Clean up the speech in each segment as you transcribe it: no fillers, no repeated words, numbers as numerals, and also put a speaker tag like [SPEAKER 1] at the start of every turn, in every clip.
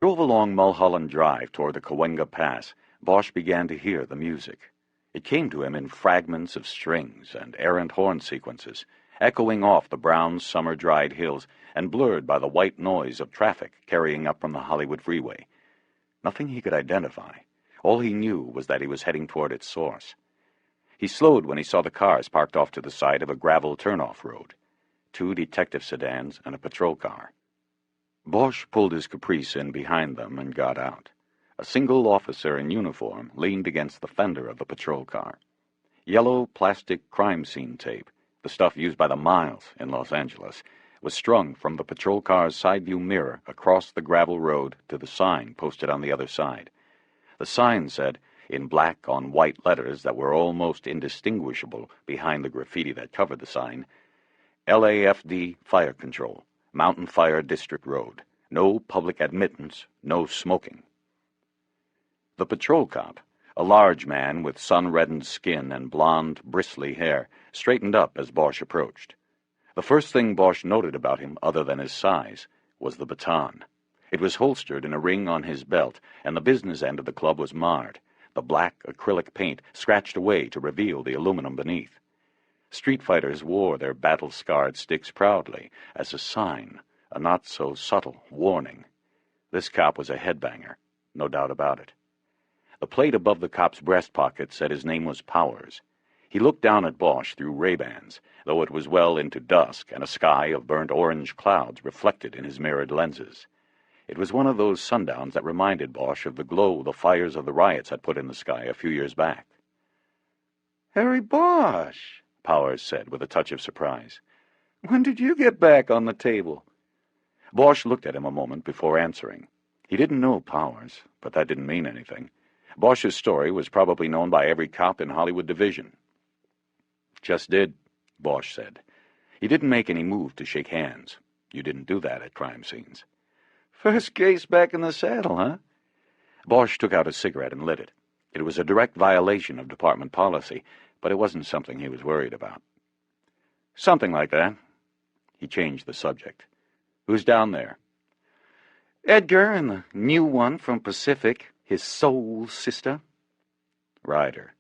[SPEAKER 1] Drove along Mulholland Drive toward the Cahuenga Pass. Bosch began to hear the music. It came to him in fragments of strings and errant horn sequences, echoing off the brown summer-dried hills and blurred by the white noise of traffic carrying up from the Hollywood freeway. Nothing he could identify. All he knew was that he was heading toward its source. He slowed when he saw the cars parked off to the side of a gravel turnoff road. 2 detective sedans and a patrol car. Bosch pulled his caprice in behind them and got out. A single officer in uniform leaned against the fender of the patrol car. Yellow plastic crime scene tape, the stuff used by the miles in Los Angeles, was strung from the patrol car's side view mirror across the gravel road to the sign posted on the other side. The sign said, in black on white letters that were almost indistinguishable behind the graffiti that covered the sign, LAFD Fire Control, Mountain Fire District Road. No public admittance, no smoking. The patrol cop, a large man with sun-reddened skin and blond, bristly hair, straightened up as Bosch approached. The first thing Bosch noted about him, other than his size, was the baton. It was holstered in a ring on his belt, and the business end of the club was marred, the black acrylic paint scratched away to reveal the aluminum beneath. Street fighters wore their battle-scarred sticks proudly, as a sign, a not-so-subtle warning. This cop was a headbanger, no doubt about it. The plate above the cop's breast pocket said his name was Powers. He looked down at Bosch through Ray-Bans, though it was well into dusk and a sky of burnt orange clouds reflected in his mirrored lenses. It was one of those sundowns that reminded Bosch of the glow the fires of the riots had put in the sky a few years back. "Harry Bosch," Powers said with a touch of surprise. "When did you get back on the table?" Bosch looked at him a moment before answering. He didn't know Powers, but that didn't mean anything. Bosch's story was probably known by every cop in Hollywood Division. "Just did," Bosch said. He didn't make any move to shake hands. You didn't do that at crime scenes. "First case back in the saddle, huh?" Bosch took out a cigarette and lit it. It was a direct violation of department policy, but it wasn't something he was worried about. "Something like that." He changed the subject. "Who's down there?" "Edgar and the new one from Pacific, his soul sister." "Ryder."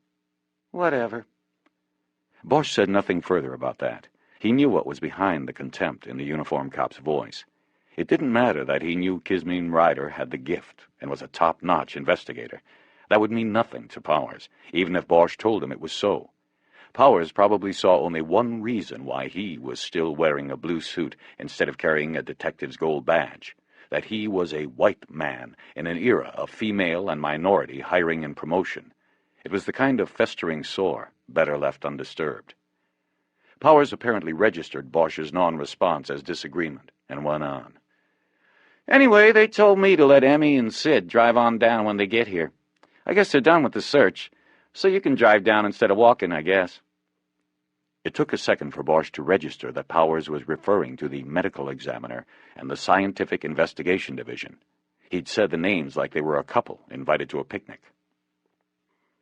[SPEAKER 1] "Whatever." Bosch said nothing further about that. He knew what was behind the contempt in the uniform cop's voice. It didn't matter that he knew Kismine Ryder had the gift and was a top-notch investigator. That would mean nothing to Powers, even if Bosch told him it was so. Powers probably saw only one reason why he was still wearing a blue suit instead of carrying a detective's gold badge, that he was a white man in an era of female and minority hiring and promotion. It was the kind of festering sore, better left undisturbed. Powers apparently registered Bosch's non-response as disagreement and went on. "Anyway, they told me to let Emmy and Sid drive on down when they get here. I guess they're done with the search, so you can drive down instead of walking, I guess." It took a second for Bosch to register that Powers was referring to the medical examiner and the scientific investigation division. He'd said the names like they were a couple invited to a picnic.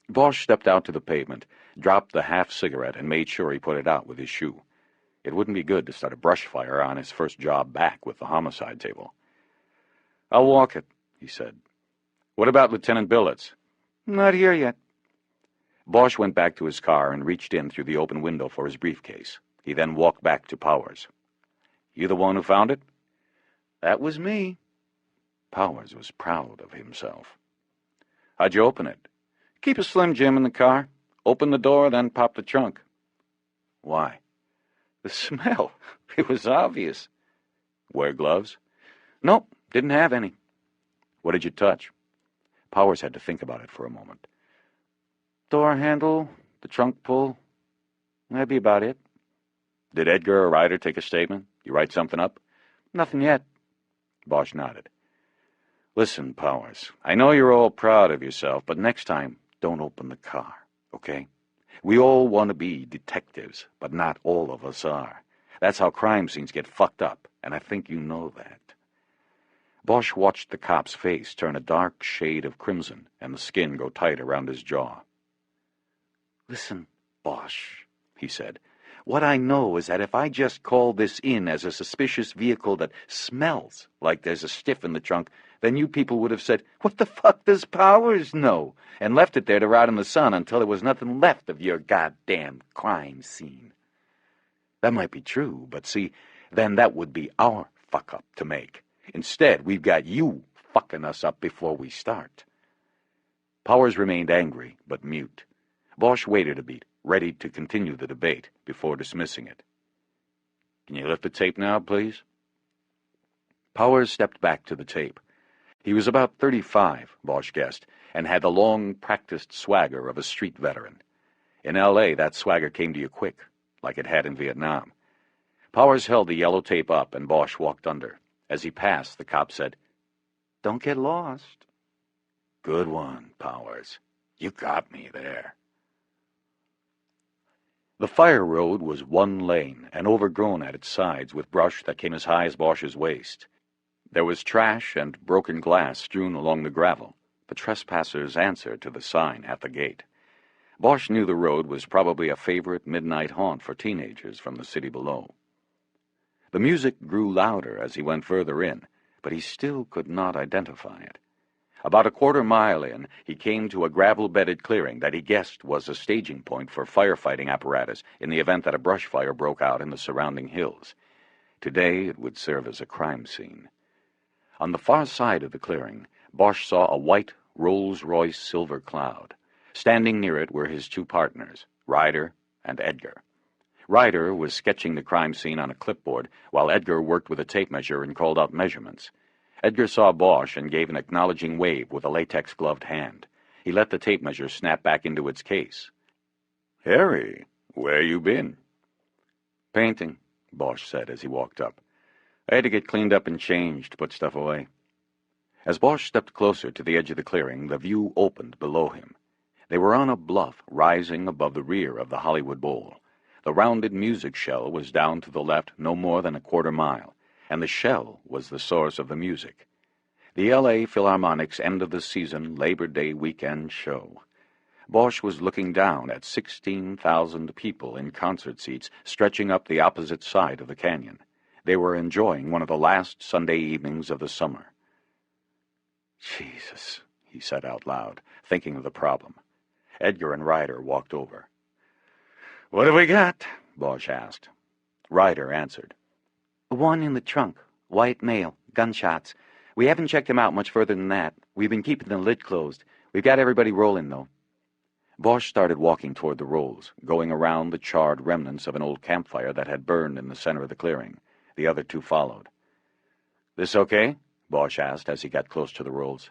[SPEAKER 1] Bosch stepped out to the pavement, dropped the half-cigarette, and made sure he put it out with his shoe. It wouldn't be good to start a brush fire on his first job back with the homicide table. "I'll walk it," he said. "What about Lieutenant Billets?" "Not here yet." Bosch went back to his car and reached in through the open window for his briefcase. He then walked back to Powers. "You the one who found it?" "That was me." Powers was proud of himself. "How'd you open it?" "Keep a Slim Jim in the car. Open the door, then pop the trunk." "Why?" "The smell. It was obvious." "Wear gloves?" "Nope, didn't have any." "What did you touch?" Powers had to think about it for a moment. "Door handle, the trunk pull. That'd be about it." "Did Edgar or Ryder take a statement? You write something up?" "Nothing yet." Bosch nodded. "Listen, Powers, I know you're all proud of yourself, but next time, don't open the car, okay? We all want to be detectives, but not all of us are. That's how crime scenes get fucked up, and I think you know that." Bosch watched the cop's face turn a dark shade of crimson and the skin go tight around his jaw. "Listen, Bosch," he said, "what I know is that if I just call this in as a suspicious vehicle that smells like there's a stiff in the trunk, then you people would have said, "What the fuck does Powers know?" and left it there to rot in the sun until there was nothing left of your goddamn crime scene. That might be true, but see, then that would be our fuck-up to make. Instead, we've got you fucking us up before we start. Powers remained angry, but mute. Bosch waited a beat, ready to continue the debate before dismissing it. "Can you lift the tape now, please?" Powers stepped back to the tape. He was about 35, Bosch guessed, and had the long, practiced swagger of a street veteran. In L.A., that swagger came to you quick, like it had in Vietnam. Powers held the yellow tape up, and Bosch walked under. As he passed, the cop said, "Don't get lost." "Good one, Powers. You got me there." The fire road was one lane and overgrown at its sides with brush that came as high as Bosch's waist. There was trash and broken glass strewn along the gravel, the trespassers' answer to the sign at the gate. Bosch knew the road was probably a favorite midnight haunt for teenagers from the city below. The music grew louder as he went further in, but he still could not identify it. About a quarter-mile in, he came to a gravel-bedded clearing that he guessed was a staging point for firefighting apparatus in the event that a brush fire broke out in the surrounding hills. Today it would serve as a crime scene. On the far side of the clearing, Bosch saw a white Rolls-Royce silver cloud. Standing near it were his two partners, Ryder and Edgar. Ryder was sketching the crime scene on a clipboard, while Edgar worked with a tape measure and called out measurements. Edgar saw Bosch and gave an acknowledging wave with a latex-gloved hand. He let the tape measure snap back into its case. "Harry, where you been?" "Painting," Bosch said as he walked up. "I had to get cleaned up and changed, put stuff away." As Bosch stepped closer to the edge of the clearing, the view opened below him. They were on a bluff rising above the rear of the Hollywood Bowl. The rounded music shell was down to the left no more than a quarter-mile, and the shell was the source of the music. The L.A. Philharmonic's end-of-the-season Labor Day weekend show. Bosch was looking down at 16,000 people in concert seats stretching up the opposite side of the canyon. They were enjoying one of the last Sunday evenings of the summer. "Jesus," he said out loud, thinking of the problem. Edgar and Ryder walked over. "What have we got?" Bosch asked. Ryder answered. "One in the trunk. White male. Gunshots. We haven't checked him out much further than that. We've been keeping the lid closed. We've got everybody rolling, though." Bosch started walking toward the rolls, going around the charred remnants of an old campfire that had burned in the center of the clearing. The other two followed. "This okay?" Bosch asked as he got close to the rolls.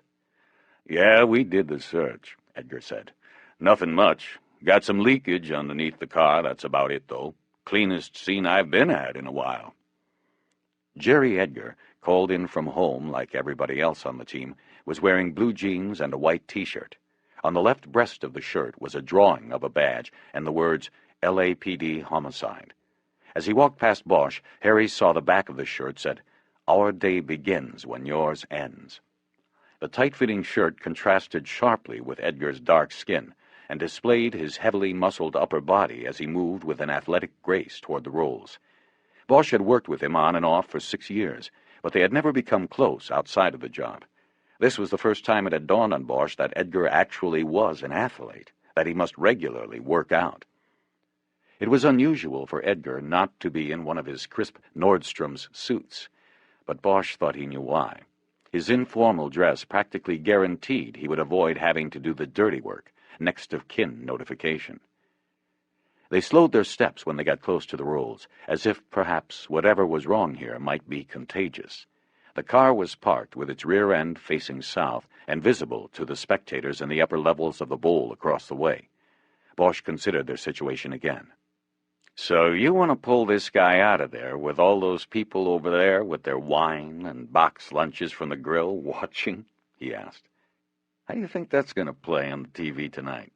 [SPEAKER 1] "Yeah, we did the search," Edgar said. "Nothing much. Got some leakage underneath the car, that's about it, though. Cleanest scene I've been at in a while." Jerry Edgar, called in from home like everybody else on the team, was wearing blue jeans and a white T-shirt. On the left breast of the shirt was a drawing of a badge and the words LAPD Homicide. As he walked past Bosch, Harry saw the back of the shirt said, "Our day begins when yours ends." The tight-fitting shirt contrasted sharply with Edgar's dark skin and displayed his heavily muscled upper body as he moved with an athletic grace toward the rolls. Bosch had worked with him on and off for 6 years, but they had never become close outside of the job. This was the first time it had dawned on Bosch that Edgar actually was an athlete, that he must regularly work out. It was unusual for Edgar not to be in one of his crisp Nordstrom's suits, but Bosch thought he knew why. His informal dress practically guaranteed he would avoid having to do the dirty work, next of kin notification. They slowed their steps when they got close to the rolls, as if perhaps whatever was wrong here might be contagious. The car was parked with its rear end facing south and visible to the spectators in the upper levels of the bowl across the way. Bosch considered their situation again. "So you want to pull this guy out of there with all those people over there with their wine and box lunches from the grill watching?" he asked. "How do you think that's going to play on the TV tonight?"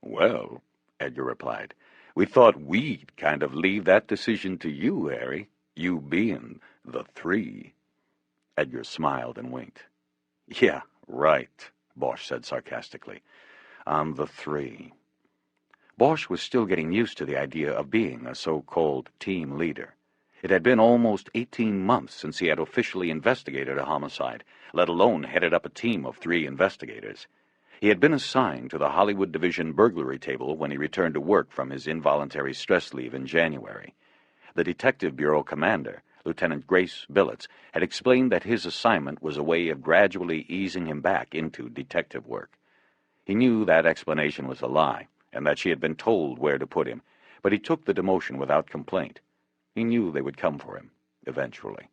[SPEAKER 1] "Well," Edgar replied, "we thought we'd kind of leave that decision to you, Harry, you being the three." Edgar smiled and winked. "Yeah, right," Bosch said sarcastically. "I'm the three." Bosch was still getting used to the idea of being a so-called team leader. It had been almost 18 months since he had officially investigated a homicide, let alone headed up a team of 3 investigators. He had been assigned to the Hollywood Division burglary table when he returned to work from his involuntary stress leave in January. The Detective Bureau commander, Lieutenant Grace Billets, had explained that his assignment was a way of gradually easing him back into detective work. He knew that explanation was a lie, and that she had been told where to put him, but he took the demotion without complaint. He knew they would come for him, eventually.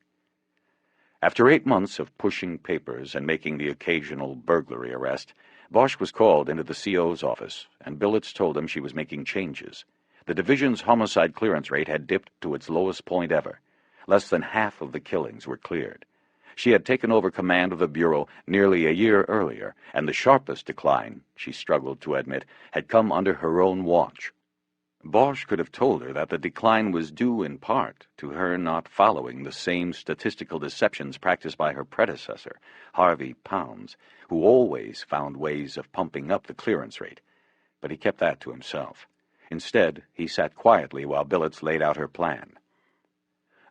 [SPEAKER 1] After 8 months of pushing papers and making the occasional burglary arrest, Bosch was called into the CO's office, and Billets told him she was making changes. The division's homicide clearance rate had dipped to its lowest point ever. Less than half of the killings were cleared. She had taken over command of the Bureau nearly a year earlier, and the sharpest decline, she struggled to admit, had come under her own watch. Bosch could have told her that the decline was due in part to her not following the same statistical deceptions practiced by her predecessor, Harvey Pounds, who always found ways of pumping up the clearance rate. But he kept that to himself. Instead, he sat quietly while Billets laid out her plan.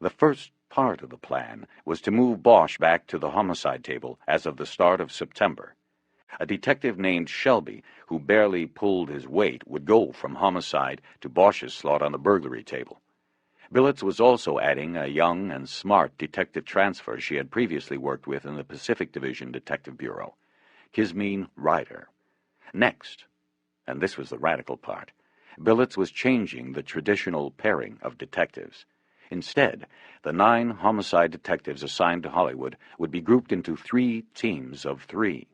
[SPEAKER 1] The first part of the plan was to move Bosch back to the homicide table as of the start of September. A detective named Shelby, who barely pulled his weight, would go from homicide to Bosch's slot on the burglary table. Billets was also adding a young and smart detective transfer she had previously worked with in the Pacific Division Detective Bureau, Kismeen Ryder. Next, and this was the radical part, Billets was changing the traditional pairing of detectives. Instead, the 9 homicide detectives assigned to Hollywood would be grouped into 3 teams of 3.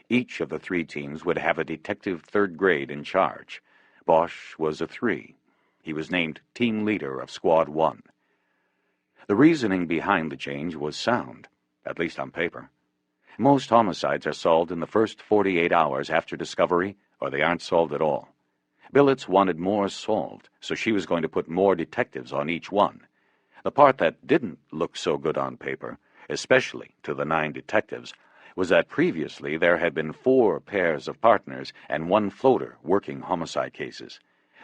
[SPEAKER 1] Each of the 3 teams would have a detective 3rd grade in charge. Bosch was a 3. He was named team leader of Squad 1. The reasoning behind the change was sound, at least on paper. Most homicides are solved in the first 48 hours after discovery, or they aren't solved at all. Billets wanted more solved, so she was going to put more detectives on each one. The part that didn't look so good on paper, especially to the 9 detectives, was that previously there had been 4 pairs of partners and 1 floater working homicide cases.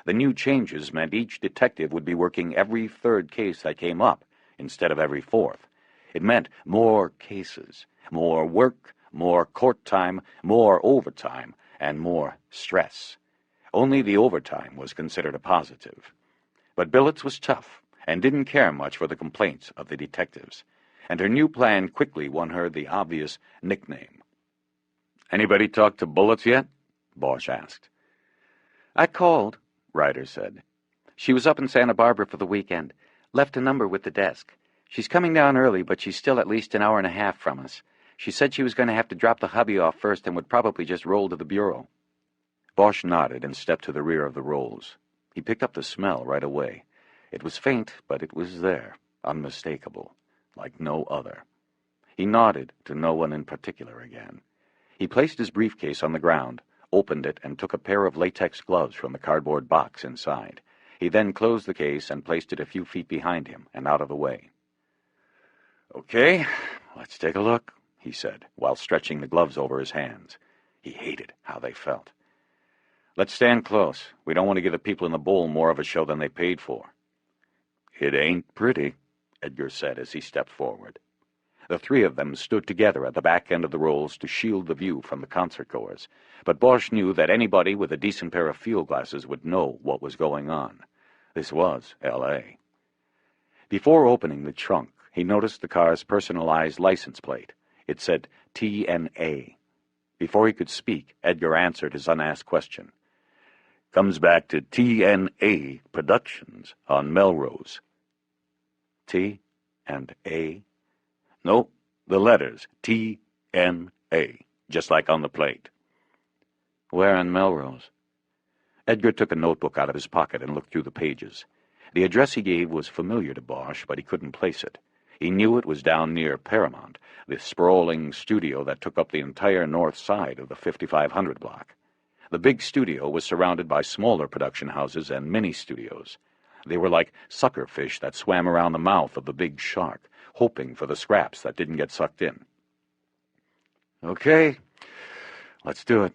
[SPEAKER 1] The new changes meant each detective would be working every 3rd case that came up, instead of every 4th. It meant more cases, more work, more court time, more overtime, and more stress. Only the overtime was considered a positive. But Billets was tough and didn't care much for the complaints of the detectives, and her new plan quickly won her the obvious nickname. "Anybody talk to Bullets yet?" Bosch asked.
[SPEAKER 2] "I called," Ryder said. "She was up in Santa Barbara for the weekend. Left a number with the desk. She's coming down early, but she's still at least an hour and a half from us. She said she was going to have to drop the hubby off first and would probably just roll to the bureau."
[SPEAKER 1] Bosch nodded and stepped to the rear of the Rolls. He picked up the smell right away. It was faint, but it was there, unmistakable, like no other. He nodded to no one in particular again. He placed his briefcase on the ground, opened it, and took a pair of latex gloves from the cardboard box inside. He then closed the case and placed it a few feet behind him and out of the way. "Okay, let's take a look," he said, while stretching the gloves over his hands. He hated how they felt. "Let's stand close. We don't want to give the people in the bowl more of a show than they paid for." "It ain't pretty," Edgar said as he stepped forward. The 3 of them stood together at the back end of the Rolls to shield the view from the concert-goers, but Bosch knew that anybody with a decent pair of field glasses would know what was going on. This was L.A. Before opening the trunk, he noticed the car's personalized license plate. It said TNA. Before he could speak, Edgar answered his unasked question. "Comes back to TNA Productions on Melrose." T and A? No, the letters TNA, just like on the plate.
[SPEAKER 2] "Where on Melrose?"
[SPEAKER 1] Edgar took a notebook out of his pocket and looked through the pages. The address he gave was familiar to Bosch, but he couldn't place it. He knew it was down near Paramount, the sprawling studio that took up the entire north side of the 5500 block. The big studio was surrounded by smaller production houses and mini-studios. They were like sucker fish that swam around the mouth of the big shark, hoping for the scraps that didn't get sucked in. "Okay, let's do it."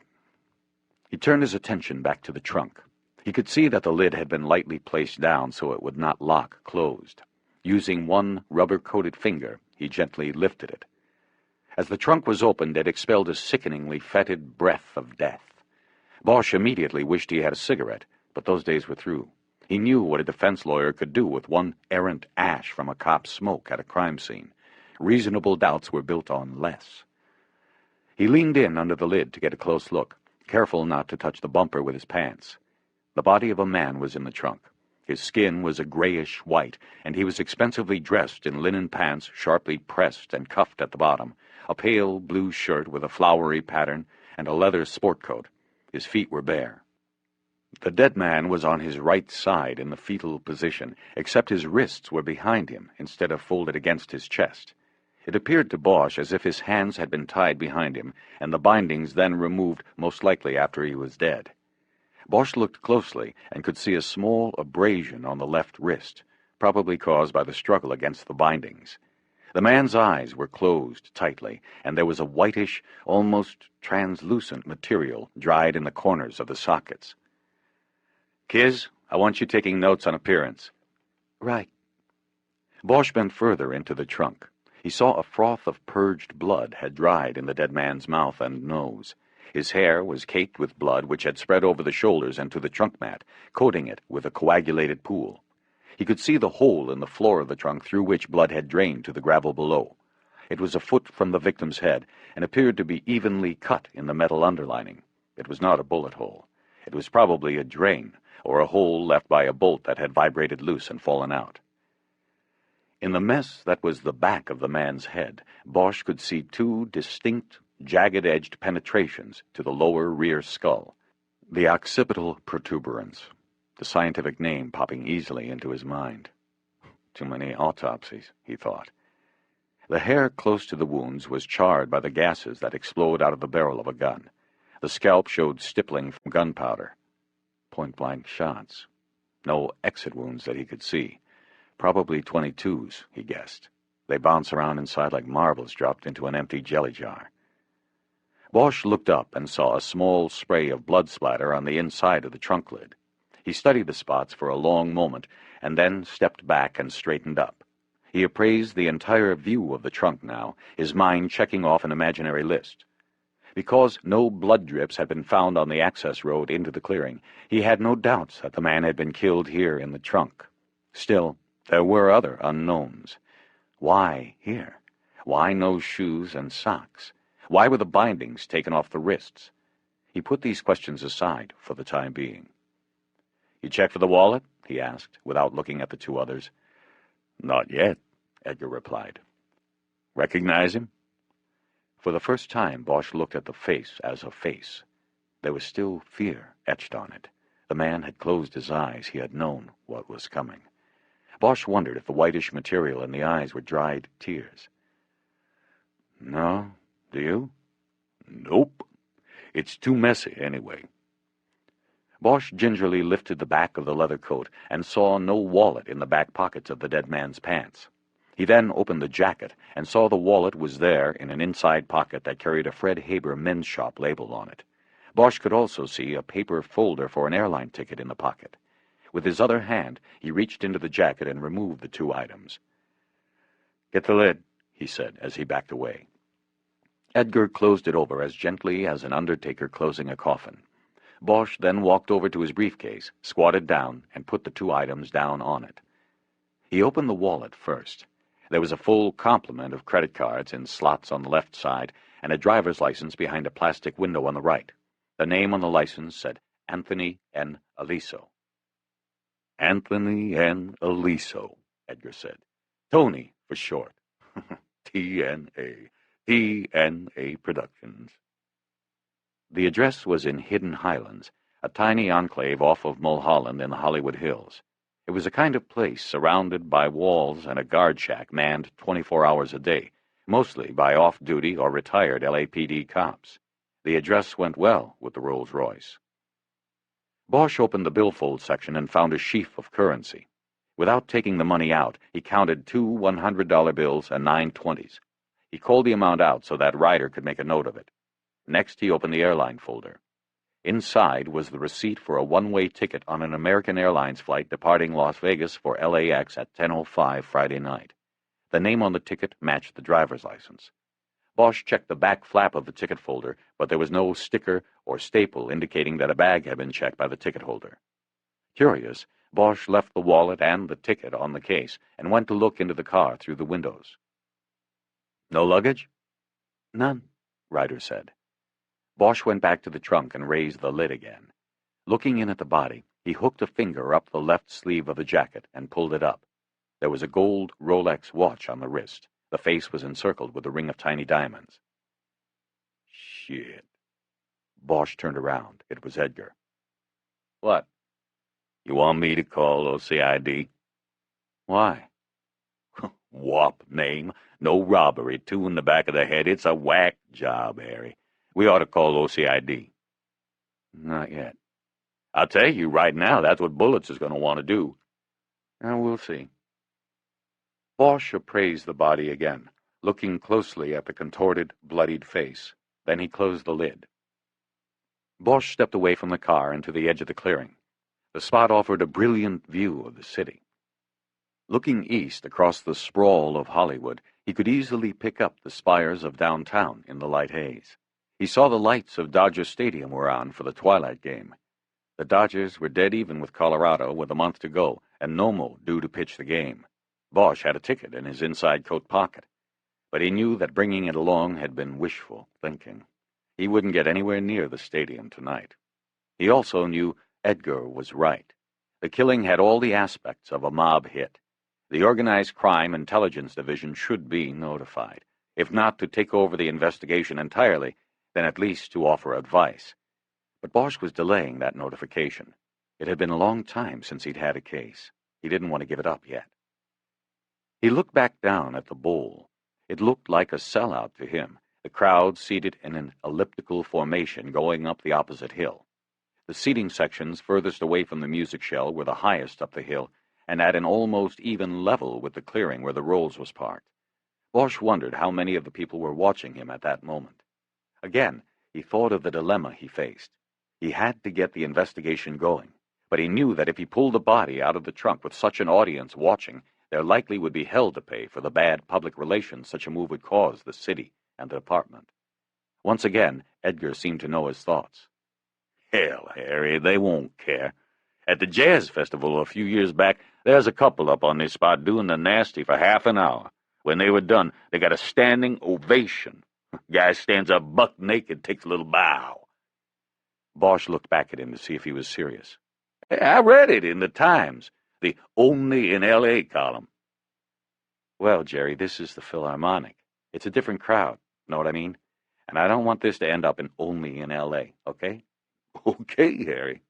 [SPEAKER 1] He turned his attention back to the trunk. He could see that the lid had been lightly placed down so it would not lock closed. Using one rubber-coated finger, he gently lifted it. As the trunk was opened, it expelled a sickeningly fetid breath of death. Bosch immediately wished he had a cigarette, but those days were through. He knew what a defense lawyer could do with one errant ash from a cop's smoke at a crime scene. Reasonable doubts were built on less. He leaned in under the lid to get a close look, careful not to touch the bumper with his pants. The body of a man was in the trunk. His skin was a grayish white, and he was expensively dressed in linen pants sharply pressed and cuffed at the bottom, a pale blue shirt with a flowery pattern, and a leather sport coat. His feet were bare. The dead man was on his right side in the fetal position, except his wrists were behind him instead of folded against his chest. It appeared to Bosch as if his hands had been tied behind him, and the bindings then removed, most likely after he was dead. Bosch looked closely and could see a small abrasion on the left wrist, probably caused by the struggle against the bindings. The man's eyes were closed tightly, and there was a whitish, almost translucent material dried in the corners of the sockets. "Kiz, I want you taking notes on appearance."
[SPEAKER 2] "Right."
[SPEAKER 1] Bosch bent further into the trunk. He saw a froth of purged blood had dried in the dead man's mouth and nose. His hair was caked with blood which had spread over the shoulders and to the trunk mat, coating it with a coagulated pool. He could see the hole in the floor of the trunk through which blood had drained to the gravel below. It was a foot from the victim's head, and appeared to be evenly cut in the metal underlining. It was not a bullet hole. It was probably a drain, or a hole left by a bolt that had vibrated loose and fallen out. In the mess that was the back of the man's head, Bosch could see two distinct, jagged-edged penetrations to the lower rear skull. The occipital protuberance, the scientific name popping easily into his mind. Too many autopsies, he thought. The hair close to the wounds was charred by the gases that explode out of the barrel of a gun. The scalp showed stippling from gunpowder. Point-blank shots. No exit wounds that he could see. Probably 22s, he guessed. They bounce around inside like marbles dropped into an empty jelly jar. Bosch looked up and saw a small spray of blood splatter on the inside of the trunk lid. He studied the spots for a long moment, and then stepped back and straightened up. He appraised the entire view of the trunk now, his mind checking off an imaginary list. Because no blood drips had been found on the access road into the clearing, he had no doubts that the man had been killed here in the trunk. Still, there were other unknowns. Why here? Why no shoes and socks? Why were the bindings taken off the wrists? He put these questions aside for the time being. "You checked for the wallet?" he asked, without looking at the two others. "Not yet," Edgar replied. "Recognize him?" For the first time, Bosch looked at the face as a face. There was still fear etched on it. The man had closed his eyes. He had known what was coming. Bosch wondered if the whitish material in the eyes were dried tears. "No, do you?" "Nope. It's too messy, anyway." Bosch gingerly lifted the back of the leather coat and saw no wallet in the back pockets of the dead man's pants. He then opened the jacket and saw the wallet was there in an inside pocket that carried a Fred Haber Men's Shop label on it. Bosch could also see a paper folder for an airline ticket in the pocket. With his other hand, he reached into the jacket and removed the two items. "Get the lid," he said as he backed away. Edgar closed it over as gently as an undertaker closing a coffin. Bosch then walked over to his briefcase, squatted down, and put the two items down on it. He opened the wallet first. There was a full complement of credit cards in slots on the left side, and a driver's license behind a plastic window on the right. The name on the license said Anthony N. Aliso. "Anthony N. Aliso," Edgar said. "Tony, for short. TNA. TNA Productions." The address was in Hidden Highlands, a tiny enclave off of Mulholland in the Hollywood Hills. It was a kind of place surrounded by walls and a guard shack manned 24 hours a day, mostly by off-duty or retired LAPD cops. The address went well with the Rolls-Royce. Bosch opened the billfold section and found a sheaf of currency. Without taking the money out, he counted 2 $100 bills and 9 20s. He called the amount out so that Ryder could make a note of it. Next, he opened the airline folder. Inside was the receipt for a one-way ticket on an American Airlines flight departing Las Vegas for LAX at 10:05 Friday night. The name on the ticket matched the driver's license. Bosch checked the back flap of the ticket folder, but there was no sticker or staple indicating that a bag had been checked by the ticket holder. Curious, Bosch left the wallet and the ticket on the case and went to look into the car through the windows. "No luggage?"
[SPEAKER 2] "None,"
[SPEAKER 1] Ryder said. Bosch went back to the trunk and raised the lid again. Looking in at the body, he hooked a finger up the left sleeve of the jacket and pulled it up. There was a gold Rolex watch on the wrist. The face was encircled with a ring of tiny diamonds. "Shit." Bosch turned around. It was Edgar. "What? You want me to call OCID?"
[SPEAKER 2] "Why?"
[SPEAKER 1] "Wop name. No robbery. 2 in the back of the head. It's a whack job, Harry. We ought to call OCID."
[SPEAKER 2] "Not yet."
[SPEAKER 1] "I'll tell you right now, that's what Bullets is going to want to do."
[SPEAKER 2] We'll see."
[SPEAKER 1] Bosch appraised the body again, looking closely at the contorted, bloodied face. Then he closed the lid. Bosch stepped away from the car and to the edge of the clearing. The spot offered a brilliant view of the city. Looking east across the sprawl of Hollywood, he could easily pick up the spires of downtown in the light haze. He saw the lights of Dodger Stadium were on for the twilight game. The Dodgers were dead even with Colorado with a month to go, and Nomo due to pitch the game. Bosch had a ticket in his inside coat pocket, but he knew that bringing it along had been wishful thinking. He wouldn't get anywhere near the stadium tonight. He also knew Edgar was right. The killing had all the aspects of a mob hit. The Organized Crime Intelligence Division should be notified, if not to take over the investigation entirely, then at least to offer advice. But Bosch was delaying that notification. It had been a long time since he'd had a case. He didn't want to give it up yet. He looked back down at the bowl. It looked like a sellout to him, the crowd seated in an elliptical formation going up the opposite hill. The seating sections furthest away from the music shell were the highest up the hill, and at an almost even level with the clearing where the Rolls was parked. Bosch wondered how many of the people were watching him at that moment. Again, he thought of the dilemma he faced. He had to get the investigation going, but he knew that if he pulled the body out of the trunk with such an audience watching, there likely would be hell to pay for the bad public relations such a move would cause the city and the department. Once again, Edgar seemed to know his thoughts. "Hell, Harry, they won't care. At the Jazz Festival a few years back, there's a couple up on this spot doing the nasty for half an hour. When they were done, they got a standing ovation. Guy stands up buck naked, takes a little bow." Bosch looked back at him to see if he was serious. "I read it in the Times, the Only in L.A. column."
[SPEAKER 2] "Well, Jerry, this is the Philharmonic. It's a different crowd, know what I mean? And I don't want this to end up in Only in L.A., okay?"
[SPEAKER 1] "Okay, Harry."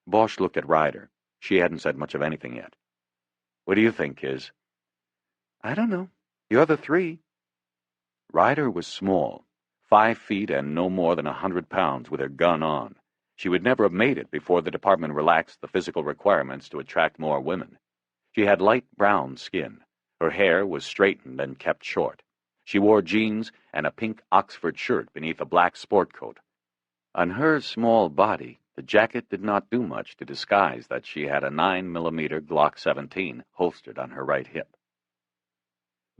[SPEAKER 2] Bosch looked at Ryder. She hadn't said much of anything yet. "What do you think, Kiz?"
[SPEAKER 3] "I don't know. The other 3.
[SPEAKER 2] Ryder was small, 5 feet and no more than 100 pounds with her gun on. She would never have made it before the department relaxed the physical requirements to attract more women. She had light brown skin. Her hair was straightened and kept short. She wore jeans and a pink Oxford shirt beneath a black sport coat. On her small body, the jacket did not do much to disguise that she had a 9mm Glock 17 holstered on her right hip.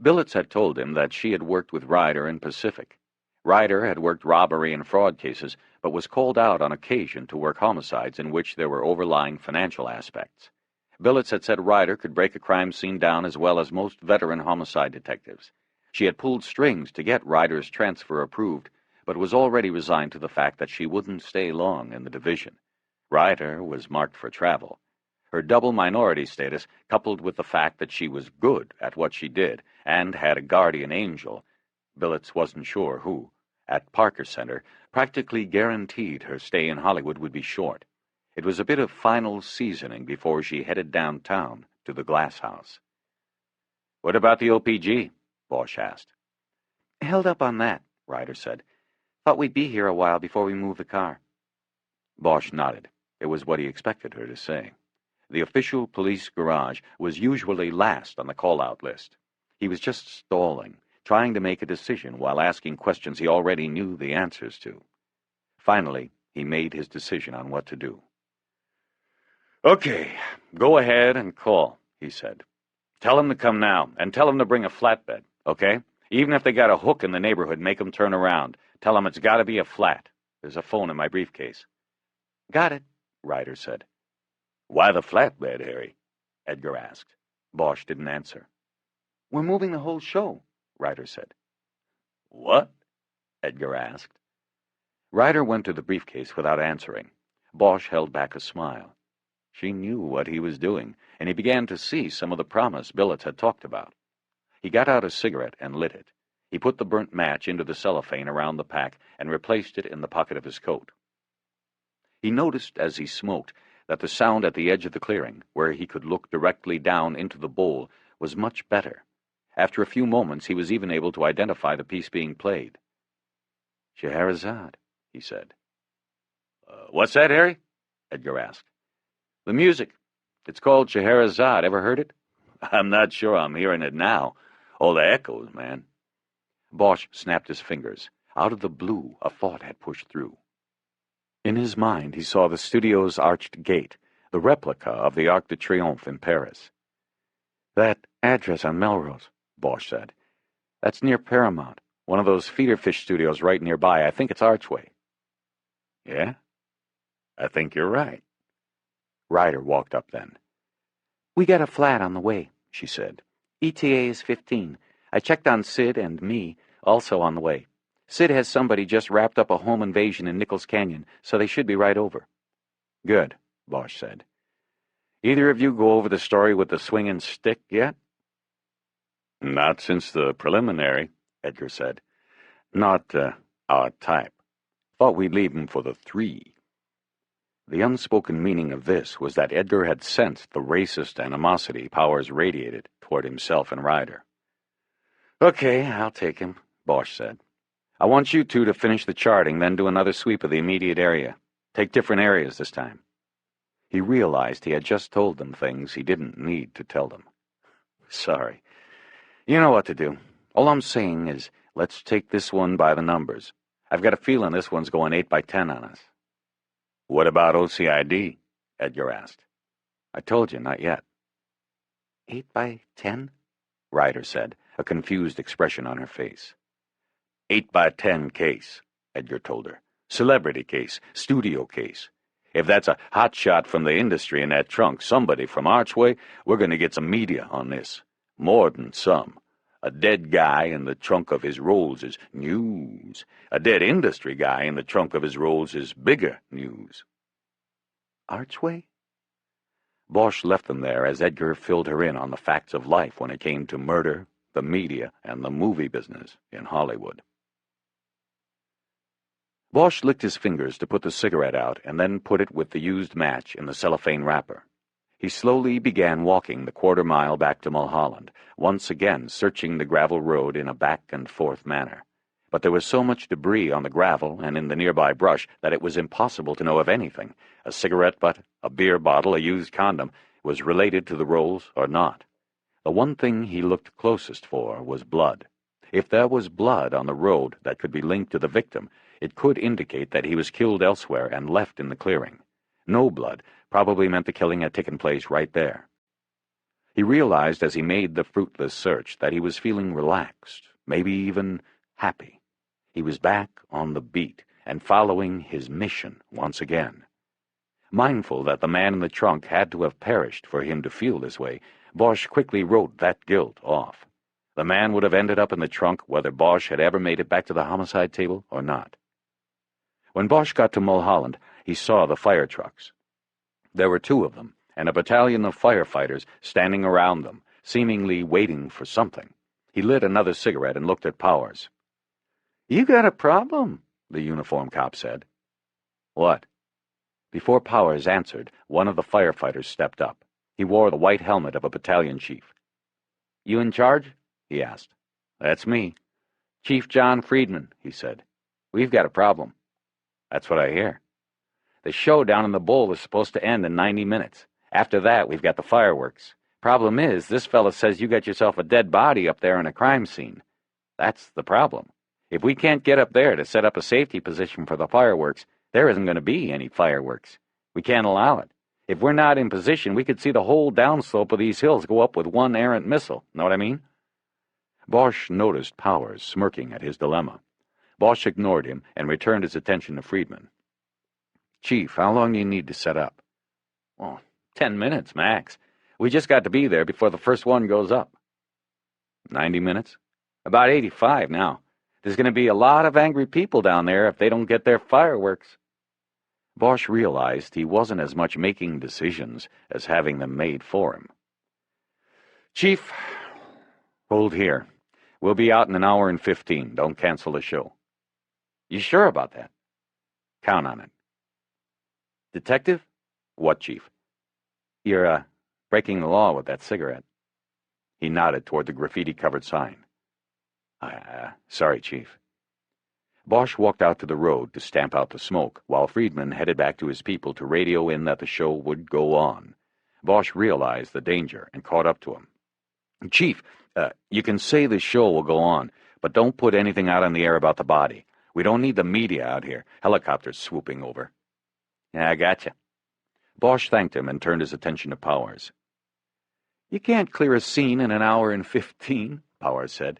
[SPEAKER 2] Billets had told him that she had worked with Ryder in Pacific. Ryder had worked robbery and fraud cases, but was called out on occasion to work homicides in which there were overlying financial aspects. Billets had said Ryder could break a crime scene down as well as most veteran homicide detectives. She had pulled strings to get Ryder's transfer approved, but was already resigned to the fact that she wouldn't stay long in the division. Ryder was marked for travel. Her double minority status, coupled with the fact that she was good at what she did and had a guardian angel, Billets wasn't sure who, at Parker Center, practically guaranteed her stay in Hollywood would be short. It was a bit of final seasoning before she headed downtown to the Glass House. "What about the OPG?" Bosch asked.
[SPEAKER 3] "Held up on that," Ryder said. "Thought we'd be here a while before we moved the car."
[SPEAKER 2] Bosch nodded. It was what he expected her to say. The official police garage was usually last on the call-out list. He was just stalling, trying to make a decision while asking questions he already knew the answers to. Finally,
[SPEAKER 1] he made his decision on what to do. "Okay, go ahead and call," he said. "Tell them to come now, and tell them to bring a flatbed, okay? Even if they got a hook in the neighborhood, make them turn around. Tell them it's got to be a flat. There's a phone in my briefcase."
[SPEAKER 2] "Got it,"
[SPEAKER 1] Ryder said. "Why the flatbed, Harry?" Edgar asked. Bosch didn't answer.
[SPEAKER 2] "We're moving the whole show," Ryder said.
[SPEAKER 1] "What?" Edgar asked.
[SPEAKER 2] Ryder went to the briefcase without answering.
[SPEAKER 1] Bosch held back a smile. She knew what he was doing, and he began to see some of the promise Billets had talked about. He got out a cigarette and lit it. He put the burnt match into the cellophane around the pack and replaced it in the pocket of his coat. He noticed as he smoked that the sound at the edge of the clearing, where he could look directly down into the bowl, was much better. After a few moments he was even able to identify the piece being played.
[SPEAKER 2] "Scheherazade," he said.
[SPEAKER 1] What's that, Harry?" Edgar asked.
[SPEAKER 2] "The music. It's called Scheherazade. Ever heard it?"
[SPEAKER 1] "I'm not sure I'm hearing it now. All the echoes, man."
[SPEAKER 2] Bosch snapped his fingers. Out of the blue, a thought had pushed through. In his mind, he saw the studio's arched gate, the replica of the Arc de Triomphe in Paris. "That address on Melrose," Bosch said. "That's near Paramount, one of those feeder fish studios right nearby. I think it's Archway."
[SPEAKER 1] "Yeah? I think you're right."
[SPEAKER 2] Ryder walked up then. "We got a flat on the way," she said. "ETA is 15. I checked on Sid and me, also on the way. Sid has somebody just wrapped up a home invasion in Nichols Canyon, so they should be right over."
[SPEAKER 1] "Good," Bosch said. "Either of you go over the story with the swinging stick yet?" "Not since the preliminary," Edgar said. "Not our type. Thought we'd leave him for the 3. The unspoken meaning of this was that Edgar had sensed the racist animosity Powers radiated toward himself and Ryder. "Okay, I'll take him," Bosch said. "I want you two to finish the charting, then do another sweep of the immediate area. Take different areas this time." He realized he had just told them things he didn't need to tell them. "Sorry. You know what to do. All I'm saying is, let's take this one by the numbers. I've got a feeling this one's going 8 by 10 on us." "What about OCID?" Edgar asked.
[SPEAKER 2] "I told you, not yet." 8 by 10? Ryder said, a confused expression on her face.
[SPEAKER 1] 8 by 10 case, Edgar told her. Celebrity case, studio case. If that's a hot shot from the industry in that trunk, somebody from Archway, we're going to get some media on this. More than some. A dead guy in the trunk of his Rolls is news. A dead industry guy in the trunk of his Rolls is bigger news."
[SPEAKER 2] "Archway?"
[SPEAKER 1] Bosch left them there as Edgar filled her in on the facts of life when it came to murder, the media, and the movie business in Hollywood. Bosch licked his fingers to put the cigarette out and then put it with the used match in the cellophane wrapper. He slowly began walking the quarter-mile back to Mulholland, once again searching the gravel road in a back-and-forth manner. But there was so much debris on the gravel and in the nearby brush that it was impossible to know if anything, a cigarette butt, a beer bottle, a used condom, was related to the Rolls or not. The one thing he looked closest for was blood. If there was blood on the road that could be linked to the victim, it could indicate that he was killed elsewhere and left in the clearing. No blood probably meant the killing had taken place right there. He realized as he made the fruitless search that he was feeling relaxed, maybe even happy. He was back on the beat and following his mission once again. Mindful that the man in the trunk had to have perished for him to feel this way, Bosch quickly wrote that guilt off. The man would have ended up in the trunk whether Bosch had ever made it back to the homicide table or not. When Bosch got to Mulholland, he saw the fire trucks. There were 2 of them, and a battalion of firefighters standing around them, seemingly waiting for something. He lit another cigarette and looked at Powers. "You got a problem," the uniformed cop said. "What?" Before Powers answered, one of the firefighters stepped up. He wore the white helmet of a battalion chief. "You in charge?" he asked. "That's me." "Chief John Friedman," he said. "We've got a problem." "That's what I hear." "The show down in the bowl is supposed to end in 90 minutes. After that, we've got the fireworks. Problem is, this fella says you got yourself a dead body up there in a crime scene. That's the problem. If we can't get up there to set up a safety position for the fireworks,
[SPEAKER 2] There isn't going to be any fireworks. We can't allow it. If we're not in position, we could see the whole downslope of these hills go up with one errant missile. Know what I mean?
[SPEAKER 1] Bosch noticed Powers smirking at his dilemma. Bosch ignored him and returned his attention to Friedman. Chief, how long do you need to set up?
[SPEAKER 2] Well, 10 minutes, max. We just got to be there before the first one goes up.
[SPEAKER 1] 90 minutes?
[SPEAKER 2] About 85 now. There's going to be a lot of angry people down there if they don't get their fireworks.
[SPEAKER 1] Bosch realized he wasn't as much making decisions as having them made for him. Chief, hold here. We'll be out in an hour and 15. Don't cancel the show.
[SPEAKER 2] You sure about that?
[SPEAKER 1] Count on it.
[SPEAKER 2] Detective?
[SPEAKER 1] What, Chief?
[SPEAKER 2] You're, breaking the law with that cigarette.
[SPEAKER 1] He nodded toward the graffiti-covered sign. Sorry, Chief. Bosch walked out to the road to stamp out the smoke, while Friedman headed back to his people to radio in that the show would go on. Bosch realized the danger and caught up to him. Chief, you can say the show will go on, but don't put anything out on the air about the body. We don't need the media out here. Helicopters swooping over.
[SPEAKER 2] Yeah, I gotcha.
[SPEAKER 1] Bosch thanked him and turned his attention to Powers.
[SPEAKER 2] You can't clear a scene in an hour and 15,
[SPEAKER 1] Powers said.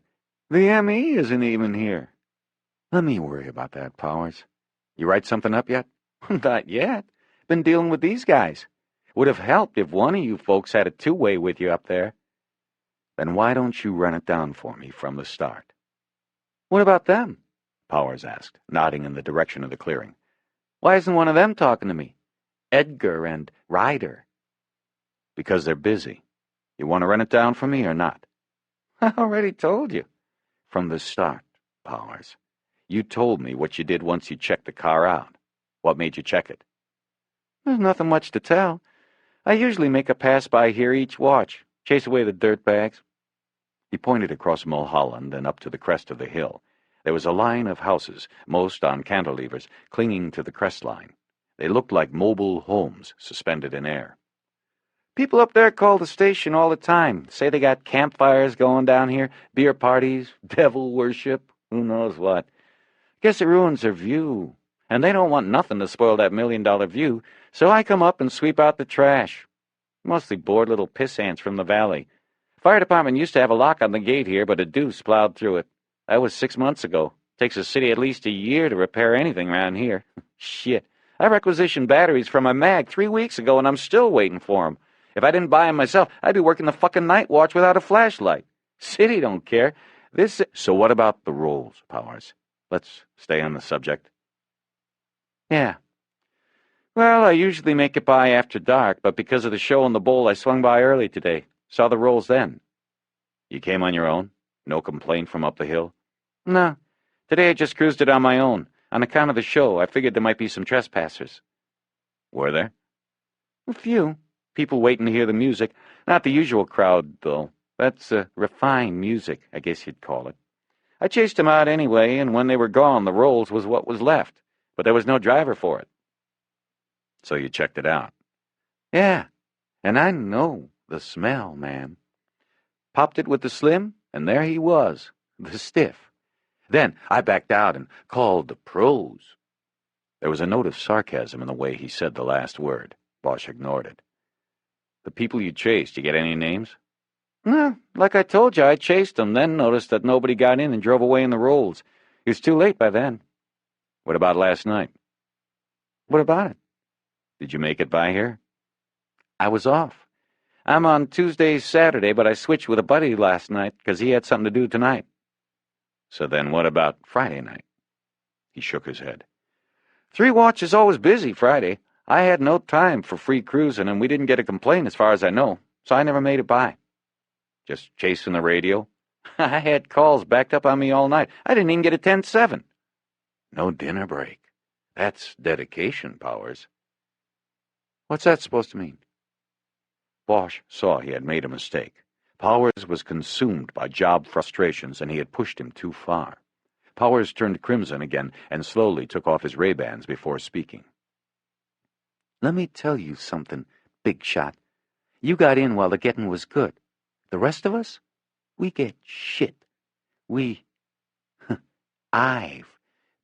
[SPEAKER 2] The M.E. isn't even here.
[SPEAKER 1] Let me worry about that, Powers. You write something up yet?
[SPEAKER 2] Not yet. Been dealing with these guys. Would have helped if one of you folks had a two-way with you up there.
[SPEAKER 1] Then why don't you run it down for me from the start?
[SPEAKER 2] What about them?
[SPEAKER 1] Powers asked, nodding in the direction of the clearing.
[SPEAKER 2] Why isn't one of them talking to me? Edgar and Ryder.
[SPEAKER 1] Because they're busy. You want to run it down for me or not?
[SPEAKER 2] I already told you.
[SPEAKER 1] From the start, Powers. You told me what you did once you checked the car out. What made you check it?
[SPEAKER 2] There's nothing much to tell. I usually make a pass by here each watch. Chase away the dirtbags.
[SPEAKER 1] He pointed across Mulholland and up to the crest of the hill. There was a line of houses, most on cantilevers, clinging to the crest line. They looked like mobile homes suspended in air.
[SPEAKER 2] People up there call the station all the time. Say they got campfires going down here, beer parties, devil worship, who knows what. Guess it ruins their view. And they don't want nothing to spoil that $1 million view, so I come up and sweep out the trash. Mostly bored little piss ants from the valley. Fire department used to have a lock on the gate here, but a deuce plowed through it. That was 6 months ago. Takes a city at least a year to repair anything around here. Shit. I requisitioned batteries from my mag 3 weeks ago, and I'm still waiting for 'em. If I didn't buy 'em myself, I'd be working the fucking night watch without a flashlight. City don't care.
[SPEAKER 1] So what about the Rolls, Powers? Let's stay on the subject.
[SPEAKER 2] Yeah. Well, I usually make it by after dark, but because of the show in the bowl, I swung by early today. Saw the Rolls then.
[SPEAKER 1] You came on your own? No complaint from up the hill?
[SPEAKER 2] No. Today I just cruised it on my own. On account of the show, I figured there might be some trespassers.
[SPEAKER 1] Were there?
[SPEAKER 2] A few. People waiting to hear the music. Not the usual crowd, though. That's refined music, I guess you'd call it. I chased them out anyway, and when they were gone, the Rolls was what was left. But there was no driver for it.
[SPEAKER 1] So you checked it out?
[SPEAKER 2] Yeah. And I know the smell, man. Popped it with the Slim, and there he was, the Stiff. Then I backed out and called the pros.
[SPEAKER 1] There was a note of sarcasm in the way he said the last word. Bosch ignored it. The people you chased, you get any names?
[SPEAKER 2] No, like I told you, I chased them, then noticed that nobody got in and drove away in the Rolls. It was too late by then.
[SPEAKER 1] What about last night?
[SPEAKER 2] What about it?
[SPEAKER 1] Did you make it by here?
[SPEAKER 2] I was off. I'm on Tuesday, Saturday, but I switched with a buddy last night because he had something to do tonight.
[SPEAKER 1] So then what about Friday night? He shook his head.
[SPEAKER 2] 3 Watch is always busy Friday. I had no time for free cruising, and we didn't get a complaint as far as I know, so I never made it by.
[SPEAKER 1] Just chasing the radio?
[SPEAKER 2] I had calls backed up on me all night. I didn't even get a 10-7.
[SPEAKER 1] No dinner break. That's dedication, Powers.
[SPEAKER 2] What's that supposed to mean?
[SPEAKER 1] Bosch saw he had made a mistake. Powers was consumed by job frustrations, and he had pushed him too far. Powers turned crimson again and slowly took off his Ray-Bans before speaking.
[SPEAKER 2] Let me tell you something, big shot. You got in while the getting was good. The rest of us, we get shit. I've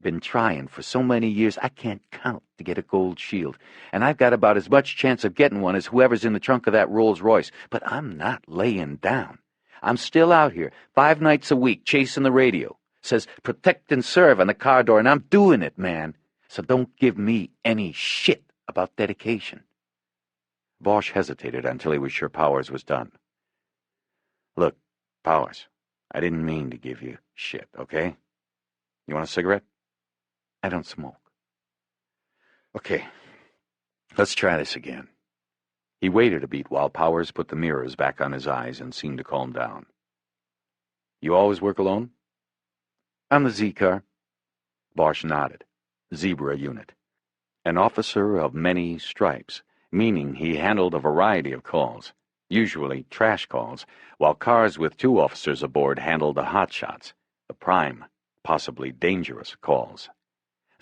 [SPEAKER 2] Been trying for so many years I can't count to get a gold shield, and I've got about as much chance of getting one as whoever's in the trunk of that Rolls-Royce, but I'm not laying down. I'm still out here, 5 nights a week, chasing the radio. Says protect and serve on the car door, and I'm doing it, man. So don't give me any shit about dedication.
[SPEAKER 1] Bosch hesitated until he was sure Powers was done. Look, Powers, I didn't mean to give you shit, okay? You want a cigarette?
[SPEAKER 2] I don't smoke.
[SPEAKER 1] Okay, let's try this again. He waited a beat while Powers put the mirrors back on his eyes and seemed to calm down. You always work alone?
[SPEAKER 2] On the Z-car.
[SPEAKER 1] Bosch nodded. Zebra unit. An officer of many stripes, meaning he handled a variety of calls, usually trash calls, while cars with 2 officers aboard handled the hot shots, the prime, possibly dangerous calls.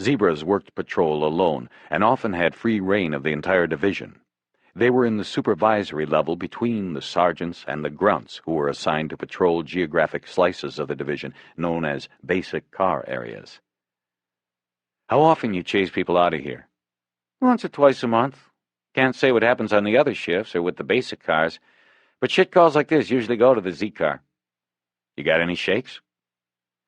[SPEAKER 1] Zebras worked patrol alone and often had free rein of the entire division. They were in the supervisory level between the sergeants and the grunts who were assigned to patrol geographic slices of the division known as basic car areas. How often you chase people out of here?
[SPEAKER 2] Once or twice a month. Can't say what happens on the other shifts or with the basic cars, but shit calls like this usually go to the Z-car.
[SPEAKER 1] You got any shakes?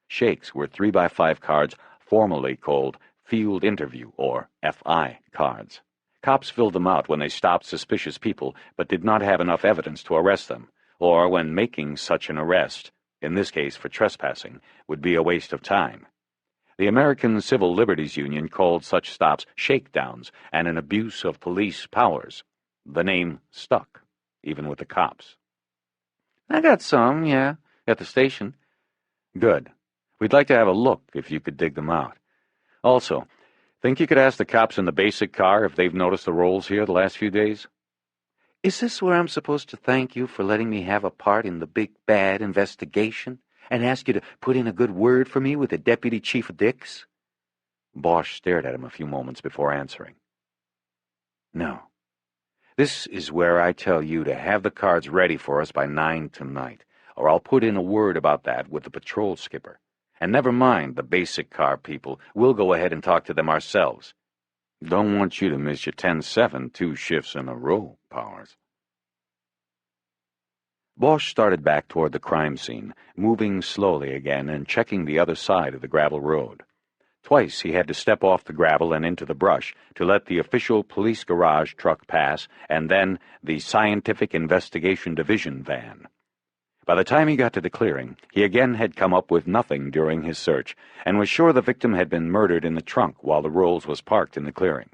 [SPEAKER 1] Shakes were 3x5 cards formerly called Field Interview, or FI, cards. Cops filled them out when they stopped suspicious people but did not have enough evidence to arrest them, or when making such an arrest, in this case for trespassing, would be a waste of time. The American Civil Liberties Union called such stops shakedowns and an abuse of police powers. The name stuck, even with the cops.
[SPEAKER 2] I got some, yeah, at the station.
[SPEAKER 1] Good. We'd like to have a look if you could dig them out. Also, think you could ask the cops in the basic car if they've noticed the rolls here the last few days?
[SPEAKER 2] Is this where I'm supposed to thank you for letting me have a part in the big bad investigation and ask you to put in a good word for me with the deputy chief of Dix?
[SPEAKER 1] Bosch stared at him a few moments before answering.
[SPEAKER 2] No. This is where I tell you to have the cards ready for us by 9 tonight, or I'll put in a word about that with the patrol skipper. And never mind the basic car people. We'll go ahead and talk to them ourselves.
[SPEAKER 1] Don't want you to miss your 10-7 2 shifts in a row, Powers. Bosch started back toward the crime scene, moving slowly again and checking the other side of the gravel road. Twice he had to step off the gravel and into the brush to let the official police garage truck pass and then the Scientific Investigation Division van. By the time he got to the clearing, he again had come up with nothing during his search and was sure the victim had been murdered in the trunk while the Rolls was parked in the clearing.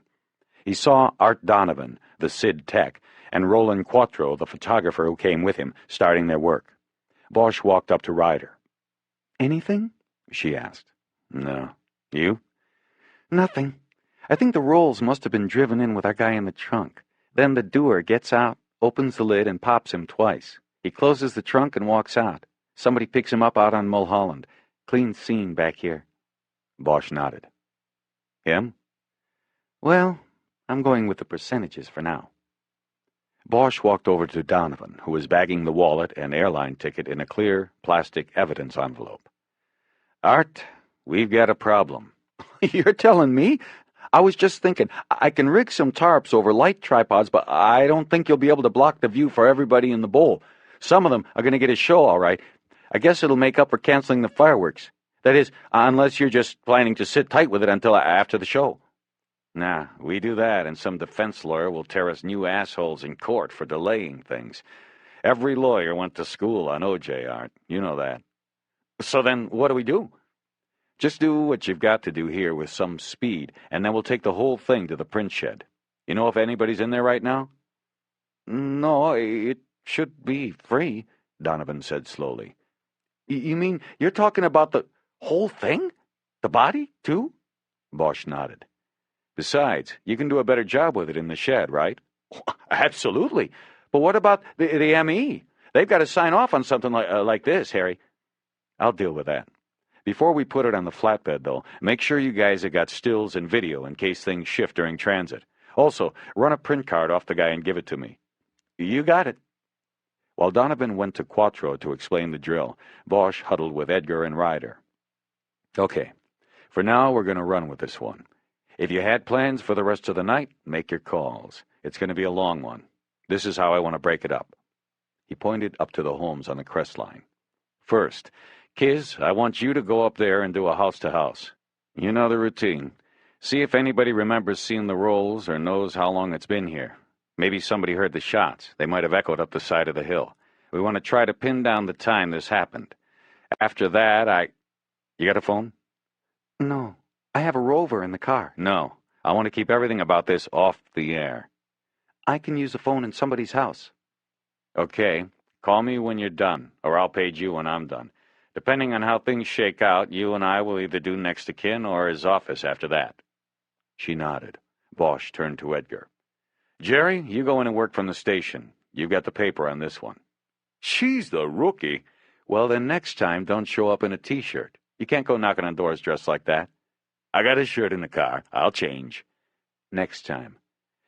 [SPEAKER 1] He saw Art Donovan, the SID tech, and Roland Quattro, the photographer who came with him, starting their work. Bosch walked up to Ryder.
[SPEAKER 2] Anything?
[SPEAKER 1] She asked. No. You?
[SPEAKER 2] Nothing. I think the Rolls must have been driven in with our guy in the trunk. Then the doer gets out, opens the lid, and pops him twice. He closes the trunk and walks out. Somebody picks him up out on Mulholland. Clean scene back here.
[SPEAKER 1] Bosch nodded. Him?
[SPEAKER 2] Well, I'm going with the percentages for now.
[SPEAKER 1] Bosch walked over to Donovan, who was bagging the wallet and airline ticket in a clear, plastic evidence envelope.
[SPEAKER 2] Art, we've got a problem. You're telling me? I was just thinking, I can rig some tarps over light tripods, but I don't think you'll be able to block the view for everybody in the bowl. Some of them are going to get a show, all right. I guess it'll make up for canceling the fireworks. That is, unless you're just planning to sit tight with it until after the show.
[SPEAKER 1] Nah, we do that, and some defense lawyer will tear us new assholes in court for delaying things. Every lawyer went to school on OJ, Art. You know that.
[SPEAKER 2] So then, what do we do?
[SPEAKER 1] Just do what you've got to do here with some speed, and then we'll take the whole thing to the print shed. You know if anybody's in there right now?
[SPEAKER 2] No, it should be free, Donovan said slowly. You mean you're talking about the whole thing? The body, too?
[SPEAKER 1] Bosch nodded. Besides, you can do a better job with it in the shed, right?
[SPEAKER 2] Absolutely. But what about the ME? They've got to sign off on something like this, Harry.
[SPEAKER 1] I'll deal with that. Before we put it on the flatbed, though, make sure you guys have got stills and video in case things shift during transit. Also, run a print card off the guy and give it to me.
[SPEAKER 2] You got it.
[SPEAKER 1] While Donovan went to Quattro to explain the drill, Bosch huddled with Edgar and Ryder. Okay, For now, we're going to run with this one. If you had plans for the rest of the night, make your calls. It's going to be a long one. This is how I want to break it up." He pointed up to the homes on the crest line. "First, Kiz, I want you to go up there and do a house-to-house. You know the routine. See if anybody remembers seeing the Rolls or knows how long it's been here. Maybe somebody heard the shots. They might have echoed up the side of the hill. We want to try to pin down the time this happened. After that, You got a phone?"
[SPEAKER 2] No, I have a rover in the car.
[SPEAKER 1] No. I want to keep everything about this off the air.
[SPEAKER 2] I can use a phone in somebody's house.
[SPEAKER 1] Okay. Call me when you're done, or I'll page you when I'm done. Depending on how things shake out, you and I will either do next to kin or his office after that." She nodded. Bosch turned to Edgar. "Jerry, you go in and work from the station. You've got the paper on this one." "She's the rookie." "Well, then next time, don't show up in a T-shirt. You can't go knocking on doors dressed like that." "I got a shirt in the car. I'll change." "Next time.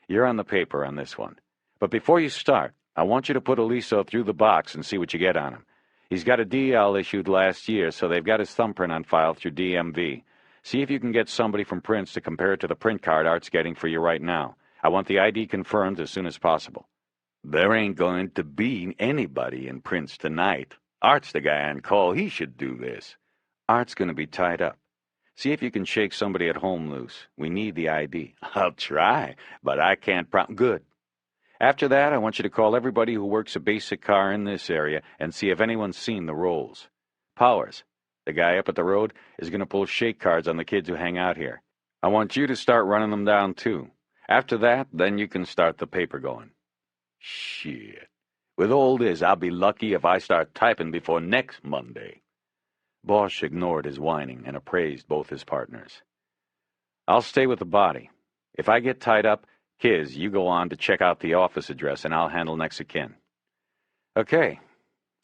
[SPEAKER 1] You're on the paper on this one. But before you start, I want you to put Aliso through the box and see what you get on him. He's got a DL issued last year, so they've got his thumbprint on file through DMV. See if you can get somebody from Prince to compare it to the print card Art's getting for you right now. I want the ID confirmed as soon as possible." "There ain't going to be anybody in Prince tonight. Art's the guy on call. He should do this."
[SPEAKER 2] Art's going to be tied up. See if you can shake somebody at home loose. We need the ID.
[SPEAKER 1] "I'll try, but I can't Good. After that, I want you to call everybody who works a basic car in this area and see if anyone's seen the Rolls. Powers, the guy up at the road, is going to pull shake cards on the kids who hang out here. I want you to start running them down, too. After that, then you can start the paper going." "Shit. With all this, I'll be lucky if I start typing before next Monday."
[SPEAKER 2] Bosch ignored his whining and appraised both his partners.
[SPEAKER 1] "I'll stay with the body. If I get tied up, Kiz, you go on to check out the office address, and I'll handle next of kin." "Okay.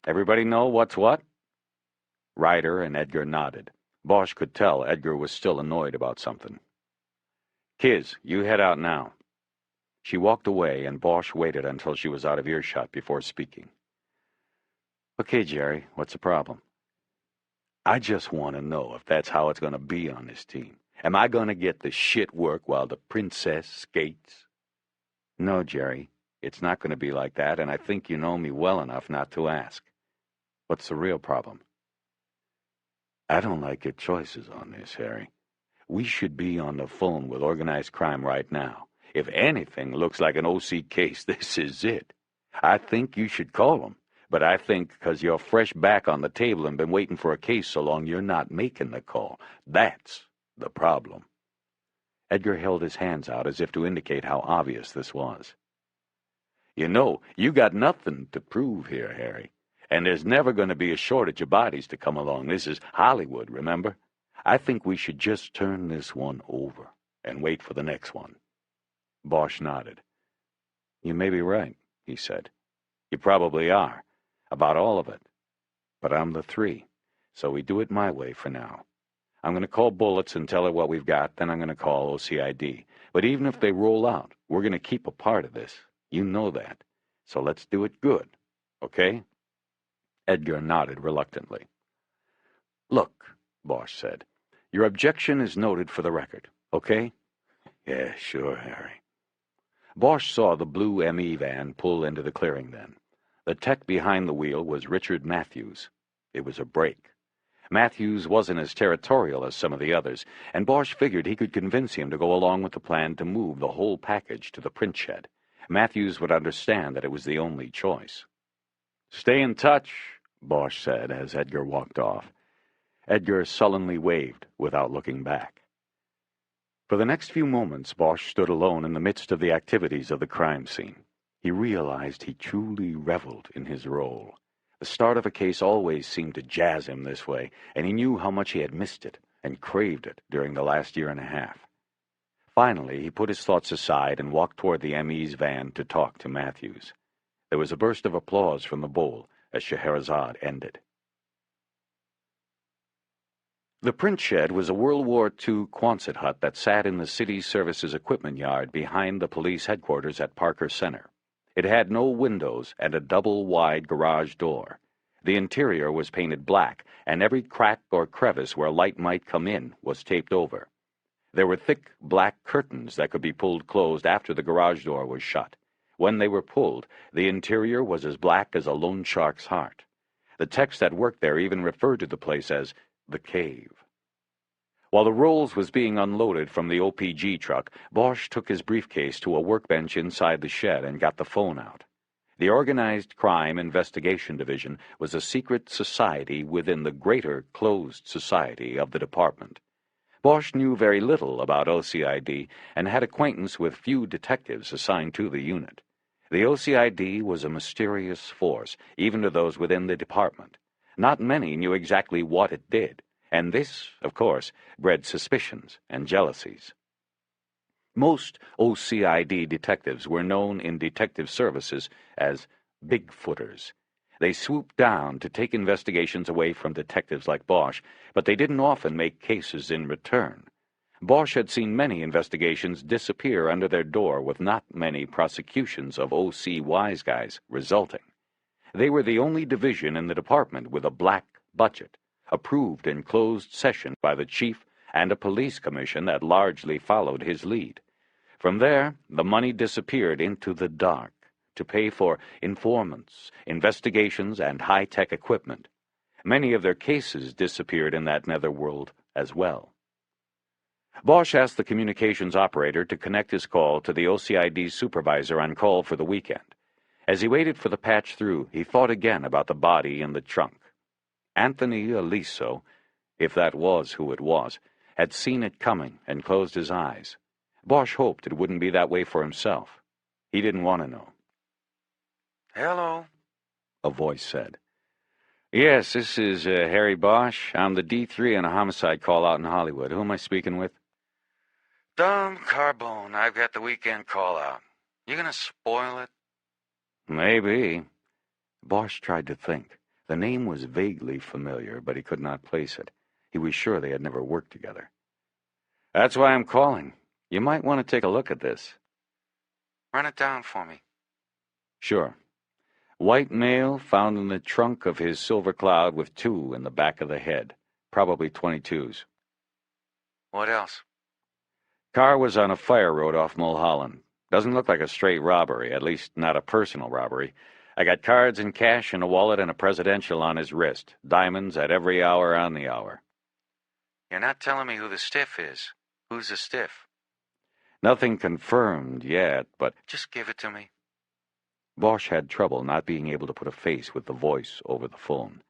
[SPEAKER 1] Everybody know what's what?" Ryder and Edgar nodded. Bosch could tell Edgar was still annoyed about something. "Kiz, you head out now." She walked away, and Bosch waited until she was out of earshot before speaking.
[SPEAKER 2] "Okay, Jerry, what's the problem?"
[SPEAKER 1] "I just want to know if that's how it's going to be on this team. Am I going to get the shit work while the princess skates?"
[SPEAKER 2] "No, Jerry, it's not going to be like that, and I think you know me well enough not to ask. What's the real problem?"
[SPEAKER 1] "I don't like your choices on this, Harry. We should be on the phone with organized crime right now. If anything looks like an OC case, this is it. I think you should call them, but I think because you're fresh back on the table and been waiting for a case so long, you're not making the call. That's the problem."
[SPEAKER 2] Edgar held his hands out as if to indicate how obvious this was.
[SPEAKER 1] "You know, you got nothing to prove here, Harry. And there's never going to be a shortage of bodies to come along. This is Hollywood, remember? I think we should just turn this one over and wait for the next one."
[SPEAKER 2] Bosch nodded.
[SPEAKER 1] "You may be right," he said. "You probably are, about all of it. But I'm the three, so we do it my way for now. I'm going to call Bullets and tell her what we've got, then I'm going to call OCID. But even if they roll out, we're going to keep a part of this. You know that. So let's do it good, okay?"
[SPEAKER 2] Edgar nodded reluctantly.
[SPEAKER 1] "Look," Bosch said, "your objection is noted for the record, okay?" "Yeah, sure, Harry." Bosch saw the blue ME van pull into the clearing then. The tech behind the wheel was Richard Matthews. It was a break. Matthews wasn't as territorial as some of the others, and Bosch figured he could convince him to go along with the plan to move the whole package to the print shed. Matthews would understand that it was the only choice. "Stay in touch," Bosch said as Edgar walked off. Edgar sullenly waved without looking back. For the next few moments, Bosch stood alone in the midst of the activities of the crime scene. He realized he truly reveled in his role. The start of a case always seemed to jazz him this way, and he knew how much he had missed it and craved it during the last year and a half. Finally, he put his thoughts aside and walked toward the ME's van to talk to Matthews. There was a burst of applause from the bowl as Scheherazade ended. The print shed was a World War II Quonset hut that sat in the city services equipment yard behind the police headquarters at Parker Center. It had no windows and a double-wide garage door. The interior was painted black, and every crack or crevice where light might come in was taped over. There were thick black curtains that could be pulled closed after the garage door was shut. When they were pulled, the interior was as black as a loan shark's heart. The techs that worked there even referred to the place as the Cave. While the Rolls was being unloaded from the OPG truck, Bosch took his briefcase to a workbench inside the shed and got the phone out. The Organized Crime Investigation Division was a secret society within the greater closed society of the department. Bosch knew very little about OCID and had acquaintance with few detectives assigned to the unit. The OCID was a mysterious force, even to those within the department. Not many knew exactly what it did, and this, of course, bred suspicions and jealousies. Most OCID detectives were known in detective services as Bigfooters. They swooped down to take investigations away from detectives like Bosch, but they didn't often make cases in return. Bosch had seen many investigations disappear under their door with not many prosecutions of OC wise guys resulting. They were the only division in the department with a black budget, approved in closed session by the chief and a police commission that largely followed his lead. From there, the money disappeared into the dark to pay for informants, investigations, and high-tech equipment. Many of their cases disappeared in that netherworld as well. Bosch asked the communications operator to connect his call to the OCID supervisor on call for the weekend. As he waited for the patch through, he thought again about the body in the trunk. Anthony Aliso, if that was who it was, had seen it coming and closed his eyes. Bosch hoped it wouldn't be that way for himself. He didn't want to know.
[SPEAKER 2] "Hello,"
[SPEAKER 1] a voice said.
[SPEAKER 2] "Yes, this is Harry Bosch. I'm the D3 on a homicide call out in Hollywood. Who am I speaking with?" "Dom Carbone. I've got the weekend call out. You gonna spoil it?"
[SPEAKER 1] "Maybe." Bosch tried to think. The name was vaguely familiar, but he could not place it. He was sure they had never worked together.
[SPEAKER 2] "That's why I'm calling. You might want to take a look at this." "Run it down for me."
[SPEAKER 1] "Sure. White male found in the trunk of his Silver Cloud with 2 in the back of the head, probably 22s.
[SPEAKER 2] What else?"
[SPEAKER 1] Car was on a fire road off Mulholland. Doesn't look like a straight robbery, at least not a personal robbery. I got cards and cash in a wallet and a presidential on his wrist. Diamonds at every hour on the hour."
[SPEAKER 2] "You're not telling me who the stiff is. Who's the stiff?"
[SPEAKER 1] "Nothing confirmed yet, but—"
[SPEAKER 2] "Just give it to me."
[SPEAKER 1] Bosch had trouble not being able to put a face with the voice over the phone.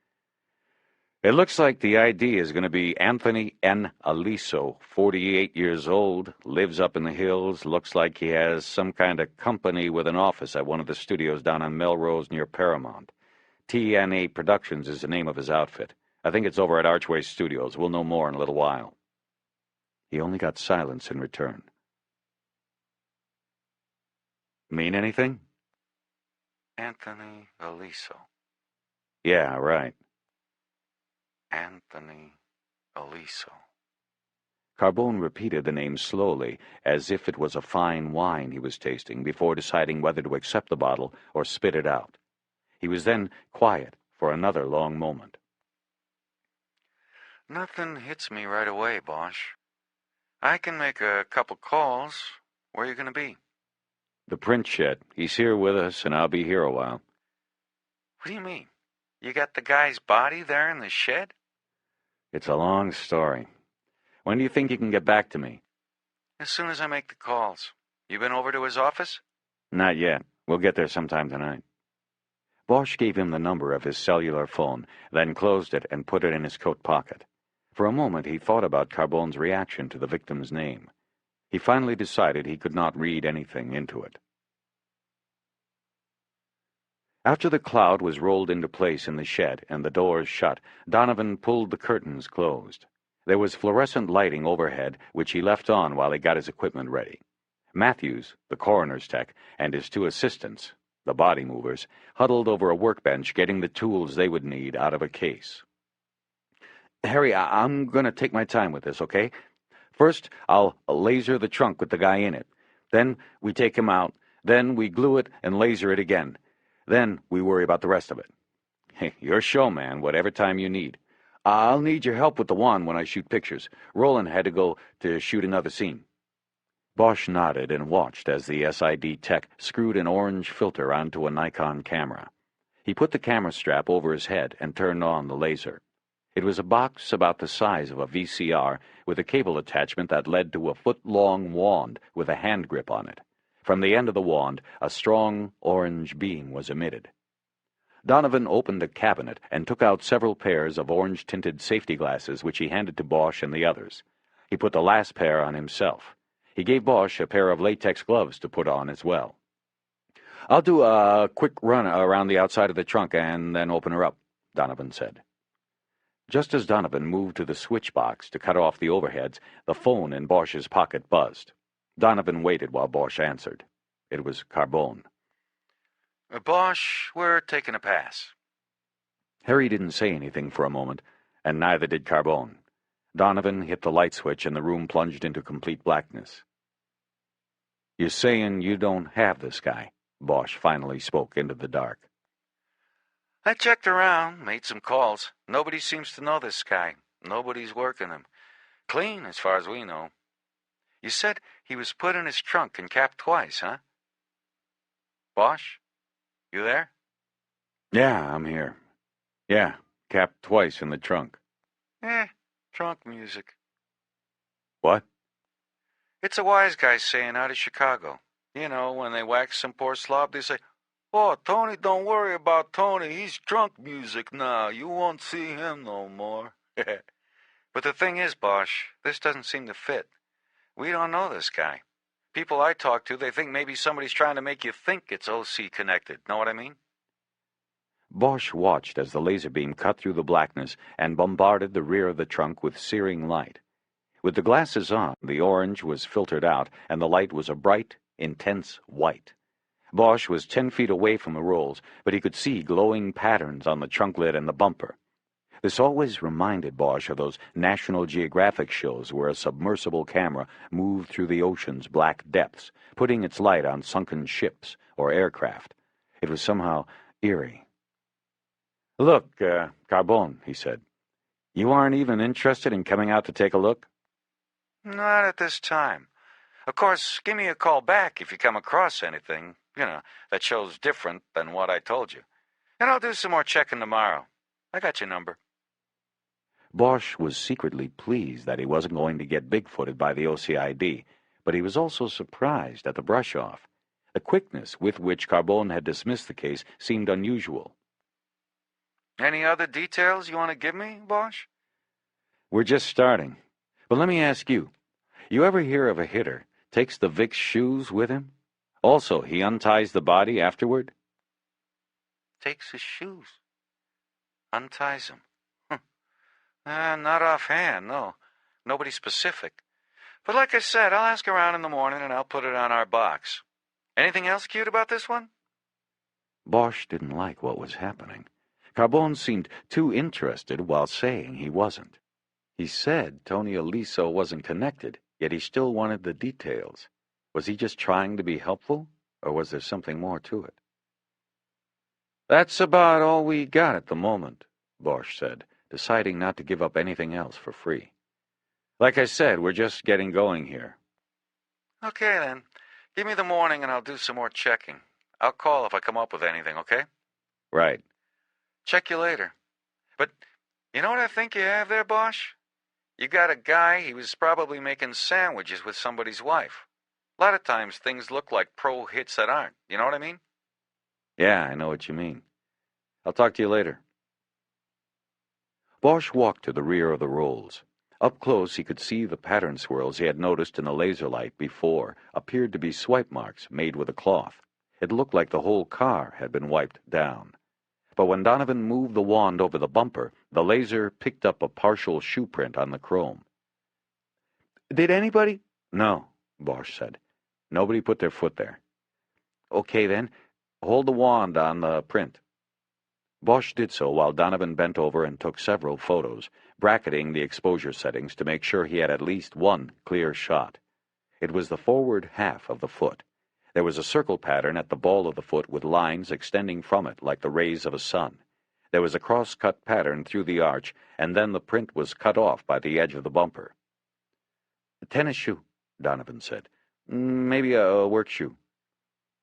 [SPEAKER 1] "It looks like the ID is going to be Anthony N. Aliso, 48 years old, lives up in the hills, looks like he has some kind of company with an office at one of the studios down on Melrose near Paramount. TNA Productions is the name of his outfit. I think it's over at Archway Studios. We'll know more in a little while." He only got silence in return. "Mean anything?"
[SPEAKER 2] "Anthony Aliso."
[SPEAKER 1] "Yeah, right."
[SPEAKER 2] "Anthony Aliso."
[SPEAKER 1] Carbone repeated the name slowly, as if it was a fine wine he was tasting, before deciding whether to accept the bottle or spit it out. He was then quiet for another long moment.
[SPEAKER 2] "Nothing hits me right away, Bosch. I can make a couple calls. Where are you going to be?"
[SPEAKER 1] "The print shed. He's here with us, and I'll be here a while."
[SPEAKER 2] "What do you mean? You got the guy's body there in the shed?"
[SPEAKER 1] "It's a long story. When do you think you can get back to me?"
[SPEAKER 2] "As soon as I make the calls. You been over to his office?"
[SPEAKER 1] "Not yet. We'll get there sometime tonight." Bosch gave him the number of his cellular phone, then closed it and put it in his coat pocket. For a moment he thought about Carbone's reaction to the victim's name. He finally decided he could not read anything into it. After the cloud was rolled into place in the shed and the doors shut, Donovan pulled the curtains closed. There was fluorescent lighting overhead, which he left on while he got his equipment ready. Matthews, the coroner's tech, and his 2 assistants, the body movers, huddled over a workbench getting the tools they would need out of a case. "Harry, I'm going to take my time with this, okay? First, I'll laser the trunk with the guy in it. Then we take him out. Then we glue it and laser it again. Then we worry about the rest of it." Hey, your show, man, whatever time you need. I'll need your help with the wand when I shoot pictures. Roland had to go to shoot another scene. Bosch nodded and watched as the SID tech screwed an orange filter onto a Nikon camera. He put the camera strap over his head and turned on the laser. It was a box about the size of a VCR with a cable attachment that led to a foot-long wand with a hand grip on it. From the end of the wand, a strong orange beam was emitted. Donovan opened a cabinet and took out several pairs of orange-tinted safety glasses which he handed to Bosch and the others. He put the last pair on himself. He gave Bosch a pair of latex gloves to put on as well. "I'll do a quick run around the outside of the trunk and then open her up," Donovan said. Just as Donovan moved to the switch box to cut off the overheads, the phone in Bosch's pocket buzzed. Donovan waited while Bosch answered. It was Carbone.
[SPEAKER 2] Bosch, we're taking a pass."
[SPEAKER 1] Harry didn't say anything for a moment, and neither did Carbone. Donovan hit the light switch and the room plunged into complete blackness. "You're saying you don't have this guy?" Bosch finally spoke into the dark.
[SPEAKER 2] "I checked around, made some calls. Nobody seems to know this guy. Nobody's working him. Clean, as far as we know. You said he was put in his trunk and capped twice, huh? Bosch, you there?"
[SPEAKER 1] "Yeah, I'm here. Yeah, capped twice in the trunk."
[SPEAKER 2] Trunk music.
[SPEAKER 1] "What?"
[SPEAKER 2] "It's a wise guy saying out of Chicago. You know, when they wax some poor slob, they say, 'Oh, Tony, don't worry about Tony. He's trunk music now. You won't see him no more.' But the thing is, Bosch, this doesn't seem to fit. We don't know this guy. People I talk to, they think maybe somebody's trying to make you think it's OC connected. Know what I mean?"
[SPEAKER 1] Bosch watched as the laser beam cut through the blackness and bombarded the rear of the trunk with searing light. With the glasses on, the orange was filtered out, and the light was a bright, intense white. Bosch was 10 feet away from the rolls, but he could see glowing patterns on the trunk lid and the bumper. This always reminded Bosch of those National Geographic shows where a submersible camera moved through the ocean's black depths, putting its light on sunken ships or aircraft. It was somehow eerie. "Look, Carbone," he said, "you aren't even interested in coming out to take a look?"
[SPEAKER 2] "Not at this time. Of course, give me a call back if you come across anything, that shows different than what I told you. And I'll do some more checking tomorrow. I got your number."
[SPEAKER 1] Bosch was secretly pleased that he wasn't going to get big-footed by the OCID, but he was also surprised at the brush-off. The quickness with which Carbone had dismissed the case seemed unusual.
[SPEAKER 2] "Any other details you want to give me, Bosch?"
[SPEAKER 1] "We're just starting. But let me ask you, you ever hear of a hitter takes the Vic's shoes with him? Also, he unties the body afterward?"
[SPEAKER 2] "Takes his shoes. Unties them. Not offhand, no. Nobody specific. But like I said, I'll ask around in the morning and I'll put it on our box. Anything else cute about this one?"
[SPEAKER 1] Bosch didn't like what was happening. Carbone seemed too interested while saying he wasn't. He said Tony Aliso wasn't connected, yet he still wanted the details. Was he just trying to be helpful, or was there something more to it? "That's about all we got at the moment," Bosch said, deciding not to give up anything else for free. "Like I said, we're just getting going here."
[SPEAKER 2] "Okay, then. Give me the morning and I'll do some more checking. I'll call if I come up with anything, okay?"
[SPEAKER 1] "Right."
[SPEAKER 2] "Check you later. But you know what I think you have there, Bosch? You got a guy, he was probably making sandwiches with somebody's wife. A lot of times things look like pro hits that aren't. You know what I mean?"
[SPEAKER 1] "Yeah, I know what you mean. I'll talk to you later." Bosch walked to the rear of the rolls. Up close, he could see the pattern swirls he had noticed in the laser light before appeared to be swipe marks made with a cloth. It looked like the whole car had been wiped down. But when Donovan moved the wand over the bumper, the laser picked up a partial shoe print on the chrome. "Did anybody?" "No," Bosch said. "Nobody put their foot there." "Okay, then. Hold the wand on the print." Bosch did so while Donovan bent over and took several photos, bracketing the exposure settings to make sure he had at least one clear shot. It was the forward half of the foot. There was a circle pattern at the ball of the foot with lines extending from it like the rays of a sun. There was a cross-cut pattern through the arch, and then the print was cut off by the edge of the bumper.
[SPEAKER 2] A tennis shoe,
[SPEAKER 1] Donovan said. Maybe a work shoe.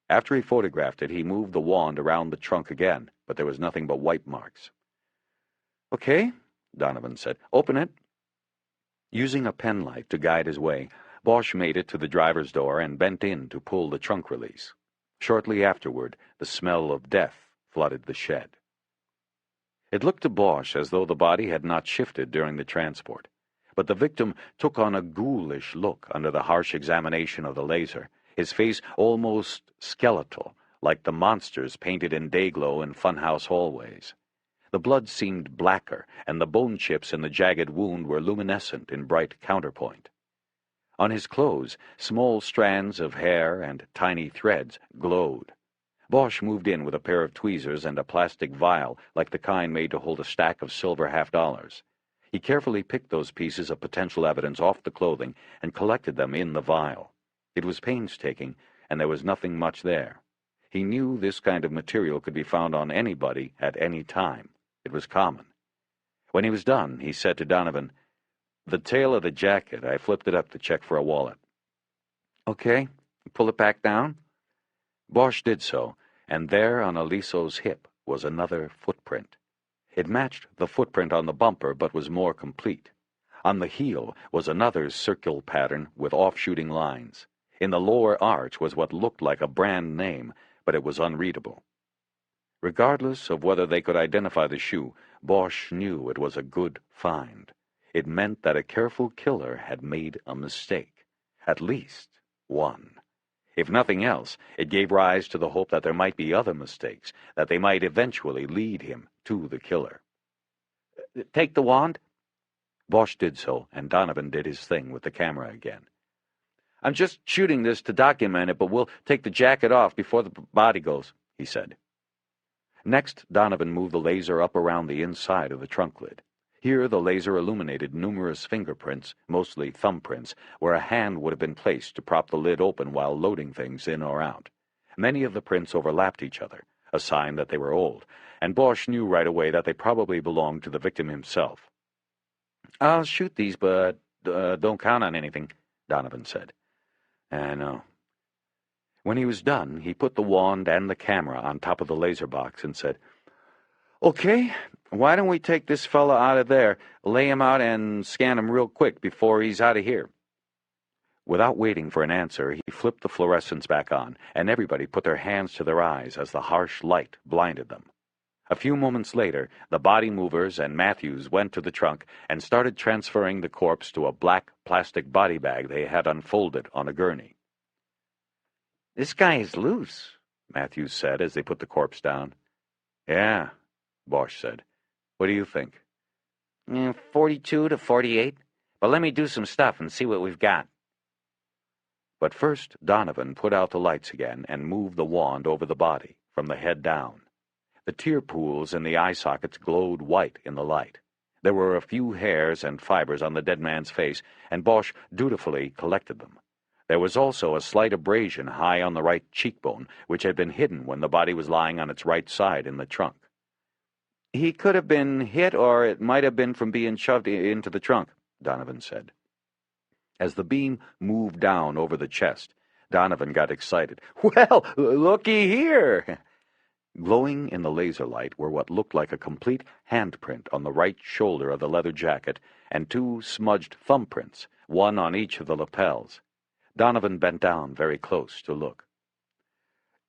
[SPEAKER 1] After he photographed it, he moved the wand around the trunk again, but there was nothing but wipe marks.
[SPEAKER 2] Okay,
[SPEAKER 1] Donovan said. Open it. Using a penlight to guide his way, Bosch made it to the driver's door and bent in to pull the trunk release. Shortly afterward, the smell of death flooded the shed. It looked to Bosch as though the body had not shifted during the transport, but the victim took on a ghoulish look under the harsh examination of the laser, his face almost skeletal, like the monsters painted in Dayglow in funhouse hallways. The blood seemed blacker, and the bone chips in the jagged wound were luminescent in bright counterpoint. On his clothes, small strands of hair and tiny threads glowed. Bosch moved in with a pair of tweezers and a plastic vial like the kind made to hold a stack of silver half-dollars. He carefully picked those pieces of potential evidence off the clothing and collected them in the vial. It was painstaking, and there was nothing much there. He knew this kind of material could be found on anybody at any time. It was common. When he was done, he said to Donovan, "The tail of the jacket, I flipped it up to check for a wallet."
[SPEAKER 2] Okay, pull it back down.
[SPEAKER 1] Bosch did so, and there on Aliso's hip was another footprint. It matched the footprint on the bumper, but was more complete. On the heel was another circular pattern with off-shooting lines. In the lower arch was what looked like a brand name, but it was unreadable. Regardless of whether they could identify the shoe, Bosch knew it was a good find. It meant that a careful killer had made a mistake. At least one. If nothing else, it gave rise to the hope that there might be other mistakes, that they might eventually lead him to the killer.
[SPEAKER 2] Take the wand.
[SPEAKER 1] Bosch did so, and Donovan did his thing with the camera again.
[SPEAKER 2] I'm just shooting this to document it, but we'll take the jacket off before the body goes, he said.
[SPEAKER 1] Next, Donovan moved the laser up around the inside of the trunk lid. Here the laser illuminated numerous fingerprints, mostly thumbprints, where a hand would have been placed to prop the lid open while loading things in or out. Many of the prints overlapped each other, a sign that they were old, and Bosch knew right away that they probably belonged to the victim himself.
[SPEAKER 2] I'll shoot these, but don't count on anything,
[SPEAKER 1] Donovan said. I know. When he was done, he put the wand and the camera on top of the laser box and said,
[SPEAKER 2] "Okay, why don't we take this fella out of there, lay him out, and scan him real quick before he's out of here?"
[SPEAKER 1] Without waiting for an answer, he flipped the fluorescents back on, and everybody put their hands to their eyes as the harsh light blinded them. A few moments later, the body movers and Matthews went to the trunk and started transferring the corpse to a black plastic body bag they had unfolded on a gurney.
[SPEAKER 2] "This guy is loose,"
[SPEAKER 1] Matthews said as they put the corpse down. "Yeah," Bosch said. "What do you think?"
[SPEAKER 2] 42 to 48, but let me do some stuff and see what we've got.
[SPEAKER 1] But first, Donovan put out the lights again and moved the wand over the body, from the head down. The tear pools in the eye sockets glowed white in the light. There were a few hairs and fibers on the dead man's face, and Bosch dutifully collected them. There was also a slight abrasion high on the right cheekbone, which had been hidden when the body was lying on its right side in the trunk.
[SPEAKER 2] "He could have been hit, or it might have been from being shoved into the trunk," Donovan said.
[SPEAKER 1] As the beam moved down over the chest, Donovan got excited. "Well, looky here!" Glowing in the laser light were what looked like a complete handprint on the right shoulder of the leather jacket and two smudged thumbprints, one on each of the lapels. Donovan bent down very close to look.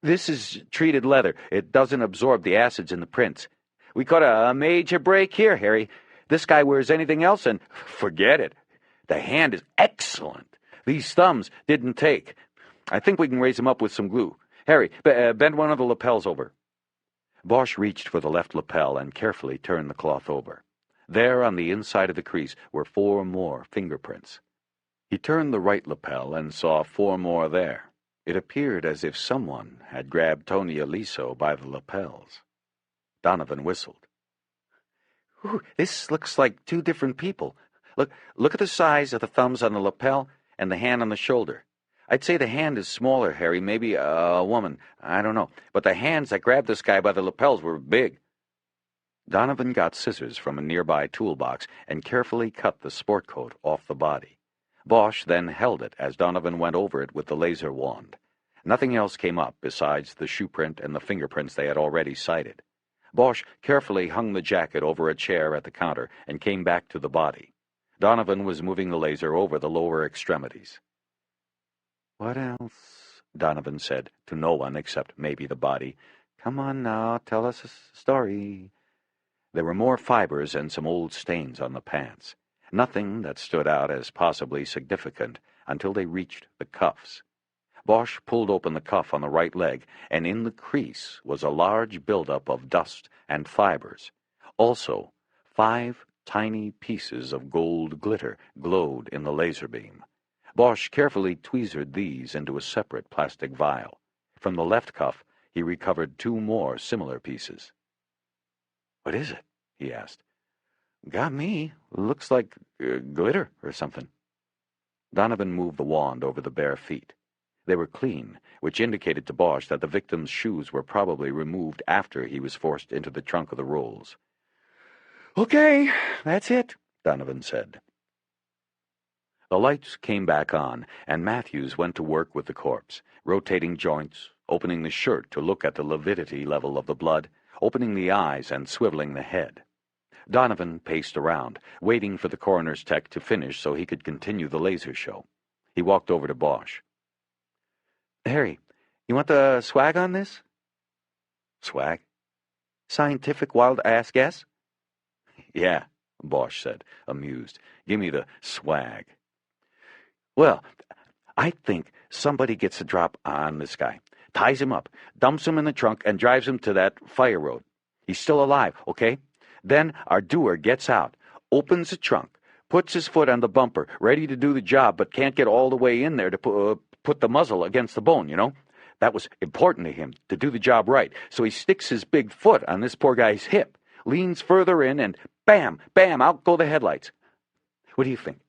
[SPEAKER 2] "This is treated leather. It doesn't absorb the acids in the prints. We caught a major break here, Harry. This guy wears anything else and forget it. The hand is excellent. These thumbs didn't take. I think we can raise him up with some glue. Harry, bend one of the lapels over." Bosch reached for the left lapel and carefully turned the cloth over. There, on the inside of the crease, were 4 more fingerprints. He turned the right lapel and saw 4 more there. It appeared as if someone had grabbed Tony Aliso by the lapels. Donovan whistled. "This looks like 2 different people. Look at the size of the thumbs on the lapel and the hand on the shoulder. I'd say the hand is smaller, Harry, maybe a woman. I don't know. But the hands that grabbed this guy by the lapels were big."
[SPEAKER 1] Donovan got scissors from a nearby toolbox and carefully cut the sport coat off the body. Bosch then held it as Donovan went over it with the laser wand. Nothing else came up besides the shoe print and the fingerprints they had already cited. Bosch carefully hung the jacket over a chair at the counter and came back to the body. Donovan was moving the laser over the lower extremities.
[SPEAKER 2] "What else?" Donovan said, to no one except maybe the body. "Come on now, tell us a story."
[SPEAKER 1] There were more fibers and some old stains on the pants. Nothing that stood out as possibly significant until they reached the cuffs. Bosch pulled open the cuff on the right leg, and in the crease was a large buildup of dust and fibers. Also, 5 tiny pieces of gold glitter glowed in the laser beam. Bosch carefully tweezered these into a separate plastic vial. From the left cuff, he recovered 2 more similar pieces. "What is it?" he asked. "Got me. Looks like glitter or something." Donovan moved the wand over the bare feet. They were clean, which indicated to Bosch that the victim's shoes were probably removed after he was forced into the trunk of the Rolls. "Okay, that's it," Donovan said. The lights came back on, and Matthews went to work with the corpse, rotating joints, opening the shirt to look at the lividity level of the blood, opening the eyes and swiveling the head. Donovan paced around, waiting for the coroner's tech to finish so he could continue the laser show. He walked over to Bosch.
[SPEAKER 2] "Harry, you want the swag on this?"
[SPEAKER 1] "Swag?"
[SPEAKER 2] "Scientific wild-ass guess?"
[SPEAKER 1] "Yeah," Bosch said, amused. "Give me the swag."
[SPEAKER 2] "Well, I think somebody gets a drop on this guy, ties him up, dumps him in the trunk, and drives him to that fire road. He's still alive, okay? Then our doer gets out, opens the trunk, puts his foot on the bumper, ready to do the job, but can't get all the way in there to put the muzzle against the bone, you know? That was important to him, to do the job right. So he sticks his big foot on this poor guy's hip, leans further in, and bam, bam, out go the headlights. What do you think?"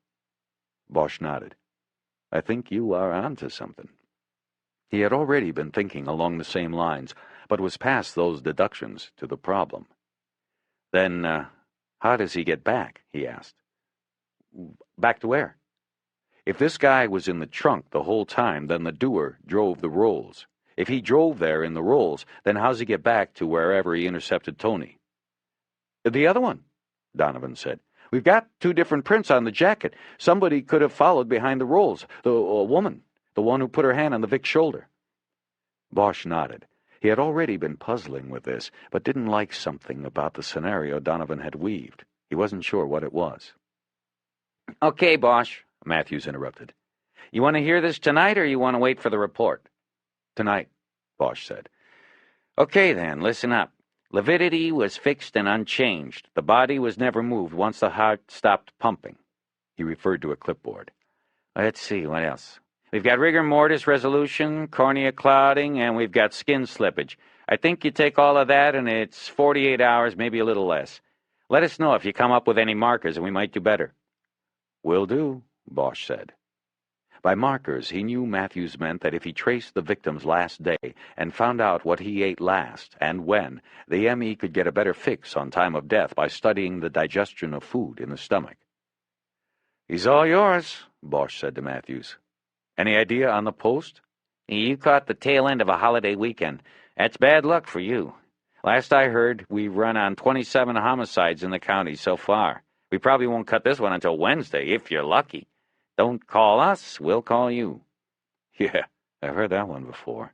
[SPEAKER 1] Bosch nodded. "I think you are onto something." He had already been thinking along the same lines, but was past those deductions to the problem. "Then, how does he get back?" he asked.
[SPEAKER 2] "Back to where?"
[SPEAKER 1] "If this guy was in the trunk the whole time, then the doer drove the Rolls. If he drove there in the Rolls, then how's he get back to wherever he intercepted Tony?"
[SPEAKER 2] "The other one," Donovan said. "We've got 2 different prints on the jacket. Somebody could have followed behind the Rolls. A woman, the one who put her hand on the Vic's shoulder."
[SPEAKER 1] Bosch nodded. He had already been puzzling with this, but didn't like something about the scenario Donovan had weaved. He wasn't sure what it was.
[SPEAKER 3] "Okay, Bosch," Matthews interrupted. "You want to hear this tonight, or you want to wait for the report?"
[SPEAKER 1] "Tonight," Bosch said.
[SPEAKER 3] "Okay, then, listen up. Lividity was fixed and unchanged. The body was never moved once the heart stopped pumping."
[SPEAKER 1] He referred to a clipboard.
[SPEAKER 3] "Let's see, what else? We've got rigor mortis resolution, cornea clouding, and we've got skin slippage. I think you take all of that, and it's 48 hours, maybe a little less. Let us know if you come up with any markers, and we might do better."
[SPEAKER 1] "Will do," Bosch said. By markers, he knew Matthews meant that if he traced the victim's last day and found out what he ate last and when, the ME could get a better fix on time of death by studying the digestion of food in the stomach.
[SPEAKER 3] "He's all yours,"
[SPEAKER 1] Bosch said to Matthews. "Any idea on the post?"
[SPEAKER 3] "You caught the tail end of a holiday weekend. That's bad luck for you. Last I heard, we've run on 27 homicides in the county so far. We probably won't cut this one until Wednesday, if you're lucky. Don't call us, we'll call you."
[SPEAKER 1] "Yeah, I've heard that one before."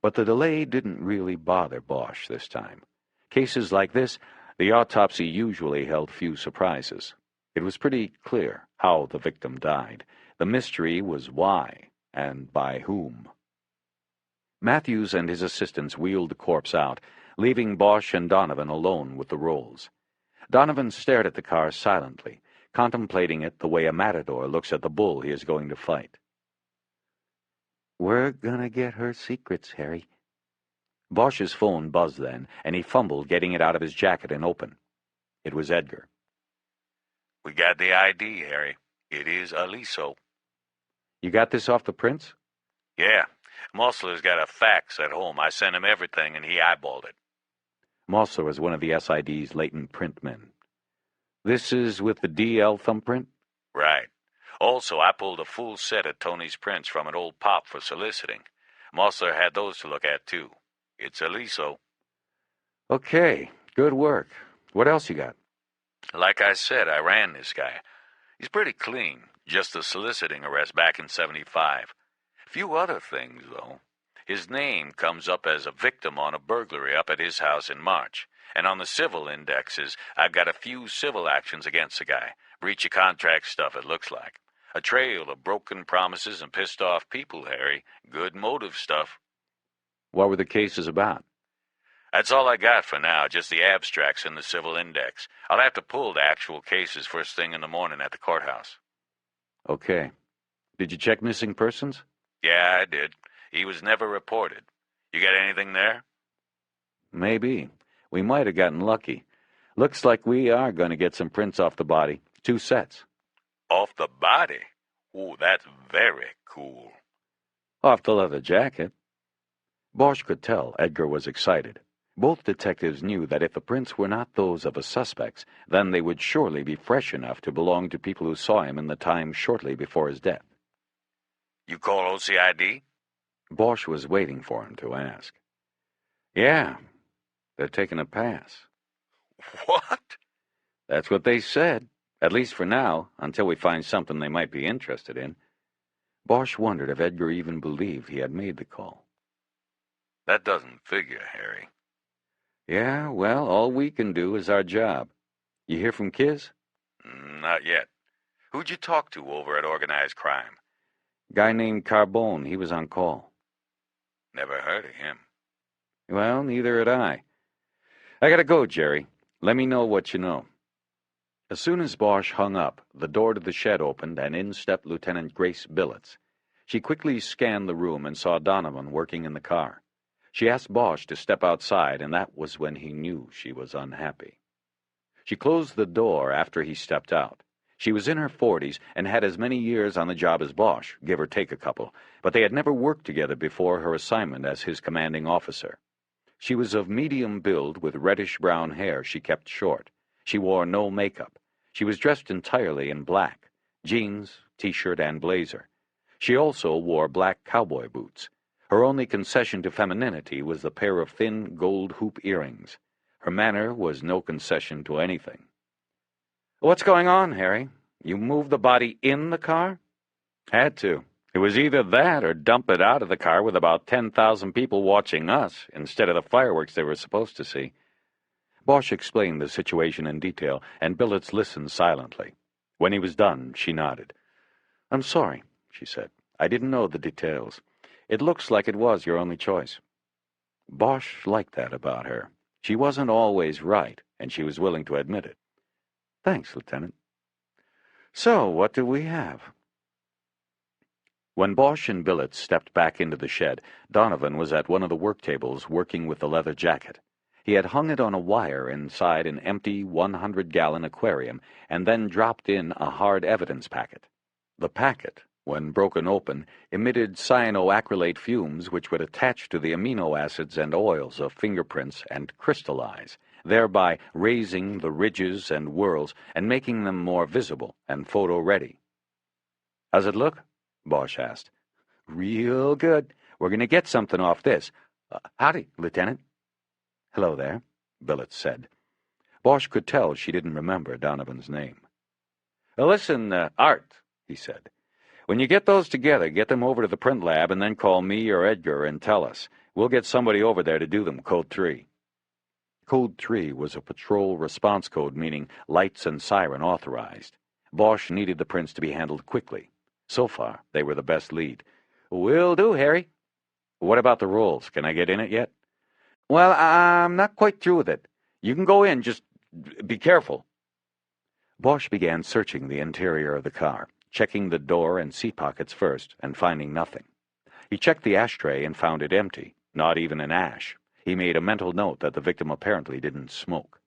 [SPEAKER 1] But the delay didn't really bother Bosch this time. Cases like this, the autopsy usually held few surprises. It was pretty clear how the victim died. The mystery was why, and by whom. Matthews and his assistants wheeled the corpse out, leaving Bosch and Donovan alone with the Rolls. Donovan stared at the car silently, contemplating it the way a matador looks at the bull he is going to fight.
[SPEAKER 2] "We're gonna get her secrets, Harry."
[SPEAKER 1] Bosch's phone buzzed then, and he fumbled getting it out of his jacket and open. It was Edgar.
[SPEAKER 4] "We got the ID, Harry. It is Aliso."
[SPEAKER 1] "You got this off the prints?"
[SPEAKER 4] "Yeah. Mossler's got a fax at home. I sent him everything, and he eyeballed it."
[SPEAKER 2] Mosler was one of the SID's latent print men. This is with the DL thumbprint?
[SPEAKER 4] Right. Also, I pulled a full set of Tony's prints from an old pop for soliciting. Mosler had those to look at, too. It's Aliso.
[SPEAKER 2] Okay, good work. What else you got?
[SPEAKER 4] Like I said, I ran this guy. He's pretty clean. Just a soliciting arrest back in '75. Few other things, though. His name comes up as a victim on a burglary up at his house in March. And on the civil indexes, I've got a few civil actions against the guy. Breach of contract stuff, it looks like. A trail of broken promises and pissed off people, Harry. Good motive stuff.
[SPEAKER 2] What were the cases about?
[SPEAKER 4] That's all I got for now, just the abstracts in the civil index. I'll have to pull the actual cases first thing in the morning at the courthouse.
[SPEAKER 2] Okay. Did you check missing persons?
[SPEAKER 4] Yeah, I did. He was never reported. You got anything there?
[SPEAKER 2] Maybe. We might have gotten lucky. Looks like we are going to get some prints off the body. 2 sets.
[SPEAKER 4] Off the body? Ooh, that's very cool.
[SPEAKER 2] Off the leather jacket. Bosch could tell Edgar was excited. Both detectives knew that if the prints were not those of the suspects, then they would surely be fresh enough to belong to people who saw him in the time shortly before his death.
[SPEAKER 4] You call OCID?
[SPEAKER 2] Bosch was waiting for him to ask. Yeah, they're taking a pass.
[SPEAKER 4] What?
[SPEAKER 2] That's what they said, at least for now, until we find something they might be interested in. Bosch wondered if Edgar even believed he had made the call.
[SPEAKER 4] That doesn't figure, Harry.
[SPEAKER 2] Yeah, well, all we can do is our job. You hear from Kiz?
[SPEAKER 4] Not yet. Who'd you talk to over at Organized Crime?
[SPEAKER 2] Guy named Carbone. He was on call.
[SPEAKER 4] Never heard of him.
[SPEAKER 2] Well, neither had I. I gotta go, Jerry. Let me know what you know. As soon as Bosch hung up, the door to the shed opened and in stepped Lieutenant Grace Billets. She quickly scanned the room and saw Donovan working in the car. She asked Bosch to step outside, and that was when he knew she was unhappy. She closed the door after he stepped out. She was in her 40s and had as many years on the job as Bosch, give or take a couple, but they had never worked together before her assignment as his commanding officer. She was of medium build with reddish-brown hair she kept short. She wore no makeup. She was dressed entirely in black, jeans, t-shirt, and blazer. She also wore black cowboy boots. Her only concession to femininity was the pair of thin gold hoop earrings. Her manner was no concession to anything. What's going on, Harry? You moved the body in the car? Had to. It was either that or dump it out of the car with about 10,000 people watching us instead of the fireworks they were supposed to see. Bosch explained the situation in detail, and Billets listened silently. When he was done, she nodded. I'm sorry, she said. I didn't know the details. It looks like it was your only choice. Bosch liked that about her. She wasn't always right, and she was willing to admit it. Thanks, Lieutenant. So, what do we have? When Bosch and Billets stepped back into the shed, Donovan was at one of the work tables working with the leather jacket. He had hung it on a wire inside an empty 100-gallon aquarium and then dropped in a hard evidence packet. The packet, when broken open, emitted cyanoacrylate fumes which would attach to the amino acids and oils of fingerprints and crystallize, thereby raising the ridges and whorls and making them more visible and photo-ready. How's it look? Bosch asked. Real good. We're going to get something off this. Howdy, Lieutenant. Hello there, Billets said. Bosch could tell she didn't remember Donovan's name. Listen, Art, he said. When you get those together, get them over to the print lab and then call me or Edgar and tell us. We'll get somebody over there to do them, Code 3. Code 3 was a patrol response code meaning lights and siren authorized. Bosch needed the prints to be handled quickly. So far, they were the best lead. Will do, Harry. What about the rolls? Can I get in it yet? Well, I'm not quite through with it. You can go in, just be careful. Bosch began searching the interior of the car, checking the door and seat pockets first, and finding nothing. He checked the ashtray and found it empty, not even an ash. He made a mental note that the victim apparently didn't smoke.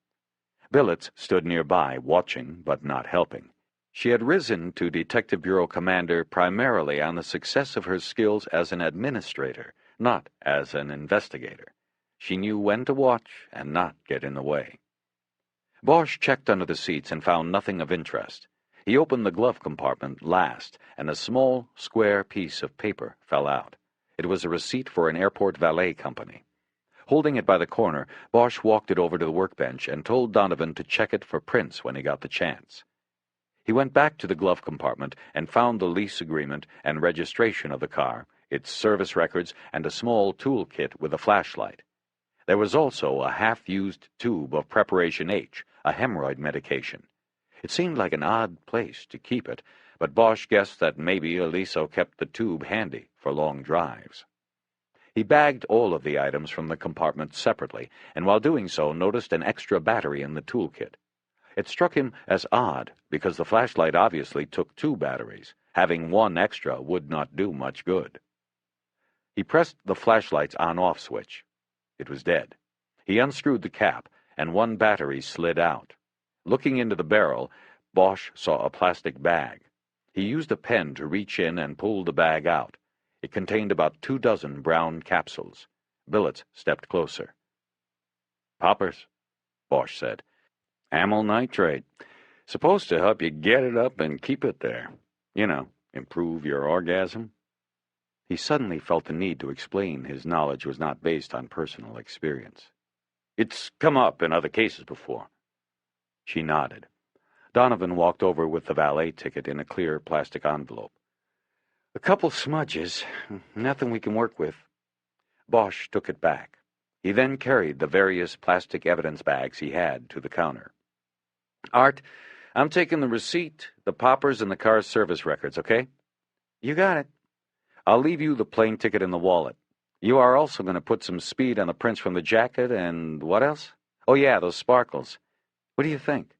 [SPEAKER 2] Billets stood nearby, watching but not helping. She had risen to Detective Bureau commander primarily on the success of her skills as an administrator, not as an investigator.
[SPEAKER 1] She knew when to watch and not get in the way. Bosch checked under the seats and found nothing of interest. He opened the glove compartment last, and a small, square piece of paper fell out. It was a receipt for an airport valet company. Holding it by the corner, Bosch walked it over to the workbench and told Donovan to check it for prints when he got the chance. He went back to the glove compartment and found the lease agreement and registration of the car, its service records, and a small tool kit with a flashlight. There was also a half-used tube of Preparation H, a hemorrhoid medication. It seemed like an odd place to keep it, but Bosch guessed that maybe Eliso kept the tube handy for long drives. He bagged all of the items from the compartment separately, and while doing so noticed an extra battery in the toolkit. It struck him as odd, because the flashlight obviously took 2 batteries. Having one extra would not do much good. He pressed the flashlight's on-off switch. It was dead. He unscrewed the cap, and 1 battery slid out. Looking into the barrel, Bosch saw a plastic bag. He used a pen to reach in and pull the bag out. It contained about 2 dozen brown capsules. Billets stepped closer. "Poppers," Bosch said. "Amyl nitrate. Supposed to help you get it up and keep it there. You know, improve your orgasm." He suddenly felt the need to explain his knowledge was not based on personal experience. "It's come up in other cases before." She nodded. Donovan walked over with the valet ticket in a clear plastic envelope. "A couple smudges. Nothing we can work with." Bosch took it back. He then carried the various plastic evidence bags he had to the counter. "Art, I'm taking the receipt, the poppers, and the car's service records, okay?" "You got it." "I'll leave you the plane ticket in the wallet. You are also going to put some speed on the prints from the jacket and what else? Oh, yeah, those sparkles. What do you think?"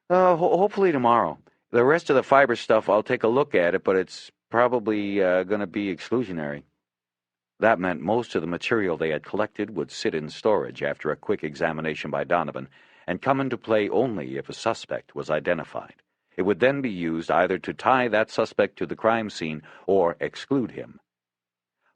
[SPEAKER 1] Hopefully tomorrow. The rest of the fiber stuff, I'll take a look at it, but it's probably going to be exclusionary." That meant most of the material they had collected would sit in storage after a quick examination by Donovan and come into play only if a suspect was identified. It would then be used either to tie that suspect to the crime scene or exclude him.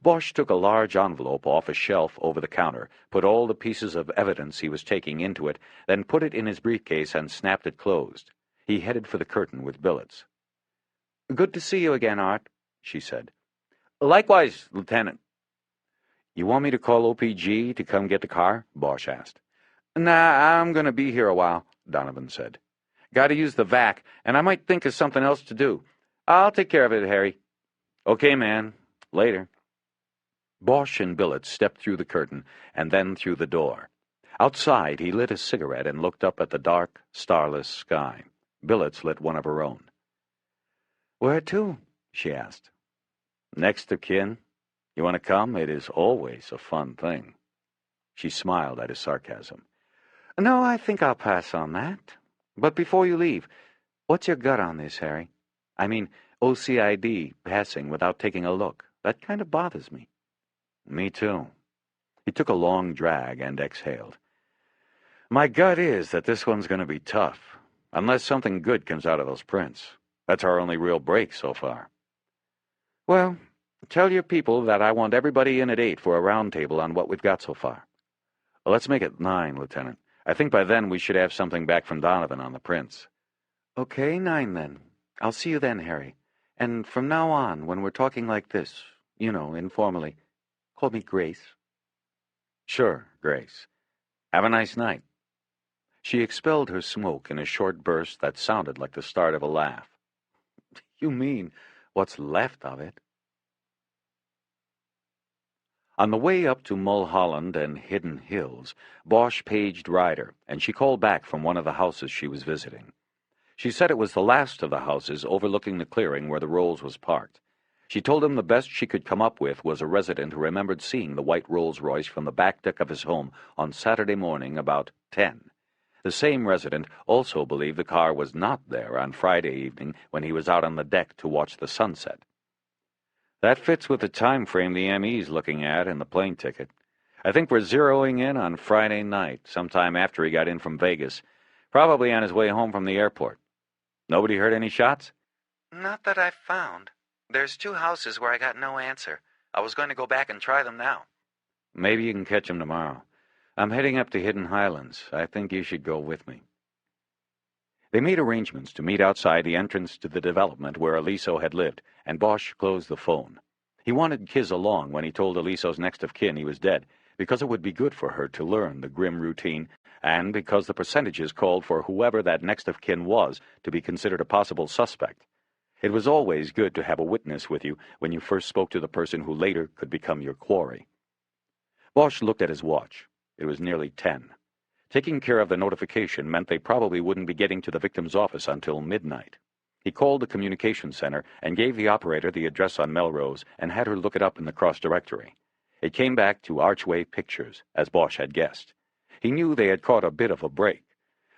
[SPEAKER 1] Bosch took a large envelope off a shelf over the counter, put all the pieces of evidence he was taking into it, then put it in his briefcase and snapped it closed. He headed for the curtain with Billets. "Good to see you again, Art," she said. "Likewise, Lieutenant." "You want me to call OPG to come get the car?" Bosch asked. "Nah, I'm going to be here a while," Donovan said. "Got to use the vac, and I might think of something else to do. I'll take care of it, Harry." "Okay, man. Later." Bosch and Billets stepped through the curtain and then through the door. Outside, he lit a cigarette and looked up at the dark, starless sky. Billets lit one of her own. "Where to?" she asked. "Next of kin. You want to come? It is always a fun thing." She smiled at his sarcasm. "No, I think I'll pass on that. But before you leave, what's your gut on this, Harry? I mean, OCID passing without taking a look. That kind of bothers me." "Me too." He took a long drag and exhaled. "My gut is that this one's going to be tough, unless something good comes out of those prints. That's our only real break so far." "Well, tell your people that I want everybody in at 8 for a round table on what we've got so far." "Well, let's make it 9, Lieutenant. I think by then we should have something back from Donovan on the prints." "Okay, 9 then. I'll see you then, Harry. And from now on, when we're talking like this, you know, informally, call me Grace." "Sure, Grace. Have a nice night." She expelled her smoke in a short burst that sounded like the start of a laugh. "You mean what's left of it?" On the way up to Mulholland and Hidden Hills, Bosch paged Ryder, and she called back from one of the houses she was visiting. She said it was the last of the houses overlooking the clearing where the Rolls was parked. She told him the best she could come up with was a resident who remembered seeing the white Rolls-Royce from the back deck of his home on Saturday morning about 10. The same resident also believed the car was not there on Friday evening when he was out on the deck to watch the sunset. "That fits with the time frame the ME's looking at in the plane ticket. I think we're zeroing in on Friday night, sometime after he got in from Vegas, probably on his way home from the airport. Nobody heard any shots?" "Not that I've found. There's 2 houses where I got no answer. I was going to go back and try them now."
[SPEAKER 2] Maybe you can catch him tomorrow. I'm heading up to Hidden Highlands. I think you should go with me. They made arrangements to meet outside the entrance to the development where Aliso had lived, and Bosch closed the phone. He wanted Kiz along when he told Aliso's next of kin he was dead, because it would be good for her to learn the grim routine, and because the percentages called for whoever that next of kin was to be considered a possible suspect. It was always good to have a witness with you when you first spoke to the person who later could become your quarry. Bosch looked at his watch. It was nearly 10. Taking care of the notification meant they probably wouldn't be getting to the victim's office until midnight. He called the communications center and gave the operator the address on Melrose and had her look it up in the cross-directory. It came back to Archway Pictures, as Bosch had guessed. He knew they had caught a bit of a break.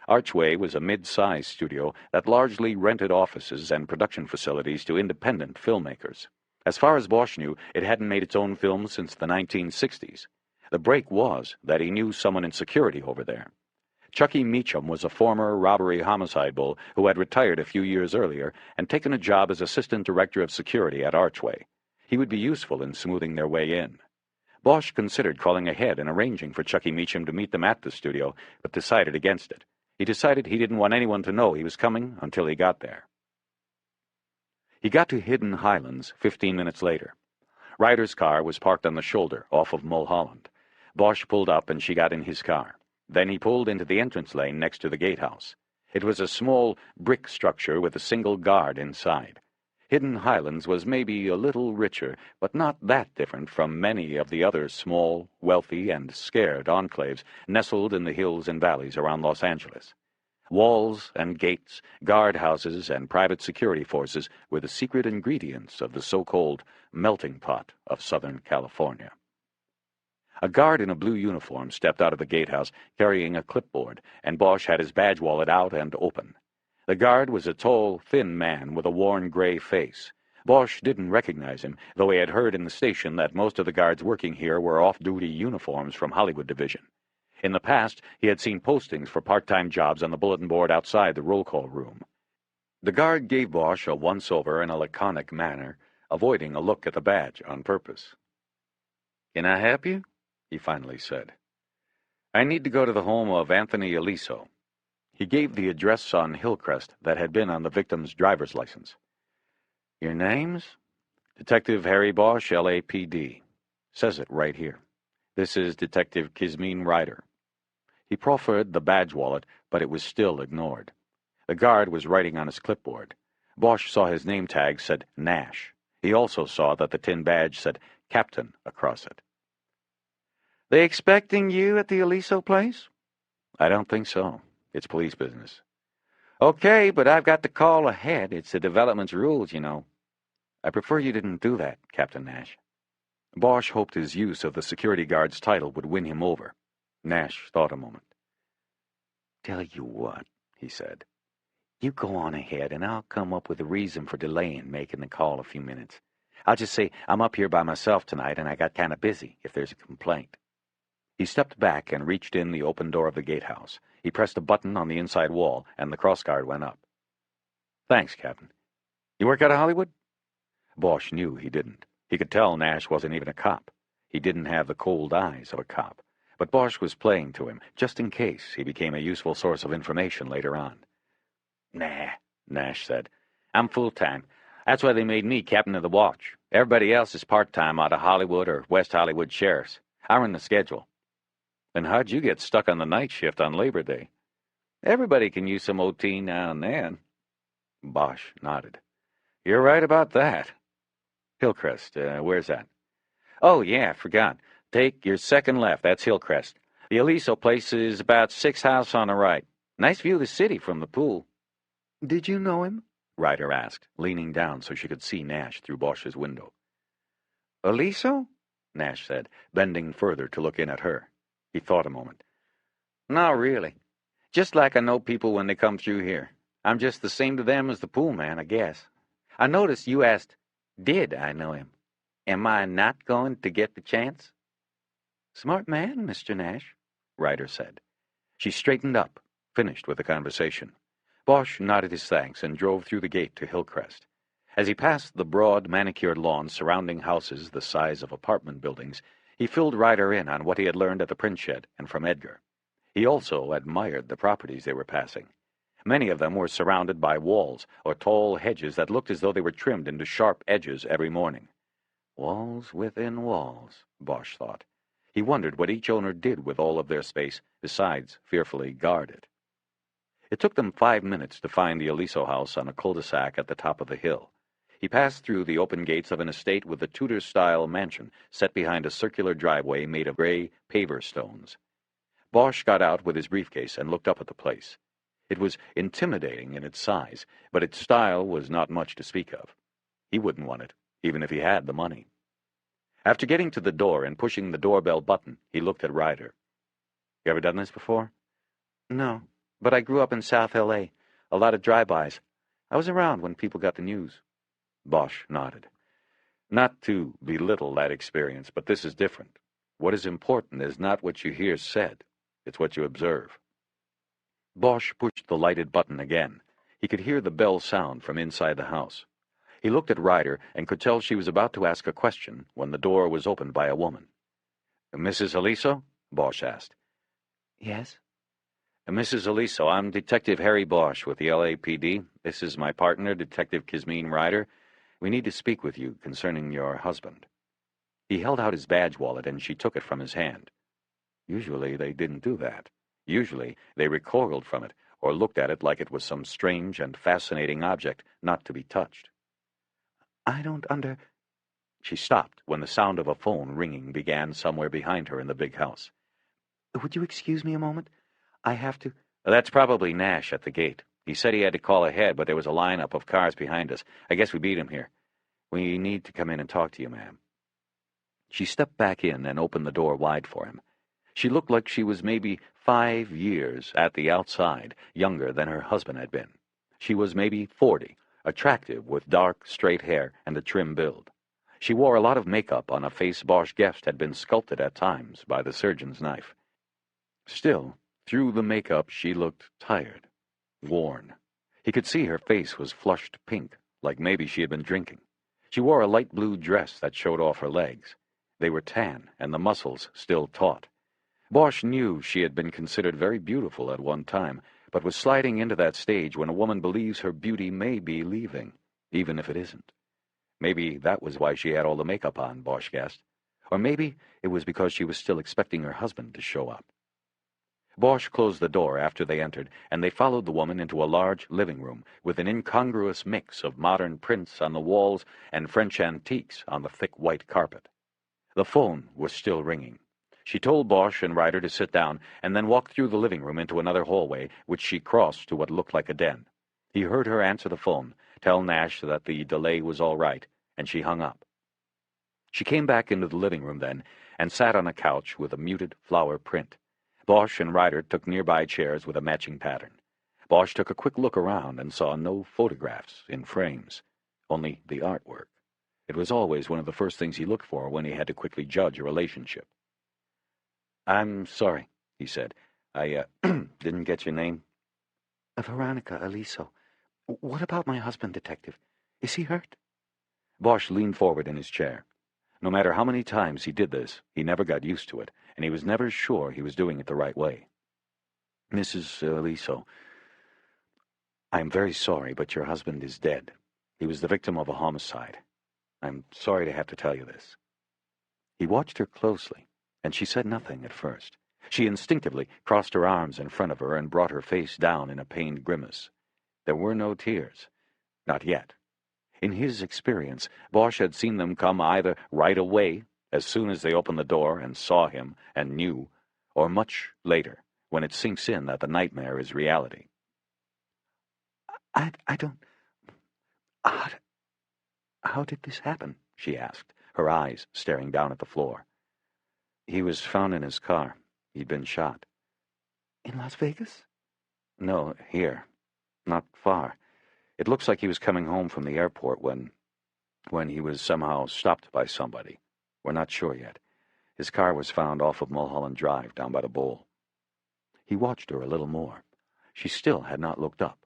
[SPEAKER 2] Archway was a mid-sized studio that largely rented offices and production facilities to independent filmmakers. As far as Bosch knew, it hadn't made its own films since the 1960s. The break was that he knew someone in security over there. Chucky Meacham was a former robbery homicide bull who had retired a few years earlier and taken a job as assistant director of security at Archway. He would be useful in smoothing their way in. Bosch considered calling ahead and arranging for Chucky Meacham to meet them at the studio, but decided against it. He decided he didn't want anyone to know he was coming until he got there. He got to Hidden Highlands 15 minutes later. Ryder's car was parked on the shoulder off of Mulholland. Bosch pulled up and she got in his car. Then he pulled into the entrance lane next to the gatehouse. It was a small brick structure with a single guard inside. Hidden Highlands was maybe a little richer, but not that different from many of the other small, wealthy, and scared enclaves nestled in the hills and valleys around Los Angeles. Walls and gates, guardhouses, and private security forces were the secret ingredients of the so-called melting pot of Southern California. A guard in a blue uniform stepped out of the gatehouse carrying a clipboard, and Bosch had his badge wallet out and open. The guard was a tall, thin man with a worn gray face. Bosch didn't recognize him, though he had heard in the station that most of the guards working here were off-duty uniforms from Hollywood Division. In the past, he had seen postings for part-time jobs on the bulletin board outside the roll call room. The guard gave Bosch a once-over in a laconic manner, avoiding a look at the badge on purpose. "Can I help you?" he finally said. "I need to go to the home of Anthony Aliso." He gave the address on Hillcrest that had been on the victim's driver's license. "Your names?" "Detective Harry Bosch, LAPD. Says it right here. This is Detective Kismeen Ryder." He proffered the badge wallet, but it was still ignored. The guard was writing on his clipboard. Bosch saw his name tag said Nash. He also saw that the tin badge said Captain across it. "They expecting you at the Aliso place?" "I don't think so. It's police business." "Okay, but I've got to call ahead. It's the development's rules, you know." "I prefer you didn't do that, Captain Nash." Bosch hoped his use of the security guard's title would win him over. Nash thought a moment. "Tell you what," he said. "You go on ahead, and I'll come up with a reason for delaying making the call a few minutes. I'll just say I'm up here by myself tonight, and I got kind of busy if there's a complaint." He stepped back and reached in the open door of the gatehouse. He pressed a button on the inside wall, and the crossguard went up. "Thanks, Captain. You work out of Hollywood?" Bosch knew he didn't. He could tell Nash wasn't even a cop. He didn't have the cold eyes of a cop. But Bosch was playing to him, just in case he became a useful source of information later on. "Nah," Nash said. "I'm full-time. That's why they made me captain of the watch. Everybody else is part-time out of Hollywood or West Hollywood sheriffs. I run the schedule." "Then how'd you get stuck on the night shift on Labor Day?" "Everybody can use some OT now and then." Bosch nodded. "You're right about that." "Hillcrest, where's that?" "Oh, yeah, I forgot. Take your second left, that's Hillcrest. The Aliso place is about 6 houses on the right. Nice view of the city from the pool." "Did you know him?" Ryder asked, leaning down so she could see Nash through Bosch's window. "Aliso?" Nash said, bending further to look in at her. He thought a moment. "Not really. Just like I know people when they come through here. I'm just the same to them as the pool man, I guess. I noticed you asked, did I know him? Am I not going to get the chance?" "Smart man, Mr. Nash," Ryder said. She straightened up, finished with the conversation. Bosch nodded his thanks and drove through the gate to Hillcrest. As he passed the broad, manicured lawns surrounding houses the size of apartment buildings,
[SPEAKER 1] He filled Ryder in on what he had learned at the print shed and from Edgar. He also admired the properties they were passing. Many of them were surrounded by walls or tall hedges that looked as though they were trimmed into sharp edges every morning. Walls within walls, Bosch thought. He wondered what each owner did with all of their space, besides fearfully guard it. It took them 5 minutes to find the Aliso house on a cul-de-sac at the top of the hill. He passed through the open gates of an estate with a Tudor-style mansion set behind a circular driveway made of gray paver stones. Bosch got out with his briefcase and looked up at the place. It was intimidating in its size, but its style was not much to speak of. He wouldn't want it, even if he had the money. After getting to the door and pushing the doorbell button, he looked at Ryder. "You ever done this before?" "No, but I grew up in South L.A. A lot of drive-bys. I was around when people got the news." Bosch nodded. "Not to belittle that experience, but this is different. What is important is not what you hear said. It's what you observe." Bosch pushed the lighted button again. He could hear the bell sound from inside the house. He looked at Ryder and could tell she was about to ask a question when the door was opened by a woman. "Mrs. Aliso?" Bosch asked. "Yes?" "Mrs. Aliso, I'm Detective Harry Bosch with the LAPD. This is my partner, Detective Kismeen Ryder. We need to speak with you concerning your husband." He held out his badge wallet and she took it from his hand. Usually they didn't do that. Usually they recoiled from it or looked at it like it was some strange and fascinating object not to be touched. "I don't She stopped when the sound of a phone ringing began somewhere behind her in the big house. "Would you excuse me a moment? I have to—" "That's probably Nash at the gate. He said he had to call ahead, but there was a lineup of cars behind us. I guess we beat him here. We need to come in and talk to you, ma'am." She stepped back in and opened the door wide for him. She looked like she was maybe 5 years at the outside, younger than her husband had been. She was maybe 40, attractive with dark, straight hair and a trim build. She wore a lot of makeup on a face Bosch guessed had been sculpted at times by the surgeon's knife. Still, through the makeup she looked tired, worn. He could see her face was flushed pink, like maybe she had been drinking. She wore a light blue dress that showed off her legs. They were tan, and the muscles still taut. Bosch knew she had been considered very beautiful at one time, but was sliding into that stage when a woman believes her beauty may be leaving, even if it isn't. Maybe that was why she had all the makeup on, Bosch guessed. Or maybe it was because she was still expecting her husband to show up. Bosch closed the door after they entered, and they followed the woman into a large living room with an incongruous mix of modern prints on the walls and French antiques on the thick white carpet. The phone was still ringing. She told Bosch and Ryder to sit down, and then walked through the living room into another hallway, which she crossed to what looked like a den. He heard her answer the phone, tell Nash that the delay was all right, and she hung up. She came back into the living room then, and sat on a couch with a muted flower print. Bosch and Ryder took nearby chairs with a matching pattern. Bosch took a quick look around and saw no photographs in frames, only the artwork. It was always one of the first things he looked for when he had to quickly judge a relationship. "I'm sorry," he said. "I didn't get your name." "Veronica Aliso. What about my husband, Detective? Is he hurt?" Bosch leaned forward in his chair. No matter how many times he did this, he never got used to it, and he was never sure he was doing it the right way. "Mrs. Aliso, I'm very sorry, but your husband is dead. He was the victim of a homicide. I'm sorry to have to tell you this." He watched her closely, and she said nothing at first. She instinctively crossed her arms in front of her and brought her face down in a pained grimace. There were no tears. Not yet. In his experience, Bosch had seen them come either right away, as soon as they opened the door and saw him and knew, or much later, when it sinks in that the nightmare is reality. I don't... How did this happen?" she asked, her eyes staring down at the floor. "He was found in his car. He'd been shot." "In Las Vegas?" "No, here. Not far. It looks like he was coming home from the airport when he was somehow stopped by somebody. We're not sure yet. His car was found off of Mulholland Drive down by the bowl." He watched her a little more. She still had not looked up.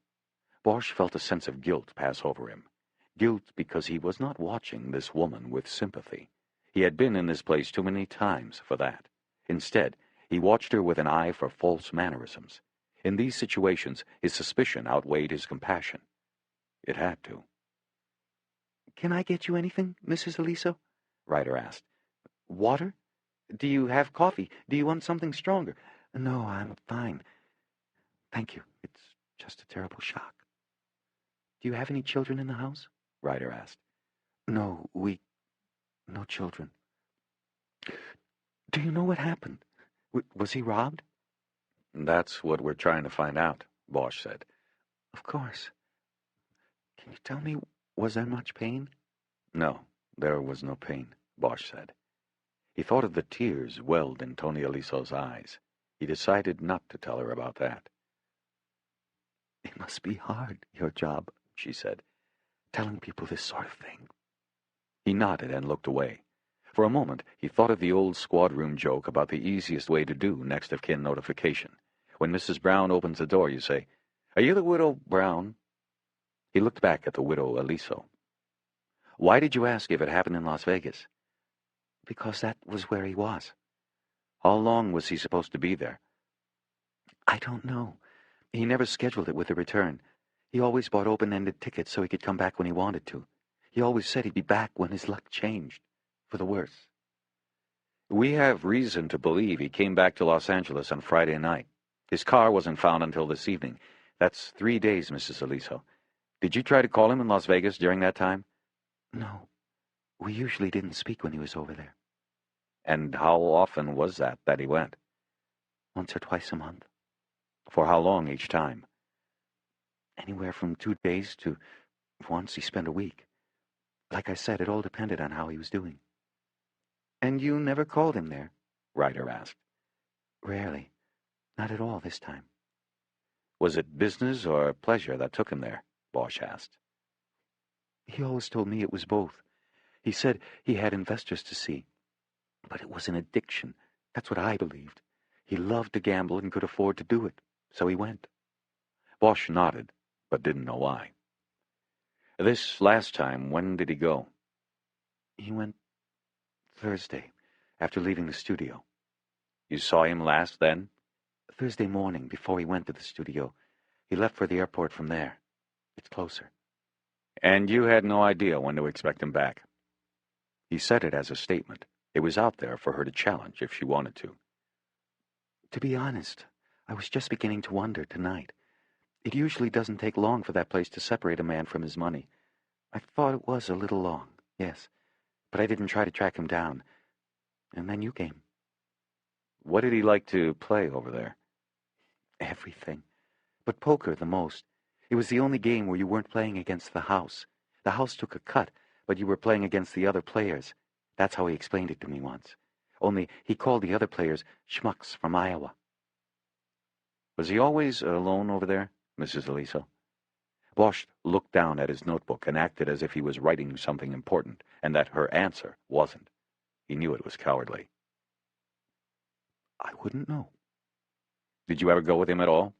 [SPEAKER 1] Bosch felt a sense of guilt pass over him. Guilt because he was not watching this woman with sympathy. He had been in this place too many times for that. Instead, he watched her with an eye for false mannerisms. In these situations, his suspicion outweighed his compassion. It had to.
[SPEAKER 2] "Can I get you anything, Mrs. Aliso?" Ryder asked. "Water? Do you have coffee? Do you want something stronger?" "No, I'm fine. Thank you. It's just a terrible shock." "Do you have any children in the house?" Ryder asked. No children." "Do you know what happened? Was he robbed?"
[SPEAKER 1] That's what we're trying to find out, Bosch said.
[SPEAKER 2] "Of course. Can you tell me, was there much pain?"
[SPEAKER 1] No, there was no pain, Bosch said. He thought of the tears welled in Tony Aliso's eyes. He decided not to tell her about that.
[SPEAKER 2] "It must be hard, your job," she said, "telling people this sort of thing."
[SPEAKER 1] He nodded and looked away. For a moment, he thought of the old squad room joke about the easiest way to do next of kin notification. When Mrs. Brown opens the door, you say, "Are you the widow Brown?" He looked back at the widow Aliso. "Why did you ask if it happened in Las Vegas?"
[SPEAKER 2] "Because that was where he was."
[SPEAKER 1] How long was he supposed to be there?
[SPEAKER 2] "I don't know. He never scheduled it with a return. He always bought open-ended tickets so he could come back when he wanted to. He always said he'd be back when his luck changed, for the worse."
[SPEAKER 1] We have reason to believe he came back to Los Angeles on Friday night. His car wasn't found until this evening. That's 3 days, Mrs. Aliso. Did you try to call him in Las Vegas during that time?
[SPEAKER 2] "No. We usually didn't speak when he was over there."
[SPEAKER 1] And how often was that he went?
[SPEAKER 2] "Once or twice a month."
[SPEAKER 1] For how long each time?
[SPEAKER 2] "Anywhere from 2 days to once he spent a week. Like I said, it all depended on how he was doing." "And you never called him there?"
[SPEAKER 1] Ryder asked.
[SPEAKER 2] "Rarely. Not at all this time."
[SPEAKER 1] Was it business or pleasure that took him there? Bosch asked.
[SPEAKER 2] "He always told me it was both. He said he had investors to see. But it was an addiction. That's what I believed. He loved to gamble and could afford to do it. So he went."
[SPEAKER 1] Bosch nodded, but didn't know why. This last time, when did he go?
[SPEAKER 2] "He went Thursday, after leaving the studio."
[SPEAKER 1] You saw him last then?
[SPEAKER 2] "Thursday morning, before he went to the studio. He left for the airport from there. It's closer."
[SPEAKER 1] And you had no idea when to expect him back? He said it as a statement. It was out there for her to challenge if she wanted to.
[SPEAKER 2] "To be honest, I was just beginning to wonder tonight. It usually doesn't take long for that place to separate a man from his money. I thought it was a little long, yes, but I didn't try to track him down. And then you came."
[SPEAKER 1] What did he like to play over there?
[SPEAKER 2] "Everything. But poker the most. It was the only game where you weren't playing against the house. The house took a cut, but you were playing against the other players. That's how he explained it to me once. Only he called the other players schmucks from Iowa."
[SPEAKER 1] Was he always alone over there, Mrs. Aliso? Bosch looked down at his notebook and acted as if he was writing something important, and that her answer wasn't. He knew it was cowardly.
[SPEAKER 2] "I wouldn't know."
[SPEAKER 1] Did you ever go with him at all?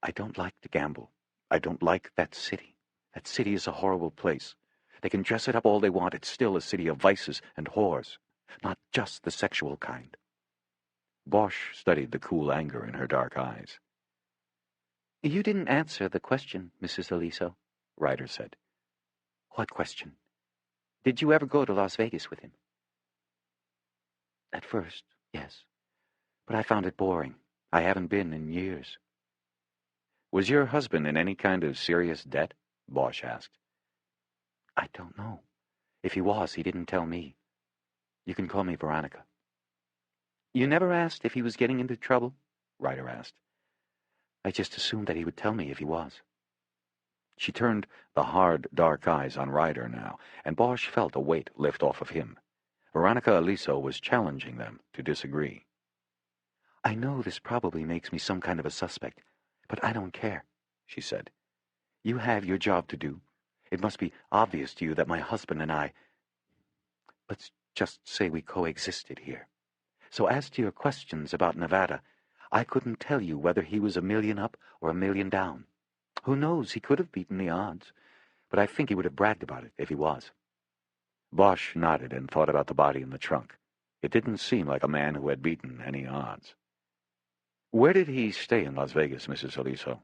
[SPEAKER 2] "I don't like to gamble. I don't like that city. That city is a horrible place. They can dress it up all they want. It's still a city of vices and whores. Not just the sexual kind."
[SPEAKER 1] Bosch studied the cool anger in her dark eyes.
[SPEAKER 2] "You didn't answer the question, Mrs. Aliso," Ryder said. "What question?" "Did you ever go to Las Vegas with him?" "At first, yes. But I found it boring. I haven't been in years."
[SPEAKER 1] Was your husband in any kind of serious debt? Bosch asked.
[SPEAKER 2] "I don't know. If he was, he didn't tell me. You can call me Veronica." "You never asked if he was getting into trouble?" Ryder asked. "I just assumed that he would tell me if he was."
[SPEAKER 1] She turned the hard, dark eyes on Ryder now, and Bosch felt a weight lift off of him. Veronica Aliso was challenging them to disagree.
[SPEAKER 2] "I know this probably makes me some kind of a suspect, but I don't care," she said. "You have your job to do. It must be obvious to you that my husband and I, let's just say we coexisted here. So as to your questions about Nevada, I couldn't tell you whether he was 1,000,000 up or 1,000,000 down. Who knows, he could have beaten the odds, but I think he would have bragged about it if he was."
[SPEAKER 1] Bosch nodded and thought about the body in the trunk. It didn't seem like a man who had beaten any odds. Where did he stay in Las Vegas, Mrs. Aliso?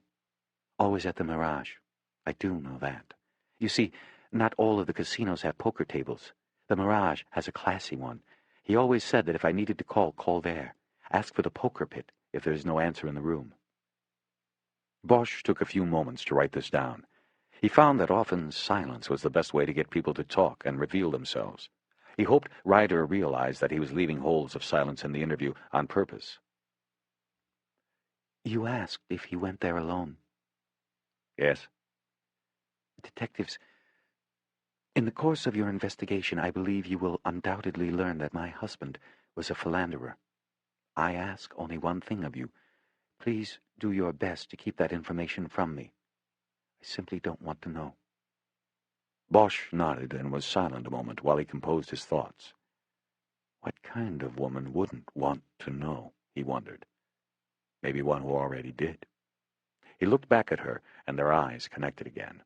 [SPEAKER 2] Always at the Mirage. I do know that. You see, not all of the casinos have poker tables. The Mirage has a classy one. He always said that if I needed to call there. Ask for the poker pit if there is no answer in the room. Bosch took a few moments to write this down. He found that often silence was the best way to get people to talk and reveal themselves. He hoped Ryder realized that he was leaving holes of silence in the interview on purpose. You asked if he went there alone.
[SPEAKER 1] Yes?
[SPEAKER 2] Detectives, in the course of your investigation, I believe you will undoubtedly learn that my husband was a philanderer. I ask only one thing of you. Please do your best to keep that information from me. I simply don't want to know.
[SPEAKER 1] Bosch nodded and was silent a moment while he composed his thoughts. What kind of woman wouldn't want to know, he wondered. Maybe one who already did. He looked back at her, and their eyes connected again.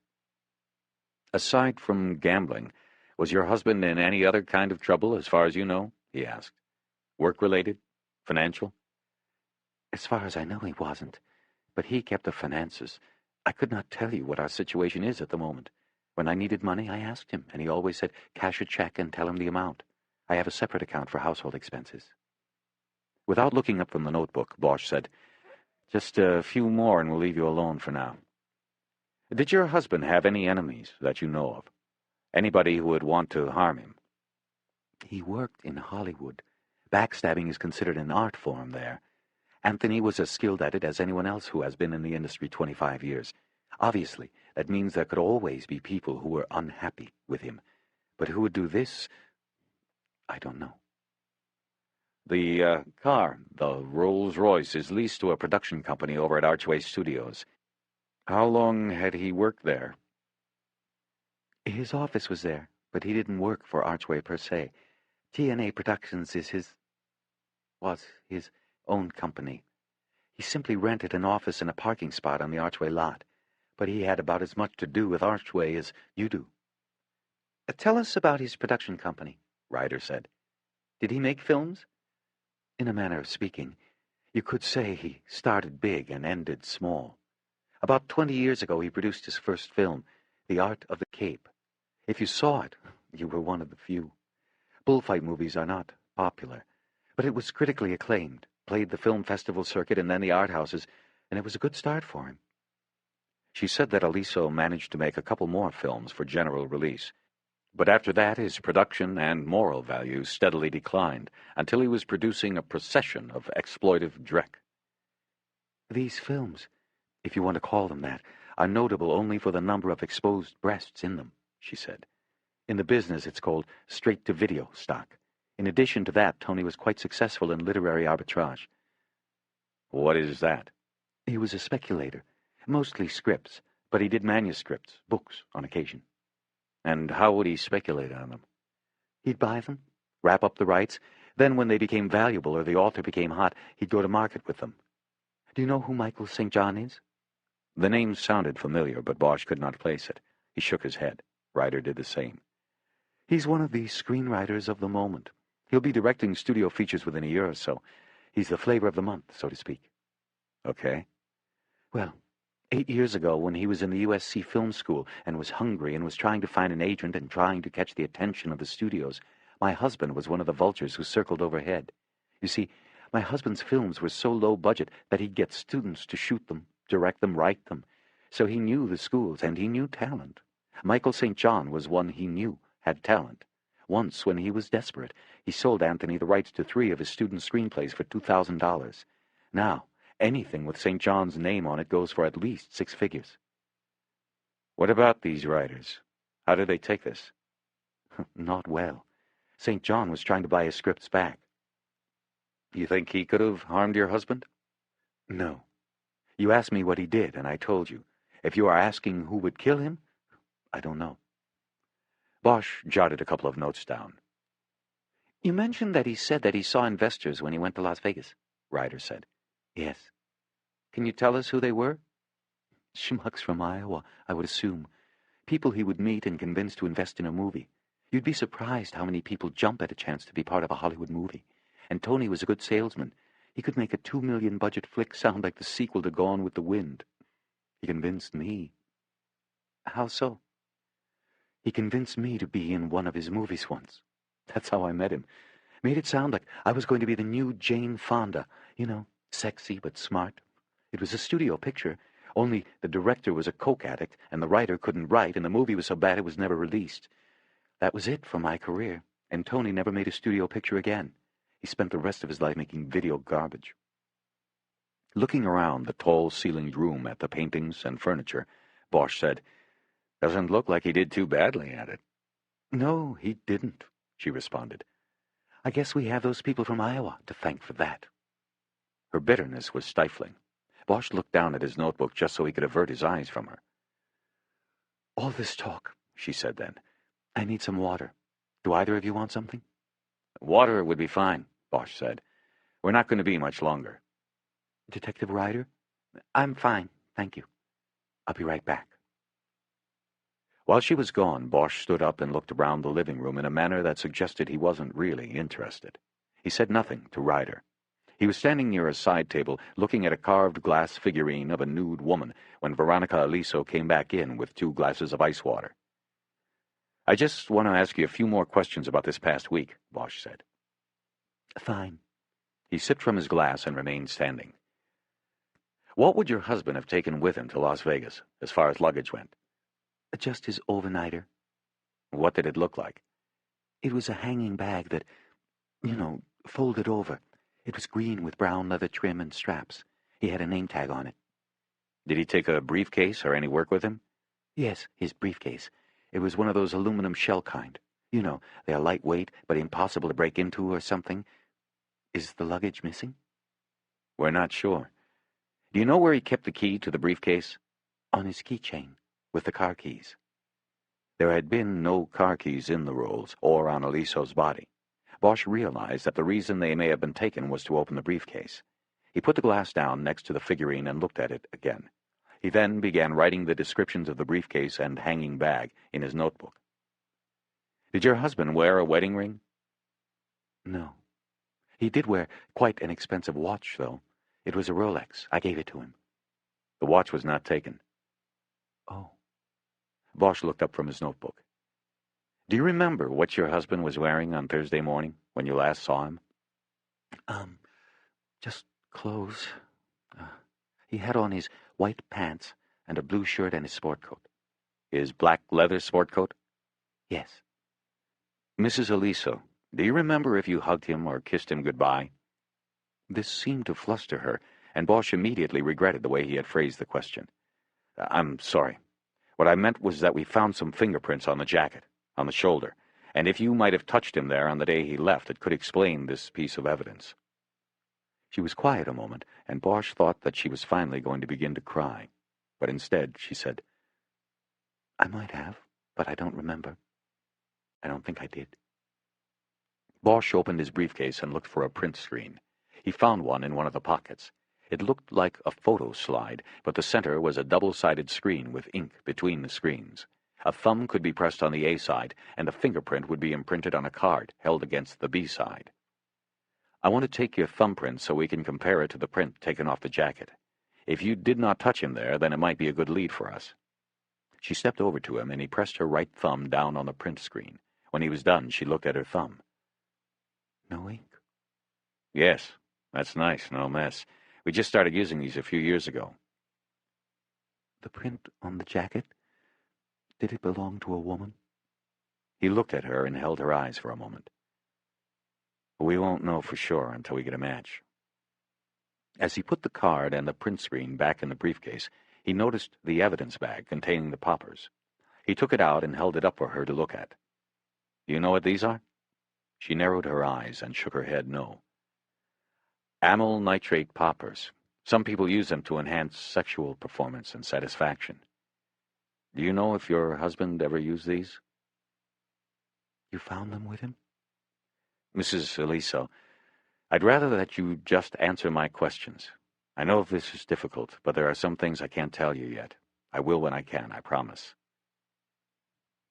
[SPEAKER 1] Aside from gambling, was your husband in any other kind of trouble, as far as you know? He asked. Work-related? Financial?
[SPEAKER 2] As far as I know, he wasn't. But he kept the finances. I could not tell you what our situation is at the moment. When I needed money, I asked him, and he always said, cash a check and tell him the amount. I have a separate account for household expenses.
[SPEAKER 1] Without looking up from the notebook, Bosch said, just a few more and we'll leave you alone for now. Did your husband have any enemies that you know of? Anybody who would want to harm him?
[SPEAKER 2] He worked in Hollywood. Backstabbing is considered an art form there. Anthony was as skilled at it as anyone else who has been in the industry 25 years. Obviously, that means there could always be people who were unhappy with him. But who would do this? I don't know.
[SPEAKER 1] The car, the Rolls-Royce, is leased to a production company over at Archway Studios. How long had he worked there?
[SPEAKER 2] His office was there, but he didn't work for Archway per se. TNA Productions was his own company. He simply rented an office and a parking spot on the Archway lot, but he had about as much to do with Archway as you do. Tell us about his production company, Ryder said. Did he make films? In a manner of speaking, you could say he started big and ended small. About 20 years ago, he produced his first film, The Art of the Cape. If you saw it, you were one of the few. Bullfight movies are not popular, but it was critically acclaimed, played the film festival circuit and then the art houses, and it was a good start for him. She said that Aliso managed to make a couple more films for general release, but after that his production and moral values steadily declined until he was producing a procession of exploitive dreck. These films, if you want to call them that, are notable only for the number of exposed breasts in them, she said. In the business, it's called straight-to-video stock. In addition to that, Tony was quite successful in literary arbitrage. What is that? He was a speculator, mostly scripts, but he did manuscripts, books, on occasion. And how would he speculate on them? He'd buy them, wrap up the rights, then when they became valuable or the author became hot, he'd go to market with them. Do you know who Michael St. John is? The name sounded familiar, but Bosch could not place it. He shook his head. Ryder did the same. He's one of the screenwriters of the moment. He'll be directing studio features within a year or so. He's the flavor of the month, so to speak. Okay. Well, 8 years ago, when he was in the USC Film School and was hungry and was trying to find an agent and trying to catch the attention of the studios, my husband was one of the vultures who circled overhead. You see, my husband's films were so low budget that he'd get students to shoot them, direct them, write them. So he knew the schools, and he knew talent. Michael St. John was one he knew had talent. Once, when he was desperate, he sold Anthony the rights to 3 of his student screenplays for $2,000. Now, anything with St. John's name on it goes for at least 6 figures. What about these writers? How did they take this? Not well. St. John was trying to buy his scripts back. You think he could have harmed your husband? No. You asked me what he did, and I told you. If you are asking who would kill him, I don't know. Bosch jotted a couple of notes down. You mentioned that he said that he saw investors when he went to Las Vegas, Ryder said. Yes. Can you tell us who they were? Schmucks from Iowa, I would assume. People he would meet and convince to invest in a movie. You'd be surprised how many people jump at a chance to be part of a Hollywood movie. And Tony was a good salesman. He could make a $2 million budget flick sound like the sequel to Gone with the Wind. He convinced me. How so? He convinced me to be in one of his movies once. That's how I met him. Made it sound like I was going to be the new Jane Fonda. You know, sexy but smart. It was a studio picture, only the director was a coke addict and the writer couldn't write and the movie was so bad it was never released. That was it for my career, and Tony never made a studio picture again. He spent the rest of his life making video garbage. Looking around the tall-ceilinged room at the paintings and furniture, Bosch said, "Doesn't look like he did too badly at it." "No, he didn't," she responded. "I guess we have those people from Iowa to thank for that." Her bitterness was stifling. Bosch looked down at his notebook just so he could avert his eyes from her. "All this talk," she said then. "I need some water. Do either of you want something?"
[SPEAKER 3] "Water would be fine," Bosch said. "We're not going to be much longer."
[SPEAKER 2] "Detective Ryder?" "I'm fine, thank you. I'll be right back."
[SPEAKER 1] While she was gone, Bosch stood up and looked around the living room in a manner that suggested he wasn't really interested. He said nothing to Ryder. He was standing near a side table, looking at a carved glass figurine of a nude woman, when Veronica Aliso came back in with 2 glasses of ice water. "I just want to ask you a few more questions about this past week," Bosch said.
[SPEAKER 2] "Fine."
[SPEAKER 1] He sipped from his glass and remained standing. "What would your husband have taken with him to Las Vegas, as far as luggage went?"
[SPEAKER 2] "Just his overnighter."
[SPEAKER 1] "What did it look like?"
[SPEAKER 2] "It was a hanging bag that, folded over. It was green with brown leather trim and straps. He had a name tag on it."
[SPEAKER 1] "Did he take a briefcase or any work with him?"
[SPEAKER 2] "Yes, his briefcase. It was one of those aluminum shell kind. You know, they are lightweight, but impossible to break into or something. Is the luggage missing?"
[SPEAKER 1] "We're not sure. Do you know where he kept the key to the briefcase?"
[SPEAKER 2] "On his keychain, with the car keys."
[SPEAKER 1] There had been no car keys in the Rolls or on Aliso's body. Bosch realized that the reason they may have been taken was to open the briefcase. He put the glass down next to the figurine and looked at it again. He then began writing the descriptions of the briefcase and hanging bag in his notebook. "Did your husband wear a wedding ring?"
[SPEAKER 2] "No. He did wear quite an expensive watch, though. It was a Rolex. I gave it to him."
[SPEAKER 1] "The watch was not taken."
[SPEAKER 2] "Oh."
[SPEAKER 1] Bosch looked up from his notebook. "Do you remember what your husband was wearing on Thursday morning when you last saw him?"
[SPEAKER 2] Just clothes. He had on his white pants and a blue shirt and his sport coat."
[SPEAKER 1] "His black leather sport coat?"
[SPEAKER 2] "Yes."
[SPEAKER 1] "Mrs. Aliso, do you remember if you hugged him or kissed him goodbye?" This seemed to fluster her, and Bosch immediately regretted the way he had phrased the question. "I'm sorry. What I meant was that we found some fingerprints on the jacket, on the shoulder, and if you might have touched him there on the day he left, it could explain this piece of evidence." She was quiet a moment, and Bosch thought that she was finally going to begin to cry. But instead, she said,
[SPEAKER 2] "I might have, but I don't remember. I don't think I did."
[SPEAKER 1] Bosch opened his briefcase and looked for a print screen. He found one in one of the pockets. It looked like a photo slide, but the center was a double-sided screen with ink between the screens. A thumb could be pressed on the A side, and a fingerprint would be imprinted on a card held against the B side. "I want to take your thumbprint so we can compare it to the print taken off the jacket. If you did not touch him there, then it might be a good lead for us." She stepped over to him, and he pressed her right thumb down on the print screen. When he was done, she looked at her thumb.
[SPEAKER 2] "No ink?"
[SPEAKER 1] "Yes, that's nice, no mess. We just started using these a few years ago."
[SPEAKER 2] "The print on the jacket? Did it belong to a woman?"
[SPEAKER 1] He looked at her and held her eyes for a moment. "We won't know for sure until we get a match." As he put the card and the print screen back in the briefcase, he noticed the evidence bag containing the poppers. He took it out and held it up for her to look at. "Do you know what these are?" She narrowed her eyes and shook her head no. "Amyl nitrate poppers. Some people use them to enhance sexual performance and satisfaction. Do you know if your husband ever used these?"
[SPEAKER 2] "You found them with him?"
[SPEAKER 1] "Mrs. Aliso, I'd rather that you just answer my questions. I know this is difficult, but there are some things I can't tell you yet. I will when I can, I promise."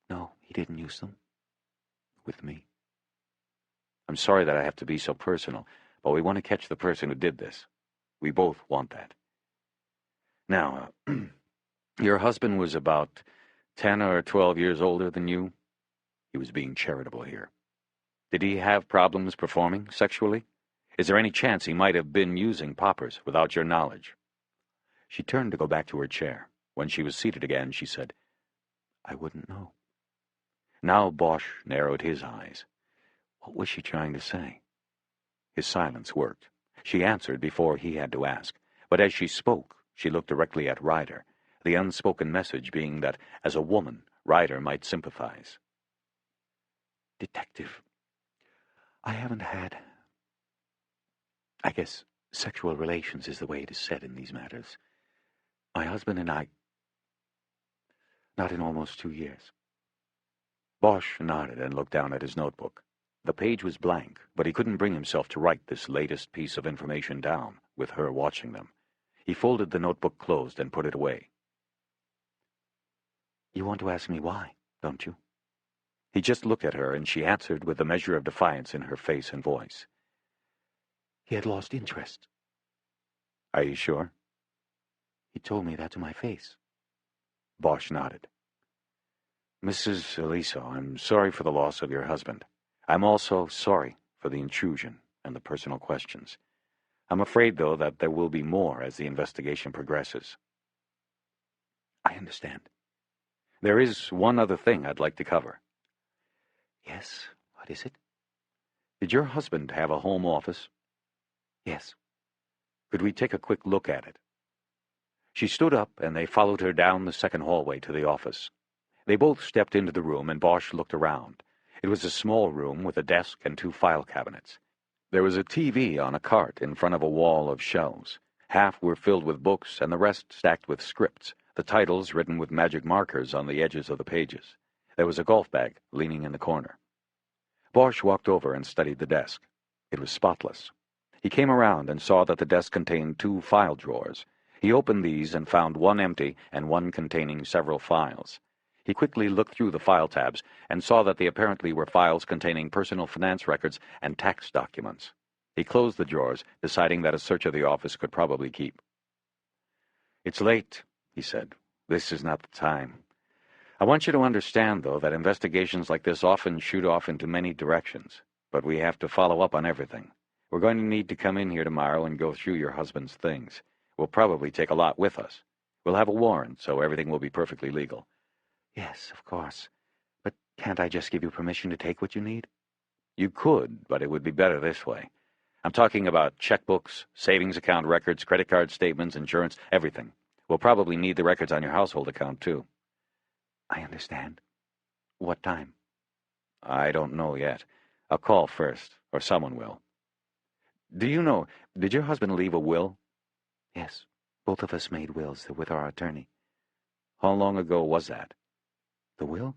[SPEAKER 2] "No, he didn't use them." with me. I'm sorry that I have to be so personal, but we want to catch the person who did this. We both want that. Now, your husband was about 10 or 12 years older than you? He was being charitable here. Did he have problems performing sexually? Is there any chance he might have been using poppers without your knowledge? She turned to go back to her chair. When she was seated again, she said, I wouldn't know. Now Bosch narrowed his eyes. What was she trying to say? His silence worked. She answered before he had to ask, but as she spoke, she looked directly at Ryder, the unspoken message being that, as a woman, Ryder might sympathize. Detective, I haven't had... I guess sexual relations is the way it is said in these matters. My husband and I... Not in almost 2 years. Bosch nodded and looked down at his notebook. The page was blank, but he couldn't bring himself to write this latest piece of information down, with her watching them. He folded the notebook closed and put it away. You want to ask me why, don't you? He just looked at her, and she answered with a measure of defiance in her face and voice. He had lost interest. Are you sure? He told me that to my face. Bosch nodded. Mrs. Aliso, I'm sorry for the loss of your husband. I'm also sorry for the intrusion and the personal questions. I'm afraid, though, that there will be more as the investigation progresses. I understand. There is one other thing I'd like to cover. Yes, what is it? Did your husband have a home office? Yes. Could we take a quick look at it? She stood up, and they followed her down the second hallway to the office. They both stepped into the room, and Bosch looked around. It was a small room with a desk and 2 file cabinets. There was a TV on a cart in front of a wall of shelves. Half were filled with books, and the rest stacked with scripts, the titles written with magic markers on the edges of the pages. There was a golf bag leaning in the corner. Bosch walked over and studied the desk. It was spotless. He came around and saw that the desk contained 2 file drawers. He opened these and found one empty and one containing several files. He quickly looked through the file tabs and saw that they apparently were files containing personal finance records and tax documents. He closed the drawers, deciding that a search of the office could probably keep. It's late, he said. This is not the time. I want you to understand, though, that investigations like this often shoot off into many directions, but we have to follow up on everything. We're going to need to come in here tomorrow and go through your husband's things. We'll probably take a lot with us. We'll have a warrant, so everything will be perfectly legal. Yes, of course. But can't I just give you permission to take what you need? You could, but it would be better this way. I'm talking about checkbooks, savings account records, credit card statements, insurance, everything. We'll probably need the records on your household account, too. I understand. What time? I don't know yet. I'll call first, or someone will. Do you know, did your husband leave a will? Yes, both of us made wills with our attorney. How long ago was that? The will?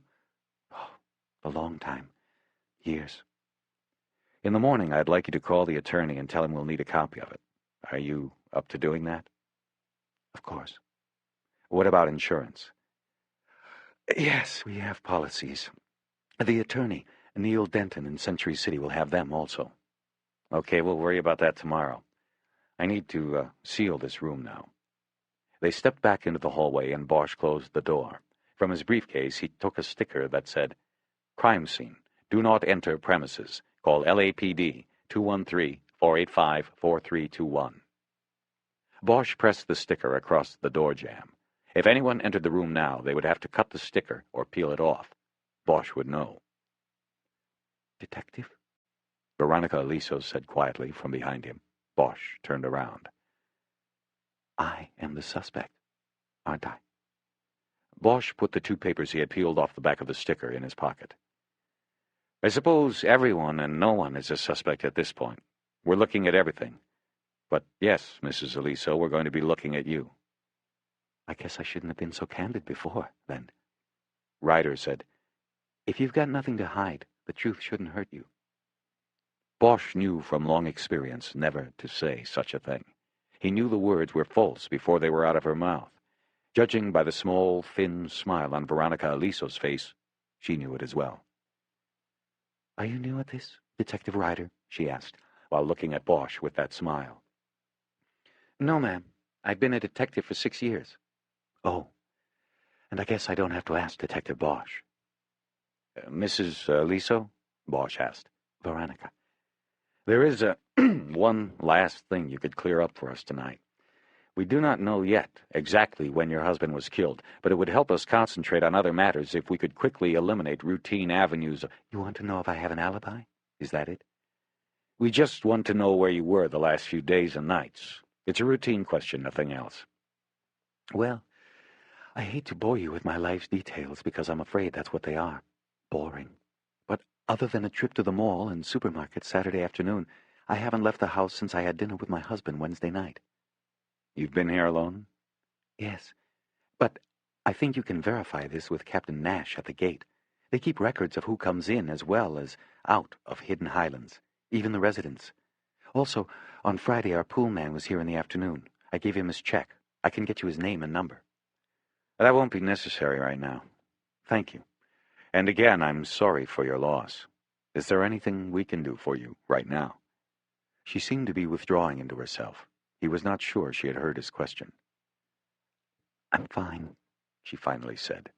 [SPEAKER 2] Oh, a long time. Years. In the morning, I'd like you to call the attorney and tell him we'll need a copy of it. Are you up to doing that? Of course. What about insurance? Yes, we have policies. The attorney, Neil Denton in Century City, will have them also. Okay, we'll worry about that tomorrow. I need to seal this room now. They stepped back into the hallway, and Bosch closed the door. From his briefcase, he took a sticker that said, Crime scene. Do not enter premises. Call LAPD 213-485-4321. Bosch pressed the sticker across the door jamb. If anyone entered the room now, they would have to cut the sticker or peel it off. Bosch would know. Detective? Veronica Aliso said quietly from behind him. Bosch turned around. I am the suspect, aren't I? Bosch put the 2 papers he had peeled off the back of the sticker in his pocket. I suppose everyone and no one is a suspect at this point. We're looking at everything. But yes, Mrs. Aliso, we're going to be looking at you. I guess I shouldn't have been so candid before, then. Ryder said, If you've got nothing to hide, the truth shouldn't hurt you. Bosch knew from long experience never to say such a thing. He knew the words were false before they were out of her mouth. Judging by the small, thin smile on Veronica Aliso's face, she knew it as well. "Are you new at this, Detective Ryder?" she asked, while looking at Bosch with that smile. "No, ma'am. I've been a detective for 6 years." "Oh, and I guess I don't have to ask Detective Bosch."
[SPEAKER 1] Mrs. Liso?" Bosch asked.
[SPEAKER 2] "Veronica."
[SPEAKER 1] "There is one last thing you could clear up for us tonight. We do not know yet exactly when your husband was killed, but it would help us concentrate on other matters if we could quickly eliminate routine avenues of—"
[SPEAKER 2] "You want to know if I have an alibi? Is that it?"
[SPEAKER 1] We just want to know where you were the last few days and nights. It's a routine question, nothing else."
[SPEAKER 2] "Well, I hate to bore you with my life's details because I'm afraid that's what they are. Boring. But other than a trip to the mall and supermarket Saturday afternoon, I haven't left the house since I had dinner with my husband Wednesday night."
[SPEAKER 1] "You've been here alone?"
[SPEAKER 2] "Yes. But I think you can verify this with Captain Nash at the gate. They keep records of who comes in as well as out of Hidden Highlands, even the residents. Also, on Friday our pool man was here in the afternoon. I gave him his check. I can get you his name and number."
[SPEAKER 1] "That won't be necessary right now. Thank you. And again, I'm sorry for your loss. Is there anything we can do for you right now?"
[SPEAKER 2] She seemed to be withdrawing into herself. He was not sure she had heard his question. "I'm fine," she finally said.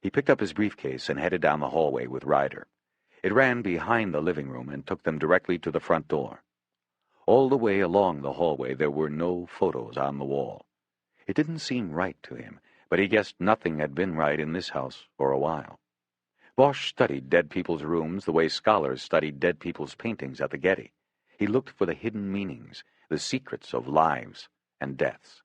[SPEAKER 1] He picked up his briefcase and headed down the hallway with Ryder. It ran behind the living room and took them directly to the front door. All the way along the hallway there were no photos on the wall. It didn't seem right to him, but he guessed nothing had been right in this house for a while. Bosch studied dead people's rooms the way scholars studied dead people's paintings at the Getty. He looked for the hidden meanings, the secrets of lives and deaths.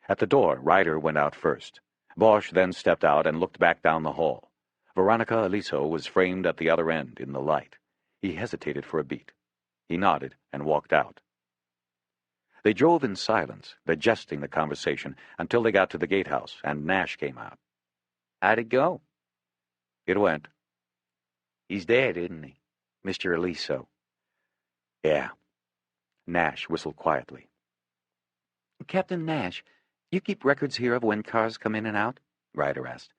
[SPEAKER 1] At the door, Ryder went out first. Bosch then stepped out and looked back down the hall. Veronica Aliso was framed at the other end in the light. He hesitated for a beat. He nodded and walked out. They drove in silence, digesting the conversation, until they got to the gatehouse, and Nash came out.
[SPEAKER 3] How'd it go?
[SPEAKER 1] It went.
[SPEAKER 3] He's dead, isn't he? Mr. Aliso.
[SPEAKER 1] Yeah. Nash whistled quietly.
[SPEAKER 2] "Captain Nash, you keep records here of when cars come in and out?" Ryder asked.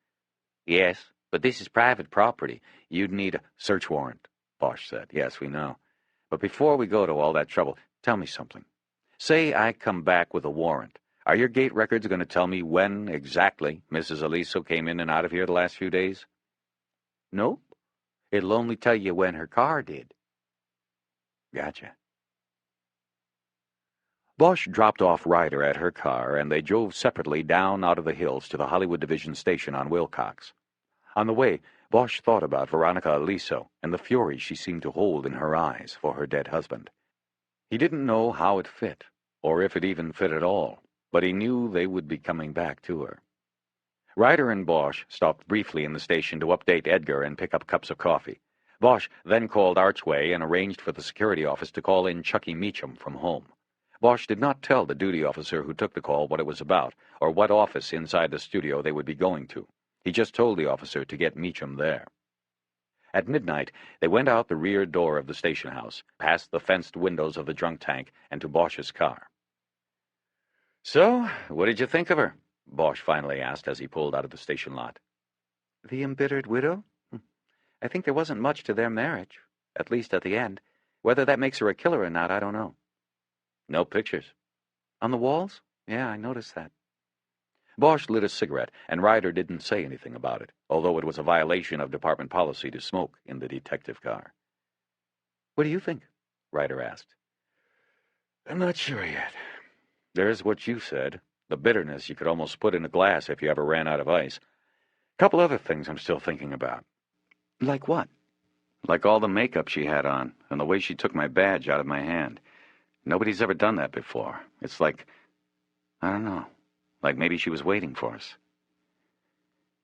[SPEAKER 3] "Yes, but this is private property.
[SPEAKER 1] You'd need a search warrant," Bosch said. "Yes, we know. But before we go to all that trouble, tell me something. Say I come back with a warrant. Are your gate records going to tell me when exactly Mrs. Aliso came in and out of here the last few days?"
[SPEAKER 3] "Nope. It'll only tell you when her car did."
[SPEAKER 1] "Gotcha." Bosch dropped off Ryder at her car, and they drove separately down out of the hills to the Hollywood Division station on Wilcox. On the way, Bosch thought about Veronica Aliso and the fury she seemed to hold in her eyes for her dead husband. He didn't know how it fit, or if it even fit at all, but he knew they would be coming back to her. Ryder and Bosch stopped briefly in the station to update Edgar and pick up cups of coffee. Bosch then called Archway and arranged for the security office to call in Chucky Meacham from home. Bosch did not tell the duty officer who took the call what it was about, or what office inside the studio they would be going to. He just told the officer to get Meacham there. At midnight, they went out the rear door of the station house, past the fenced windows of the drunk tank, and to Bosch's car. "So, what did you think of her?" Bosch finally asked as he pulled out of the station lot.
[SPEAKER 2] "The embittered widow? I think there wasn't much to their marriage, at least at the end. Whether that makes her a killer or not, I don't know."
[SPEAKER 1] "No pictures."
[SPEAKER 2] "On the walls? Yeah, I noticed that."
[SPEAKER 1] Bosch lit a cigarette, and Ryder didn't say anything about it, although it was a violation of department policy to smoke in the detective car.
[SPEAKER 2] "What do you think?" Ryder asked.
[SPEAKER 1] "I'm not sure yet. There's what you said, the bitterness you could almost put in a glass if you ever ran out of ice. A couple other things I'm still thinking about."
[SPEAKER 2] "Like what?"
[SPEAKER 1] "Like all the makeup she had on, and the way she took my badge out of my hand. Nobody's ever done that before. It's like, I don't know, like maybe she was waiting for us."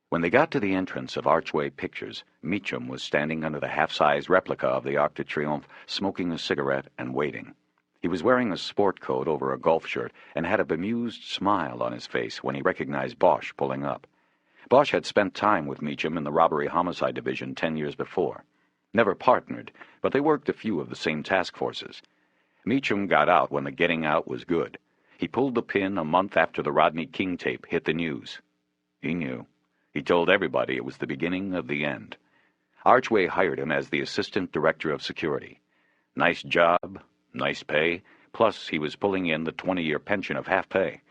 [SPEAKER 1] When they got to the entrance of Archway Pictures, Meacham was standing under the half-size replica of the Arc de Triomphe, smoking a cigarette and waiting. He was wearing a sport coat over a golf shirt and had a bemused smile on his face when he recognized Bosch pulling up. Bosch had spent time with Meacham in the Robbery Homicide Division 10 years before. Never partnered, but they worked a few of the same task forces. Meacham got out when the getting out was good. He pulled the pin a month after the Rodney King tape hit the news. He knew. He told everybody it was the beginning of the end. Archway hired him as the assistant director of security. Nice job, nice pay, plus he was pulling in the 20-year pension of half pay.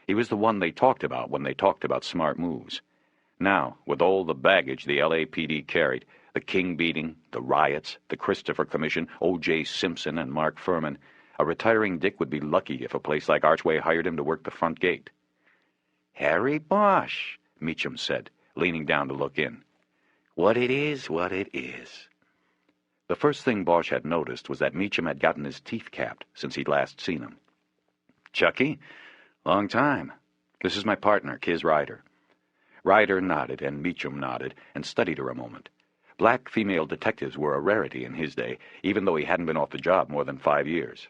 [SPEAKER 1] He was the one they talked about when they talked about smart moves. Now, with all the baggage the LAPD carried, the King beating, the riots, the Christopher Commission, O.J. Simpson and Mark Furman, a retiring Dick would be lucky if a place like Archway hired him to work the front gate.
[SPEAKER 2] "Harry Bosch,"
[SPEAKER 1] Meacham said, leaning down to look in.
[SPEAKER 2] "What it is, what it is."
[SPEAKER 1] The first thing Bosch had noticed was that Meacham had gotten his teeth capped since he'd last seen him. "Chucky? Long time. This is my partner, Kiz Ryder." Ryder nodded, and Meacham nodded, and studied her a moment. Black female detectives were a rarity in his day, even though he hadn't been off the job more than 5 years.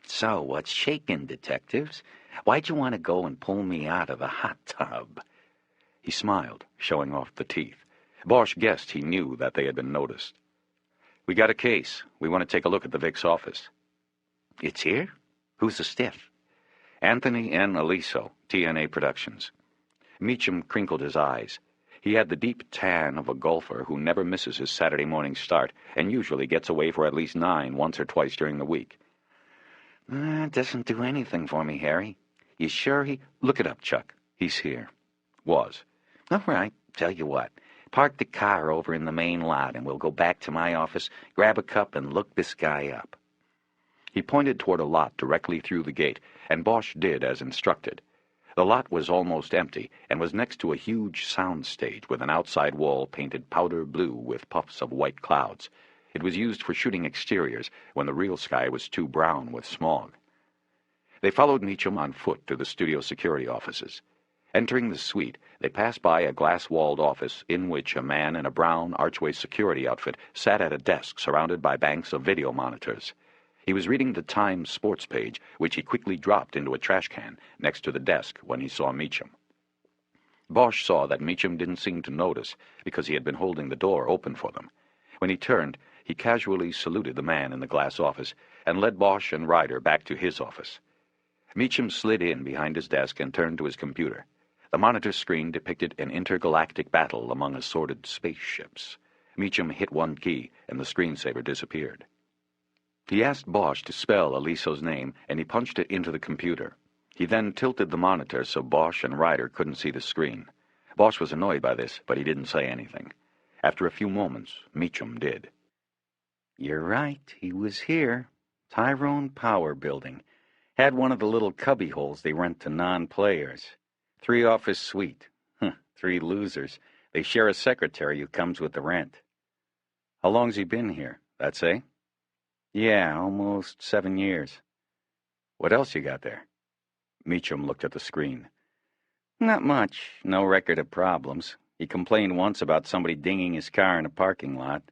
[SPEAKER 2] "So, what's shaking, detectives? Why'd you want to go and pull me out of the hot tub?"
[SPEAKER 1] He smiled, showing off the teeth. Bosch guessed he knew that they had been noticed. "We got a case. We want to take a look at the Vic's office."
[SPEAKER 2] "It's here? Who's the stiff?"
[SPEAKER 1] "Anthony N. Aliso, TNA Productions." Meacham crinkled his eyes. He had the deep tan of a golfer who never misses his Saturday morning start and usually gets away for at least 9 once or twice during the week.
[SPEAKER 2] Doesn't do anything for me, Harry. You sure he...
[SPEAKER 1] "Look it up, Chuck. He's here." Was.
[SPEAKER 2] All right, tell you what. Park the car over in the main lot and we'll go back to my office, grab a cup, and look this guy up.
[SPEAKER 1] He pointed toward a lot directly through the gate, and Bosch did as instructed. The lot was almost empty and was next to a huge sound stage with an outside wall painted powder blue with puffs of white clouds. It was used for shooting exteriors when the real sky was too brown with smog. They followed Meacham on foot to the studio security offices. Entering the suite, they passed by a glass-walled office in which a man in a brown Archway security outfit sat at a desk surrounded by banks of video monitors. He was reading the Times sports page, which he quickly dropped into a trash can next to the desk when he saw Meacham. Bosch saw that Meacham didn't seem to notice because he had been holding the door open for them. When he turned, he casually saluted the man in the glass office and led Bosch and Ryder back to his office. Meacham slid in behind his desk and turned to his computer. The monitor screen depicted an intergalactic battle among assorted spaceships. Meacham hit one key, and the screensaver disappeared. He asked Bosch to spell Aliso's name, and he punched it into the computer. He then tilted the monitor so Bosch and Ryder couldn't see the screen. Bosch was annoyed by this, but he didn't say anything. After a few moments, Meacham did.
[SPEAKER 2] "You're right, he was here. Tyrone Power Building. Had one of the little cubby holes they rent to non-players. 3-office suite. 3 losers. They share a secretary who comes with the rent."
[SPEAKER 1] "How long's he been here? That say?"
[SPEAKER 2] "Yeah, almost 7 years.
[SPEAKER 1] "What else you got there?" Meacham looked at the screen.
[SPEAKER 2] "Not much. No record of problems. He complained once about somebody dinging his car in a parking lot.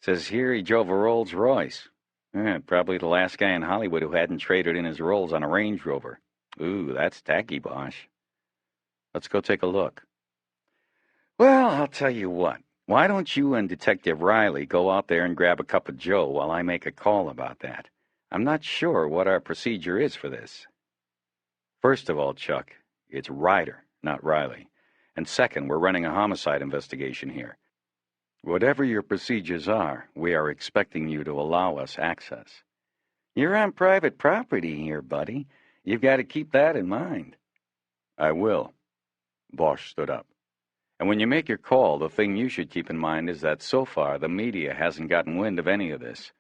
[SPEAKER 2] Says here he drove a Rolls-Royce. Probably the last guy in Hollywood who hadn't traded in his Rolls on a Range Rover. Ooh, that's tacky, Bosch."
[SPEAKER 1] "Let's go take a look."
[SPEAKER 2] "Well, I'll tell you what. Why don't you and Detective Riley go out there and grab a cup of joe while I make a call about that? I'm not sure what our procedure is for this."
[SPEAKER 1] "First of all, Chuck, it's Ryder, not Riley. And second, we're running a homicide investigation here. Whatever your procedures are, we are expecting you to allow us access."
[SPEAKER 2] "You're on private property here, buddy. You've got to keep that in mind."
[SPEAKER 1] "I will." Bosch stood up. "And when you make your call, the thing you should keep in mind is that so far the media hasn't gotten wind of any of this.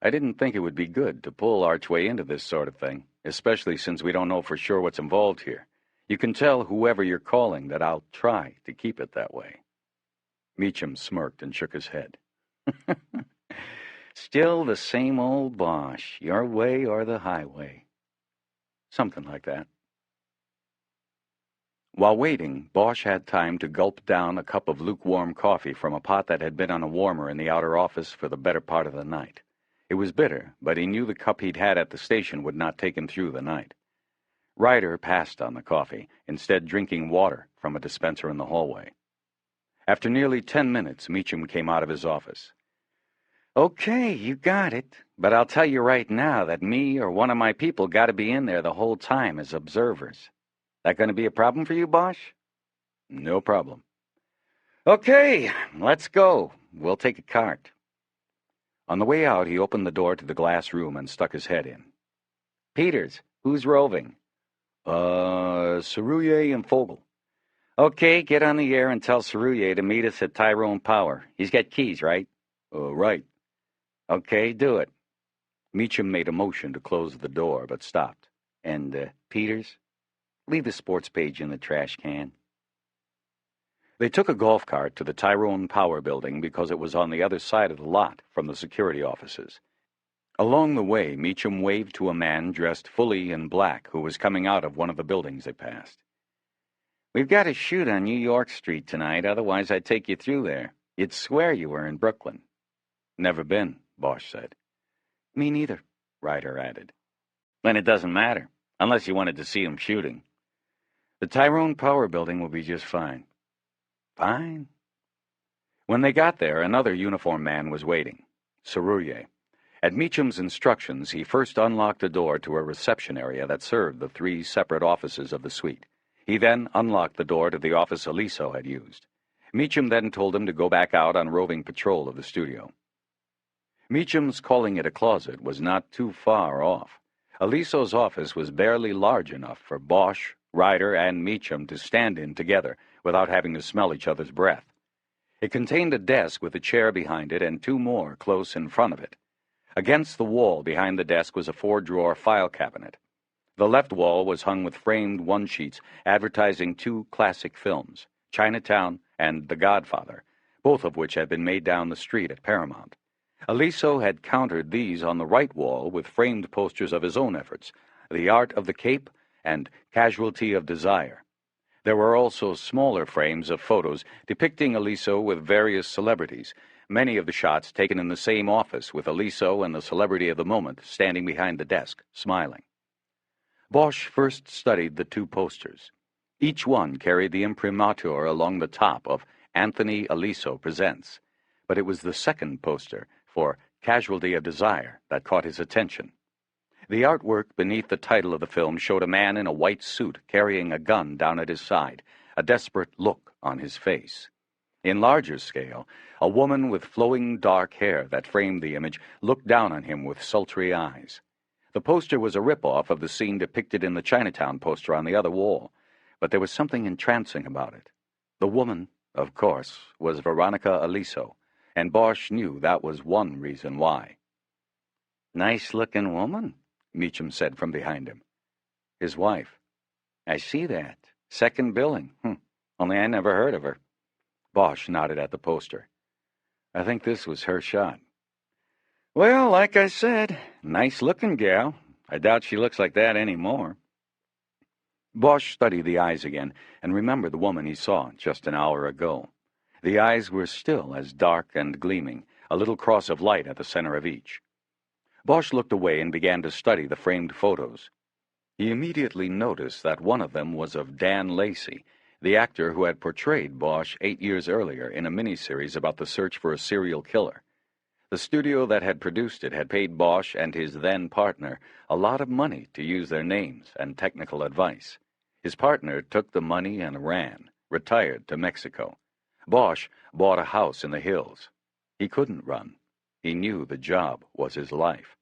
[SPEAKER 1] I didn't think it would be good to pull Archway into this sort of thing, especially since we don't know for sure what's involved here. You can tell whoever you're calling that I'll try to keep it that way." Meacham smirked and shook his head.
[SPEAKER 2] "Still the same old Bosch, your way or the highway."
[SPEAKER 1] "Something like that." While waiting, Bosch had time to gulp down a cup of lukewarm coffee from a pot that had been on a warmer in the outer office for the better part of the night. It was bitter, but he knew the cup he'd had at the station would not take him through the night. Ryder passed on the coffee, instead drinking water from a dispenser in the hallway. After nearly 10 minutes, Meacham came out of his office.
[SPEAKER 2] "Okay, you got it. But I'll tell you right now that me or one of my people got to be in there the whole time as observers. That going to be a problem for you, Bosch?"
[SPEAKER 1] "No problem."
[SPEAKER 2] "Okay, let's go. We'll take a cart. On the way out, he opened the door to the glass room and stuck his head in. Peters, who's roving?
[SPEAKER 1] Sarouye and Fogel.
[SPEAKER 2] Okay, get on the air and tell Sarouye to meet us at Tyrone Power. He's got keys, right?
[SPEAKER 1] Right.
[SPEAKER 2] Okay, do it.
[SPEAKER 1] Meacham made a motion to close the door, but stopped.
[SPEAKER 2] And, Peters, leave the sports page in the trash can.
[SPEAKER 1] They took a golf cart to the Tyrone Power Building because it was on the other side of the lot from the security offices. Along the way, Meacham waved to a man dressed fully in black who was coming out of one of the buildings they passed.
[SPEAKER 2] We've got a shoot on New York Street tonight, otherwise I'd take you through there. You'd swear you were in Brooklyn.
[SPEAKER 1] Never been, Bosch said.
[SPEAKER 2] Me neither, Ryder added. Then it doesn't matter, unless you wanted to see him shooting.
[SPEAKER 1] The Tyrone Power Building will be just fine.
[SPEAKER 2] Fine.
[SPEAKER 1] When they got there, another uniformed man was waiting, Sarouye. At Meacham's instructions, he first unlocked a door to a reception area that served the 3 separate offices of the suite. He then unlocked the door to the office Aliso had used. Meacham then told him to go back out on roving patrol of the studio. Meacham's calling it a closet was not too far off. Aliso's office was barely large enough for Bosch, Ryder, and Meacham to stand in together without having to smell each other's breath. It contained a desk with a chair behind it and 2 more close in front of it. Against the wall behind the desk was a 4-drawer file cabinet. The left wall was hung with framed one-sheets advertising 2 classic films, Chinatown and The Godfather, both of which had been made down the street at Paramount. Aliso had countered these on the right wall with framed posters of his own efforts, The Art of the Cape and Casualty of Desire. There were also smaller frames of photos depicting Aliso with various celebrities, many of the shots taken in the same office with Aliso and the celebrity of the moment standing behind the desk, smiling. Bosch first studied the 2 posters. Each one carried the imprimatur along the top of Anthony Aliso Presents, but it was the second poster, for Casualty of Desire, that caught his attention. The artwork beneath the title of the film showed a man in a white suit carrying a gun down at his side, a desperate look on his face. In larger scale, a woman with flowing dark hair that framed the image looked down on him with sultry eyes. The poster was a rip-off of the scene depicted in the Chinatown poster on the other wall, but there was something entrancing about it. The woman, of course, was Veronica Aliso, and Bosch knew that was one reason why.
[SPEAKER 2] Nice-looking woman, Meacham said from behind him.
[SPEAKER 1] His wife.
[SPEAKER 2] I see that. Second billing. Only I never heard of her.
[SPEAKER 1] Bosch nodded at the poster. I think this was her shot.
[SPEAKER 2] Well, like I said, nice-looking gal. I doubt she looks like that anymore.
[SPEAKER 1] Bosch studied the eyes again and remembered the woman he saw just an hour ago. The eyes were still as dark and gleaming, a little cross of light at the center of each. Bosch looked away and began to study the framed photos. He immediately noticed that one of them was of Dan Lacey, the actor who had portrayed Bosch 8 years earlier in a miniseries about the search for a serial killer. The studio that had produced it had paid Bosch and his then-partner a lot of money to use their names and technical advice. His partner took the money and ran, retired to Mexico. Bosch bought a house in the hills. He couldn't run. He knew the job was his life.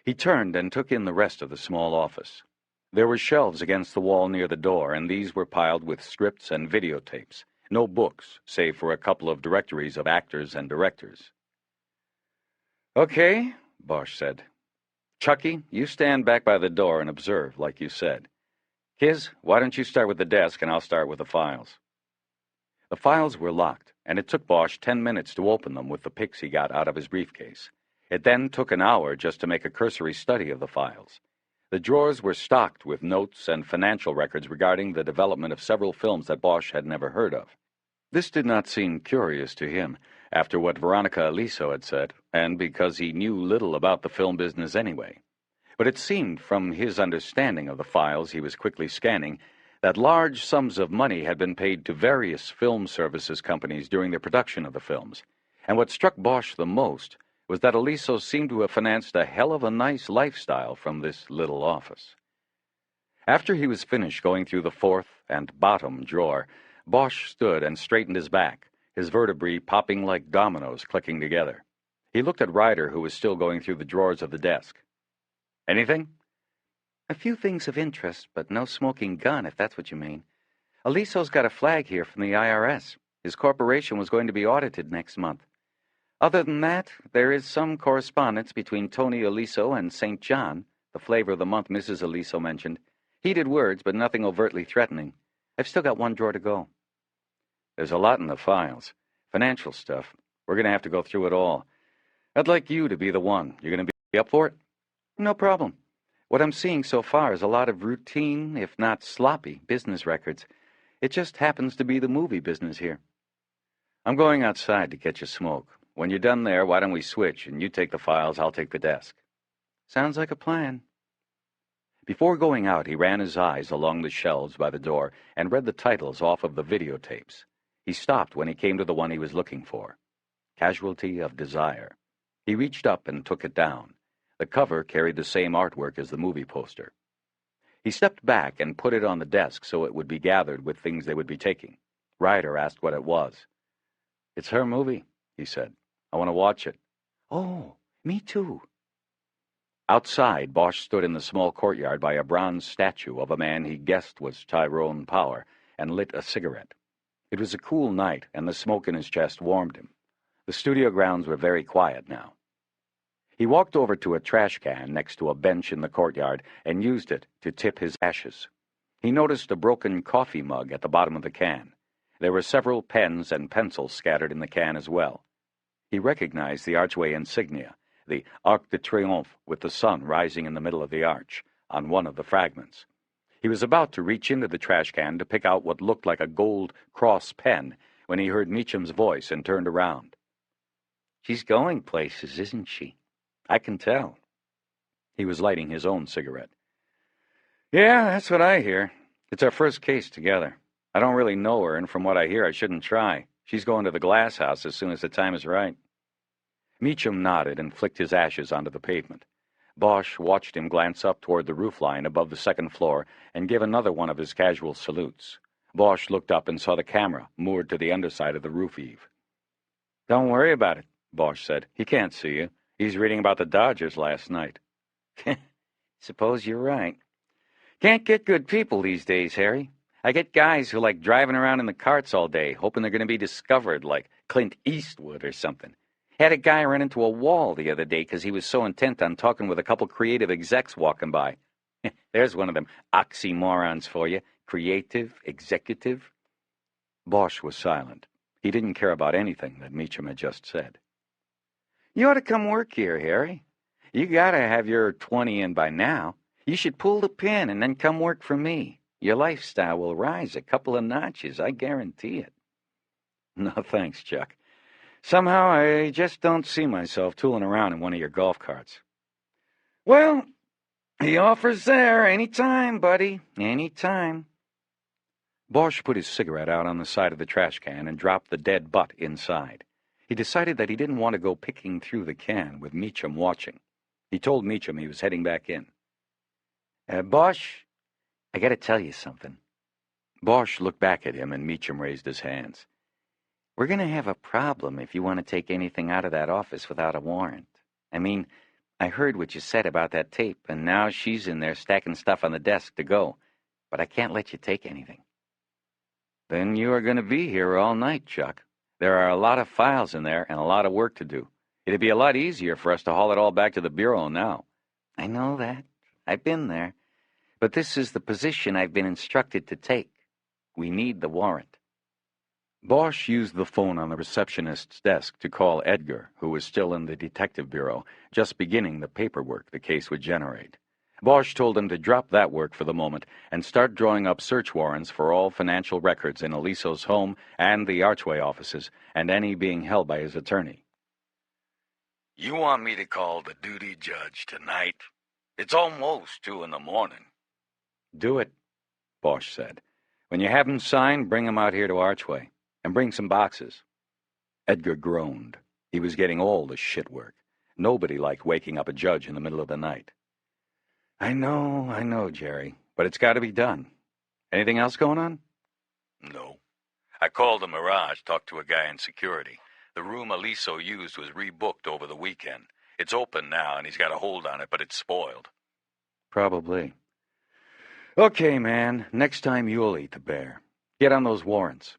[SPEAKER 1] He turned and took in the rest of the small office. There were shelves against the wall near the door, and these were piled with scripts and videotapes. No books, save for a couple of directories of actors and directors.
[SPEAKER 2] Okay, Bosch said. Chucky, you stand back by the door and observe, like you said. Kiz, why don't you start with the desk and I'll start with the files.
[SPEAKER 1] The files were locked, and it took Bosch 10 minutes to open them with the picks he got out of his briefcase. It then took an hour just to make a cursory study of the files. The drawers were stocked with notes and financial records regarding the development of several films that Bosch had never heard of. This did not seem curious to him, after what Veronica Aliso had said, and because he knew little about the film business anyway. But it seemed, from his understanding of the files he was quickly scanning, that large sums of money had been paid to various film services companies during the production of the films. And what struck Bosch the most was that Aliso seemed to have financed a hell of a nice lifestyle from this little office. After he was finished going through the fourth and bottom drawer, Bosch stood and straightened his back, his vertebrae popping like dominoes clicking together. He looked at Ryder, who was still going through the drawers of the desk. Anything?
[SPEAKER 2] A few things of interest, but no smoking gun, if that's what you mean. Aliso's got a flag here from the IRS. His corporation was going to be audited next month. Other than that, there is some correspondence between Tony Aliso and St. John, the flavor of the month Mrs. Aliso mentioned. Heated words, but nothing overtly threatening. I've still got one drawer to go.
[SPEAKER 1] There's a lot in the files. Financial stuff. We're going to have to go through it all. I'd like you to be the one. You're going to be up for it?
[SPEAKER 2] No problem. What I'm seeing so far is a lot of routine, if not sloppy, business records. It just happens to be the movie business here.
[SPEAKER 1] I'm going outside to catch a smoke. When you're done there, why don't we switch, and you take the files, I'll take the desk.
[SPEAKER 2] Sounds like a plan.
[SPEAKER 1] Before going out, he ran his eyes along the shelves by the door and read the titles off of the videotapes. He stopped when he came to the one he was looking for. Casualty of Desire. He reached up and took it down. The cover carried the same artwork as the movie poster. He stepped back and put it on the desk so it would be gathered with things they would be taking. Ryder asked what it was. It's her movie, he said. I want to watch it.
[SPEAKER 2] Oh, me too.
[SPEAKER 1] Outside, Bosch stood in the small courtyard by a bronze statue of a man he guessed was Tyrone Power and lit a cigarette. It was a cool night, and the smoke in his chest warmed him. The studio grounds were very quiet now. He walked over to a trash can next to a bench in the courtyard and used it to tip his ashes. He noticed a broken coffee mug at the bottom of the can. There were several pens and pencils scattered in the can as well. He recognized the archway insignia, the Arc de Triomphe with the sun rising in the middle of the arch, on one of the fragments. He was about to reach into the trash can to pick out what looked like a gold cross pen when he heard Meacham's voice and turned around.
[SPEAKER 2] She's going places, isn't she?
[SPEAKER 1] I can tell. He was lighting his own cigarette. Yeah, that's what I hear. It's our first case together. I don't really know her, and from what I hear, I shouldn't try. She's going to the glass house as soon as the time is right. Meacham nodded and flicked his ashes onto the pavement. Bosch watched him glance up toward the roofline above the second floor and give another one of his casual salutes. Bosch looked up and saw the camera moored to the underside of the roof eave. Don't worry about it, Bosch said. He can't see you. He's reading about the Dodgers last night.
[SPEAKER 2] Suppose you're right. Can't get good people these days, Harry. I get guys who like driving around in the carts all day, hoping they're going to be discovered like Clint Eastwood or something. Had a guy run into a wall the other day because he was so intent on talking with a couple creative execs walking by. There's one of them oxymorons for you. Creative, executive. Bosch was silent. He didn't care about anything that Meacham had just said. You ought to come work here, Harry. You gotta have your 20 in by now. You should pull the pin and then come work for me. Your lifestyle will rise a couple of notches, I guarantee it. No thanks, Chuck. Somehow I just don't see myself tooling around in one of your golf carts. Well, the offer's there any time, buddy, any time. Bosch put his cigarette out on the side of the trash can and dropped the dead butt inside. He decided that he didn't want to go picking through the can with Meacham watching. He told Meacham he was heading back in. Bosch, I gotta tell you something. Bosch looked back at him and Meacham raised his hands. We're gonna have a problem if you want to take anything out of that office without a warrant. I mean, I heard what you said about that tape, and now she's in there stacking stuff on the desk to go. But I can't let you take anything. Then you are going to be here all night, Chuck. There are a lot of files in there and a lot of work to do. It'd be a lot easier for us to haul it all back to the Bureau now. I know that. I've been there. But this is the position I've been instructed to take. We need the warrant. Bosch used the phone on the receptionist's desk to call Edgar, who was still in the detective bureau, just beginning the paperwork the case would generate. Bosch told him to drop that work for the moment and start drawing up search warrants for all financial records in Aliso's home and the Archway offices, and any being held by his attorney.
[SPEAKER 4] You want me to call the duty judge tonight? It's almost 2 in the morning.
[SPEAKER 1] Do it, Bosch said. When you have him signed, bring him out here to Archway. And bring some boxes. Edgar groaned. He was getting all the shit work. Nobody liked waking up a judge in the middle of the night. I know, Jerry, but it's got to be done. Anything else going on?
[SPEAKER 4] No. I called the Mirage, talked to a guy in security. The room Aliso used was rebooked over the weekend. It's open now, and he's got a hold on it, but it's spoiled.
[SPEAKER 1] Probably. Okay, man, next time you'll eat the bear. Get on those warrants.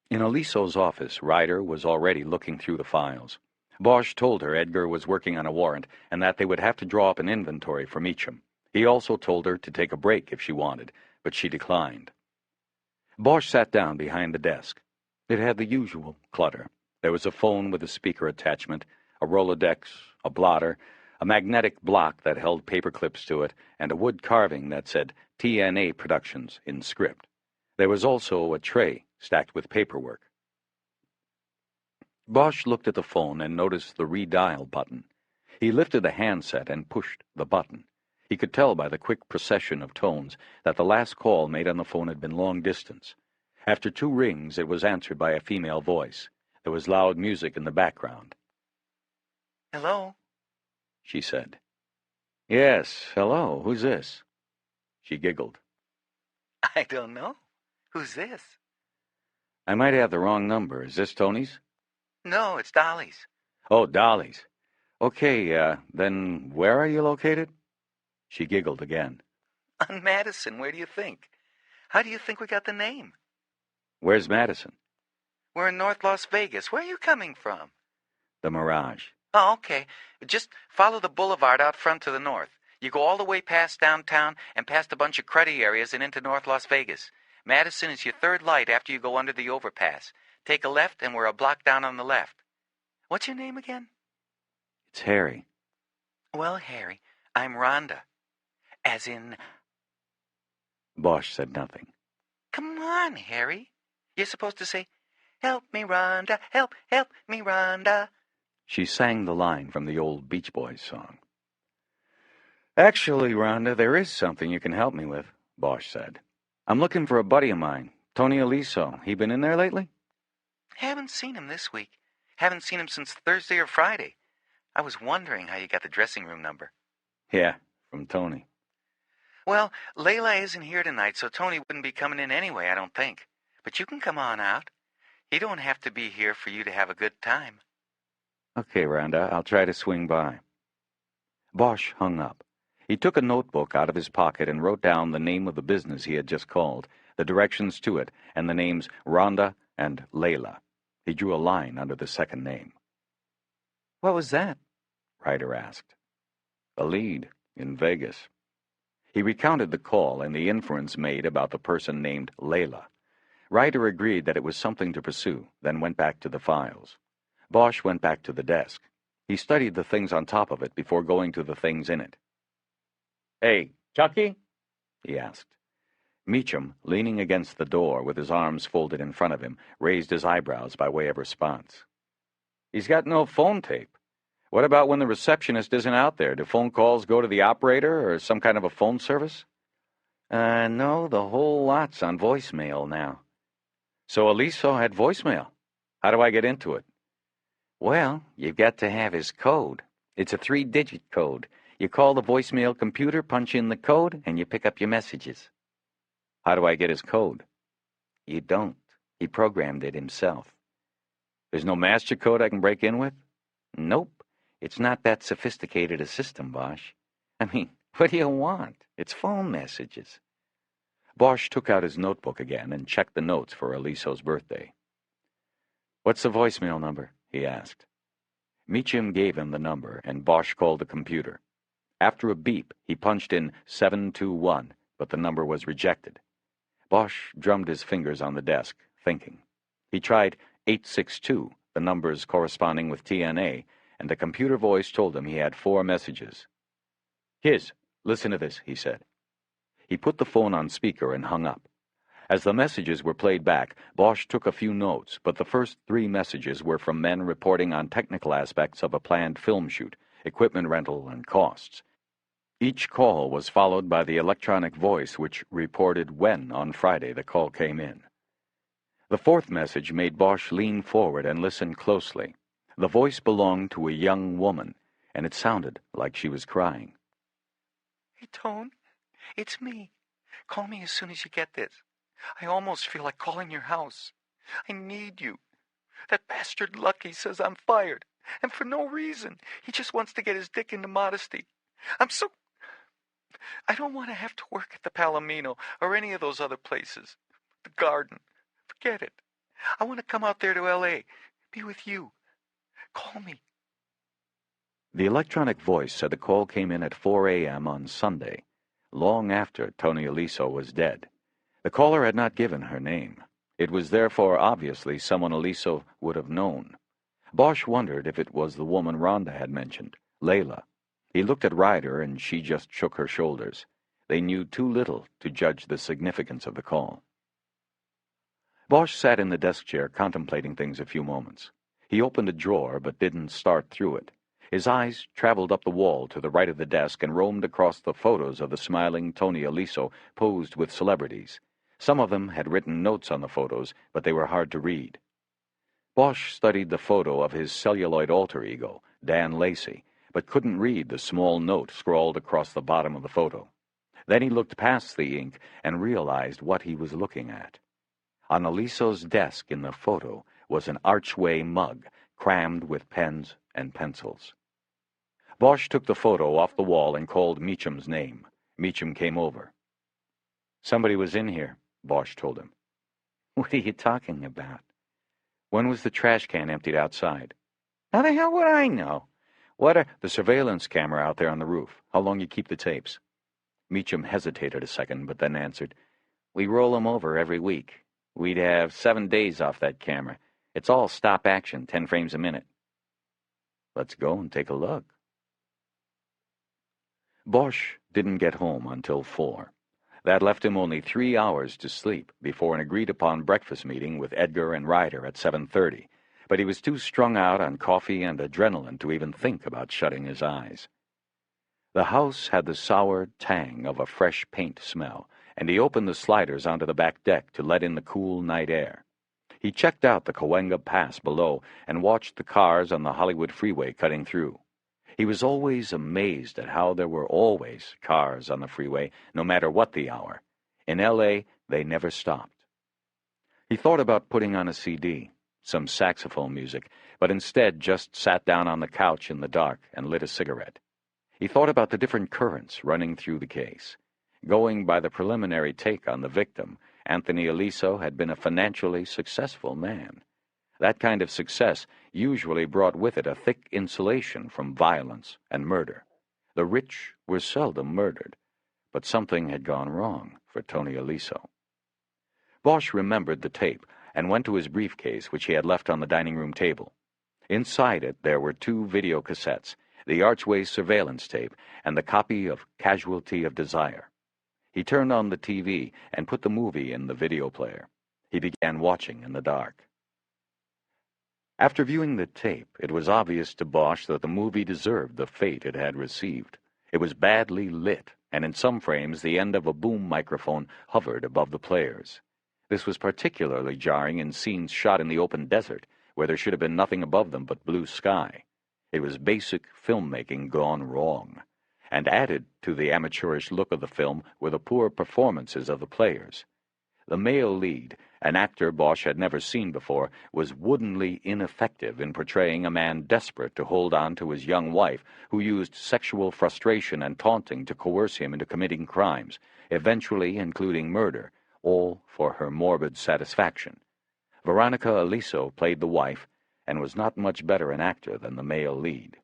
[SPEAKER 1] In Aliso's office, Ryder was already looking through the files. Bosch told her Edgar was working on a warrant and that they would have to draw up an inventory for Meacham. He also told her to take a break if she wanted, but she declined. Bosch sat down behind the desk. It had the usual clutter. There was a phone with a speaker attachment, a Rolodex, a blotter, a magnetic block that held paper clips to it, and a wood carving that said TNA Productions in script. There was also a tray stacked with paperwork. Bosch looked at the phone and noticed the redial button. He lifted the handset and pushed the button. He could tell by the quick procession of tones that the last call made on the phone had been long distance. After 2 rings, it was answered by a female voice. There was loud music in the background.
[SPEAKER 2] "Hello?"
[SPEAKER 1] she said. "Yes, hello, who's this?" She giggled.
[SPEAKER 2] "I don't know. Who's this?"
[SPEAKER 1] "I might have the wrong number. Is this Tony's?"
[SPEAKER 2] "No, it's Dolly's."
[SPEAKER 1] "Oh, Dolly's. Okay, then where are you located?" She giggled again.
[SPEAKER 2] "On Madison, where do you think? How do you think we got the name?"
[SPEAKER 1] "Where's Madison?"
[SPEAKER 2] "We're in North Las Vegas. Where are you coming from?"
[SPEAKER 1] "The Mirage."
[SPEAKER 2] "Oh, okay. Just follow the boulevard out front to the north. You go all the way past downtown and past a bunch of cruddy areas and into North Las Vegas. Madison is your 3rd light after you go under the overpass. Take a left and we're a block down on the left. What's your name again?"
[SPEAKER 1] "It's Harry."
[SPEAKER 2] "Well, Harry, I'm Rhonda. As in..."
[SPEAKER 1] Bosch said nothing.
[SPEAKER 2] "Come on, Harry. You're supposed to say, 'Help me, Rhonda, help me, Rhonda.'"
[SPEAKER 1] She sang the line from the old Beach Boys song. "Actually, Rhonda, there is something you can help me with," Bosch said. "I'm looking for a buddy of mine, Tony Aliso. He been in there lately?"
[SPEAKER 2] "Haven't seen him this week. Haven't seen him since Thursday or Friday. I was wondering how you got the dressing room number."
[SPEAKER 1] "Yeah, from Tony."
[SPEAKER 2] "Well, Layla isn't here tonight, so Tony wouldn't be coming in anyway, I don't think. But you can come on out. He don't have to be here for you to have a good time."
[SPEAKER 1] "Okay, Rhonda, I'll try to swing by." Bosch hung up. He took a notebook out of his pocket and wrote down the name of the business he had just called, the directions to it, and the names Rhonda and Layla. He drew a line under the second name.
[SPEAKER 2] "What was that?"
[SPEAKER 1] Ryder asked. "A lead in Vegas." He recounted the call and the inference made about the person named Layla. Ryder agreed that it was something to pursue, then went back to the files. Bosch went back to the desk. He studied the things on top of it before going to the things in it. "Hey, Chucky?" he asked. Meacham, leaning against the door with his arms folded in front of him, raised his eyebrows by way of response. "He's got no phone tape. What about when the receptionist isn't out there? Do phone calls go to the operator or some kind of a phone service?" No, the whole lot's on voicemail now." "So Aliso had voicemail. How do I get into it?" "Well, you've got to have his code. It's a 3-digit code. You call the voicemail computer, punch in the code, and you pick up your messages." "How do I get his code?" "You don't. He programmed it himself." "There's no master code I can break in with?" "Nope. It's not that sophisticated a system, Bosch. I mean, what do you want? It's phone messages." Bosch took out his notebook again and checked the notes for Aliso's birthday. "What's the voicemail number?" he asked. Meacham gave him the number, and Bosch called the computer. After a beep, he punched in 721, but the number was rejected. Bosch drummed his fingers on the desk, thinking. He tried 862, the numbers corresponding with TNA, and the computer voice told him he had 4 messages. "Kiz, listen to this," he said. He put the phone on speaker and hung up. As the messages were played back, Bosch took a few notes, but the first 3 messages were from men reporting on technical aspects of a planned film shoot, equipment rental, and costs. Each call was followed by the electronic voice which reported when on Friday the call came in. The 4th message made Bosch lean forward and listen closely. The voice belonged to a young woman, and it sounded like she was crying.
[SPEAKER 2] "Hey, Tone, it's me. Call me as soon as you get this.
[SPEAKER 5] I almost feel like calling your house. I need you. That bastard Lucky says I'm fired, and for no reason. He just wants to get his dick into modesty. I don't want to have to work at the Palomino or any of those other places. The Garden. Forget it. I want to come out there to L.A., be with you. Call me.
[SPEAKER 1] The electronic voice said the call came in at 4 a.m. on Sunday, long after Tony Aliso was dead. The caller had not given her name. It was therefore obviously someone Aliso would have known. Bosch wondered if it was the woman Rhonda had mentioned, Layla. He looked at Ryder, and she just shook her shoulders. They knew too little to judge the significance of the call. Bosch sat in the desk chair contemplating things a few moments. He opened a drawer but didn't start through it. His eyes traveled up the wall to the right of the desk and roamed across the photos of the smiling Tony Aliso posed with celebrities. Some of them had written notes on the photos, but they were hard to read. Bosch studied the photo of his celluloid alter ego, Dan Lacey, but couldn't read the small note scrawled across the bottom of the photo. Then he looked past the ink and realized what he was looking at. On Aliso's desk in the photo was an archway mug crammed with pens and pencils. Bosch took the photo off the wall and called Meacham's name. Meacham came over. "Somebody was in here," Bosch told him. "What are you talking about?" "When was the trash can emptied outside?" "How the hell would I know?" "The surveillance camera out there on the roof. How long you keep the tapes?" Meacham hesitated a second, but then answered, "We roll them over every week. We'd have 7 days off that camera. It's all stop action, 10 frames a minute." "Let's go and take a look." Bosch didn't get home until 4. That left him only 3 hours to sleep before an agreed-upon breakfast meeting with Edgar and Ryder at 7:30, but he was too strung out on coffee and adrenaline to even think about shutting his eyes. The house had the sour tang of a fresh paint smell, and he opened the sliders onto the back deck to let in the cool night air. He checked out the Cahuenga Pass below and watched the cars on the Hollywood freeway cutting through. He was always amazed at how there were always cars on the freeway, no matter what the hour. In L.A., they never stopped. He thought about putting on a CD, some saxophone music, but instead just sat down on the couch in the dark and lit a cigarette. He thought about the different currents running through the case. Going by the preliminary take on the victim, Anthony Aliso had been a financially successful man. That kind of success usually brought with it a thick insulation from violence and murder. The rich were seldom murdered, but something had gone wrong for Tony Aliso. Bosch remembered the tape and went to his briefcase, which he had left on the dining room table. Inside it there were 2 video cassettes, the Archway surveillance tape and the copy of Casualty of Desire. He turned on the TV and put the movie in the video player. He began watching in the dark. After viewing the tape, it was obvious to Bosch that the movie deserved the fate it had received. It was badly lit, and in some frames the end of a boom microphone hovered above the players. This was particularly jarring in scenes shot in the open desert, where there should have been nothing above them but blue sky. It was basic filmmaking gone wrong, and added to the amateurish look of the film were the poor performances of the players. The male lead, an actor Bosch had never seen before, was woodenly ineffective in portraying a man desperate to hold on to his young wife, who used sexual frustration and taunting to coerce him into committing crimes, eventually including murder, all for her morbid satisfaction. Veronica Aliso played the wife, and was not much better an actor than the male lead.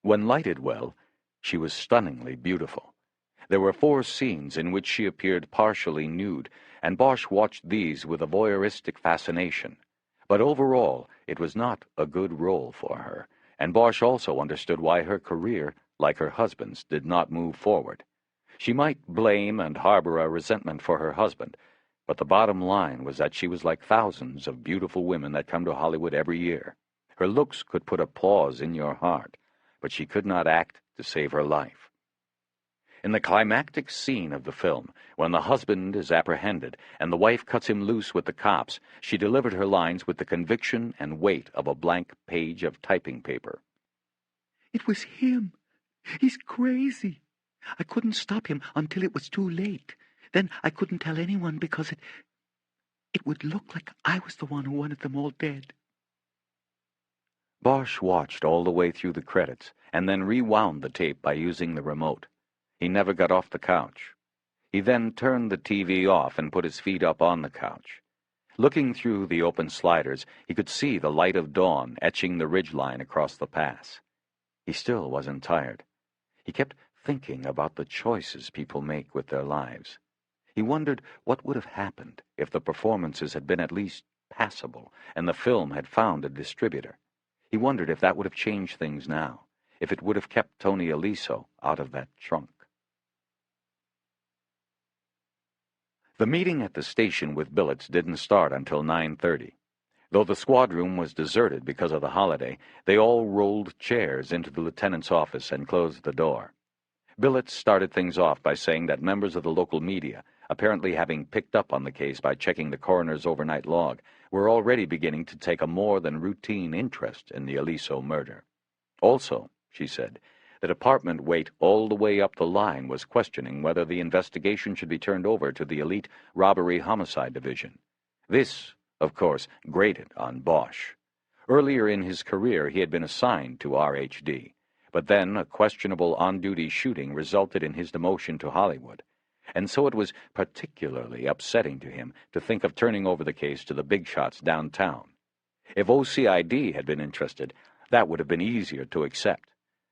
[SPEAKER 1] When lighted well, she was stunningly beautiful. There were 4 scenes in which she appeared partially nude, and Bosch watched these with a voyeuristic fascination. But overall, it was not a good role for her, and Bosch also understood why her career, like her husband's, did not move forward. She might blame and harbor a resentment for her husband, but the bottom line was that she was like thousands of beautiful women that come to Hollywood every year. Her looks could put applause in your heart, but she could not act to save her life. In the climactic scene of the film, when the husband is apprehended and the wife cuts him loose with the cops, she delivered her lines with the conviction and weight of a blank page of typing paper.
[SPEAKER 5] "It was him. He's crazy. I couldn't stop him until it was too late. Then I couldn't tell anyone because it would look like I was the one who wanted them all dead.
[SPEAKER 1] Bosch watched all the way through the credits and then rewound the tape by using the remote. He never got off the couch. He then turned the TV off and put his feet up on the couch. Looking through the open sliders, he could see the light of dawn etching the ridgeline across the pass. He still wasn't tired. He kept thinking about the choices people make with their lives. He wondered what would have happened if the performances had been at least passable and the film had found a distributor. He wondered if that would have changed things now, if it would have kept Tony Aliso out of that trunk. The meeting at the station with billets didn't start until 9:30. Though the squad room was deserted because of the holiday, they all rolled chairs into the lieutenant's office and closed the door. Billets started things off by saying that members of the local media, apparently having picked up on the case by checking the coroner's overnight log, were already beginning to take a more than routine interest in the Aliso murder. Also, she said, the department weight all the way up the line was questioning whether the investigation should be turned over to the elite robbery homicide division. This, of course, grated on Bosch. Earlier in his career, he had been assigned to RHD, but then a questionable on-duty shooting resulted in his demotion to Hollywood, and so it was particularly upsetting to him to think of turning over the case to the big shots downtown. If OCID had been interested, that would have been easier to accept.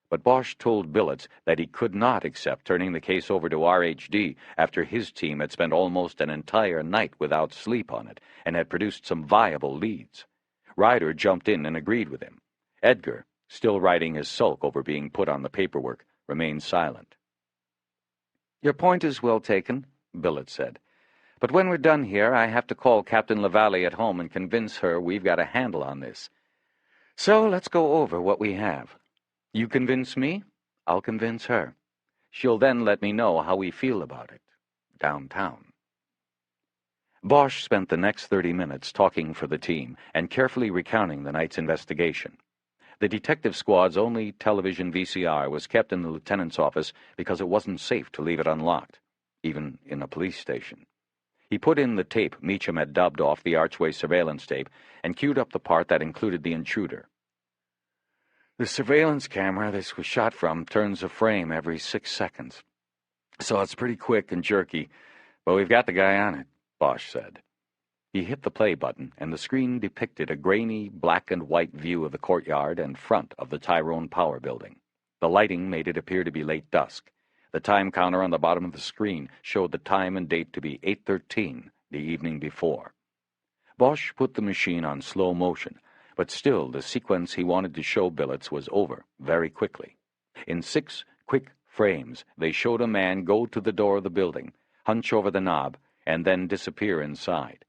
[SPEAKER 1] But Bosch told Billets that he could not accept turning the case over to RHD after his team had spent almost an entire night without sleep on it and had produced some viable leads. Ryder jumped in and agreed with him. Edgar, still riding his sulk over being put on the paperwork, remained silent. "Your point is well taken," Billets said. "But when we're done here, I have to call Captain LaValle at home and convince her we've got a handle on this. So let's go over what we have. You convince me, I'll convince her. She'll then let me know how we feel about it. Downtown." Bosch spent the next 30 minutes talking for the team and carefully recounting the night's investigation. The detective squad's only television VCR was kept in the lieutenant's office because it wasn't safe to leave it unlocked, even in a police station. He put in the tape Meacham had dubbed off the archway surveillance tape and queued up the part that included the intruder. "The surveillance camera this was shot from turns a frame every 6 seconds. So it's pretty quick and jerky, but we've got the guy on it," Bosch said. He hit the play button, and the screen depicted a grainy black-and-white view of the courtyard and front of the Tyrone Power Building. The lighting made it appear to be late dusk. The time counter on the bottom of the screen showed the time and date to be 8:13 the evening before. Bosch put the machine on slow motion, but still the sequence he wanted to show Billets was over very quickly. In 6 quick frames, they showed a man go to the door of the building, hunch over the knob, and then disappear inside.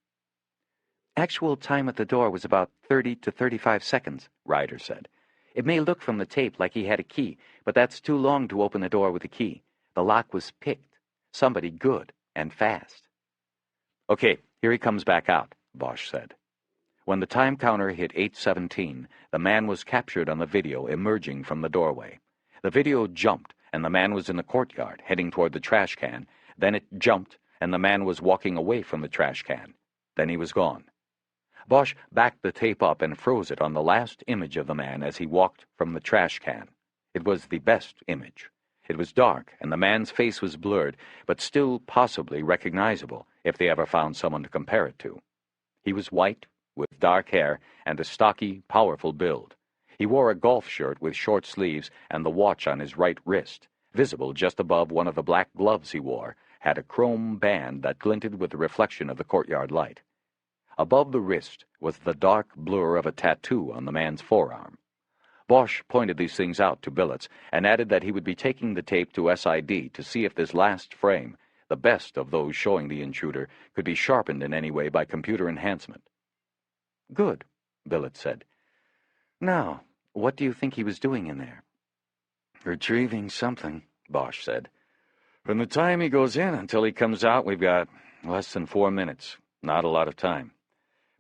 [SPEAKER 1] "Actual time at the door was about 30 to 35 seconds, Ryder said. "It may look from the tape like he had a key, but that's too long to open the door with a key. The lock was picked. Somebody good and fast." "Okay, here he comes back out," Bosch said. When the time counter hit 8:17, the man was captured on the video emerging from the doorway. The video jumped, and the man was in the courtyard, heading toward the trash can. Then it jumped, and the man was walking away from the trash can. Then he was gone. Bosch backed the tape up and froze it on the last image of the man as he walked from the trash can. It was the best image. It was dark, and the man's face was blurred, but still possibly recognizable if they ever found someone to compare it to. He was white, with dark hair, and a stocky, powerful build. He wore a golf shirt with short sleeves, and the watch on his right wrist, visible just above one of the black gloves he wore, had a chrome band that glinted with the reflection of the courtyard light. Above the wrist was the dark blur of a tattoo on the man's forearm. Bosch pointed these things out to Billets and added that he would be taking the tape to SID to see if this last frame, the best of those showing the intruder, could be sharpened in any way by computer enhancement. "Good," Billets said. "Now, what do you think he was doing in there?" "Retrieving something," Bosch said. "From the time he goes in until he comes out, we've got less than 4 minutes. Not a lot of time.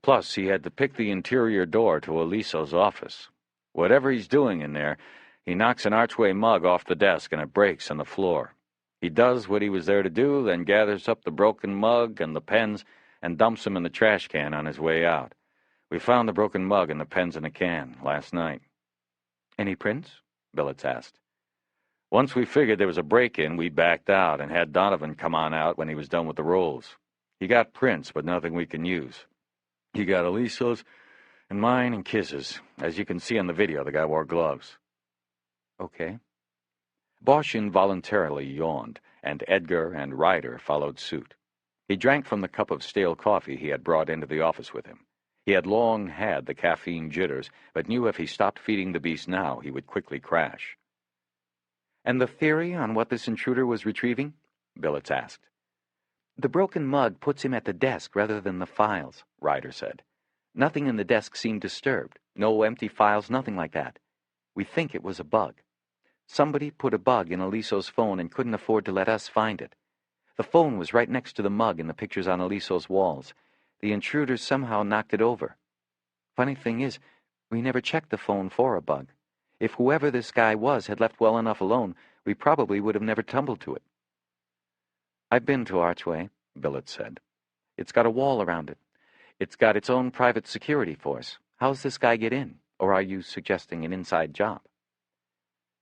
[SPEAKER 1] Plus, he had to pick the interior door to Aliso's office. Whatever he's doing in there, he knocks an archway mug off the desk and it breaks on the floor.
[SPEAKER 3] He does what he was there to do, then gathers up the broken mug and the pens and dumps them in the trash can on his way out. We found the broken mug and the pens in a can last night.
[SPEAKER 2] Any prints? Billets asked.
[SPEAKER 3] Once we figured there was a break-in, we backed out and had Donovan come on out when he was done with the rolls. He got prints, but nothing we can use. He got Eliso's and mine and Kiss's. As you can see on the video, the guy wore gloves.
[SPEAKER 2] Okay.
[SPEAKER 3] Bosch involuntarily yawned, and Edgar and Ryder followed suit. He drank from the cup of stale coffee he had brought into the office with him. He had long had the caffeine jitters, but knew if he stopped feeding the beast now, he would quickly crash.
[SPEAKER 2] And the theory on what this intruder was retrieving? Billets asked. The broken mug puts him at the desk rather than the files, Ryder said. Nothing in the desk seemed disturbed. No empty files, nothing like that. We think it was a bug. Somebody put a bug in Eliso's phone and couldn't afford to let us find it. The phone was right next to the mug and the pictures on Eliso's walls. The intruder somehow knocked it over. Funny thing is, we never checked the phone for a bug. If whoever this guy was had left well enough alone, we probably would have never tumbled to it. I've been to Archway, Billets said. It's got a wall around it. It's got its own private security force. How's this guy get in? Or are you suggesting an inside job?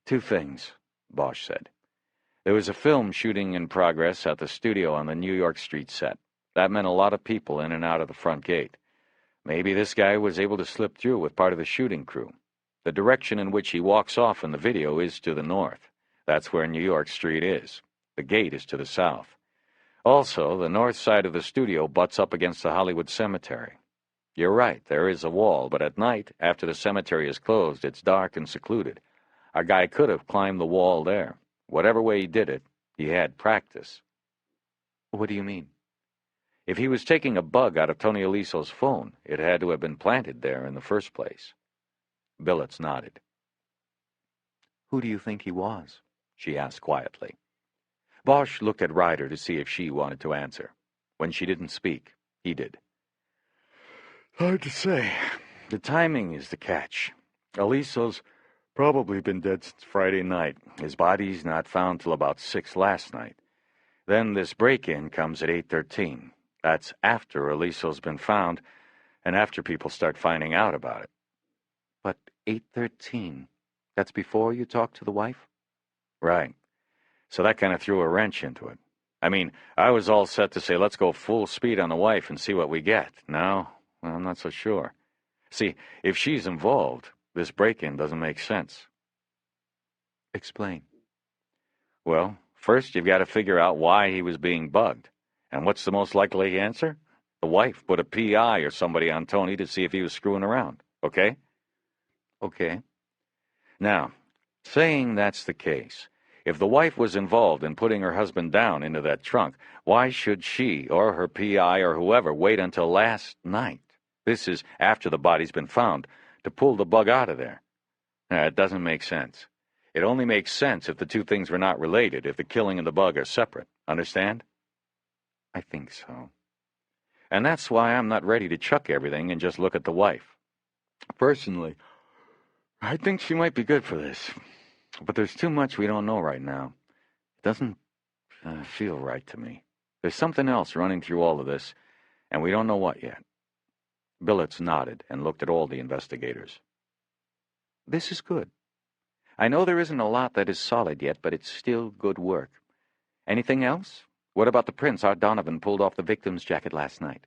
[SPEAKER 3] Two things, Bosch said. There was a film shooting in progress at the studio on the New York Street set. That meant a lot of people in and out of the front gate. Maybe this guy was able to slip through with part of the shooting crew. The direction in which he walks off in the video is to the north. That's where New York Street is. The gate is to the south. Also, the north side of the studio butts up against the Hollywood Cemetery. You're right, there is a wall, but at night, after the cemetery is closed, it's dark and secluded. Our guy could have climbed the wall there. Whatever way he did it, he had practice.
[SPEAKER 2] What do you mean?
[SPEAKER 3] If he was taking a bug out of Tony Eliso's phone, it had to have been planted there in the first place. Billets nodded.
[SPEAKER 2] Who do you think he was?
[SPEAKER 3] She asked quietly. Bosch looked at Ryder to see if she wanted to answer. When she didn't speak, he did. Hard to say. The timing is the catch. Eliso's probably been dead since Friday night. His body's not found till about 6 last night. Then this break-in comes at 8:13. That's after Eliso's been found, and after people start finding out about it.
[SPEAKER 2] But 8:13, that's before you talked to the wife?
[SPEAKER 3] Right. So that kind of threw a wrench into it. I mean, I was all set to say, let's go full speed on the wife and see what we get. Now, well, I'm not so sure. See, if she's involved, this break-in doesn't make sense.
[SPEAKER 2] Explain.
[SPEAKER 3] Well, first you've got to figure out why he was being bugged. And what's the most likely answer? The wife put a PI or somebody on Tony to see if he was screwing around, okay?
[SPEAKER 2] Okay.
[SPEAKER 3] Now, saying that's the case, if the wife was involved in putting her husband down into that trunk, why should she or her PI or whoever wait until last night? This is after the body's been found, to pull the bug out of there. It doesn't make sense. It only makes sense if the two things were not related, if the killing and the bug are separate. Understand?
[SPEAKER 2] I think so.
[SPEAKER 3] And that's why I'm not ready to chuck everything and just look at the wife. Personally, I think she might be good for this. But there's too much we don't know right now. It doesn't feel right to me. There's something else running through all of this, and we don't know what yet. Billets nodded and looked at all the investigators.
[SPEAKER 2] This is good. I know there isn't a lot that is solid yet, but it's still good work. Anything else? What about the prints Art Donovan pulled off the victim's jacket last night?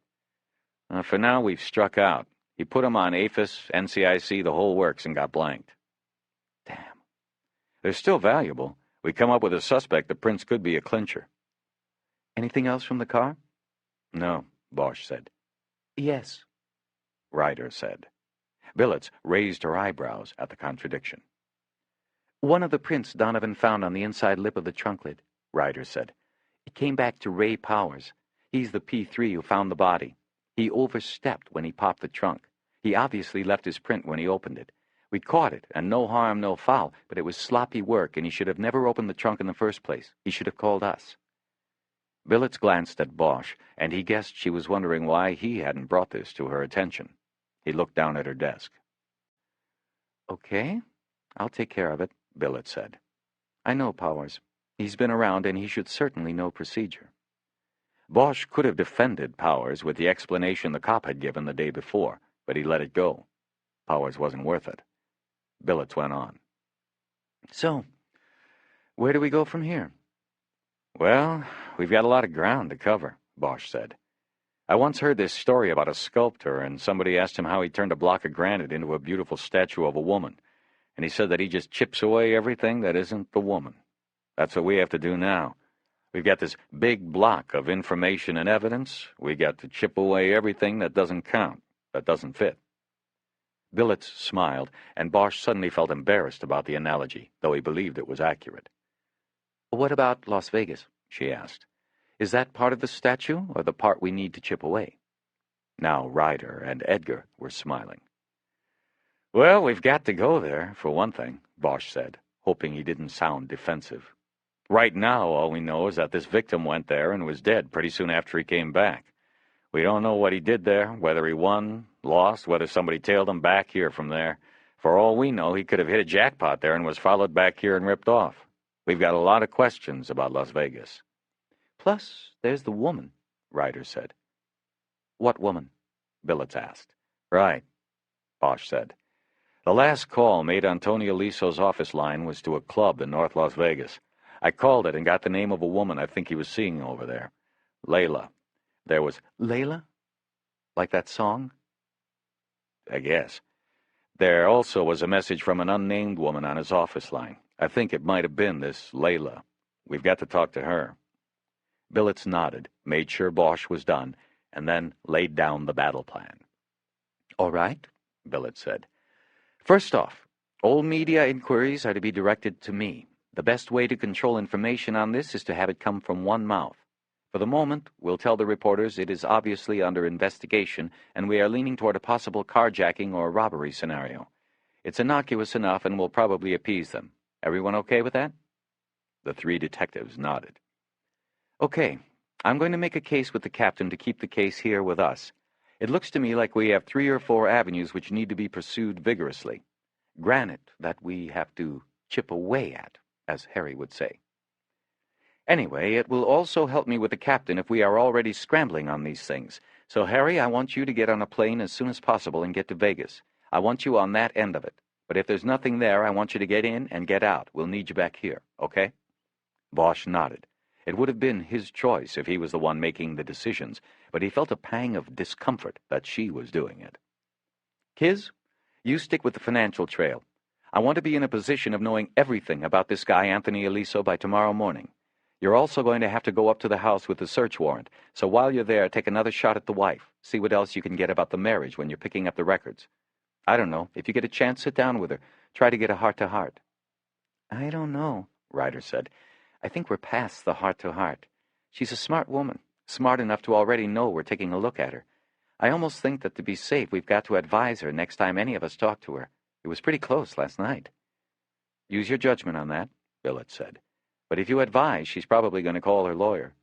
[SPEAKER 3] For now, we've struck out. He put them on APHIS, NCIC, the whole works, and got blanked.
[SPEAKER 2] Damn.
[SPEAKER 3] They're still valuable. We come up with a suspect. The prints could be a clincher.
[SPEAKER 2] Anything else from the car?
[SPEAKER 3] No, Bosch said.
[SPEAKER 2] Yes,
[SPEAKER 3] Ryder said. Billets raised her eyebrows at the contradiction.
[SPEAKER 2] One of the prints Donovan found on the inside lip of the trunk lid, Ryder said. It came back to Ray Powers. He's the P3 who found the body. He overstepped when he popped the trunk. He obviously left his print when he opened it. We caught it, and no harm, no foul, but it was sloppy work, and he should have never opened the trunk in the first place. He should have called us.
[SPEAKER 3] Billets glanced at Bosch, and he guessed she was wondering why he hadn't brought this to her attention. He looked down at her desk.
[SPEAKER 2] Okay, I'll take care of it,
[SPEAKER 3] Billets said.
[SPEAKER 2] I know Powers. He's been around, and he should certainly know procedure. Bosch could have defended Powers with the explanation the cop had given the day before, but he let it go. Powers wasn't worth it. Billets went on. So, where do we go from here? Well, we've got a lot of ground to cover, Bosch said. I once heard this story about a sculptor, and somebody asked him how he turned a block of granite into a beautiful statue of a woman, and he said that he just chips away everything that isn't the woman. That's what we have to do now. We've got this big block of information and evidence. We got to chip away everything that doesn't count, that doesn't fit. Billets smiled, and Bosch suddenly felt embarrassed about the analogy, though he believed it was accurate. What about Las Vegas? She asked. Is that part of the statue, or the part we need to chip away? Now Ryder and Edgar were smiling. Well, we've got to go there, for one thing, Bosch said, hoping he didn't sound defensive. Right now, all we know is that this victim went there and was dead pretty soon after he came back. We don't know what he did there, whether he won, lost, whether somebody tailed him back here from there. For all we know, he could have hit a jackpot there and was followed back here and ripped off. We've got a lot of questions about Las Vegas. Plus, there's the woman, Ryder said. What woman? Billets asked. Right, Bosch said. The last call made on Tony Aliso's office line was to a club in North Las Vegas. I called it and got the name of a woman I think he was seeing over there. Layla. There was... Layla? Like that song? I guess. There also was a message from an unnamed woman on his office line. I think it might have been this Layla. We've got to talk to her. Billets nodded, made sure Bosch was done, and then laid down the battle plan. All right, Billets said. First off, all media inquiries are to be directed to me. The best way to control information on this is to have it come from one mouth. For the moment, we'll tell the reporters it is obviously under investigation, and we are leaning toward a possible carjacking or robbery scenario. It's innocuous enough and will probably appease them. Everyone okay with that? The three detectives nodded. Okay, I'm going to make a case with the captain to keep the case here with us. It looks to me like we have 3 or 4 avenues which need to be pursued vigorously. Granite that we have to chip away at, as Harry would say. Anyway, it will also help me with the captain if we are already scrambling on these things. So, Harry, I want you to get on a plane as soon as possible and get to Vegas. I want you on that end of it. But if there's nothing there, I want you to get in and get out. We'll need you back here, okay? Bosch nodded. It would have been his choice if he was the one making the decisions, but he felt a pang of discomfort that she was doing it. Kiz, you stick with the financial trail. I want to be in a position of knowing everything about this guy Anthony Aliso by tomorrow morning. You're also going to have to go up to the house with the search warrant, so while you're there, take another shot at the wife. See what else you can get about the marriage when you're picking up the records. I don't know. If you get a chance, sit down with her. Try to get a heart-to-heart. I don't know, Ryder said. I think we're past the heart-to-heart. She's a smart woman, smart enough to already know we're taking a look at her. I almost think that to be safe, we've got to advise her next time any of us talk to her. It was pretty close last night. Use your judgment on that, Billets said. But if you advise, she's probably going to call her lawyer.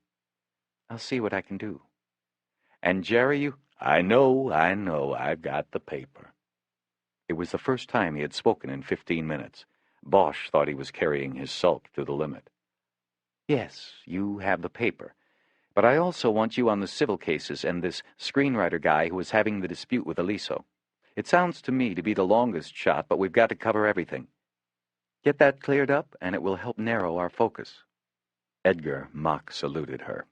[SPEAKER 2] I'll see what I can do. And Jerry, you... I know, I've got the paper. It was the first time he had spoken in 15 minutes. Bosch thought he was carrying his sulk to the limit. Yes, you have the paper. But I also want you on the civil cases and this screenwriter guy who is having the dispute with Aliso. It sounds to me to be the longest shot, but we've got to cover everything. Get that cleared up, and it will help narrow our focus. Edgar mock saluted her.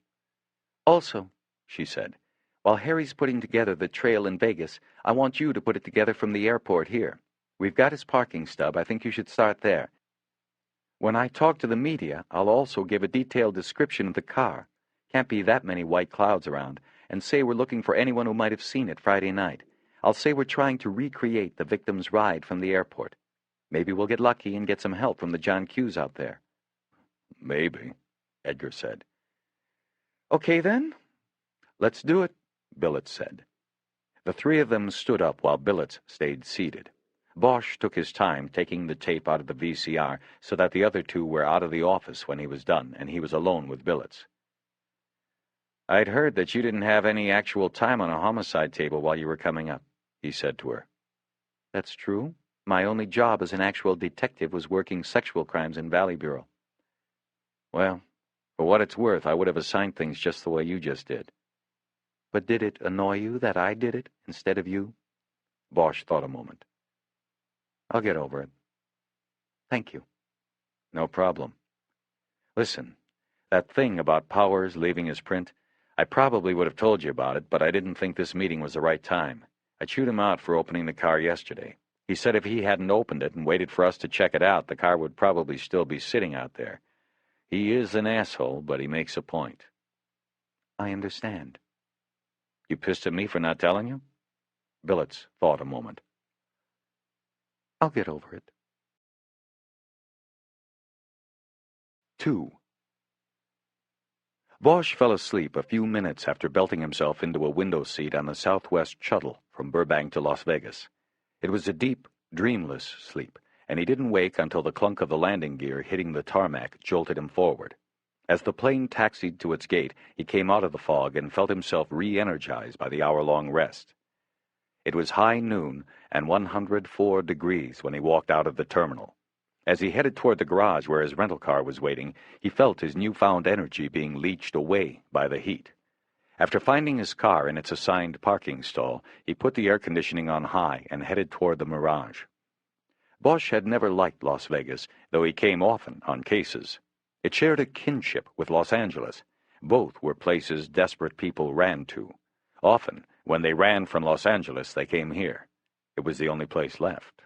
[SPEAKER 2] Also, she said, while Harry's putting together the trail in Vegas, I want you to put it together from the airport here. We've got his parking stub. I think you should start there. When I talk to the media, I'll also give a detailed description of the car. Can't be that many white clouds around, and say we're looking for anyone who might have seen it Friday night. I'll say we're trying to recreate the victim's ride from the airport. Maybe we'll get lucky and get some help from the John Q's out there. Maybe, Edgar said. Okay, then. Let's do it, Billets said. The three of them stood up while Billets stayed seated. Bosch took his time taking the tape out of the VCR so that the other two were out of the office when he was done, and he was alone with Billets. I'd heard that you didn't have any actual time on a homicide table while you were coming up, he said to her. That's true. My only job as an actual detective was working sexual crimes in Valley Bureau. Well, for what it's worth, I would have assigned things just the way you just did. But did it annoy you that I did it instead of you? Bosch thought a moment. I'll get over it. Thank you. No problem. Listen, that thing about Powers leaving his print, I probably would have told you about it, but I didn't think this meeting was the right time. I chewed him out for opening the car yesterday. He said if he hadn't opened it and waited for us to check it out, the car would probably still be sitting out there. He is an asshole, but he makes a point. I understand. You pissed at me for not telling you? Billets thought a moment. I'll get over it. 2. Bosch fell asleep a few minutes after belting himself into a window seat on the Southwest shuttle from Burbank to Las Vegas. It was a deep, dreamless sleep, and he didn't wake until the clunk of the landing gear hitting the tarmac jolted him forward. As the plane taxied to its gate, he came out of the fog and felt himself re-energized by the hour-long rest. It was high noon and 104 degrees when he walked out of the terminal. As he headed toward the garage where his rental car was waiting, he felt his newfound energy being leached away by the heat. After finding his car in its assigned parking stall, he put the air conditioning on high and headed toward the Mirage. Bosch had never liked Las Vegas, though he came often on cases. It shared a kinship with Los Angeles. Both were places desperate people ran to. Often, when they ran from Los Angeles, they came here. It was the only place left.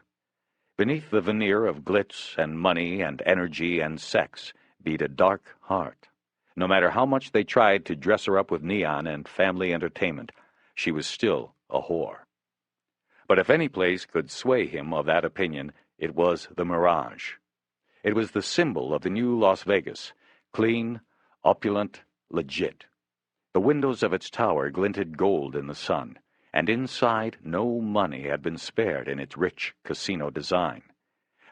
[SPEAKER 2] Beneath the veneer of glitz and money and energy and sex beat a dark heart. No matter how much they tried to dress her up with neon and family entertainment, she was still a whore. But if any place could sway him of that opinion, it was the Mirage. It was the symbol of the new Las Vegas, clean, opulent, legit. The windows of its tower glinted gold in the sun, and inside no money had been spared in its rich casino design.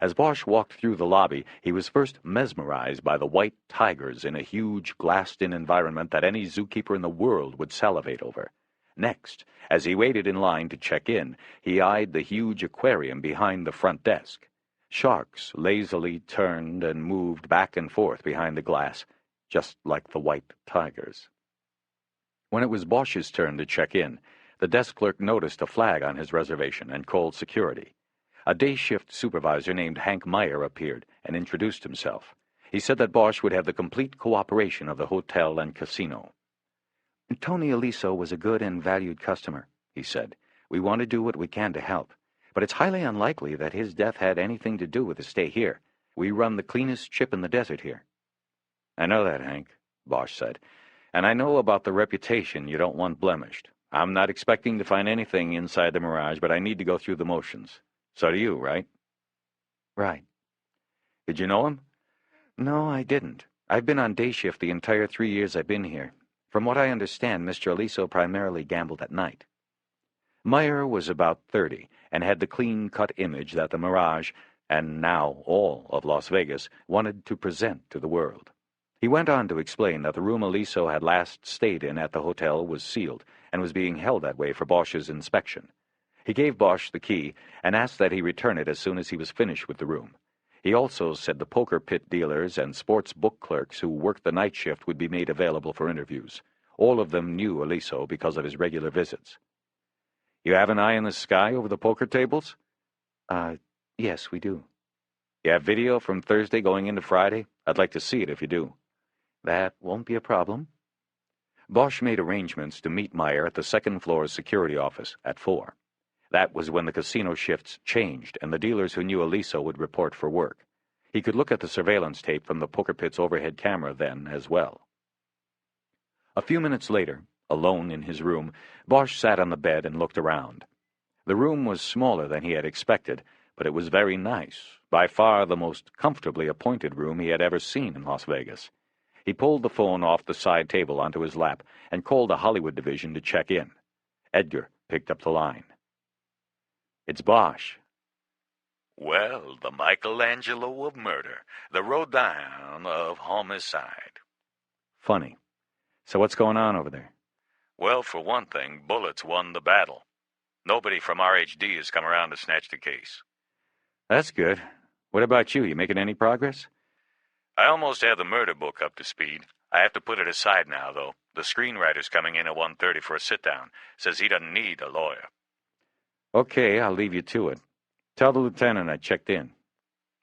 [SPEAKER 2] As Bosch walked through the lobby, he was first mesmerized by the white tigers in a huge glassed-in environment that any zookeeper in the world would salivate over. Next, as he waited in line to check in, he eyed the huge aquarium behind the front desk. Sharks lazily turned and moved back and forth behind the glass, just like the white tigers. When it was Bosch's turn to check in, the desk clerk noticed a flag on his reservation and called security. A day-shift supervisor named Hank Meyer appeared and introduced himself. He said that Bosch would have the complete cooperation of the hotel and casino. Tony Aliso was a good and valued customer, he said. We want to do what we can to help, but it's highly unlikely that his death had anything to do with his stay here. We run the cleanest ship in the desert here. I know that, Hank, Bosch said, and I know about the reputation you don't want blemished. I'm not expecting to find anything inside the Mirage, but I need to go through the motions. So do you, right? Right. Did you know him? No, I didn't. I've been on day shift the entire 3 years I've been here. From what I understand, Mr. Aliso primarily gambled at night. Meyer was about 30 and had the clean-cut image that the Mirage, and now all of Las Vegas, wanted to present to the world. He went on to explain that the room Aliso had last stayed in at the hotel was sealed and was being held that way for Bosch's inspection. He gave Bosch the key and asked that he return it as soon as he was finished with the room. He also said the poker pit dealers and sports book clerks who worked the night shift would be made available for interviews. All of them knew Aliso because of his regular visits. You have an eye in the sky over the poker tables? Yes, we do. You have video from Thursday going into Friday? I'd like to see it if you do. That won't be a problem. Bosch made arrangements to meet Meyer at the second-floor security office at 4. That was when the casino shifts changed and the dealers who knew Aliso would report for work. He could look at the surveillance tape from the poker pit's overhead camera then as well. A few minutes later, alone in his room, Bosch sat on the bed and looked around. The room was smaller than he had expected, but it was very nice, by far the most comfortably appointed room he had ever seen in Las Vegas. He pulled the phone off the side table onto his lap and called the Hollywood division to check in. Edgar picked up the line. It's Bosch.
[SPEAKER 4] Well, the Michelangelo of murder, the Rodin of homicide.
[SPEAKER 2] Funny. So what's going on over there?
[SPEAKER 4] Well, for one thing, Bullets won the battle. Nobody from RHD has come around to snatch the case.
[SPEAKER 2] That's good. What about you? You making any progress?
[SPEAKER 4] I almost have the murder book up to speed. I have to put it aside now, though. The screenwriter's coming in at 1:30 for a sit-down. Says he doesn't need a lawyer.
[SPEAKER 3] Okay, I'll leave you to it. Tell the lieutenant I checked in.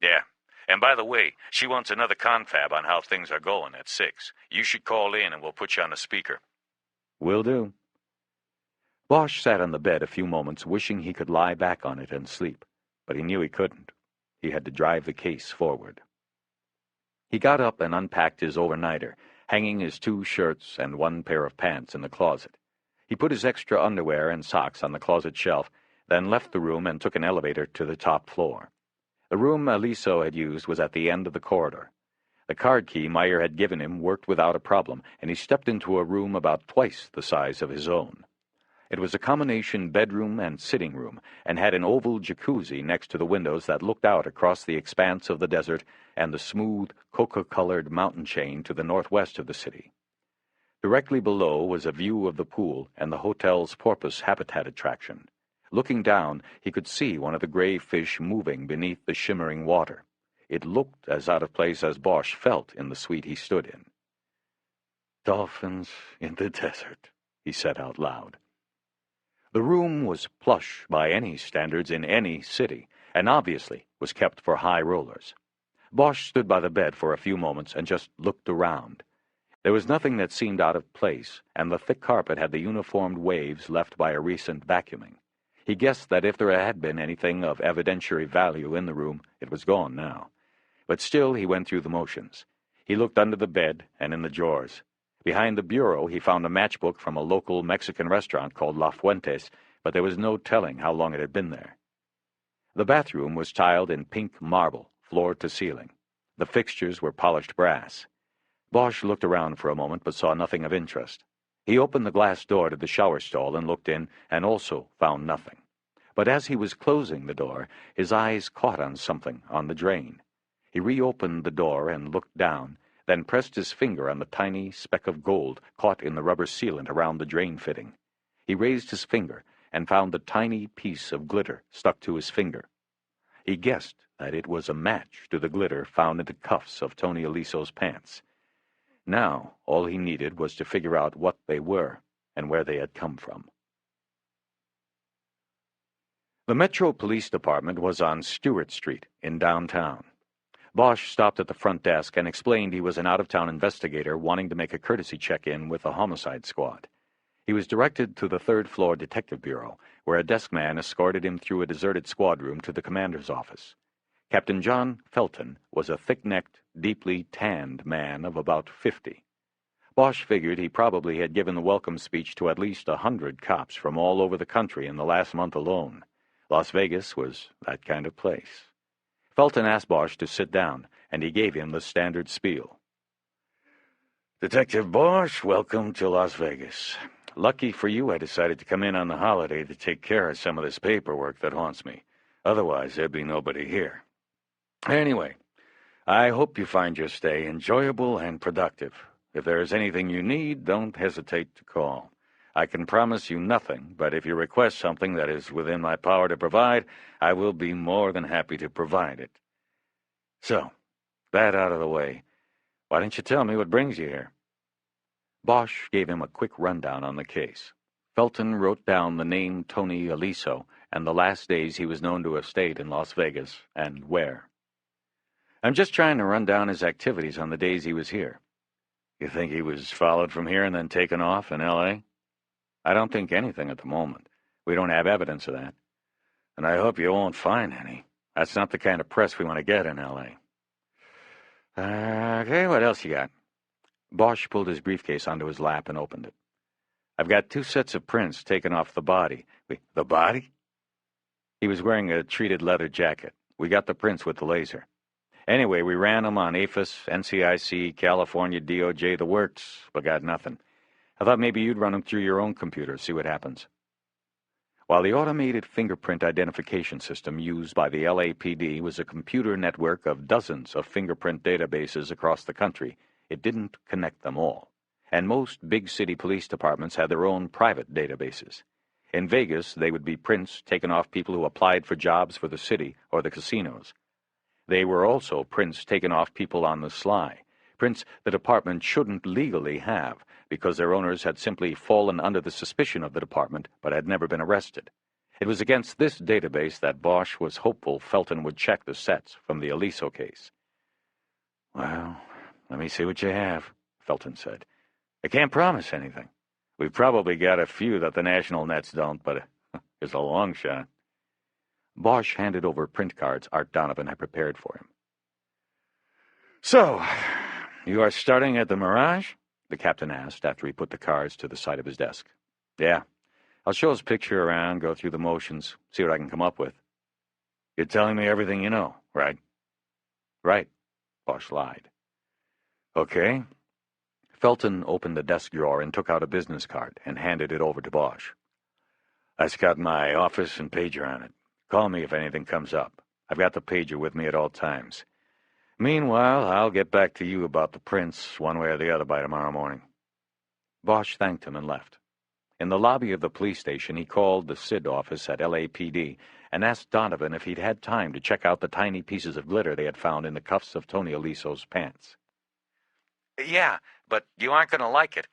[SPEAKER 4] Yeah. And by the way, she wants another confab on how things are going at 6. You should call in and we'll put you on the speaker.
[SPEAKER 3] Will do. Bosch sat on the bed a few moments, wishing he could lie back on it and sleep, but he knew he couldn't. He had to drive the case forward. He got up and unpacked his overnighter, hanging his 2 shirts and 1 pair of pants in the closet. He put his extra underwear and socks on the closet shelf, then left the room and took an elevator to the top floor. The room Aliso had used was at the end of the corridor. The card key Meyer had given him worked without a problem, and he stepped into a room about twice the size of his own. It was a combination bedroom and sitting room, and had an oval jacuzzi next to the windows that looked out across the expanse of the desert and the smooth, coca-colored mountain chain to the northwest of the city. Directly below was a view of the pool and the hotel's porpoise habitat attraction. Looking down, he could see one of the gray fish moving beneath the shimmering water. It looked as out of place as Bosch felt in the suite he stood in. "Dolphins in the desert," he said out loud. The room was plush by any standards in any city, and obviously was kept for high rollers. Bosch stood by the bed for a few moments and just looked around. There was nothing that seemed out of place, and the thick carpet had the uniformed waves left by a recent vacuuming. He guessed that if there had been anything of evidentiary value in the room, it was gone now. But still he went through the motions. He looked under the bed and in the drawers. Behind the bureau he found a matchbook from a local Mexican restaurant called La Fuentes, but there was no telling how long it had been there. The bathroom was tiled in pink marble, floor to ceiling. The fixtures were polished brass. Bosch looked around for a moment but saw nothing of interest. He opened the glass door to the shower stall and looked in, and also found nothing. But as he was closing the door, his eyes caught on something on the drain. He reopened the door and looked down, then pressed his finger on the tiny speck of gold caught in the rubber sealant around the drain fitting. He raised his finger and found the tiny piece of glitter stuck to his finger. He guessed that it was a match to the glitter found in the cuffs of Tony Aliso's pants. Now, all he needed was to figure out what they were and where they had come from. The Metro Police Department was on Stewart Street in downtown. Bosch stopped at the front desk and explained he was an out-of-town investigator wanting to make a courtesy check-in with the homicide squad. He was directed to the third-floor detective bureau, where a desk man escorted him through a deserted squad room to the commander's office. Captain John Felton was a thick-necked, deeply tanned man of about 50. Bosch figured he probably had given the welcome speech to at least 100 cops from all over the country in the last month alone. Las Vegas was that kind of place. Felton asked Bosch to sit down, and he gave him the standard spiel. "Detective Bosch, welcome to Las Vegas. Lucky for you I decided to come in on the holiday to take care of some of this paperwork that haunts me. Otherwise, there'd be nobody here. Anyway, I hope you find your stay enjoyable and productive. If there is anything you need, don't hesitate to call. I can promise you nothing, but if you request something that is within my power to provide, I will be more than happy to provide it. So, that out of the way, why don't you tell me what brings you here?" Bosch gave him a quick rundown on the case. Felton wrote down the name Tony Aliso and the last days he was known to have stayed in Las Vegas and where. "I'm just trying to run down his activities on the days he was here." "You think he was followed from here and then taken off in L.A.? "I don't think anything at the moment. We don't have evidence of that. And I hope you won't find any. That's not the kind of press we want to get in L.A. Okay, what else you got?" Bosch pulled his briefcase onto his lap and opened it. "I've got 2 sets of prints taken off the body." "The body?" "He was wearing a treated leather jacket. We got the prints with the laser. Anyway, we ran them on APHIS, NCIC, California DOJ, the works, but got nothing. I thought maybe you'd run them through your own computer, see what happens." While the automated fingerprint identification system used by the LAPD was a computer network of dozens of fingerprint databases across the country, it didn't connect them all, and most big city police departments had their own private databases. In Vegas, they would be prints taken off people who applied for jobs for the city or the casinos.
[SPEAKER 1] They were also prints taken off people on the sly, prints the department shouldn't legally have because their owners had simply fallen under the suspicion of the department but had never been arrested. It was against this database that Bosch was hopeful Felton would check the sets from the Aliso case. "Well, let me see what you have," Felton said. "I can't promise anything. We've probably got a few that the national nets don't, but it's a long shot." Bosch handed over print cards Art Donovan had prepared for him. "So, you are starting at the Mirage?" the captain asked after he put the cards to the side of his desk. "Yeah. I'll show his picture around, go through the motions, see what I can come up with." "You're telling me everything you know, right?" "Right," Bosch lied. "Okay." Felton opened the desk drawer and took out a business card and handed it over to Bosch. "That's got my office and pager on it. Call me if anything comes up. I've got the pager with me at all times. Meanwhile, I'll get back to you about the prints one way or the other by tomorrow morning." Bosch thanked him and left. In the lobby of the police station, he called the SID office at LAPD and asked Donovan if he'd had time to check out the tiny pieces of glitter they had found in the cuffs of Tony Aliso's pants.
[SPEAKER 5] "Yeah, but you aren't going to like it.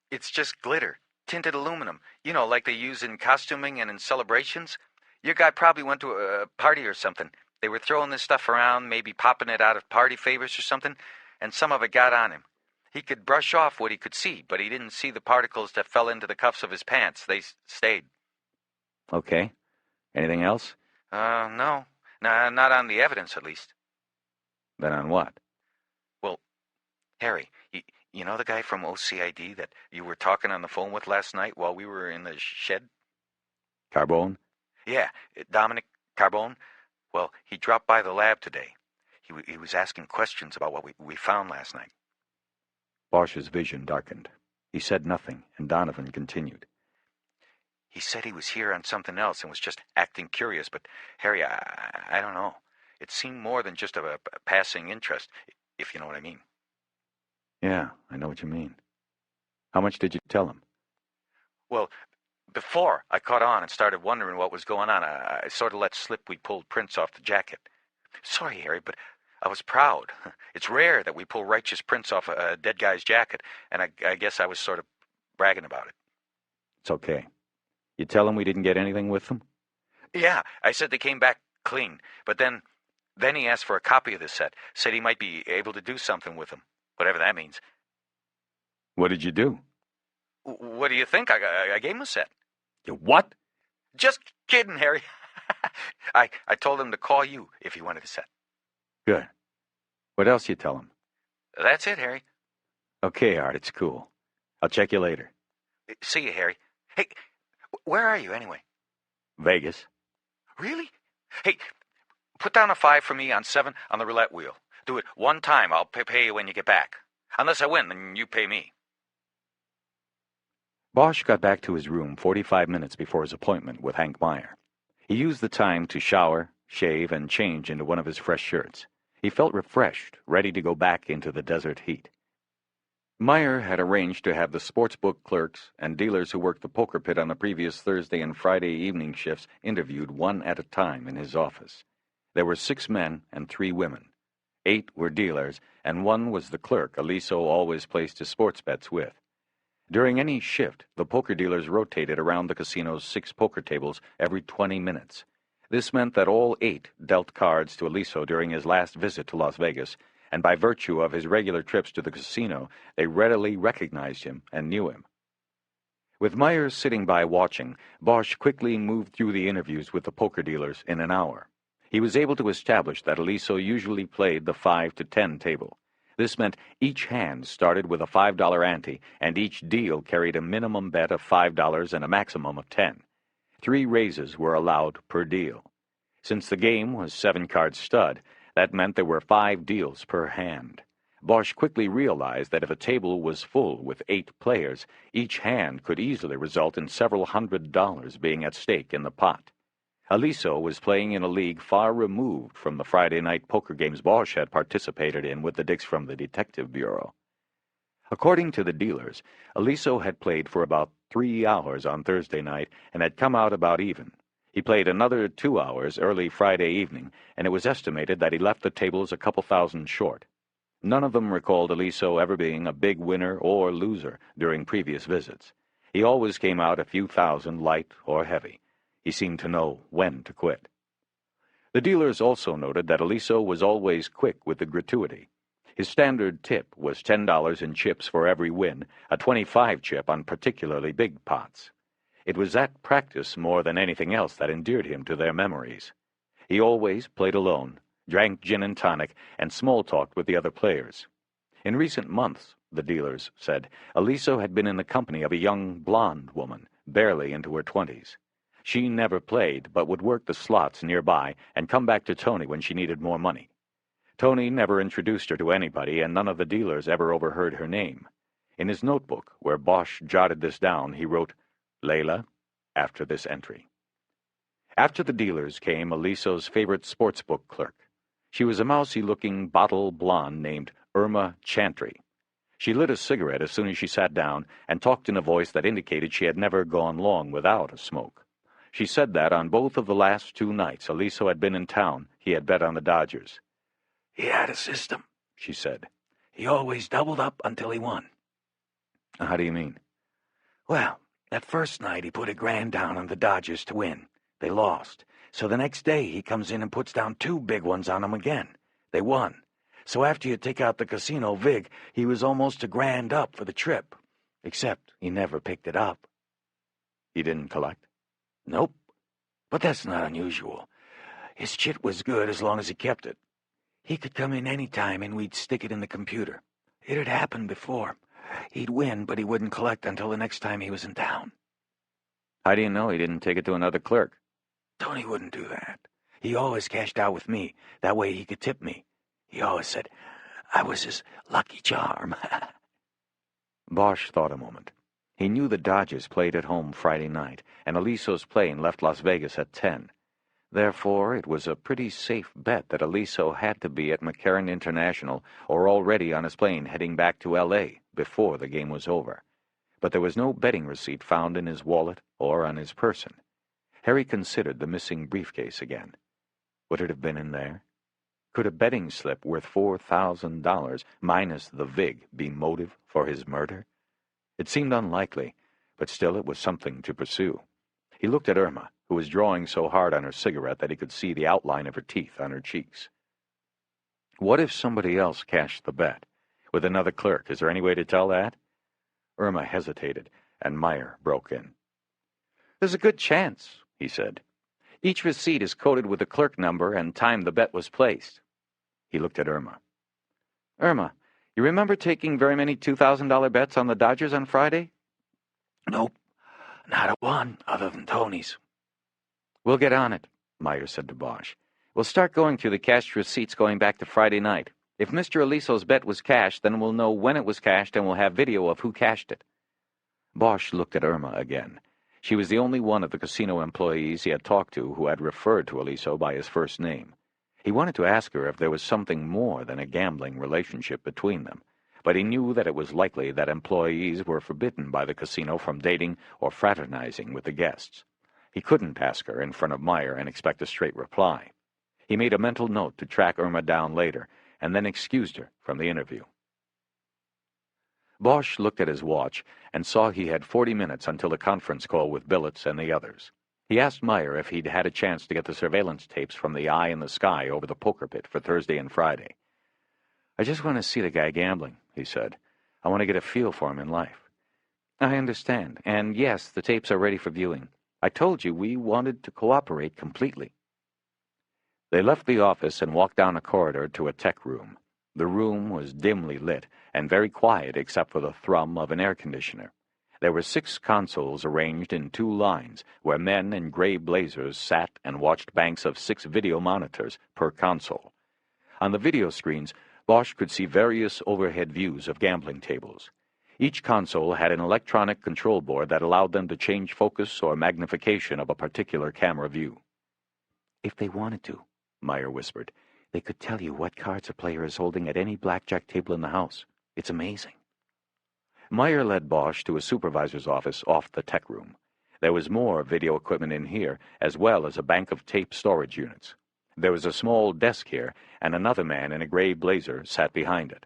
[SPEAKER 5] It's just glitter, tinted aluminum, like they use in costuming and in celebrations. Your guy probably went to a party or something. They were throwing this stuff around, maybe popping it out of party favors or something, and some of it got on him. He could brush off what he could see, but he didn't see the particles that fell into the cuffs of his pants. They stayed."
[SPEAKER 1] "Okay. Anything else?"
[SPEAKER 5] No. Not on the evidence, at least."
[SPEAKER 1] "Then on what?"
[SPEAKER 5] "Well, Harry, you know the guy from OCID that you were talking on the phone with last night while we were in the shed?"
[SPEAKER 1] "Carbone?"
[SPEAKER 5] "Yeah, Dominic Carbone. Well, he dropped by the lab today. He was asking questions about what we found last night."
[SPEAKER 1] Bosch's vision darkened. He said nothing, and Donovan continued.
[SPEAKER 5] "He said he was here on something else and was just acting curious, but, Harry, I don't know. It seemed more than just a passing interest, if you know what I mean."
[SPEAKER 1] "Yeah, I know what you mean. How much did you tell him?"
[SPEAKER 5] "Well, before I caught on and started wondering what was going on, I sort of let slip we pulled prints off the jacket. Sorry, Harry, but I was proud. It's rare that we pull righteous prints off a dead guy's jacket, and I guess I was sort of bragging about it."
[SPEAKER 1] "It's okay. You tell him we didn't get anything with them?"
[SPEAKER 5] "Yeah, I said they came back clean, but then he asked for a copy of the set, said he might be able to do something with them, whatever that means."
[SPEAKER 1] "What did you do?"
[SPEAKER 5] "What do you think? I gave him a set."
[SPEAKER 1] "You what?"
[SPEAKER 5] "Just kidding, Harry." I told him to call you if he wanted a set."
[SPEAKER 1] "Good. What else you tell him?"
[SPEAKER 5] "That's it, Harry."
[SPEAKER 1] "Okay, Art, it's cool. I'll check you later."
[SPEAKER 5] "See you, Harry. Hey, where are you anyway?"
[SPEAKER 1] "Vegas."
[SPEAKER 5] "Really? Hey, put down a 5 for me on 7 on the roulette wheel. Do it one time. I'll pay you when you get back. Unless I win, then you pay me."
[SPEAKER 1] Bosch got back to his room 45 minutes before his appointment with Hank Meyer. He used the time to shower, shave, and change into one of his fresh shirts. He felt refreshed, ready to go back into the desert heat. Meyer had arranged to have the sportsbook clerks and dealers who worked the poker pit on the previous Thursday and Friday evening shifts interviewed one at a time in his office. There were 6 men and 3 women. 8 were dealers, and 1 was the clerk Aliso always placed his sports bets with. During any shift, the poker dealers rotated around the casino's 6 poker tables every 20 minutes. This meant that all 8 dealt cards to Aliso during his last visit to Las Vegas, and by virtue of his regular trips to the casino, they readily recognized him and knew him. With Myers sitting by watching, Bosch quickly moved through the interviews with the poker dealers in an hour. He was able to establish that Aliso usually played the 5 to 10 table. This meant each hand started with a $5 ante, and each deal carried a minimum bet of $5 and a maximum of 10. 3 raises were allowed per deal. Since the game was 7-card stud, that meant there were 5 deals per hand. Bosch quickly realized that if a table was full with 8 players, each hand could easily result in several $100s being at stake in the pot. Aliso was playing in a league far removed from the Friday night poker games Bosch had participated in with the dicks from the Detective Bureau. According to the dealers, Aliso had played for about 3 hours on Thursday night and had come out about even. He played another 2 hours early Friday evening, and it was estimated that he left the tables a couple thousand short. None of them recalled Aliso ever being a big winner or loser during previous visits. He always came out a few thousand light or heavy. He seemed to know when to quit. The dealers also noted that Aliso was always quick with the gratuity. His standard tip was $10 in chips for every win, a 25 chip on particularly big pots. It was that practice more than anything else that endeared him to their memories. He always played alone, drank gin and tonic, and small-talked with the other players. In recent months, the dealers said, Aliso had been in the company of a young blonde woman, barely into her 20s. She never played, but would work the slots nearby and come back to Tony when she needed more money. Tony never introduced her to anybody, and none of the dealers ever overheard her name. In his notebook, where Bosch jotted this down, he wrote, Layla, after this entry. After the dealers came Aliso's favorite sportsbook clerk. She was a mousy-looking bottle blonde named Irma Chantry. She lit a cigarette as soon as she sat down and talked in a voice that indicated she had never gone long without a smoke. She said that on both of the last 2 nights Aliso had been in town, he had bet on the Dodgers.
[SPEAKER 6] He had a system, she said. He always doubled up until he won.
[SPEAKER 1] How do you mean?
[SPEAKER 6] Well, that first night he put $1,000 down on the Dodgers to win. They lost. So the next day he comes in and puts down 2 big ones on them again. They won. So after you take out the casino vig, he was almost $1,000 up for the trip. Except he never picked it up.
[SPEAKER 1] He didn't collect?
[SPEAKER 6] Nope. But that's not unusual. His chit was good as long as he kept it. He could come in any time and we'd stick it in the computer. It had happened before. He'd win, but he wouldn't collect until the next time he was in town.
[SPEAKER 1] How do you know he didn't take it to another clerk?
[SPEAKER 6] Tony wouldn't do that. He always cashed out with me. That way he could tip me. He always said I was his lucky charm.
[SPEAKER 1] Bosch thought a moment. He knew the Dodgers played at home Friday night, and Aliso's plane left Las Vegas at 10. Therefore, it was a pretty safe bet that Aliso had to be at McCarran International or already on his plane heading back to L.A. before the game was over. But there was no betting receipt found in his wallet or on his person. Harry considered the missing briefcase again. Would it have been in there? Could a betting slip worth $4,000 minus the vig be motive for his murder? It seemed unlikely, but still it was something to pursue. He looked at Irma, who was drawing so hard on her cigarette that he could see the outline of her teeth on her cheeks. What if somebody else cashed the bet? With another clerk, is there any way to tell that? Irma hesitated, and Meyer broke in.
[SPEAKER 2] There's a good chance, he said. Each receipt is coded with the clerk number and time the bet was placed.
[SPEAKER 1] He looked at Irma.
[SPEAKER 2] Irma, you remember taking very many $2,000 bets on the Dodgers on Friday?
[SPEAKER 6] Nope. Not a one, other than Tony's.
[SPEAKER 2] We'll get on it, Meyer said to Bosch. We'll start going through the cashed receipts going back to Friday night. If Mr. Aliso's bet was cashed, then we'll know when it was cashed and we'll have video of who cashed it.
[SPEAKER 1] Bosch looked at Irma again. She was the only one of the casino employees he had talked to who had referred to Aliso by his first name. He wanted to ask her if there was something more than a gambling relationship between them, but he knew that it was likely that employees were forbidden by the casino from dating or fraternizing with the guests. He couldn't ask her in front of Meyer and expect a straight reply. He made a mental note to track Irma down later, and then excused her from the interview. Bosch looked at his watch and saw he had 40 minutes until the conference call with Billets and the others. He asked Meyer if he'd had a chance to get the surveillance tapes from the eye in the sky over the poker pit for Thursday and Friday. I just want to see the guy gambling, he said. I want to get a feel for him in life.
[SPEAKER 2] I understand, and yes, the tapes are ready for viewing. I told you we wanted to cooperate completely.
[SPEAKER 1] They left the office and walked down a corridor to a tech room. The room was dimly lit and very quiet except for the thrum of an air conditioner. There were 6 consoles arranged in 2 lines where men in gray blazers sat and watched banks of 6 video monitors per console. On the video screens, Bosch could see various overhead views of gambling tables. Each console had an electronic control board that allowed them to change focus or magnification of a particular camera view.
[SPEAKER 2] If they wanted to, Meyer whispered, they could tell you what cards a player is holding at any blackjack table in the house. It's amazing.
[SPEAKER 1] Meyer led Bosch to a supervisor's office off the tech room. There was more video equipment in here, as well as a bank of tape storage units. There was a small desk here, and another man in a gray blazer sat behind it.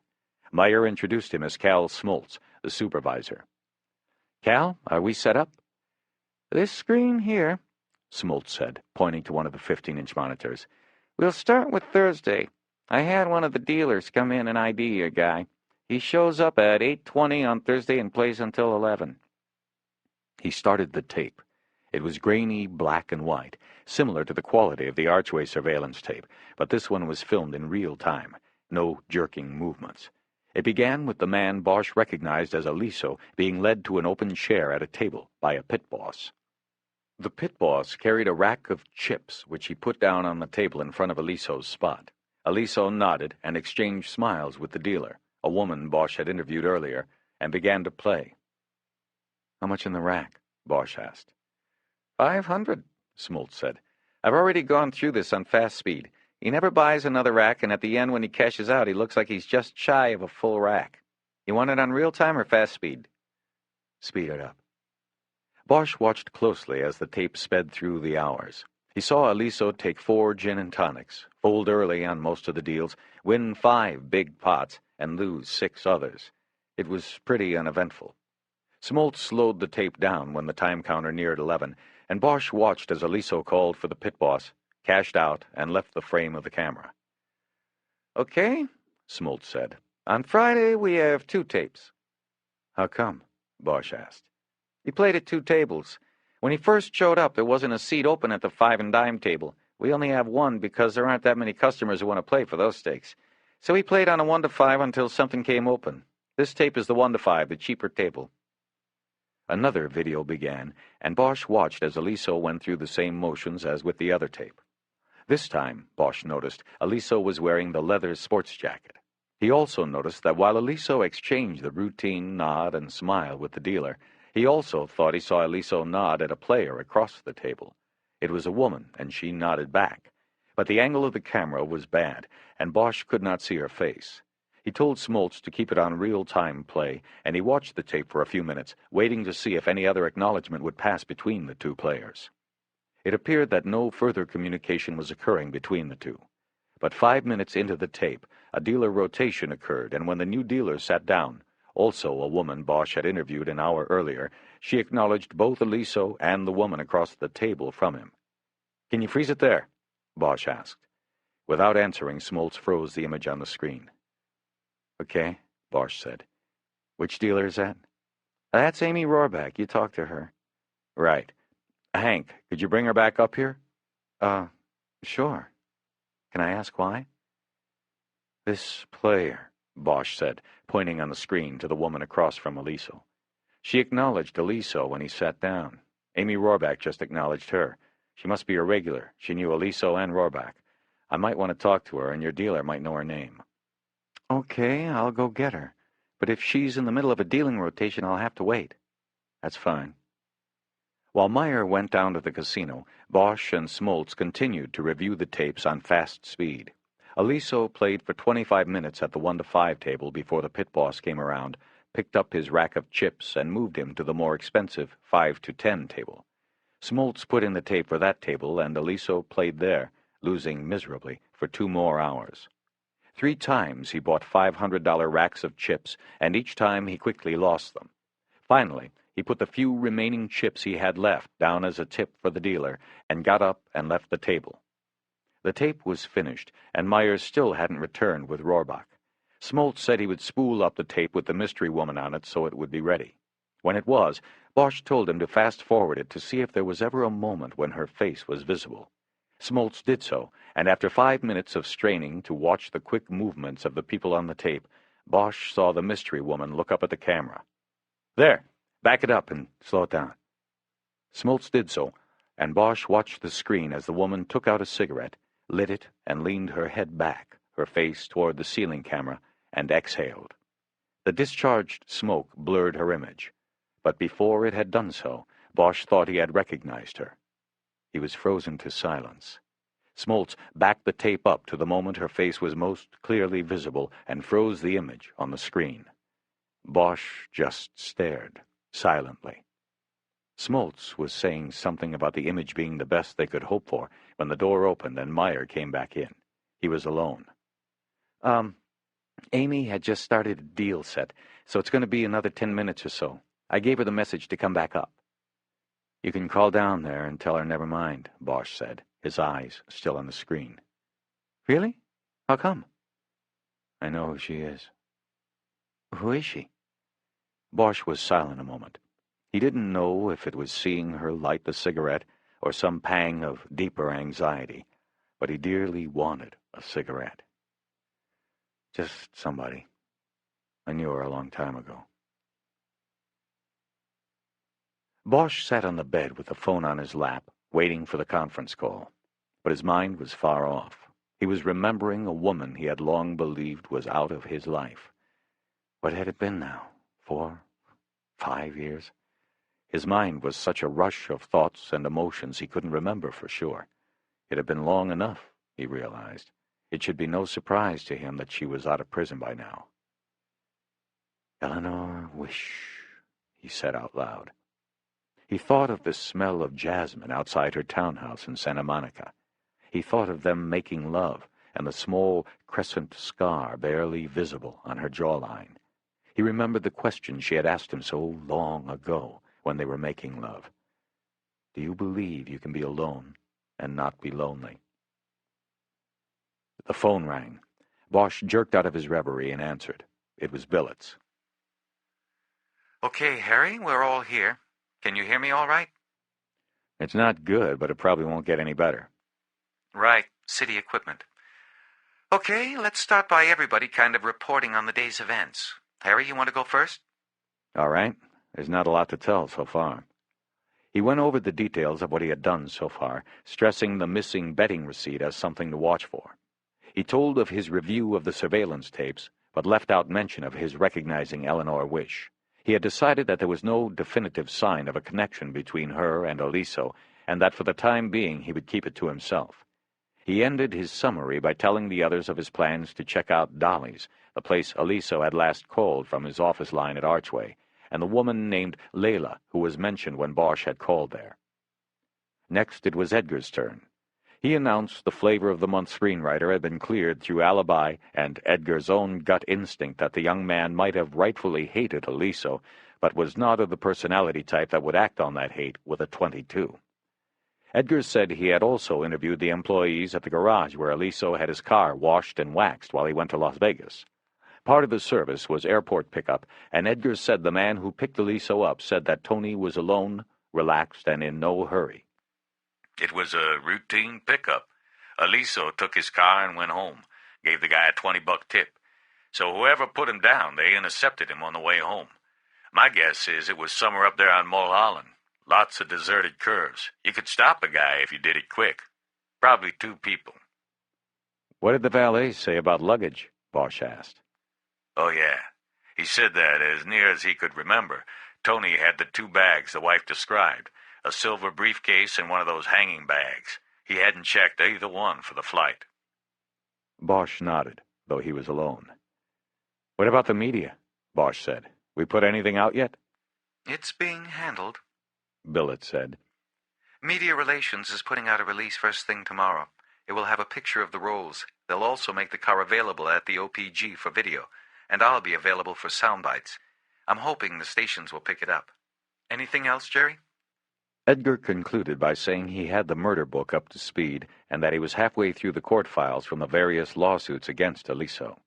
[SPEAKER 1] Meyer introduced him as Cal Smoltz, the supervisor.
[SPEAKER 2] Cal, are we set up?
[SPEAKER 3] This screen here,
[SPEAKER 1] Smoltz said, pointing to one of the 15-inch monitors.
[SPEAKER 3] We'll start with Thursday. I had one of the dealers come in and ID your guy. He shows up at 8:20 on Thursday and plays until 11.
[SPEAKER 1] He started the tape. It was grainy black and white, similar to the quality of the Archway surveillance tape, but this one was filmed in real time, no jerking movements. It began with the man Bosch recognized as Aliso being led to an open chair at a table by a pit boss. The pit boss carried a rack of chips, which he put down on the table in front of Aliso's spot. Aliso nodded and exchanged smiles with the dealer, a woman Bosch had interviewed earlier, and began to play. "How much in the rack?" Bosch asked.
[SPEAKER 3] 500, Smoltz said. I've already gone through this on fast speed. He never buys another rack, and at the end when he cashes out, he looks like he's just shy of a full rack. You want it on real time or fast speed?
[SPEAKER 1] Speed it up. Bosch watched closely as the tape sped through the hours. He saw Aliso take 4 gin and tonics, fold early on most of the deals, win 5 big pots, and lose 6 others. It was pretty uneventful. Smoltz slowed the tape down when the time counter neared 11, and Bosch watched as Aliso called for the pit boss, cashed out, and left the frame of the camera.
[SPEAKER 3] Okay, Smoltz said. On Friday, we have 2 tapes.
[SPEAKER 1] How come? Bosch asked.
[SPEAKER 3] He played at 2 tables. When he first showed up, there wasn't a seat open at the 5 and dime table. We only have one because there aren't that many customers who want to play for those stakes. So he played on a 1 to 5 until something came open. This tape is the 1 to 5, the cheaper table.
[SPEAKER 1] Another video began, and Bosch watched as Aliso went through the same motions as with the other tape. This time, Bosch noticed, Aliso was wearing the leather sports jacket. He also noticed that while Aliso exchanged the routine nod and smile with the dealer, he also thought he saw Aliso nod at a player across the table. It was a woman, and she nodded back. But the angle of the camera was bad, and Bosch could not see her face. He told Smoltz to keep it on real-time play, and he watched the tape for a few minutes, waiting to see if any other acknowledgement would pass between the 2 players. It appeared that no further communication was occurring between the 2. But 5 minutes into the tape, a dealer rotation occurred, and when the new dealer sat down, also a woman Bosch had interviewed an hour earlier, she acknowledged both Aliso and the woman across the table from him. "Can you freeze it there?" Bosch asked. Without answering, Smoltz froze the image on the screen. "Okay," Bosch said. "Which dealer is that?"
[SPEAKER 3] That's Amy Rohrback. You talked to her.
[SPEAKER 1] "Right. Hank, could you bring her back up here?"
[SPEAKER 2] Sure. Can I ask why?"
[SPEAKER 1] "This player," Bosch said, pointing on the screen to the woman across from Aliso. "She acknowledged Aliso when he sat down. Amy Rohrback just acknowledged her. She must be a regular. She knew Aliso and Rohrback. I might want to talk to her, and your dealer might know her name."
[SPEAKER 2] Okay, I'll go get her. But if she's in the middle of a dealing rotation, I'll have to wait."
[SPEAKER 1] "That's fine." While Meyer went down to the casino, Bosch and Smoltz continued to review the tapes on fast speed. Aliso played for 25 minutes at the 1 to 5 table before the pit boss came around, picked up his rack of chips, and moved him to the more expensive 5 to 10 table. Smoltz put in the tape for that table, and Aliso played there, losing miserably for 2 more hours. 3 times he bought $500 racks of chips, and each time he quickly lost them. Finally, he put the few remaining chips he had left down as a tip for the dealer, and got up and left the table. The tape was finished, and Meyer still hadn't returned with Rohrback. Smoltz said he would spool up the tape with the mystery woman on it so it would be ready. When it was, Bosch told him to fast-forward it to see if there was ever a moment when her face was visible. Smoltz did so, and after 5 minutes of straining to watch the quick movements of the people on the tape, Bosch saw the mystery woman look up at the camera. "There! Back it up and slow it down." Smoltz did so, and Bosch watched the screen as the woman took out a cigarette, lit it, and leaned her head back, her face toward the ceiling camera, and exhaled. The discharged smoke blurred her image, but before it had done so, Bosch thought he had recognized her. He was frozen to silence. Smoltz backed the tape up to the moment her face was most clearly visible and froze the image on the screen. Bosch just stared, silently. Smoltz was saying something about the image being the best they could hope for when the door opened and Meyer came back in. He was alone. Amy had just started a deal set, so it's going to be another 10 minutes or so. I gave her the message to come back up. You can call down there and tell her never mind, Bosch said, his eyes still on the screen. Really? How come? I know who she is. Who is she? Bosch was silent a moment. He didn't know if it was seeing her light the cigarette or some pang of deeper anxiety, but he dearly wanted a cigarette. Just somebody. I knew her a long time ago. Bosch sat on the bed with the phone on his lap, waiting for the conference call. But his mind was far off. He was remembering a woman he had long believed was out of his life. What had it been now? 4, 5 years? His mind was such a rush of thoughts and emotions he couldn't remember for sure. It had been long enough, he realized. It should be no surprise to him that she was out of prison by now. Eleanor Wish, he said out loud. He thought of the smell of jasmine outside her townhouse in Santa Monica. He thought of them making love and the small crescent scar barely visible on her jawline. He remembered the question she had asked him so long ago when they were making love. Do you believe you can be alone and not be lonely? The phone rang. Bosch jerked out of his reverie and answered. It was Billets.
[SPEAKER 5] Okay, Harry, we're all here. Can you hear me all right?
[SPEAKER 1] It's not good, but it probably won't get any better.
[SPEAKER 5] Right, city equipment. Okay, let's start by everybody kind of reporting on the day's events. Harry, you want to go first?
[SPEAKER 1] All right. There's not a lot to tell so far. He went over the details of what he had done so far, stressing the missing betting receipt as something to watch for. He told of his review of the surveillance tapes, but left out mention of his recognizing Eleanor Wish. He had decided that there was no definitive sign of a connection between her and Aliso, and that for the time being he would keep it to himself. He ended his summary by telling the others of his plans to check out Dolly's, the place Aliso had last called from his office line at Archway, and the woman named Layla, who was mentioned when Bosch had called there. Next it was Edgar's turn. He announced the Flavor of the Month screenwriter had been cleared through alibi and Edgar's own gut instinct that the young man might have rightfully hated Aliso, but was not of the personality type that would act on that hate with a .22. Edgar said he had also interviewed the employees at the garage where Aliso had his car washed and waxed while he went to Las Vegas. Part of the service was airport pickup, and Edgar said the man who picked Aliso up said that Tony was alone, relaxed, and in no hurry.
[SPEAKER 4] It was a routine pickup. Aliso took his car and went home, gave the guy a $20 tip. So whoever put him down, they intercepted him on the way home. My guess is it was somewhere up there on Mulholland. Lots of deserted curves. You could stop a guy if you did it quick. Probably 2 people.
[SPEAKER 1] What did the valet say about luggage? Bosch asked.
[SPEAKER 4] Oh, yeah. He said that, as near as he could remember, Tony had the 2 bags the wife described, a silver briefcase and one of those hanging bags. He hadn't checked either one for the flight.
[SPEAKER 1] Bosch nodded, though he was alone. What about the media? Bosch said. We put anything out yet?
[SPEAKER 5] It's being handled,
[SPEAKER 1] Billets said.
[SPEAKER 5] Media Relations is putting out a release first thing tomorrow. It will have a picture of the Rolls. They'll also make the car available at the OPG for video, and I'll be available for sound bites. I'm hoping the stations will pick it up. Anything else, Jerry?
[SPEAKER 1] Edgar concluded by saying he had the murder book up to speed and that he was halfway through the court files from the various lawsuits against Aliso.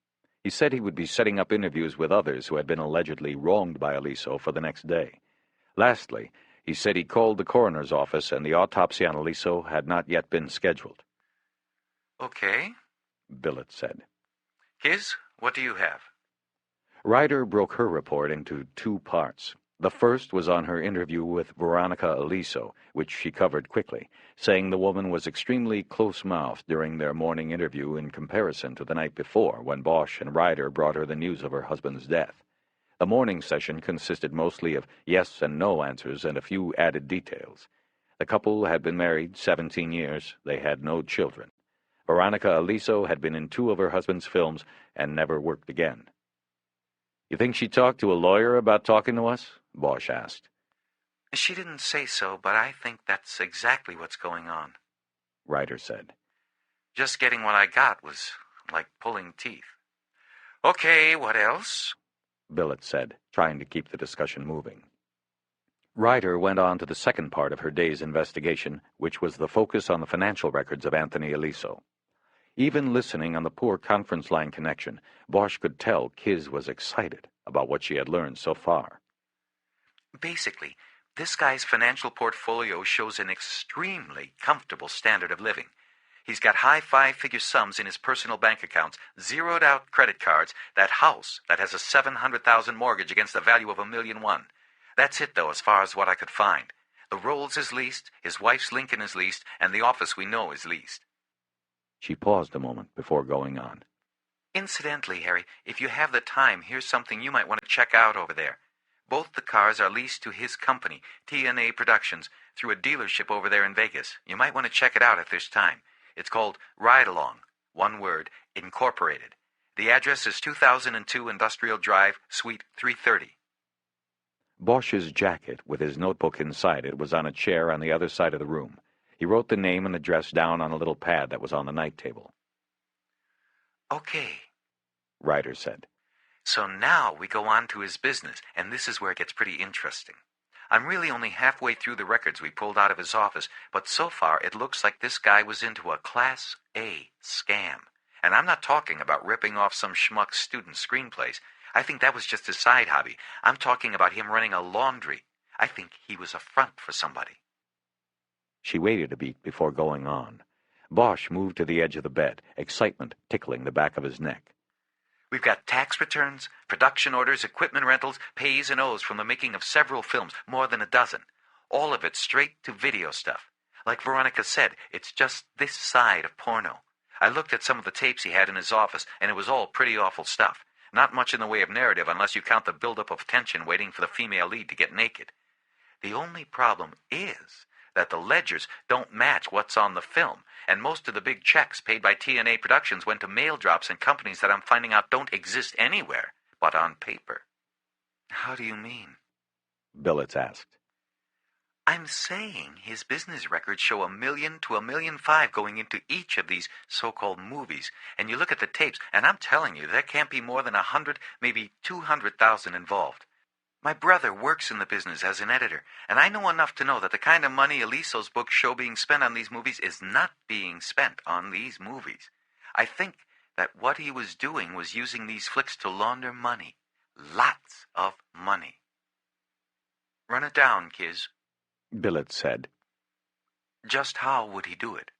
[SPEAKER 1] He said he would be setting up interviews with others who had been allegedly wronged by Aliso for the next day. Lastly, he said he called the coroner's office and the autopsy on Aliso had not yet been scheduled.
[SPEAKER 5] Okay,
[SPEAKER 1] Billets said.
[SPEAKER 5] Hiz, what do you have?
[SPEAKER 1] Ryder broke her report into 2 parts. The first was on her interview with Veronica Aliso, which she covered quickly, saying the woman was extremely close-mouthed during their morning interview in comparison to the night before, when Bosch and Ryder brought her the news of her husband's death. The morning session consisted mostly of yes and no answers and a few added details. The couple had been married 17 years. They had no children. Veronica Aliso had been in 2 of her husband's films and never worked again. You think she talked to a lawyer about talking to us? Bosch asked.
[SPEAKER 5] She didn't say so, but I think that's exactly what's going on.
[SPEAKER 1] Ryder said.
[SPEAKER 5] Just getting what I got was like pulling teeth. Okay, what else?
[SPEAKER 1] Billet said, trying to keep the discussion moving. Ryder went on to the second part of her day's investigation, which was the focus on the financial records of Anthony Eliso. Even listening on the poor conference line connection, Bosch could tell Kiz was excited about what she had learned so far.
[SPEAKER 5] Basically, this guy's financial portfolio shows an extremely comfortable standard of living. He's got high five-figure sums in his personal bank accounts, zeroed-out credit cards, that house that has a $700,000 mortgage against the value of $1.1 million. That's it, though, as far as what I could find. The Rolls is leased, his wife's Lincoln is leased, and the office we know is leased.
[SPEAKER 1] She paused a moment before going on.
[SPEAKER 5] Incidentally, Harry, if you have the time, here's something you might want to check out over there. Both the cars are leased to his company, TNA Productions, through a dealership over there in Vegas. You might want to check it out if there's time. It's called Ride Along, one word, Incorporated. The address is 2002 Industrial Drive, Suite 330.
[SPEAKER 1] Bosch's jacket, with his notebook inside it, was on a chair on the other side of the room. He wrote the name and address down on a little pad that was on the night table.
[SPEAKER 5] Okay,
[SPEAKER 1] Ryder said.
[SPEAKER 5] so now we go on to his business, and this is where it gets pretty interesting. I'm really only halfway through the records we pulled out of his office, but so far it looks like this guy was into a Class A scam. And I'm not talking about ripping off some schmuck student screenplays. I think that was just his side hobby. I'm talking about him running a laundry. I think he was a front for somebody.
[SPEAKER 1] She waited a beat before going on. Bosch moved to the edge of the bed, excitement tickling the back of his neck.
[SPEAKER 5] We've got tax returns, production orders, equipment rentals, pays and owes from the making of several films, more than a dozen. All of it straight to video stuff. Like Veronica said, it's just this side of porno. I looked at some of the tapes he had in his office, and it was all pretty awful stuff. Not much in the way of narrative unless you count the buildup of tension waiting for the female lead to get naked. The only problem is that the ledgers don't match what's on the film, and most of the big checks paid by TNA Productions went to mail drops and companies that I'm finding out don't exist anywhere but on paper. How do you mean?
[SPEAKER 1] Billets asked.
[SPEAKER 5] I'm saying his business records show $1 million to $1.5 million going into each of these so-called movies, and you look at the tapes, and I'm telling you, there can't be more than 100, maybe 200,000 involved. My brother works in the business as an editor, and I know enough to know that the kind of money Eliso's books show being spent on these movies is not being spent on these movies. I think that what he was doing was using these flicks to launder money. Lots of money. Run it down, Kiz.
[SPEAKER 1] Billets said.
[SPEAKER 5] Just how would he do it?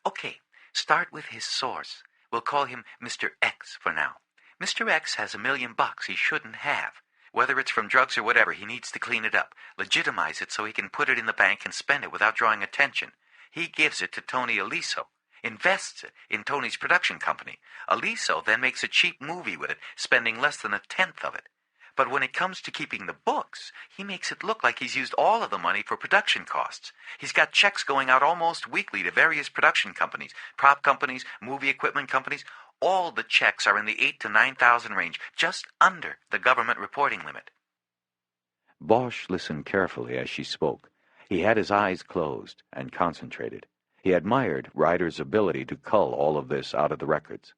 [SPEAKER 5] Okay, start with his source. We'll call him Mr. X for now. Mr. X has $1 million he shouldn't have. Whether it's from drugs or whatever, he needs to clean it up, legitimize it so he can put it in the bank and spend it without drawing attention. He gives it to Tony Eliso, invests it in Tony's production company. Eliso then makes a cheap movie with it, spending less than 1/10 of it. But when it comes to keeping the books, he makes it look like he's used all of the money for production costs. He's got checks going out almost weekly to various production companies, prop companies, movie equipment companies. All the checks are in the 8,000 to 9,000 range, just under the government reporting limit.
[SPEAKER 1] Bosch listened carefully as she spoke. He had his eyes closed and concentrated. He admired Ryder's ability to cull all of this out of the records.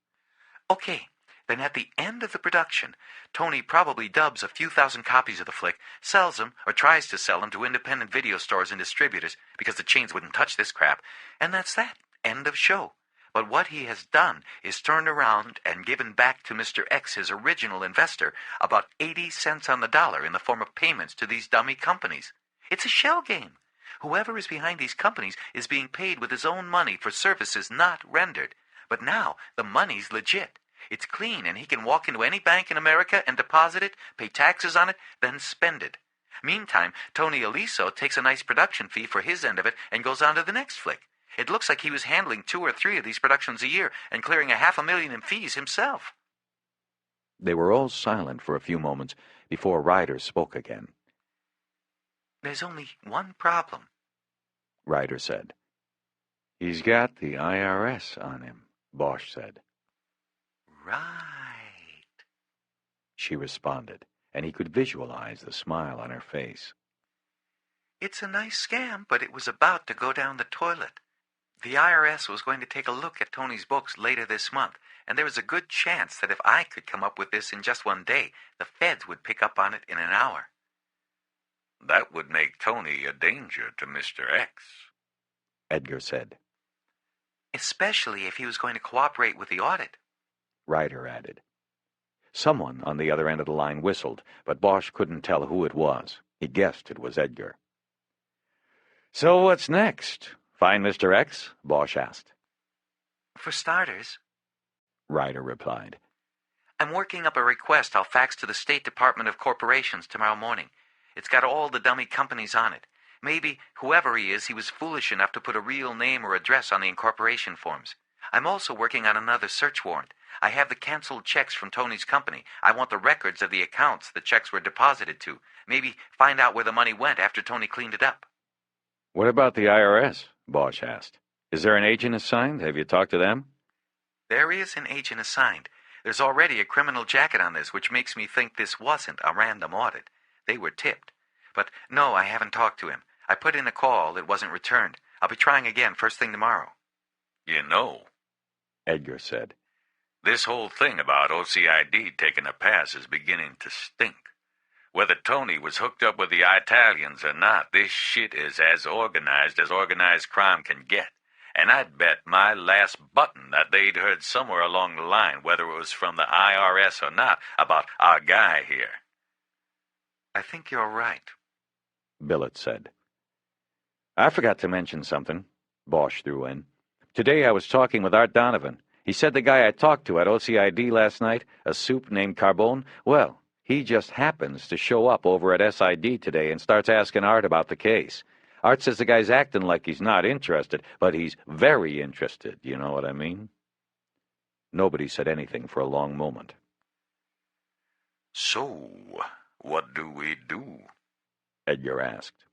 [SPEAKER 5] Okay, then at the end of the production, Tony probably dubs a few thousand copies of the flick, sells them, or tries to sell them to independent video stores and distributors, because the chains wouldn't touch this crap, and that's that. End of show. But what he has done is turned around and given back to Mr. X, his original investor, about 80 cents on the dollar in the form of payments to these dummy companies. It's a shell game. Whoever is behind these companies is being paid with his own money for services not rendered. But now the money's legit. It's clean, and he can walk into any bank in America and deposit it, pay taxes on it, then spend it. Meantime, Tony Eliso takes a nice production fee for his end of it and goes on to the next flick. It looks like he was handling 2 or 3 of these productions a year and clearing $500,000 in fees himself.
[SPEAKER 1] They were all silent for a few moments before Ryder spoke again.
[SPEAKER 5] There's only one problem,
[SPEAKER 1] Ryder said.
[SPEAKER 2] He's got the IRS on him,
[SPEAKER 1] Bosch said.
[SPEAKER 5] Right.
[SPEAKER 1] She responded, and he could visualize the smile on her face.
[SPEAKER 5] It's a nice scam, but it was about to go down the toilet. The IRS was going to take a look at Tony's books later this month, and there was a good chance that if I could come up with this in just one day, the feds would pick up on it in an hour.
[SPEAKER 4] That would make Tony a danger to Mr. X,
[SPEAKER 1] Edgar said.
[SPEAKER 5] Especially if he was going to cooperate with the audit,
[SPEAKER 1] Ryder added. Someone on the other end of the line whistled, but Bosch couldn't tell who it was. He guessed it was Edgar.
[SPEAKER 2] So what's next? Find Mr. X? Bosch asked.
[SPEAKER 5] For starters,
[SPEAKER 1] Ryder replied.
[SPEAKER 5] I'm working up a request I'll fax to the State Department of Corporations tomorrow morning. It's got all the dummy companies on it. Maybe, whoever he is, he was foolish enough to put a real name or address on the incorporation forms. I'm also working on another search warrant. I have the canceled checks from Tony's company. I want the records of the accounts the checks were deposited to. Maybe find out where the money went after Tony cleaned it up.
[SPEAKER 2] What about the IRS? Bosch asked. Is there an agent assigned? Have you talked to them?
[SPEAKER 5] There is an agent assigned. There's already a criminal jacket on this, which makes me think this wasn't a random audit. They were tipped. But no, I haven't talked to him. I put in a call. It wasn't returned. I'll be trying again first thing tomorrow.
[SPEAKER 4] You know,
[SPEAKER 1] Edgar said.
[SPEAKER 4] this whole thing about OCID taking a pass is beginning to stink. Whether Tony was hooked up with the Italians or not, this shit is as organized crime can get. And I'd bet my last button that they'd heard somewhere along the line, whether it was from the IRS or not, about our guy here.
[SPEAKER 5] I think you're right.
[SPEAKER 1] Billett said.
[SPEAKER 2] I forgot to mention something, Bosch threw in. Today I was talking with Art Donovan. He said the guy I talked to at OCID last night, a soup named Carbone, well, he just happens to show up over at SID today and starts asking Art about the case. Art says the guy's acting like he's not interested, but he's very interested, you know what I mean?
[SPEAKER 1] Nobody said anything for a long moment.
[SPEAKER 4] So, what do we do?
[SPEAKER 1] Edgar asked.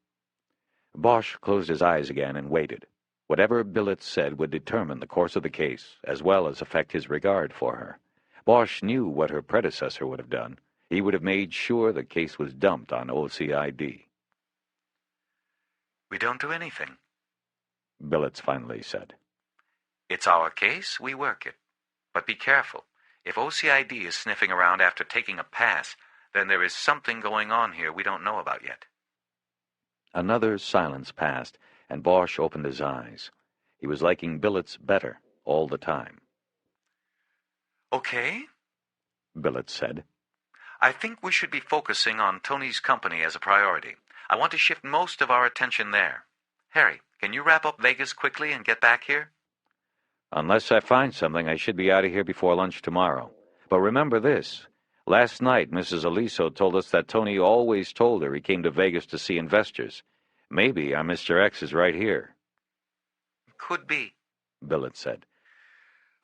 [SPEAKER 1] Bosch closed his eyes again and waited. Whatever Billett said would determine the course of the case, as well as affect his regard for her. Bosch knew what her predecessor would have done. He would have made sure the case was dumped on OCID.
[SPEAKER 5] We don't do anything.
[SPEAKER 1] Billett finally said.
[SPEAKER 5] It's our case, we work it. But be careful. If OCID is sniffing around after taking a pass, then there is something going on here we don't know about yet.
[SPEAKER 1] Another silence passed, and Bosch opened his eyes. He was liking Billett's better all the time.
[SPEAKER 5] Okay,
[SPEAKER 1] Billett said.
[SPEAKER 5] I think we should be focusing on Tony's company as a priority. I want to shift most of our attention there. Harry, can you wrap up Vegas quickly and get back here?
[SPEAKER 2] Unless I find something, I should be out of here before lunch tomorrow. But remember this. Last night, Mrs. Aliso told us that Tony always told her he came to Vegas to see investors. Maybe our Mr. X is right here.
[SPEAKER 5] Could be,
[SPEAKER 1] Billett said.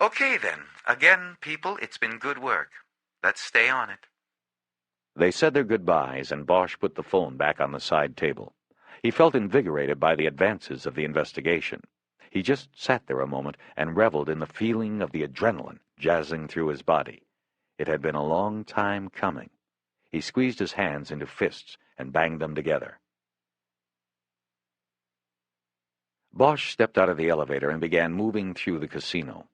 [SPEAKER 5] Okay, then. Again, people, it's been good work. Let's stay on it.
[SPEAKER 1] They said their goodbyes, and Bosch put the phone back on the side table. He felt invigorated by the advances of the investigation. He just sat there a moment and reveled in the feeling of the adrenaline jazzing through his body. It had been a long time coming. He squeezed his hands into fists and banged them together. Bosch stepped out of the elevator and began moving through the casino.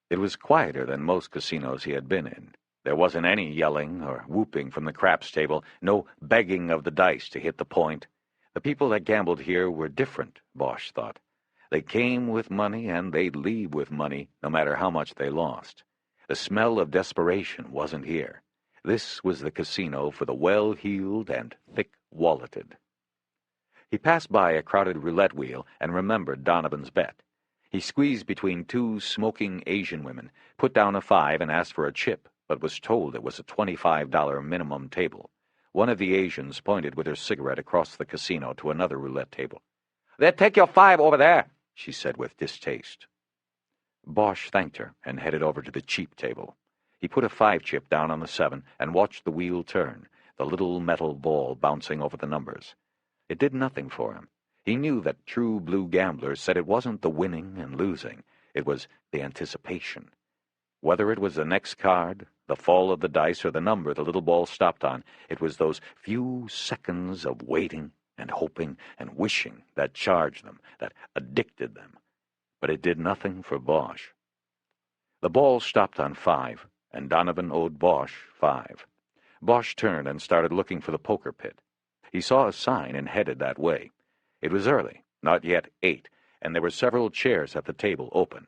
[SPEAKER 1] It was quieter than most casinos he had been in. There wasn't any yelling or whooping from the craps table, no begging of the dice to hit the point. The people that gambled here were different, Bosch thought. They came with money and they'd leave with money, no matter how much they lost. The smell of desperation wasn't here. This was the casino for the well-heeled and thick-walleted. He passed by a crowded roulette wheel and remembered Donovan's bet. He squeezed between two smoking Asian women, put down a 5 and asked for a chip, but was told it was a $25 minimum table. One of the Asians pointed with her cigarette across the casino to another roulette table.
[SPEAKER 2] "There, take your 5 over there," she said with distaste.
[SPEAKER 1] Bosch thanked her and headed over to the cheap table. He put a 5 chip down on the 7 and watched the wheel turn, the little metal ball bouncing over the numbers. It did nothing for him. He knew that true blue gamblers said it wasn't the winning and losing, it was the anticipation. Whether it was the next card, the fall of the dice, or the number the little ball stopped on, it was those few seconds of waiting and hoping and wishing that charged them, that addicted them. But it did nothing for Bosch. The ball stopped on 5, and Donovan owed Bosch 5. Bosch turned and started looking for the poker pit. He saw a sign and headed that way. It was early, not yet 8, and there were several chairs at the table open.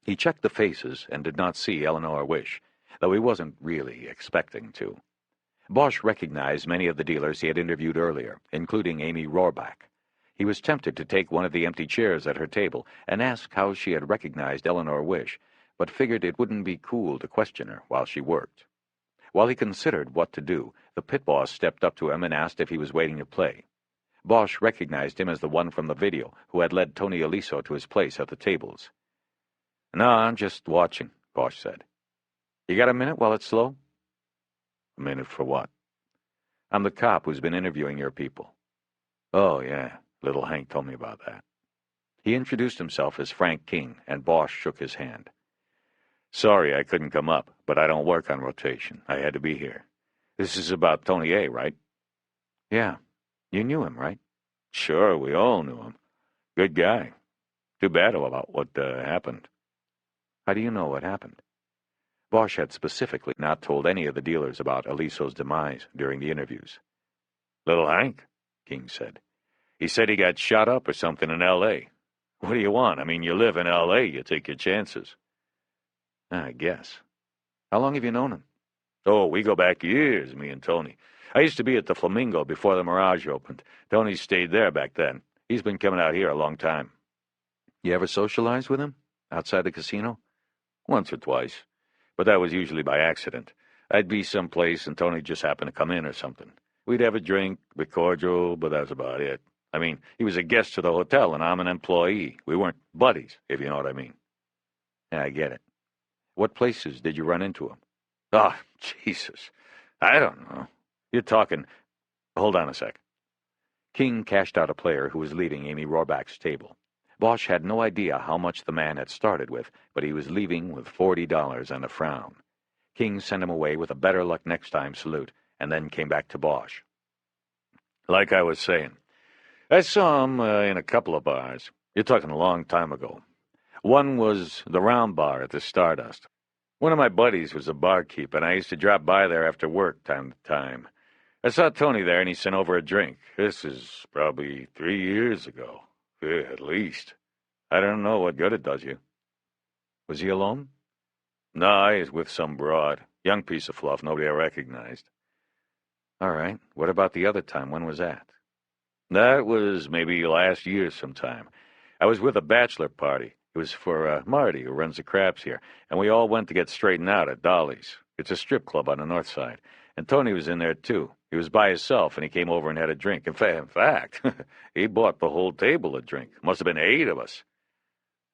[SPEAKER 1] He checked the faces and did not see Eleanor Wish, though he wasn't really expecting to. Bosch recognized many of the dealers he had interviewed earlier, including Amy Rohrbach. He was tempted to take one of the empty chairs at her table and ask how she had recognized Eleanor Wish, but figured it wouldn't be cool to question her while she worked. While he considered what to do, the pit boss stepped up to him and asked if he was waiting to play. Bosch recognized him as the one from the video who had led Tony Aliso to his place at the tables. "No, I'm just watching," Bosch said. "You got a minute while it's slow?" "A minute for what?" "I'm the cop who's been interviewing your people." "Oh, yeah, little Hank told me about that." He introduced himself as Frank King, and Bosch shook his hand. "Sorry I couldn't come up, but I don't work on rotation. I had to be here. This is about Tony A., right?" "Yeah. You knew him, right?" "Sure, we all knew him. Good guy. Too bad about what happened." "How do you know what happened?" Bosch had specifically not told any of the dealers about Aliso's demise during the interviews. "Little Hank," King said. "He said he got shot up or something in L.A. What do you want? I mean, you live in L.A., you take your chances." "I guess. How long have you known him?" "Oh, we go back years, me and Tony. I used to be at the Flamingo before the Mirage opened. Tony stayed there back then. He's been coming out here a long time." "You ever socialize with him? Outside the casino?" "Once or twice. But that was usually by accident. I'd be someplace and Tony just happened to come in or something. We'd have a drink, be cordial, but that's about it. I mean, he was a guest to the hotel and I'm an employee. We weren't buddies, if you know what I mean." "Yeah, I get it. What places did you run into him?" "Oh, Jesus. I don't know. You're talking... Hold on a sec." King cashed out a player who was leaving Amy Rohrbach's table. Bosch had no idea how much the man had started with, but he was leaving with $40 and a frown. King sent him away with a better luck next time salute, and then came back to Bosch. "Like I was saying, I saw him in a couple of bars. You're talking a long time ago. One was the Round Bar at the Stardust. One of my buddies was a barkeep, and I used to drop by there after work time to time. I saw Tony there, and he sent over a drink. This is probably 3 years ago. Yeah, at least. I don't know what good it does you." "Was he alone?" "No, he was with some broad. Young piece of fluff nobody I recognized." "All right. What about the other time? When was that?" "That was maybe last year sometime. I was with a bachelor party. It was for Marty, who runs the craps here, and we all went to get straightened out at Dolly's. It's a strip club on the north side. And Tony was in there, too. He was by himself, and he came over and had a drink. In fact, he bought the whole table a drink. Must have been 8 of us.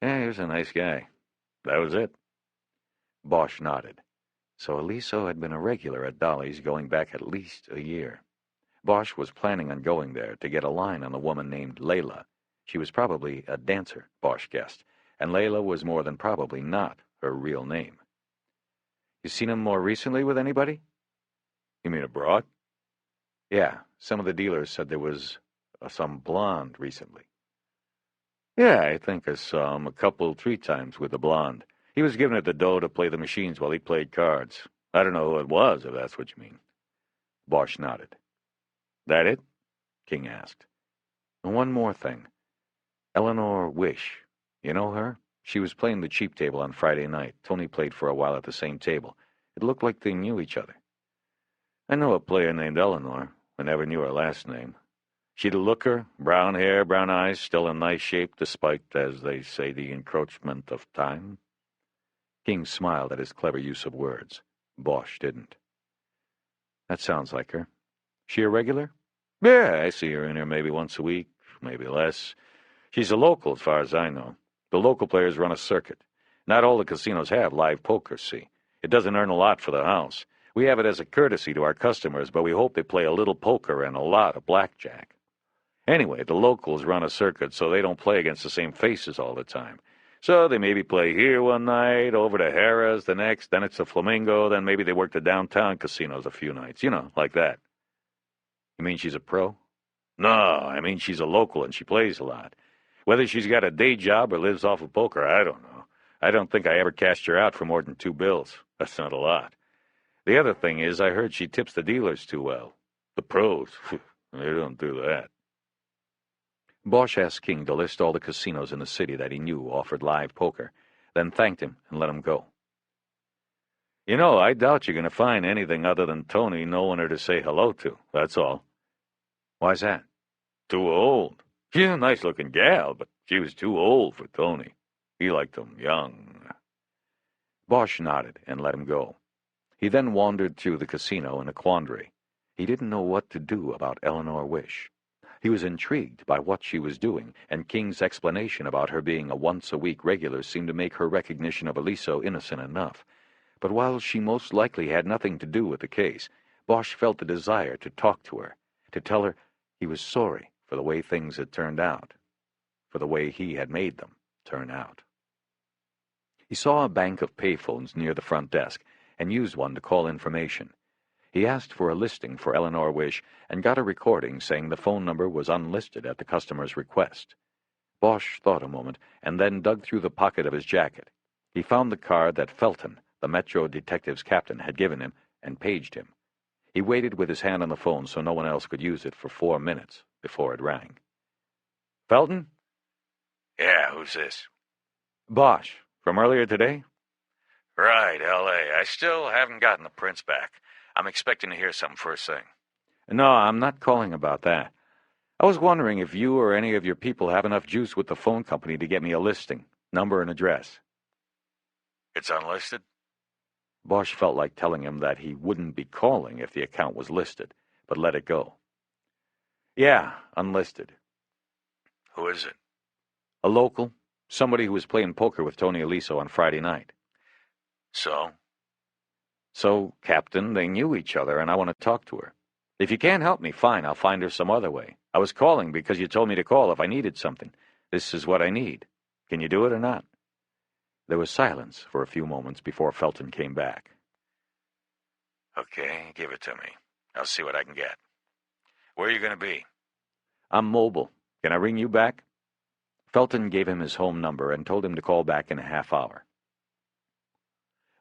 [SPEAKER 1] Yeah, he was a nice guy. That was it." Bosch nodded. So Aliso had been a regular at Dolly's going back at least a year. Bosch was planning on going there to get a line on a woman named Layla. She was probably a dancer, Bosch guessed, and Layla was more than probably not her real name. "You seen him more recently with anybody?" "You mean abroad?" "Yeah, some of the dealers said there was some blonde recently." "Yeah, I think I saw him 3 times with the blonde. He was giving her the dough to play the machines while he played cards. I don't know who it was, if that's what you mean." Bosch nodded. "That it?" King asked. "And one more thing. Eleanor Wish. You know her? She was playing the cheap table on Friday night. Tony played for a while at the same table. It looked like they knew each other." "I know a player named Eleanor. I never knew her last name. She'd a looker, brown hair, brown eyes, still in nice shape despite, as they say, the encroachment of time." King smiled at his clever use of words. Bosch didn't. "That sounds like her. She a regular?" "Yeah, I see her in here maybe once a week, maybe less. She's a local as far as I know. The local players run a circuit. Not all the casinos have live poker, see. It doesn't earn a lot for the house. We have it as a courtesy to our customers, but we hope they play a little poker and a lot of blackjack. Anyway, the locals run a circuit so they don't play against the same faces all the time. So they maybe play here one night, over to Harrah's the next, then it's the Flamingo, then maybe they work the downtown casinos a few nights, like that." "You mean she's a pro?"
[SPEAKER 4] No, I mean she's a local and she plays a lot. Whether she's got a day job or lives off of poker, I don't know. I don't think I ever cashed her out for more than 2 bills. That's not a lot. The other thing is I heard she tips the dealers too well. The pros, they don't do that.
[SPEAKER 1] Bosch asked King to list all the casinos in the city that he knew offered live poker, then thanked him and let him go.
[SPEAKER 4] You know, I doubt you're going to find anything other than Tony knowing her to say hello to, that's all.
[SPEAKER 1] Why's that?
[SPEAKER 4] Too old. She's a nice-looking gal, but she was too old for Tony. He liked them young.
[SPEAKER 1] Bosch nodded and let him go. He then wandered through the casino in a quandary. He didn't know what to do about Eleanor Wish. He was intrigued by what she was doing, and King's explanation about her being a once-a-week regular seemed to make her recognition of Aliso innocent enough. But while she most likely had nothing to do with the case, Bosch felt the desire to talk to her, to tell her he was sorry for the way things had turned out, for the way he had made them turn out. He saw a bank of payphones near the front desk and used one to call information. He asked for a listing for Eleanor Wish and got a recording saying the phone number was unlisted at the customer's request. Bosch thought a moment and then dug through the pocket of his jacket. He found the card that Felton, the Metro Detective's captain, had given him and paged him. He waited with his hand on the phone so no one else could use it for 4 minutes before it rang.
[SPEAKER 4] Felton?
[SPEAKER 5] Yeah, who's this?
[SPEAKER 4] Bosch. From earlier today?
[SPEAKER 5] Right, L.A. I still haven't gotten the prints back. I'm expecting to hear something first thing.
[SPEAKER 1] No, I'm not calling about that. I was wondering if you or any of your people have enough juice with the phone company to get me a listing, number and address.
[SPEAKER 5] It's unlisted?
[SPEAKER 1] Bosch felt like telling him that he wouldn't be calling if the account was listed, but let it go. Yeah, unlisted.
[SPEAKER 5] Who is it?
[SPEAKER 1] A local, somebody who was playing poker with Tony Aliso on Friday night.
[SPEAKER 5] So,
[SPEAKER 1] Captain, they knew each other, and I want to talk to her. If you can't help me, fine, I'll find her some other way. I was calling because you told me to call if I needed something. This is what I need. Can you do it or not? There was silence for a few moments before Felton came back.
[SPEAKER 5] Okay, give it to me. I'll see what I can get. Where are you going to be?
[SPEAKER 1] I'm mobile. Can I ring you back? Felton gave him his home number and told him to call back in a half hour.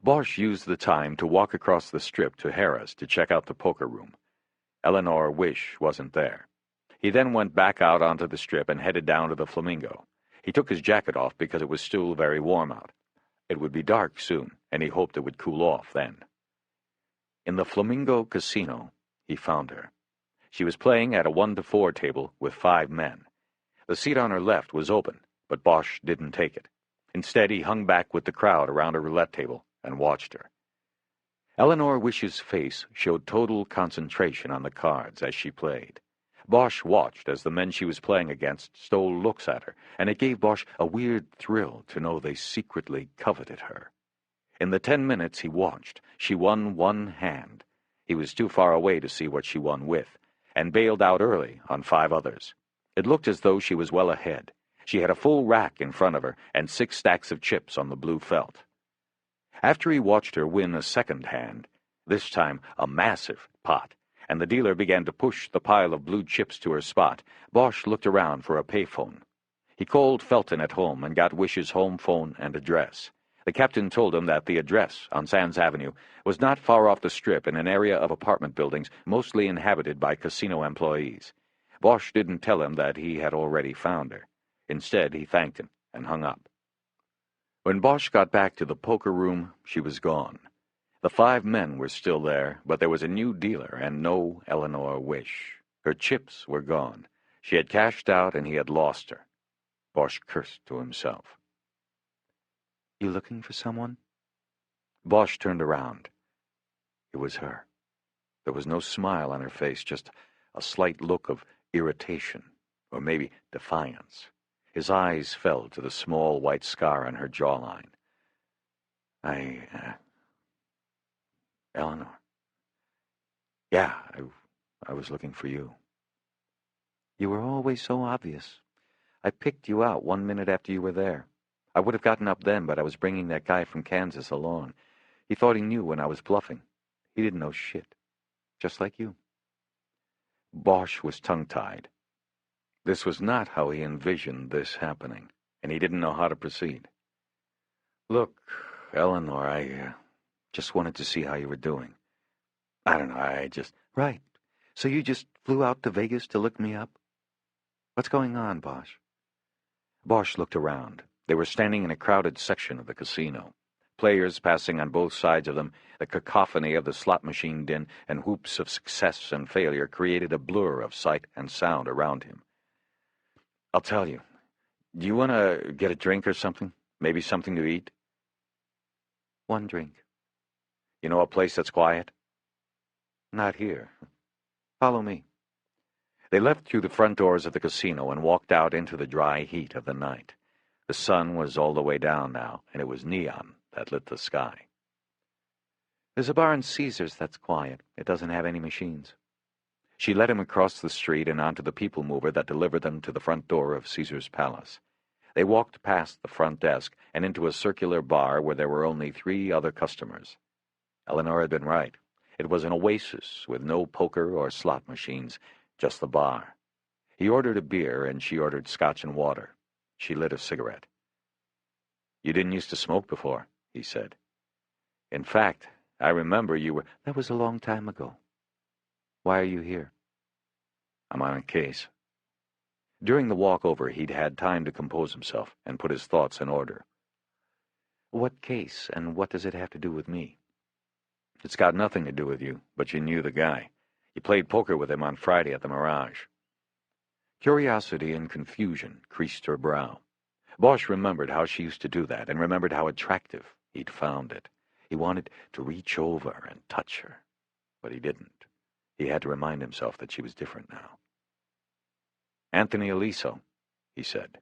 [SPEAKER 1] Bosch used the time to walk across the strip to Harrah's to check out the poker room. Eleanor Wish wasn't there. He then went back out onto the strip and headed down to the Flamingo. He took his jacket off because it was still very warm out. It would be dark soon, and he hoped it would cool off then. In the Flamingo Casino, he found her. She was playing at a 1-to-4 table with 5 men. The seat on her left was open, but Bosch didn't take it. Instead, he hung back with the crowd around a roulette table and watched her. Eleanor Wish's face showed total concentration on the cards as she played. Bosch watched as the men she was playing against stole looks at her, and it gave Bosch a weird thrill to know they secretly coveted her. In the 10 minutes he watched, she won 1 hand. He was too far away to see what she won with, and bailed out early on 5 others. It looked as though she was well ahead. She had a full rack in front of her and 6 stacks of chips on the blue felt. After he watched her win a second hand, this time a massive pot, and the dealer began to push the pile of blue chips to her spot, Bosch looked around for a payphone. He called Felton at home and got Wish's home phone and address. The captain told him that the address on Sands Avenue was not far off the strip in an area of apartment buildings mostly inhabited by casino employees. Bosch didn't tell him that he had already found her. Instead, he thanked him and hung up. When Bosch got back to the poker room, she was gone. The 5 men were still there, but there was a new dealer and no Eleanor Wish. Her chips were gone. She had cashed out and he had lost her. Bosch cursed to himself. You looking for someone? Bosch turned around. It was her. There was no smile on her face, just a slight look of irritation, or maybe defiance. His eyes fell to the small white scar on her jawline. Eleanor. Yeah, I was looking for you. You were always so obvious. I picked you out 1 minute after you were there. I would have gotten up then, but I was bringing that guy from Kansas along. He thought he knew when I was bluffing. He didn't know shit. Just like you. Bosch was tongue-tied.
[SPEAKER 6] This was not how he envisioned this happening, and he didn't know how to proceed. Look, Eleanor, I just wanted to see how you were doing. I don't know, Right. So you just flew out to Vegas to look me up? What's going on, Bosch? Bosch looked around. They were standing in a crowded section of the casino. Players passing on both sides of them, the cacophony of the slot machine din and whoops of success and failure created a blur of sight and sound around him. I'll tell you. Do you want to get a drink or something? Maybe something to eat? One drink. You know a place that's quiet? Not here. Follow me. They left through the front doors of the casino and walked out into the dry heat of the night. The sun was all the way down now, and it was neon that lit the sky. There's a bar in Caesar's that's quiet. It doesn't have any machines. She led him across the street and onto the people mover that delivered them to the front door of Caesar's Palace. They walked past the front desk and into a circular bar where there were only 3 other customers. Eleanor had been right. It was an oasis with no poker or slot machines, just the bar. He ordered a beer and she ordered scotch and water. She lit a cigarette. You didn't used to smoke before, he said. In fact, I remember you were... That was a long time ago. Why are you here? I'm on a case. During the walk over, he'd had time to compose himself and put his thoughts in order. What case, and what does it have to do with me? It's got nothing to do with you, but you knew the guy. You played poker with him on Friday at the Mirage. Curiosity and confusion creased her brow. Bosch remembered how she used to do that, and remembered how attractive he'd found it. He wanted to reach over and touch her, but he didn't. He had to remind himself that she was different now. Anthony Aliso, he said.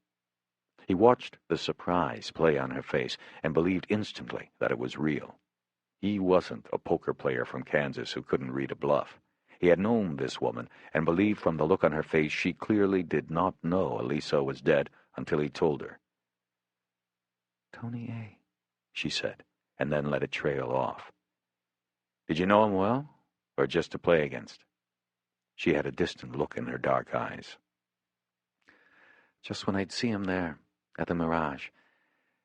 [SPEAKER 6] He watched the surprise play on her face and believed instantly that it was real. He wasn't a poker player from Kansas who couldn't read a bluff. He had known this woman and believed from the look on her face she clearly did not know Aliso was dead until he told her. Tony A., she said, and then let it trail off. Did you know him well, or just to play against? She had a distant look in her dark eyes. Just when I'd see him there, at the Mirage.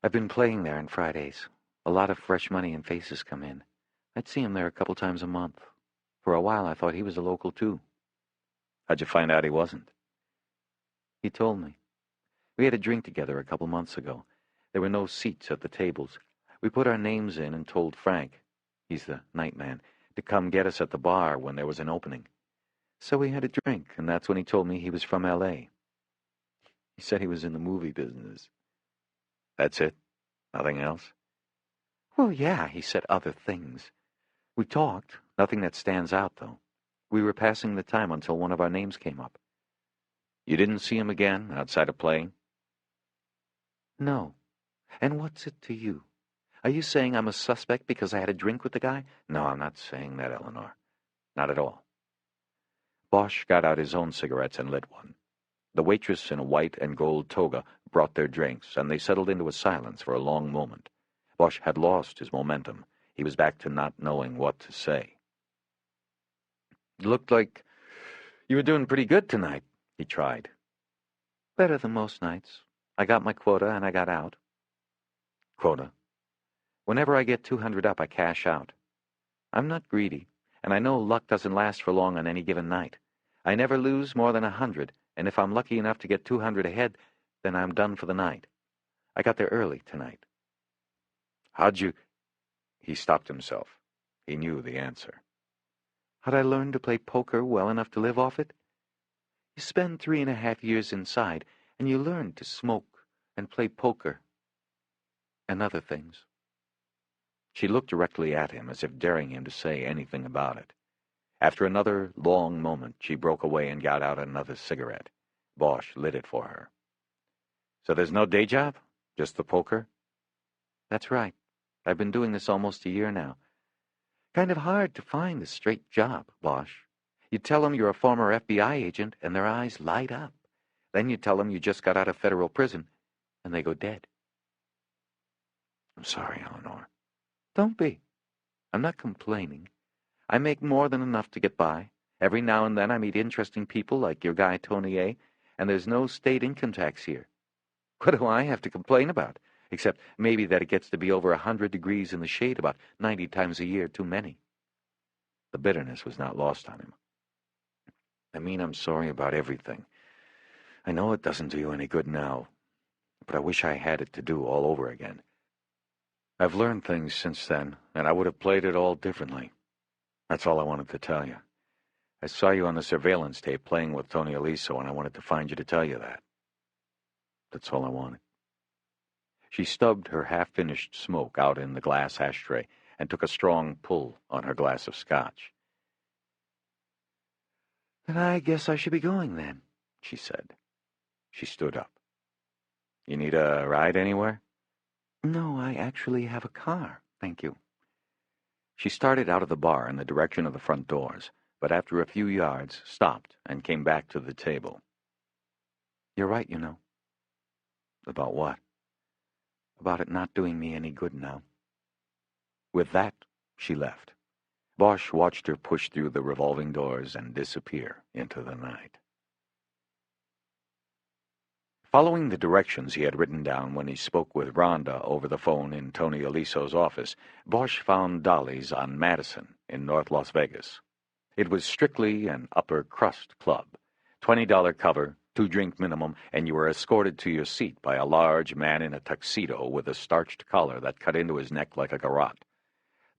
[SPEAKER 6] I've been playing there on Fridays. A lot of fresh money and faces come in. I'd see him there a couple times a month. For a while I thought he was a local too. How'd you find out he wasn't? He told me. We had a drink together a couple months ago. There were no seats at the tables. We put our names in and told Frank, he's the night man, to come get us at the bar when there was an opening. So we had a drink, and that's when he told me he was from L.A. He said he was in the movie business. That's it? Nothing else? Well, yeah, he said other things. We talked. Nothing that stands out, though. We were passing the time until one of our names came up. You didn't see him again, outside of playing? No. And what's it to you? Are you saying I'm a suspect because I had a drink with the guy? No, I'm not saying that, Eleanor. Not at all. Bosch got out his own cigarettes and lit one. The waitress in a white and gold toga brought their drinks, and they settled into a silence for a long moment. Bosch had lost his momentum. He was back to not knowing what to say. It looked like you were doing pretty good tonight, he tried. Better than most nights. I got my quota and I got out. Quota? Whenever I get 200 up, I cash out. I'm not greedy, and I know luck doesn't last for long on any given night. I never lose more than 100, and if I'm lucky enough to get 200 ahead, then I'm done for the night. I got there early tonight. How'd you... He stopped himself. He knew the answer. How'd I learn to play poker well enough to live off it? You spend 3.5 years inside, and you learn to smoke and play poker and other things. She looked directly at him as if daring him to say anything about it. After another long moment, she broke away and got out another cigarette. Bosch lit it for her. So there's no day job? Just the poker? That's right. I've been doing this almost a year now. Kind of hard to find a straight job, Bosch. You tell them you're a former FBI agent, and their eyes light up. Then you tell them you just got out of federal prison, and they go dead. I'm sorry, Eleanor. Don't be. I'm not complaining. I make more than enough to get by. Every now and then I meet interesting people like your guy Tony A.,
[SPEAKER 2] and there's no state income tax here. What do I have to complain about? Except maybe that it gets to be over 100 degrees in the shade about 90 times a year too many. The bitterness was not lost on him. I mean, I'm sorry about everything. I know it doesn't do you any good now, but I wish I had it to do all over again. I've learned things since then, and I would have played it all differently. That's all I wanted to tell you. I saw you on the surveillance tape playing with Tony Aliso, and I wanted to find you to tell you that. That's all I wanted. She stubbed her half-finished smoke out in the glass ashtray and took a strong pull on her glass of scotch. "Then I guess I should be going then," she said. She stood up. "You need a ride anywhere?" "No, I actually have a car, thank you." She started out of the bar in the direction of the front doors, but after a few yards stopped and came back to the table. "You're right, you know." "About what?" "About it not doing me any good now." With that, she left. Bosch watched her push through the revolving doors and disappear into the night. Following the directions he had written down when he spoke with Rhonda over the phone in Tony Aliso's office, Bosch found Dolly's on Madison in North Las Vegas. It was strictly an upper-crust club. $20 cover, 2-drink minimum, and you were escorted to your seat by a large man in a tuxedo with a starched collar that cut into his neck like a garrote.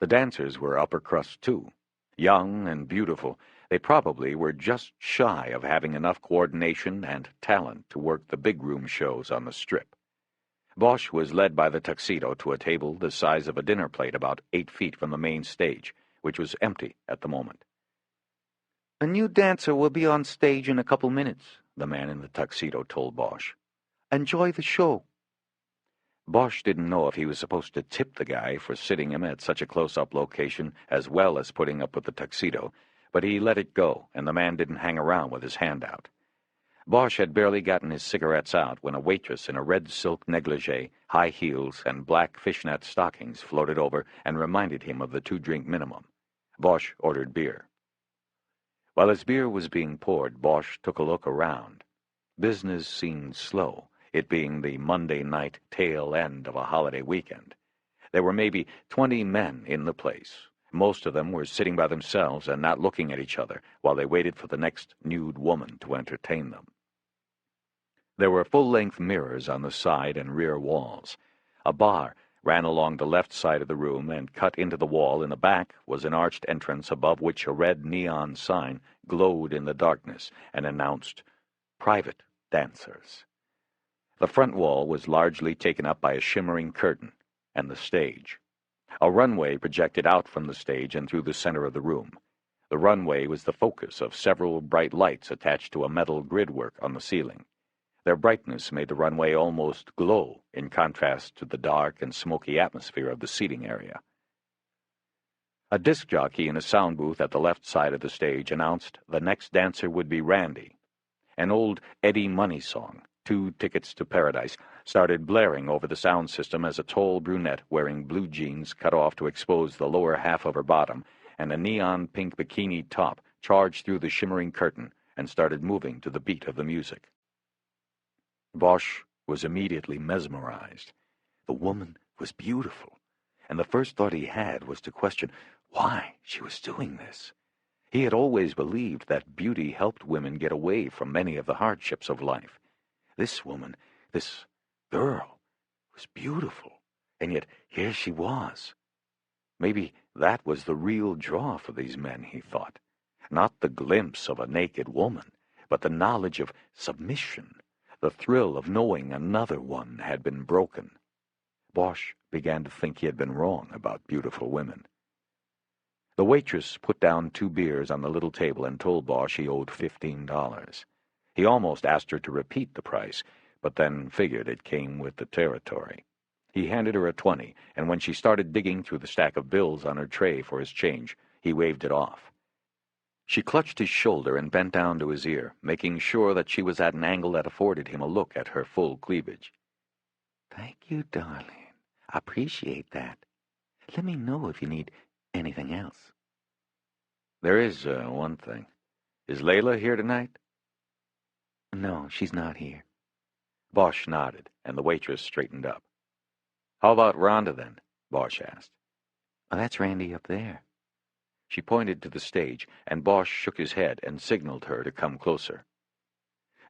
[SPEAKER 2] The dancers were upper-crust, too. Young and beautiful, they probably were just shy of having enough coordination and talent to work the big room shows on the Strip. Bosch was led by the tuxedo to a table the size of a dinner plate about 8 feet from the main stage, which was empty at the moment. "A new dancer will be on stage in a couple minutes," the man in the tuxedo told Bosch. "Enjoy the show." Bosch didn't know if he was supposed to tip the guy for sitting him at such a close-up location as well as putting up with the tuxedo, but he let it go, and the man didn't hang around with his hand out. Bosch had barely gotten his cigarettes out when a waitress in a red silk negligee, high heels, and black fishnet stockings floated over and reminded him of the 2-drink minimum. Bosch ordered beer. While his beer was being poured, Bosch took a look around. Business seemed slow, it being the Monday night tail end of a holiday weekend. There were maybe 20 men in the place. Most of them were sitting by themselves and not looking at each other while they waited for the next nude woman to entertain them. There were full-length mirrors on the side and rear walls. A bar ran along the left side of the room, and cut into the wall in the back was an arched entrance above which a red neon sign glowed in the darkness and announced "Private Dancers." The front wall was largely taken up by a shimmering curtain and the stage. A runway projected out from the stage and through the center of the room. The runway was the focus of several bright lights attached to a metal gridwork on the ceiling. Their brightness made the runway almost glow in contrast to the dark and smoky atmosphere of the seating area. A disc jockey in a sound booth at the left side of the stage announced the next dancer would be Randy. An old Eddie Money song, 2 Tickets to Paradise, started blaring over the sound system as a tall brunette wearing blue jeans cut off to expose the lower half of her bottom and a neon pink bikini top charged through the shimmering curtain and started moving to the beat of the music. Bosch was immediately mesmerized. The woman was beautiful, and the first thought he had was to question why she was doing this. He had always believed that beauty helped women get away from many of the hardships of life. This woman, this girl, was beautiful, and yet here she was. Maybe that was the real draw for these men, he thought. Not the glimpse of a naked woman, but the knowledge of submission, the thrill of knowing another one had been broken. Bosch began to think he had been wrong about beautiful women. The waitress put down 2 beers on the little table and told Bosch he owed $15. He almost asked her to repeat the price, but then figured it came with the territory. He handed her a 20, and when she started digging through the stack of bills on her tray for his change, he waved it off. She clutched his shoulder and bent down to his ear, making sure that she was at an angle that afforded him a look at her full cleavage. "Thank you, darling. I appreciate that. Let me know if you need anything else." "There is one thing. Is Layla here tonight?" No, she's not here.
[SPEAKER 1] Bosch nodded, and the waitress straightened up. How about Rhonda, then? Bosch asked.
[SPEAKER 2] Oh, that's Randy up there.
[SPEAKER 1] She pointed to the stage, and Bosch shook his head and signaled her to come closer.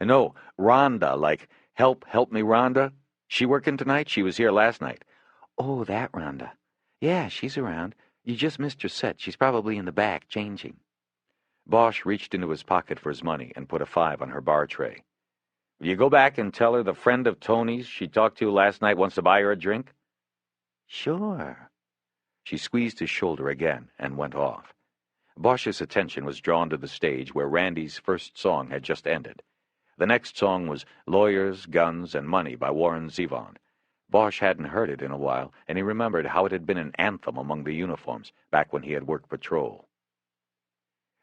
[SPEAKER 1] No, Rhonda, like, help me, Rhonda. She working tonight? She was here last night.
[SPEAKER 2] Oh, that Rhonda. Yeah, she's around. You just missed her set. She's probably in the back, changing.
[SPEAKER 1] Bosch reached into his pocket for his money and put a 5 on her bar tray. Will you go back and tell her the friend of Tony's she talked to last night wants to buy her a drink?
[SPEAKER 2] Sure.
[SPEAKER 1] She squeezed his shoulder again and went off. Bosch's attention was drawn to the stage where Randy's first song had just ended. The next song was Lawyers, Guns, and Money by Warren Zevon. Bosch hadn't heard it in a while, and he remembered how it had been an anthem among the uniforms back when he had worked patrol.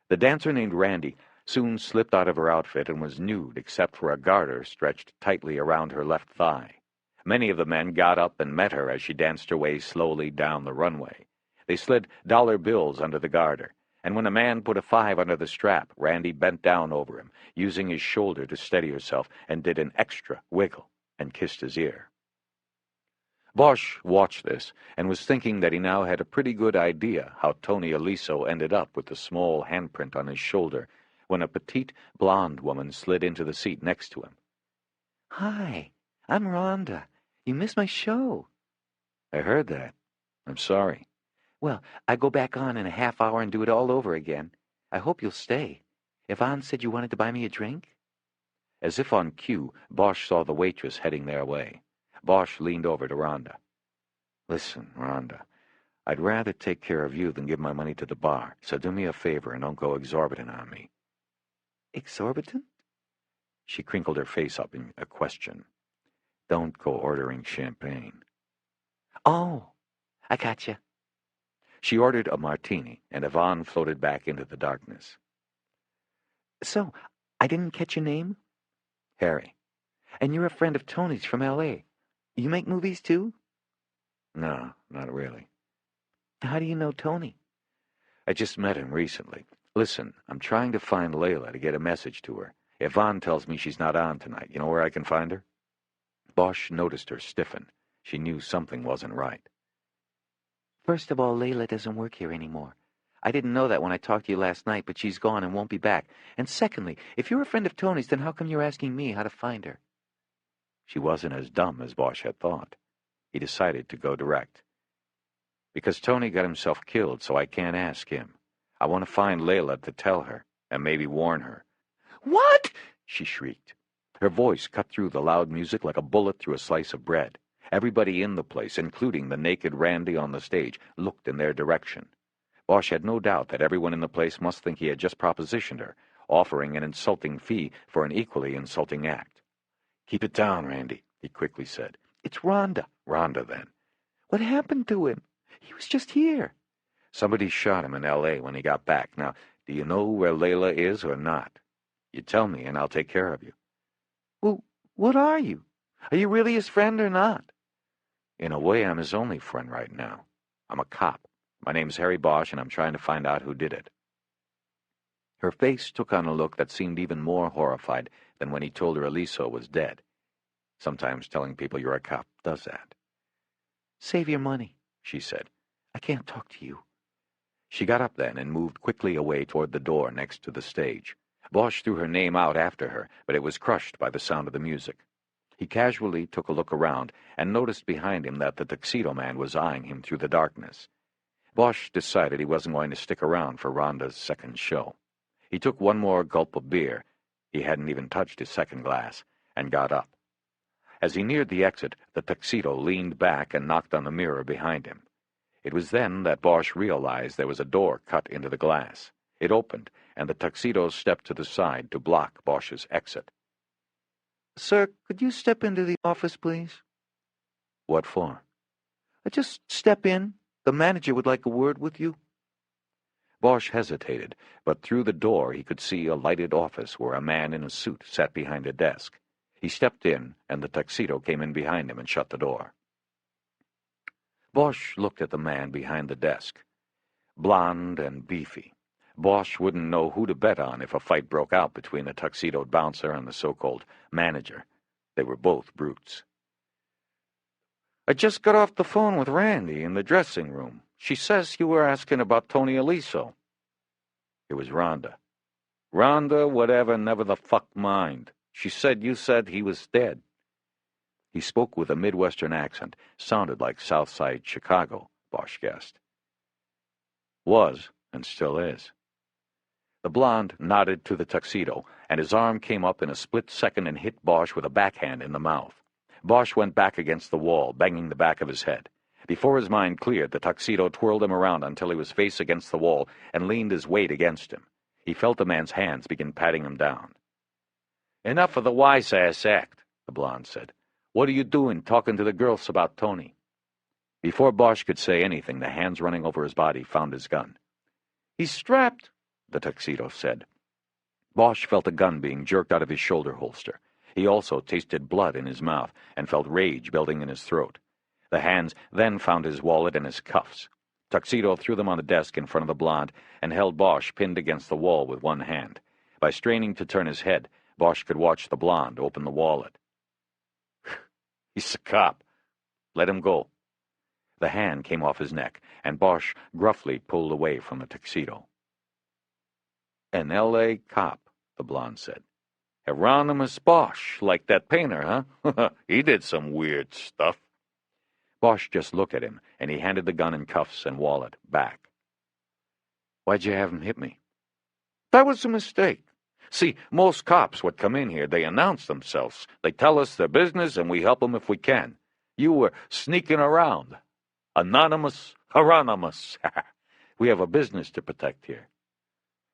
[SPEAKER 1] The dancer named Randy soon slipped out of her outfit and was nude except for a garter stretched tightly around her left thigh. Many of the men got up and met her as she danced her way slowly down the runway. They slid dollar bills under the garter, and when a man put a 5 under the strap, Randy bent down over him, using his shoulder to steady herself, and did an extra wiggle and kissed his ear. Bosch watched this and was thinking that he now had a pretty good idea how Tony Aliso ended up with the small handprint on his shoulder when a petite blonde woman slid into the seat next to him.
[SPEAKER 2] Hi, I'm Rhonda. You missed my show.
[SPEAKER 1] I heard that. I'm sorry.
[SPEAKER 2] Well, I go back on in a half hour and do it all over again. I hope you'll stay. Yvonne said you wanted to buy me a drink?
[SPEAKER 1] As if on cue, Bosch saw the waitress heading their way. Bosch leaned over to Rhonda. Listen, Rhonda, I'd rather take care of you than give my money to the bar, so do me a favor and don't go exorbitant on me.
[SPEAKER 2] Exorbitant?
[SPEAKER 1] She crinkled her face up in a question. Don't go ordering champagne.
[SPEAKER 2] Oh, I gotcha.
[SPEAKER 1] She ordered a martini, and Yvonne floated back into the darkness.
[SPEAKER 2] So, I didn't catch your name?
[SPEAKER 1] Harry.
[SPEAKER 2] And you're a friend of Tony's from L.A. You make movies, too?
[SPEAKER 1] No, not really.
[SPEAKER 2] How do you know Tony?
[SPEAKER 1] I just met him recently. Listen, I'm trying to find Layla to get a message to her. Yvonne tells me she's not on tonight. You know where I can find her? Bosch noticed her stiffen. She knew something wasn't right.
[SPEAKER 2] First of all, Layla doesn't work here anymore. I didn't know that when I talked to you last night, but she's gone and won't be back. And secondly, if you're a friend of Tony's, then how come you're asking me how to find her?
[SPEAKER 1] She wasn't as dumb as Bosch had thought. He decided to go direct. Because Tony got himself killed, so I can't ask him. I want to find Layla to tell her, and maybe warn her.
[SPEAKER 2] What?
[SPEAKER 1] She shrieked. Her voice cut through the loud music like a bullet through a slice of bread. Everybody in the place, including the naked Randy on the stage, looked in their direction. Bosch had no doubt that everyone in the place must think he had just propositioned her, offering an insulting fee for an equally insulting act. Keep it down, Randy, he quickly said.
[SPEAKER 2] It's Rhonda.
[SPEAKER 1] Rhonda, then.
[SPEAKER 2] What happened to him? He was just here.
[SPEAKER 1] Somebody shot him in L.A. when he got back. Now, do you know where Layla is or not? You tell me, and I'll take care of you.
[SPEAKER 2] Well, what are you? Are you really his friend or not?
[SPEAKER 1] In a way, I'm his only friend right now. I'm a cop. My name's Harry Bosch, and I'm trying to find out who did it. Her face took on a look that seemed even more horrified than when he told her Aliso was dead. Sometimes telling people you're a cop does that.
[SPEAKER 2] Save your money,
[SPEAKER 1] she said.
[SPEAKER 2] I can't talk to you.
[SPEAKER 1] She got up then and moved quickly away toward the door next to the stage. Bosch threw her name out after her, but it was crushed by the sound of the music. He casually took a look around and noticed behind him that the tuxedo man was eyeing him through the darkness. Bosch decided he wasn't going to stick around for Rhonda's second show. He took one more gulp of beer — he hadn't even touched his second glass — and got up. As he neared the exit, the tuxedo leaned back and knocked on the mirror behind him. It was then that Bosch realized there was a door cut into the glass. It opened, and the tuxedo stepped to the side to block Bosch's exit.
[SPEAKER 2] Sir, could you step into the office, please?
[SPEAKER 1] What for?
[SPEAKER 2] Just step in. The manager would like a word with you.
[SPEAKER 1] Bosch hesitated, but through the door he could see a lighted office where a man in a suit sat behind a desk. He stepped in, and the tuxedo came in behind him and shut the door. Bosch looked at the man behind the desk. Blond and beefy.
[SPEAKER 2] Bosch wouldn't know who to bet on if a fight broke out between the tuxedoed bouncer and the so-called manager. They were both brutes. "I just got off the phone with Randy in the dressing room. She says you were asking about Tony Aliso." It was Rhonda. "Rhonda, whatever, never the fuck mind. She said you said he was dead." He spoke with a Midwestern accent, sounded like Southside Chicago, Bosch guessed. Was, and still is. The blonde nodded to the tuxedo, and his arm came up in a split second and hit Bosch with a backhand in the mouth. Bosch went back against the wall, banging the back of his head. Before his mind cleared, the tuxedo twirled him around until he was face against the wall and leaned his weight against him. He felt the man's hands begin patting him down. "Enough of the wise-ass act," the blonde said. "What are you doing talking to the girls about Tony?" Before Bosch could say anything, the hands running over his body found his gun. "He's strapped," the tuxedo said. Bosch felt a gun being jerked out of his shoulder holster. He also tasted blood in his mouth and felt rage building in his throat. The hands then found his wallet and his cuffs. Tuxedo threw them on the desk in front of the blonde and held Bosch pinned against the wall with one hand. By straining to turn his head, Bosch could watch the blonde open the wallet. "He's a cop. Let him go." The hand came off his neck, and Bosch gruffly pulled away from the tuxedo. "An L.A. cop," the blonde said. "Hieronymus Bosch, like that painter, huh? He did some weird stuff." Bosch just looked at him, and he handed the gun and cuffs and wallet back. "Why'd you have him hit me?" "That was a mistake. See, most cops what come in here, they announce themselves. They tell us their business, and we help them if we can. You were sneaking around. Anonymous, Hieronymus. We have a business to protect here."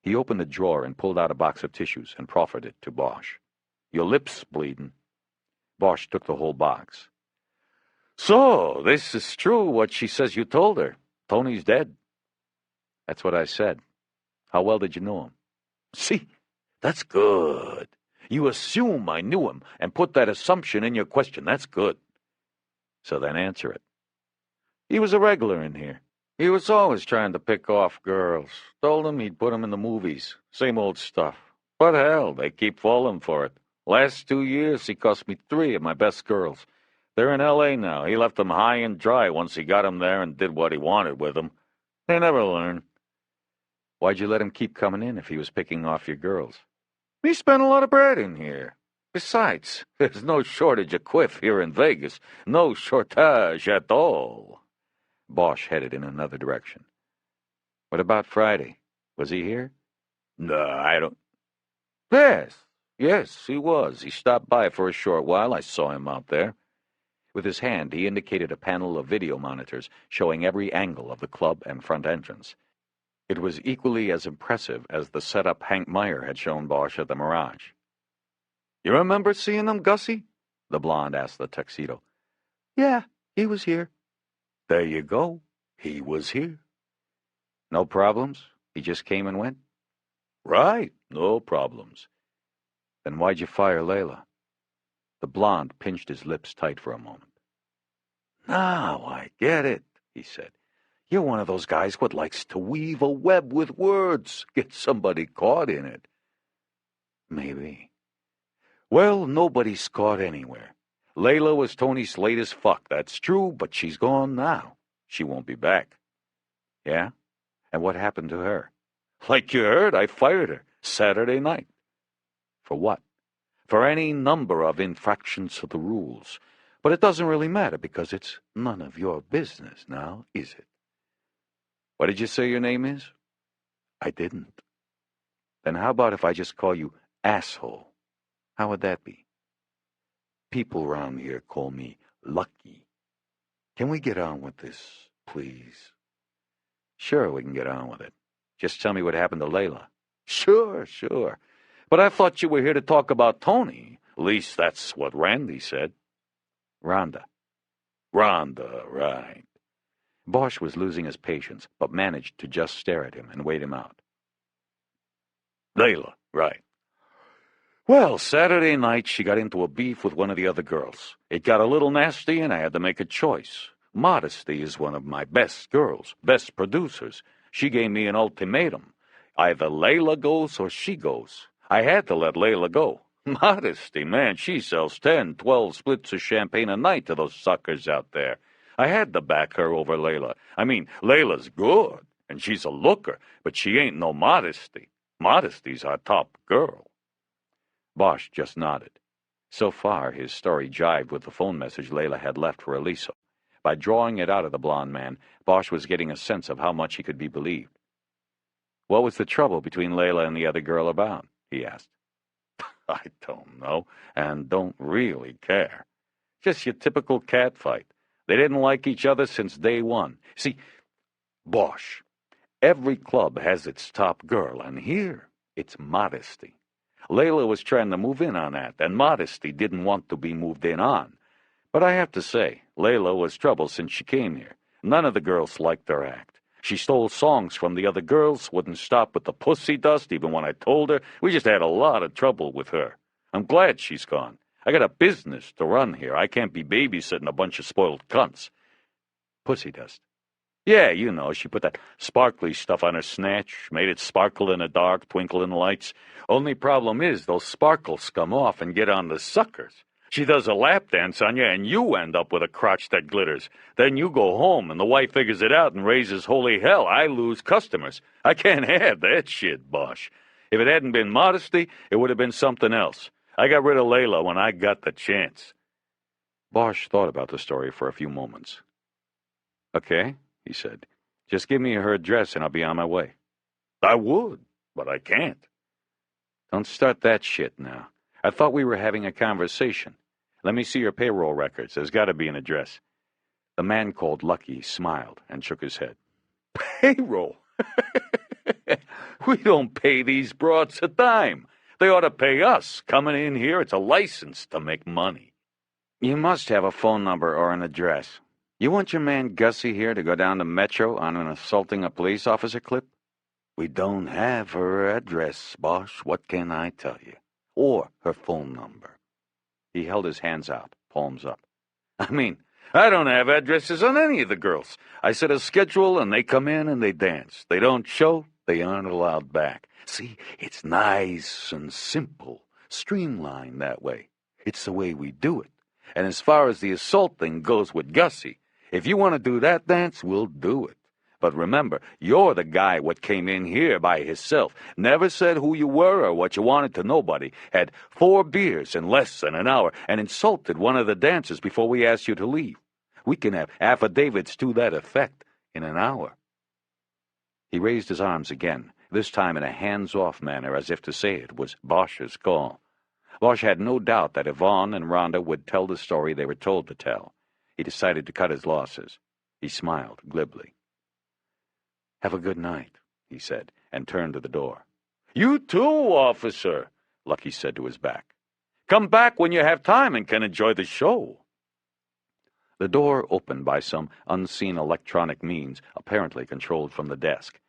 [SPEAKER 2] He opened a drawer and pulled out a box of tissues and proffered it to Bosch. "Your lip's bleeding." Bosch took the whole box. "So, this is true what she says you told her. Tony's dead." "That's what I said. How well did you know him?" "See, that's good. You assume I knew him and put that assumption in your question. That's good." "So then answer it." "He was a regular in here. He was always trying to pick off girls. Told him he'd put them in the movies. Same old stuff. But hell, they keep falling for it. Last 2 years, he cost me 3 of my best girls. They're in L.A. now. He left them high and dry once he got them there and did what he wanted with them. They never learn." "Why'd you let him keep coming in if he was picking off your girls?" "He spent a lot of bread in here. Besides, there's no shortage of quiff here in Vegas. No shortage at all." Bosch headed in another direction. "What about Friday? Was he here?" "No, I don't—" Yes, he was. He stopped by for a short while. I saw him out there." With his hand, he indicated a panel of video monitors showing every angle of the club and front entrance. It was equally as impressive as the setup Hank Meyer had shown Bosch at the Mirage. "You remember seeing him, Gussie?" the blonde asked the tuxedo. "Yeah, he was here." "There you go. He was here." "No problems? He just came and went?" "Right, no problems." "Then why'd you fire Layla?" The blonde pinched his lips tight for a moment. "Now I get it," he said. "You're one of those guys what likes to weave a web with words, get somebody caught in it." "Maybe." "Well, nobody's caught anywhere. Layla was Tony's latest fuck, that's true, but she's gone now. She won't be back." "Yeah? And what happened to her?" "Like you heard, I fired her Saturday night." "For what?" "For any number of infractions of the rules. But it doesn't really matter because it's none of your business now, is it?" "What did you say your name is?" "I didn't." "Then how about if I just call you Asshole? How would that be?" "People around here call me Lucky. Can we get on with this, please?" "Sure, we can get on with it. Just tell me what happened to Layla." Sure. But I thought you were here to talk about Tony. At least that's what Randy said." "Rhonda." "Rhonda, right." Bosch was losing his patience, but managed to just stare at him and wait him out. "Layla, right. Well, Saturday night she got into a beef with one of the other girls. It got a little nasty and I had to make a choice. Modesty is one of my best girls, best producers. She gave me an ultimatum.
[SPEAKER 4] Either Layla goes or she goes. I had to let Layla go. Modesty, man, she sells 10, 12 splits of champagne a night to those suckers out there. I had to back her over Layla. I mean, Layla's good, and she's a looker, but she ain't no Modesty. Modesty's our top girl.
[SPEAKER 1] Bosch just nodded. So far, his story jived with the phone message Layla had left for Eliso. By drawing it out of the blond man, Bosch was getting a sense of how much he could be believed. What was the trouble between Layla and the other girl about? He asked.
[SPEAKER 4] I don't know, and don't really care. Just your typical catfight. They didn't like each other since day one. See, Bosch, every club has its top girl, and here it's Modesty. Layla was trying to move in on that, and Modesty didn't want to be moved in on. But I have to say, Layla was trouble since she came here. None of the girls liked her act. She stole songs from the other girls, wouldn't stop with the pussy dust even when I told her. We just had a lot of trouble with her. I'm glad she's gone. I got a business to run here. I can't be babysitting a bunch of spoiled cunts.
[SPEAKER 1] Pussy dust?
[SPEAKER 4] Yeah, you know, she put that sparkly stuff on her snatch, made it sparkle in the dark, twinkle in the lights. Only problem is those sparkles come off and get on the suckers. She does a lap dance on you, and you end up with a crotch that glitters. Then you go home, and the wife figures it out and raises holy hell. I lose customers. I can't have that shit, Bosch. If it hadn't been Modesty, it would have been something else. I got rid of Layla when I got the chance.
[SPEAKER 1] Bosch thought about the story for a few moments. Okay, he said. Just give me her address, and I'll be on my way.
[SPEAKER 4] I would, but I can't.
[SPEAKER 1] Don't start that shit now. I thought we were having a conversation. Let me see your payroll records. There's got to be an address. The man called Lucky smiled and shook his head.
[SPEAKER 4] Payroll? We don't pay these broads a dime. They ought to pay us. Coming in here, it's a license to make money.
[SPEAKER 1] You must have a phone number or an address. You want your man Gussie here to go down to Metro on an assaulting a police officer clip?
[SPEAKER 6] We don't have her address, Bosch. What can I tell you? Or her phone number.
[SPEAKER 1] He held his hands out, palms up.
[SPEAKER 4] I mean, I don't have addresses on any of the girls. I set a schedule and they come in and they dance. They don't show, they aren't allowed back. See, it's nice and simple, streamlined that way. It's the way we do it. And as far as the assault thing goes with Gussie, if you want to do that dance, we'll do it. But remember, you're the guy what came in here by himself, never said who you were or what you wanted to nobody, had 4 beers in less than an hour, and insulted one of the dancers before we asked you to leave. We can have affidavits to that effect in an hour.
[SPEAKER 1] He raised his arms again, this time in a hands-off manner, as if to say it was Bosch's call. Bosch had no doubt that Yvonne and Rhonda would tell the story they were told to tell. He decided to cut his losses. He smiled glibly. Have a good night, he said, and turned to the door.
[SPEAKER 4] You too, officer, Lucky said to his back. Come back when you have time and can enjoy the show.
[SPEAKER 1] The door opened by some unseen electronic means, apparently controlled from the desk.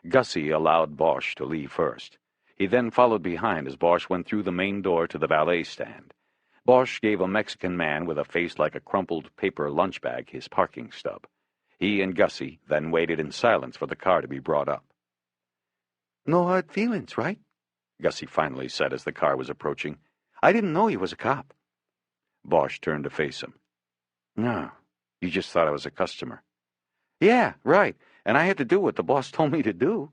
[SPEAKER 1] Gussie allowed Bosch to leave first. He then followed behind as Bosch went through the main door to the valet stand. Bosch gave a Mexican man with a face like a crumpled paper lunch bag his parking stub. He and Gussie then waited in silence for the car to be brought up.
[SPEAKER 6] No hard feelings, right?
[SPEAKER 1] Gussie finally said as the car was approaching.
[SPEAKER 6] I didn't know he was a cop.
[SPEAKER 1] Bosch turned to face him. No, you just thought I was a customer.
[SPEAKER 6] Yeah, right, and I had to do what the boss told me to do.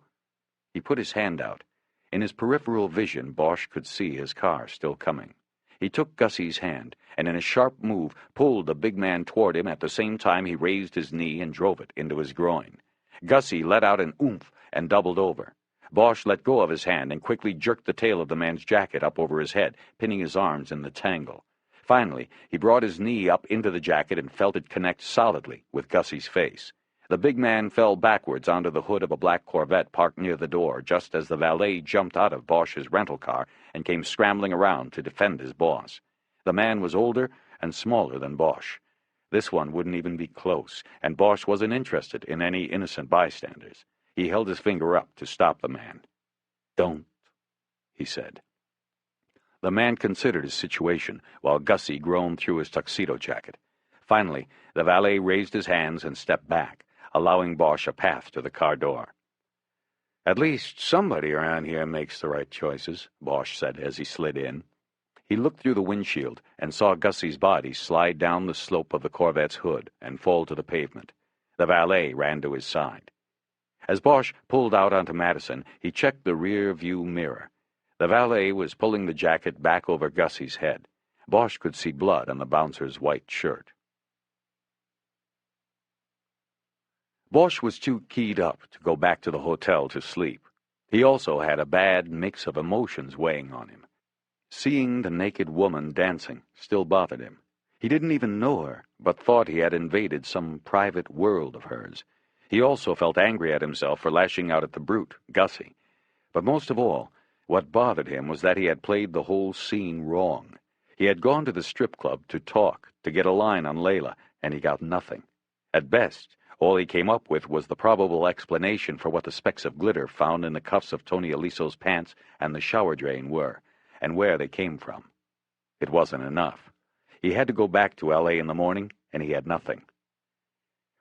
[SPEAKER 1] He put his hand out. In his peripheral vision, Bosch could see his car still coming. He took Gussie's hand, and in a sharp move pulled the big man toward him at the same time he raised his knee and drove it into his groin. Gussie let out an oomph and doubled over. Bosch let go of his hand and quickly jerked the tail of the man's jacket up over his head, pinning his arms in the tangle. Finally, he brought his knee up into the jacket and felt it connect solidly with Gussie's face. The big man fell backwards onto the hood of a black Corvette parked near the door just as the valet jumped out of Bosch's rental car and came scrambling around to defend his boss. The man was older and smaller than Bosch. This one wouldn't even be close, and Bosch wasn't interested in any innocent bystanders. He held his finger up to stop the man. "Don't," he said. The man considered his situation while Gussie groaned through his tuxedo jacket. Finally, the valet raised his hands and stepped back, allowing Bosch a path to the car door. At least somebody around here makes the right choices, Bosch said as he slid in. He looked through the windshield and saw Gussie's body slide down the slope of the Corvette's hood and fall to the pavement. The valet ran to his side. As Bosch pulled out onto Madison, he checked the rear-view mirror. The valet was pulling the jacket back over Gussie's head. Bosch could see blood on the bouncer's white shirt. Bosch was too keyed up to go back to the hotel to sleep. He also had a bad mix of emotions weighing on him. Seeing the naked woman dancing still bothered him. He didn't even know her, but thought he had invaded some private world of hers. He also felt angry at himself for lashing out at the brute, Gussie. But most of all, what bothered him was that he had played the whole scene wrong. He had gone to the strip club to talk, to get a line on Layla, and he got nothing. At best, all he came up with was the probable explanation for what the specks of glitter found in the cuffs of Tony Aliso's pants and the shower drain were, and where they came from. It wasn't enough. He had to go back to L.A. in the morning, and he had nothing.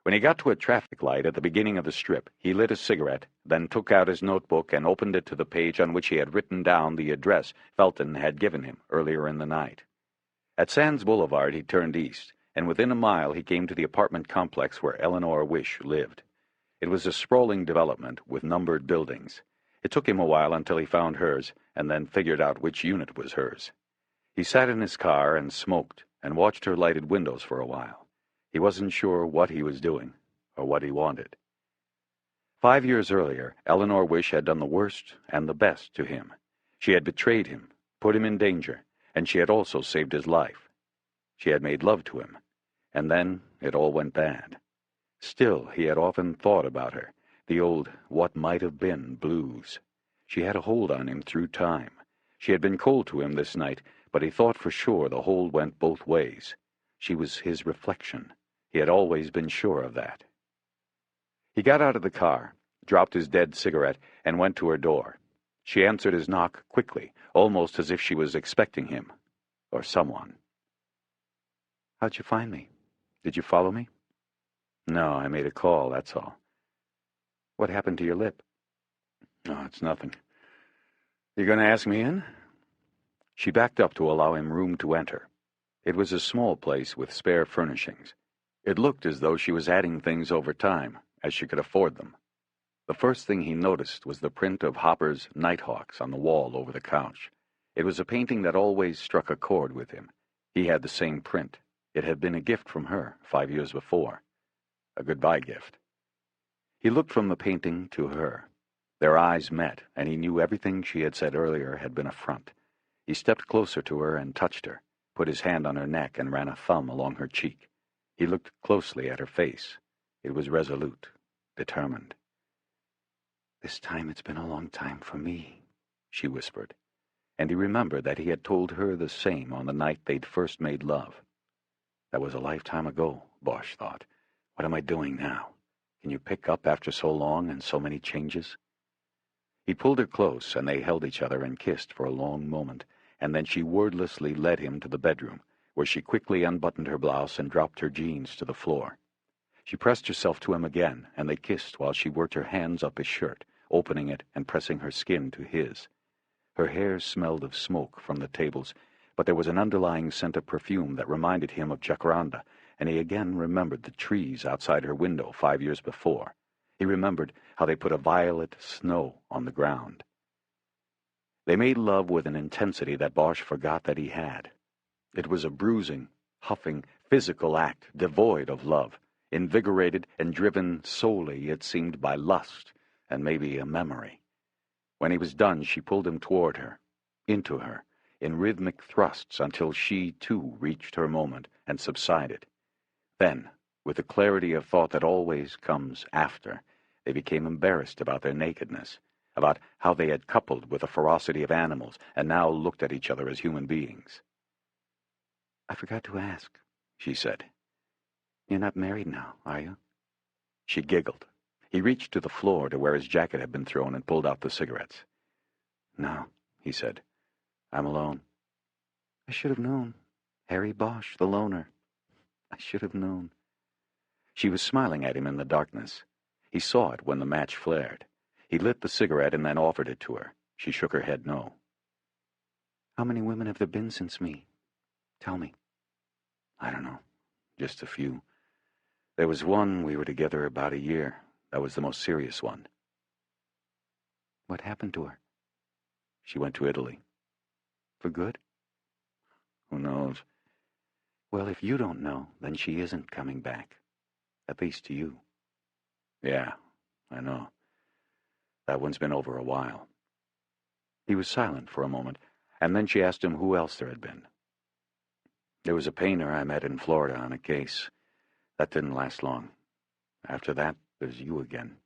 [SPEAKER 1] When he got to a traffic light at the beginning of the strip, he lit a cigarette, then took out his notebook and opened it to the page on which he had written down the address Felton had given him earlier in the night. At Sands Boulevard, he turned east, and within a mile he came to the apartment complex where Eleanor Wish lived. It was a sprawling development with numbered buildings. It took him a while until he found hers, and then figured out which unit was hers. He sat in his car and smoked, and watched her lighted windows for a while. He wasn't sure what he was doing, or what he wanted. 5 years earlier, Eleanor Wish had done the worst and the best to him. She had betrayed him, put him in danger, and she had also saved his life. She had made love to him, and then it all went bad. Still, he had often thought about her, the old what-might-have-been blues. She had a hold on him through time. She had been cold to him this night, but he thought for sure the hold went both ways. She was his reflection. He had always been sure of that. He got out of the car, dropped his dead cigarette, and went to her door. She answered his knock quickly, almost as if she was expecting him, or someone. "How'd you find me? Did you follow me?" "No, I made a call, that's all." "What happened to your lip?" "Oh, it's nothing. You going to ask me in?" She backed up to allow him room to enter. It was a small place with spare furnishings. It looked as though she was adding things over time, as she could afford them. The first thing he noticed was the print of Hopper's Nighthawks on the wall over the couch. It was a painting that always struck a chord with him. He had the same print. It had been a gift from her 5 years before. A goodbye gift. He looked from the painting to her. Their eyes met, and he knew everything she had said earlier had been a front. He stepped closer to her and touched her, put his hand on her neck and ran a thumb along her cheek. He looked closely at her face. It was resolute, determined. "This time it's been a long time for me," she whispered. And he remembered that he had told her the same on the night they'd first made love. That was a lifetime ago, Bosch thought. What am I doing now? Can you pick up after so long and so many changes? He pulled her close, and they held each other and kissed for a long moment, and then she wordlessly led him to the bedroom, where she quickly unbuttoned her blouse and dropped her jeans to the floor. She pressed herself to him again, and they kissed while she worked her hands up his shirt, opening it and pressing her skin to his. Her hair smelled of smoke from the tables, but there was an underlying scent of perfume that reminded him of jacaranda, and he again remembered the trees outside her window 5 years before. He remembered how they put a violet snow on the ground. They made love with an intensity that Bosch forgot that he had. It was a bruising, huffing, physical act devoid of love, invigorated and driven solely, it seemed, by lust and maybe a memory. When he was done, she pulled him toward her, into her, in rhythmic thrusts until she, too, reached her moment and subsided. Then, with the clarity of thought that always comes after, they became embarrassed about their nakedness, about how they had coupled with the ferocity of animals and now looked at each other as human beings. "I forgot to ask," she said. "You're not married now, are you?" She giggled. He reached to the floor to where his jacket had been thrown and pulled out the cigarettes. "No," he said. "I'm alone." "I should have known. Harry Bosch, the loner. I should have known." She was smiling at him in the darkness. He saw it when the match flared. He lit the cigarette and then offered it to her. She shook her head no.
[SPEAKER 2] How many women have there been since me? Tell me.
[SPEAKER 1] I don't know. Just a few. There was one we were together about a year. That was the most serious one.
[SPEAKER 2] What happened to her?
[SPEAKER 1] She went to Italy.
[SPEAKER 2] For good?
[SPEAKER 1] Who knows?
[SPEAKER 2] Well, if you don't know, then she isn't coming back. At least to you.
[SPEAKER 1] Yeah, I know. That one's been over a while. He was silent for a moment, and then she asked him who else there had been. There was a painter I met in Florida on a case. That didn't last long. After that, there's you again.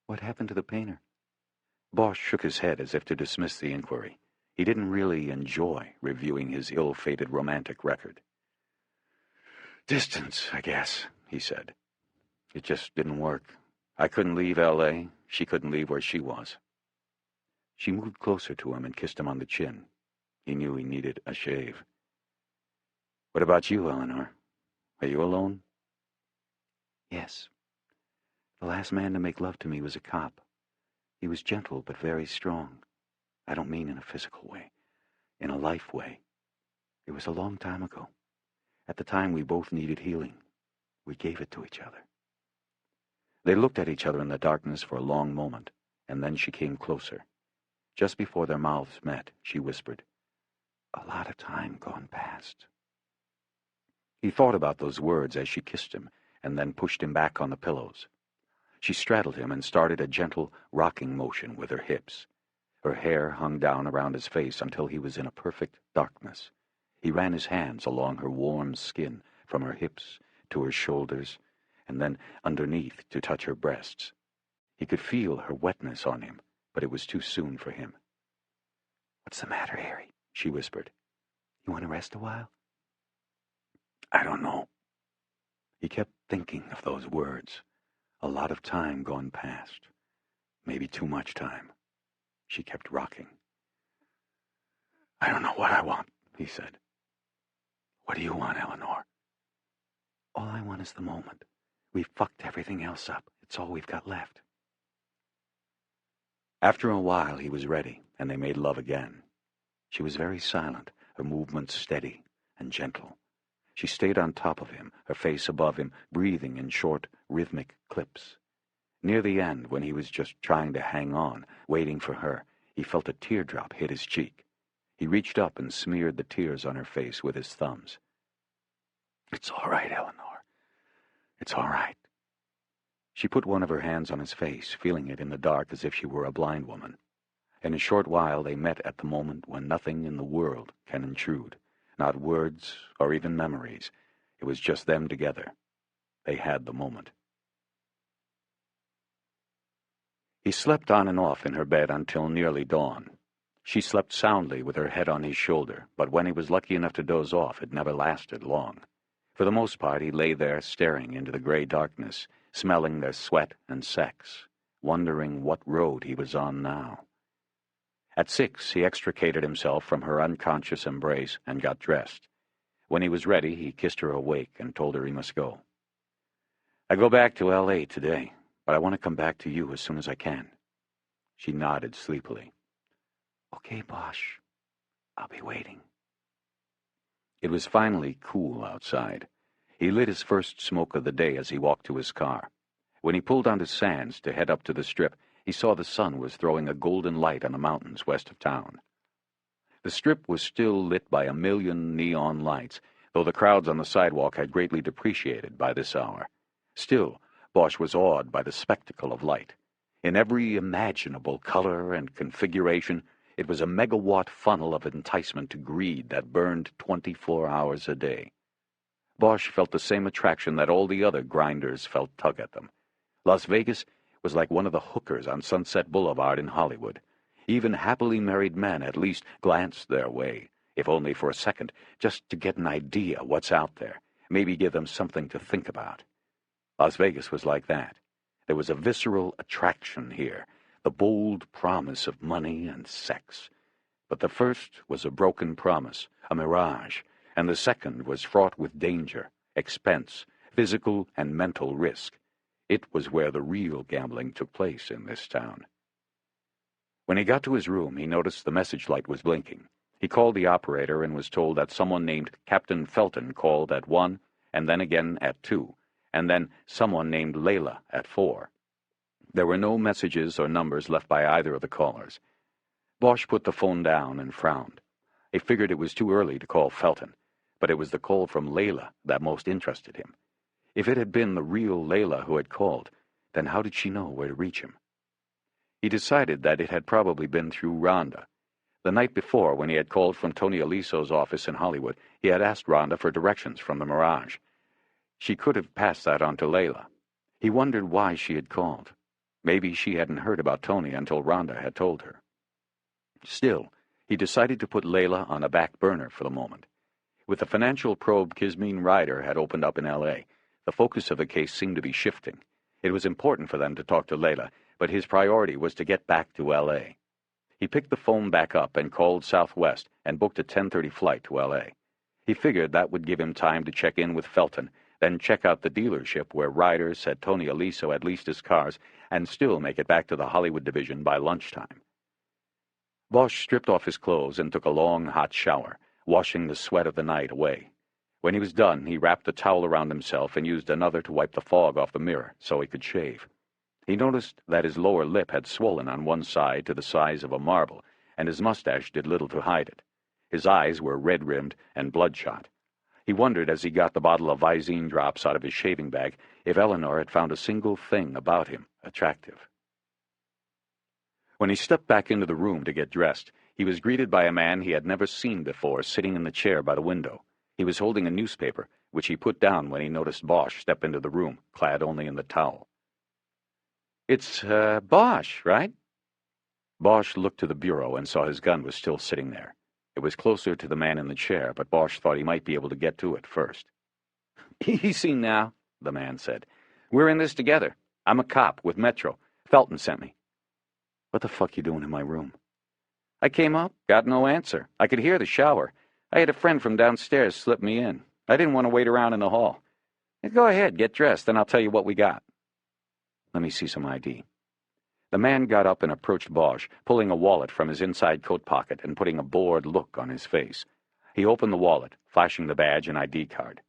[SPEAKER 2] What happened to the painter?
[SPEAKER 1] Bosch shook his head as if to dismiss the inquiry. He didn't really enjoy reviewing his ill-fated romantic record. Distance, I guess, he said. It just didn't work. I couldn't leave L.A. She couldn't leave where she was. She moved closer to him and kissed him on the chin. He knew he needed a shave. What about you, Eleanor? Are you alone?
[SPEAKER 2] Yes. The last man to make love to me was a cop. He was gentle but very strong. I don't mean in a physical way. In a life way. It was a long time ago. At the time we both needed healing. We gave it to each other. They looked at each other in the darkness for a long moment, and then she came closer. Just before their mouths met, she whispered, "A lot of time gone past." He thought about those words as she kissed him, and then pushed him back on the pillows. She straddled him and started a gentle rocking motion with her hips. Her hair hung down around his face until he was in a perfect darkness. He ran his hands along her warm skin from her hips to her shoulders, and then underneath to touch her breasts. He could feel her wetness on him, but it was too soon for him. "What's the matter, Harry?" she whispered. "You want to rest a while?"
[SPEAKER 1] I don't know. He kept thinking of those words. A lot of time gone past. Maybe too much time. She kept rocking. I don't know what I want, he said. What do you want, Eleanor?
[SPEAKER 2] All I want is the moment. We've fucked everything else up. It's all we've got left.
[SPEAKER 1] After a while, he was ready, and they made love again. She was very silent, her movements steady and gentle. She stayed on top of him, her face above him, breathing in short, rhythmic clips. Near the end, when he was just trying to hang on, waiting for her, he felt a teardrop hit his cheek. He reached up and smeared the tears on her face with his thumbs. It's all right, Eleanor. It's all right. She put one of her hands on his face, feeling it in the dark as if she were a blind woman. In a short while they met at the moment when nothing in the world can intrude. Not words or even memories. It was just them together. They had the moment. He slept on and off in her bed until nearly dawn. She slept soundly with her head on his shoulder, but when he was lucky enough to doze off, it never lasted long. For the most part, he lay there staring into the gray darkness, smelling their sweat and sex, wondering what road he was on now. At 6, he extricated himself from her unconscious embrace and got dressed. When he was ready, he kissed her awake and told her he must go. I go back to L.A. today, but I want to come back to you as soon as I can. She nodded sleepily.
[SPEAKER 2] Okay, Bosch. I'll be waiting.
[SPEAKER 1] It was finally cool outside. He lit his first smoke of the day as he walked to his car. When he pulled onto Sands to head up to the Strip, he saw the sun was throwing a golden light on the mountains west of town. The Strip was still lit by 1,000,000 neon lights, though the crowds on the sidewalk had greatly depreciated by this hour. Still, Bosch was awed by the spectacle of light. In every imaginable color and configuration, it was a megawatt funnel of enticement to greed that burned 24 hours a day. Bosch felt the same attraction that all the other grinders felt tug at them. Las Vegas was like one of the hookers on Sunset Boulevard in Hollywood. Even happily married men at least glanced their way, if only for a second, just to get an idea what's out there, maybe give them something to think about. Las Vegas was like that. There was a visceral attraction here, the bold promise of money and sex. But the first was a broken promise, a mirage, and the second was fraught with danger, expense, physical and mental risk. It was where the real gambling took place in this town. When he got to his room, he noticed the message light was blinking. He called the operator and was told that someone named Captain Felton called at 1, and then again at 2, and then someone named Layla at 4. There were no messages or numbers left by either of the callers. Bosch put the phone down and frowned. He figured it was too early to call Felton, but it was the call from Layla that most interested him. If it had been the real Layla who had called, then how did she know where to reach him? He decided that it had probably been through Rhonda. The night before, when he had called from Tony Aliso's office in Hollywood, he had asked Rhonda for directions from the Mirage. She could have passed that on to Layla. He wondered why she had called. Maybe she hadn't heard about Tony until Rhonda had told her. Still, he decided to put Layla on a back burner for the moment. With the financial probe Kismine Ryder had opened up in L.A., the focus of the case seemed to be shifting. It was important for them to talk to Layla, but his priority was to get back to L.A. He picked the phone back up and called Southwest and booked a 10:30 flight to L.A. He figured that would give him time to check in with Felton, then check out the dealership where Ryder said Tony Aliso had leased his cars, and still make it back to the Hollywood division by lunchtime. Bosch stripped off his clothes and took a long, hot shower, washing the sweat of the night away. When he was done, he wrapped a towel around himself and used another to wipe the fog off the mirror so he could shave. He noticed that his lower lip had swollen on one side to the size of a marble, and his mustache did little to hide it. His eyes were red-rimmed and bloodshot. He wondered as he got the bottle of Visine drops out of his shaving bag if Eleanor had found a single thing about him attractive. When he stepped back into the room to get dressed, he was greeted by a man he had never seen before sitting in the chair by the window. He was holding a newspaper, which he put down when he noticed Bosch step into the room, clad only in the towel. "It's, Bosch, right?" Bosch looked to the bureau and saw his gun was still sitting there. It was closer to the man in the chair, but Bosch thought he might be able to get to it first. "Easy now," the man said. "We're in this together. I'm a cop with Metro. Felton sent me." "What the fuck you doing in my room?" "I came up, got no answer. I could hear the shower. I had a friend from downstairs slip me in. I didn't want to wait around in the hall. Go ahead, get dressed, then I'll tell you what we got." "Let me see some ID." The man got up and approached Bosch, pulling a wallet from his inside coat pocket and putting a bored look on his face. He opened the wallet, flashing the badge and ID card.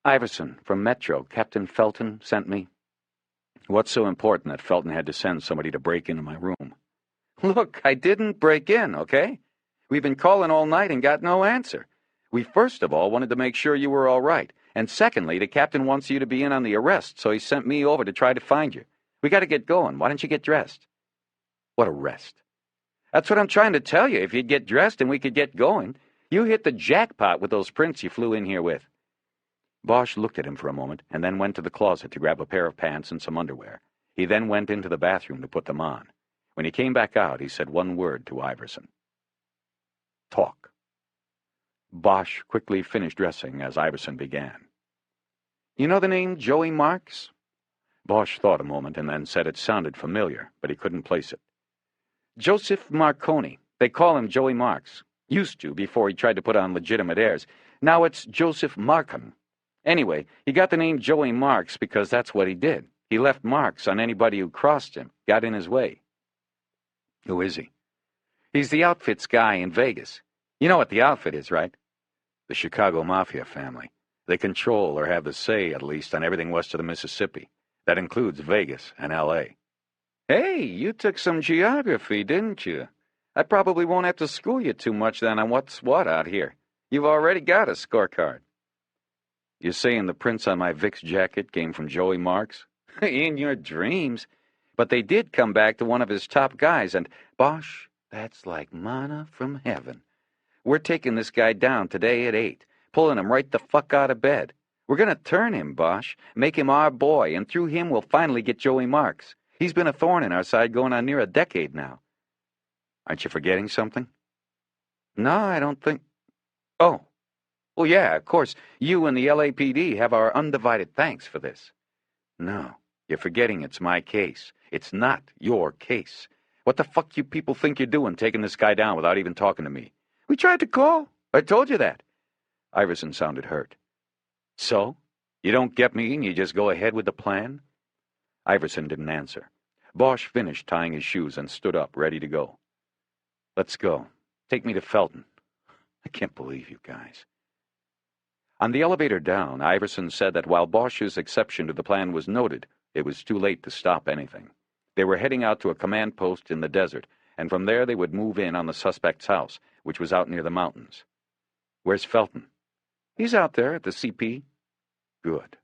[SPEAKER 1] "Iverson, from Metro. Captain Felton sent me." "What's so important that Felton had to send somebody to break into my room?" "Look, I didn't break in, okay? We've been calling all night and got no answer. We first of all wanted to make sure you were all right, and secondly, the captain wants you to be in on the arrest, so he sent me over to try to find you. We got to get going. Why don't you get dressed?" "What arrest?" "That's what I'm trying to tell you. If you'd get dressed and we could get going. You hit the jackpot with those prints you flew in here with." Bosch looked at him for a moment and then went to the closet to grab a pair of pants and some underwear. He then went into the bathroom to put them on. When he came back out, he said one word to Iverson. "Talk." Bosch quickly finished dressing as Iverson began. "You know the name Joey Marks?" Bosch thought a moment and then said it sounded familiar, but he couldn't place it. "Joseph Marconi. They call him Joey Marks. Used to, before he tried to put on legitimate airs. Now it's Joseph Markham. Anyway, he got the name Joey Marks because that's what he did. He left marks on anybody who crossed him, got in his way." "Who is he?" "He's the outfits guy in Vegas. You know what the outfit is, right?" "The Chicago Mafia family. They control, or have the say, at least, on everything west of the Mississippi. That includes Vegas and L.A. "Hey, you took some geography, didn't you? I probably won't have to school you too much then on what's what out here. You've already got a scorecard." "You're saying the prints on my Vicks jacket came from Joey Marks?" "In your dreams. But they did come back to one of his top guys, and, Bosch, that's like manna from heaven. We're taking this guy down today at 8, pulling him right the fuck out of bed. We're going to turn him, Bosch, make him our boy, and through him we'll finally get Joey Marks. He's been a thorn in our side going on near a decade now." "Aren't you forgetting something?" "No, I don't think—" "Oh. Well, yeah, of course, you and the LAPD have our undivided thanks for this." "No, you're forgetting it's my case. It's not your case. What the fuck you people think you're doing taking this guy down without even talking to me?" "We tried to call. I told you that." Iverson sounded hurt. "So? You don't get me and you just go ahead with the plan? Iverson didn't answer. Bosch finished tying his shoes and stood up, ready to go. Let's go. Take me to Felton. I can't believe you guys. On the elevator down, Iverson said that while Bosch's exception to the plan was noted, it was too late to stop anything. They were heading out to a command post in the desert, and from there they would move in on the suspect's house, which was out near the mountains. Where's Felton? He's out there at the CP. Good.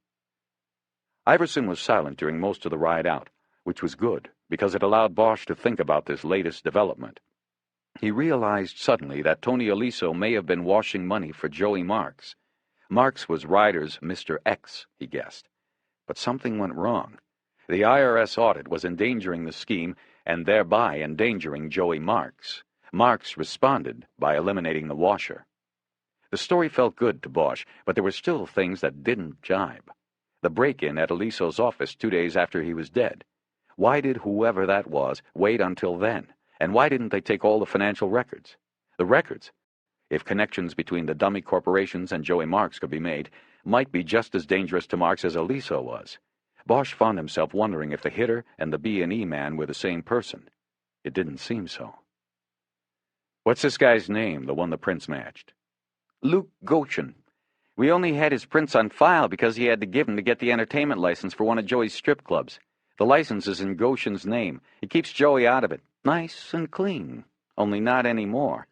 [SPEAKER 1] Iverson was silent during most of the ride out, which was good, because it allowed Bosch to think about this latest development. He realized suddenly that Tony Aliso may have been washing money for Joey Marks. Marks was Ryder's Mr. X, he guessed. But something went wrong. The IRS audit was endangering the scheme, and thereby endangering Joey Marks. Marks responded by eliminating the washer. The story felt good to Bosch, but there were still things that didn't jibe. The break-in at Aliso's office 2 days after he was dead. Why did whoever that was wait until then? And why didn't they take all the financial records? The records, if connections between the dummy corporations and Joey Marks could be made, might be just as dangerous to Marks as Aliso was. Bosch found himself wondering if the hitter and the B&E man were the same person. It didn't seem so. What's this guy's name, the one the prints matched? Luke Goshen. We only had his prints on file because he had to give them to get the entertainment license for one of Joey's strip clubs. The license is in Goshen's name. It keeps Joey out of it. Nice and clean. Only not anymore.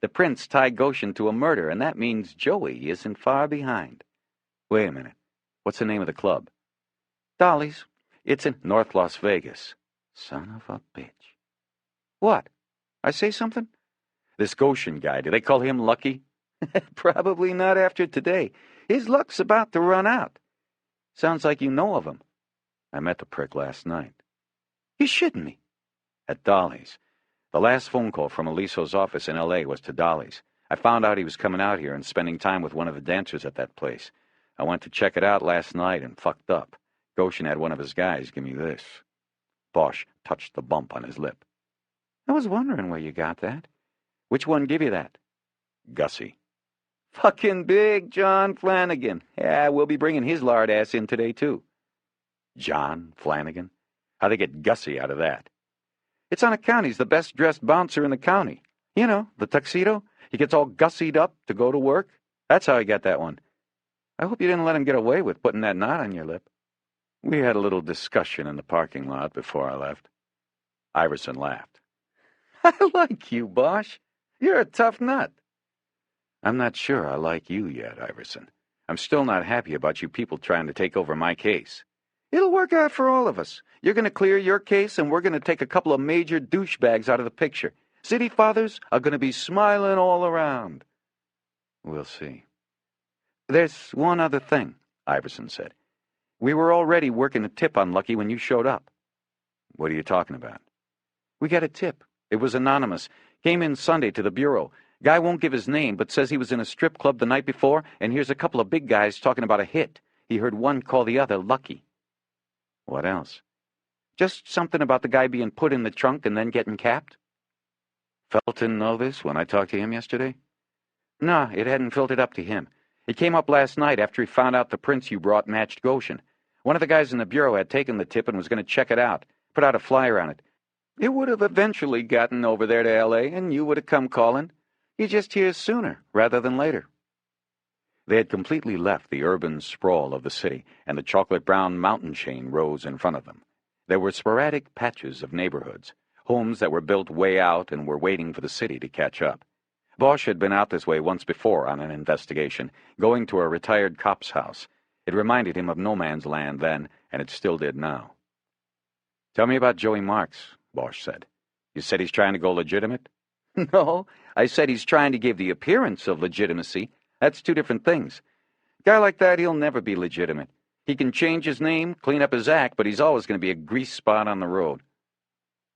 [SPEAKER 1] The prints tie Goshen to a murder, and that means Joey isn't far behind. Wait a minute. What's the name of the club? Dolly's. It's in North Las Vegas. Son of a bitch. What? I say something? This Goshen guy, do they call him Lucky? Probably not after today. His luck's about to run out. Sounds like you know of him. I met the prick last night. You shitting me? At Dolly's. The last phone call from Aliso's office in L.A. was to Dolly's. I found out he was coming out here and spending time with one of the dancers at that place. I went to check it out last night and fucked up. Goshen had one of his guys give me this. Bosch touched the bump on his lip. I was wondering where you got that. Which one give you that? Gussie. Fucking big John Flanagan. Yeah, we'll be bringing his lard ass in today, too. John Flanagan? How'd they get Gussie out of that? It's on account he's the best-dressed bouncer in the county. You know, the tuxedo. He gets all gussied up to go to work. That's how he got that one. I hope you didn't let him get away with putting that knot on your lip. We had a little discussion in the parking lot before I left. Iverson laughed. I like you, Bosch. You're a tough nut. I'm not sure I like you yet, Iverson. I'm still not happy about you people trying to take over my case. It'll work out for all of us. You're going to clear your case, and we're going to take a couple of major douchebags out of the picture. City fathers are going to be smiling all around. We'll see. There's one other thing, Iverson said. We were already working a tip on Lucky when you showed up. What are you talking about? We got a tip. It was anonymous. Came in Sunday to the bureau. Guy won't give his name, but says he was in a strip club the night before, and here's a couple of big guys talking about a hit. He heard one call the other Lucky. What else? Just something about the guy being put in the trunk and then getting capped. Felton know this when I talked to him yesterday? No, it hadn't filtered up to him. It came up last night after he found out the prints you brought matched Goshen. One of the guys in the bureau had taken the tip and was going to check it out, put out a flyer on it. It would have eventually gotten over there to L.A., and you would have come calling. You just hear sooner rather than later. They had completely left the urban sprawl of the city, and the chocolate-brown mountain chain rose in front of them. There were sporadic patches of neighborhoods, homes that were built way out and were waiting for the city to catch up. Bosch had been out this way once before on an investigation, going to a retired cop's house. It reminded him of no man's land then, and it still did now. Tell me about Joey Marks, Bosch said. You said he's trying to go legitimate? No, I said he's trying to give the appearance of legitimacy. That's two different things. A guy like that, he'll never be legitimate. He can change his name, clean up his act, but he's always going to be a grease spot on the road.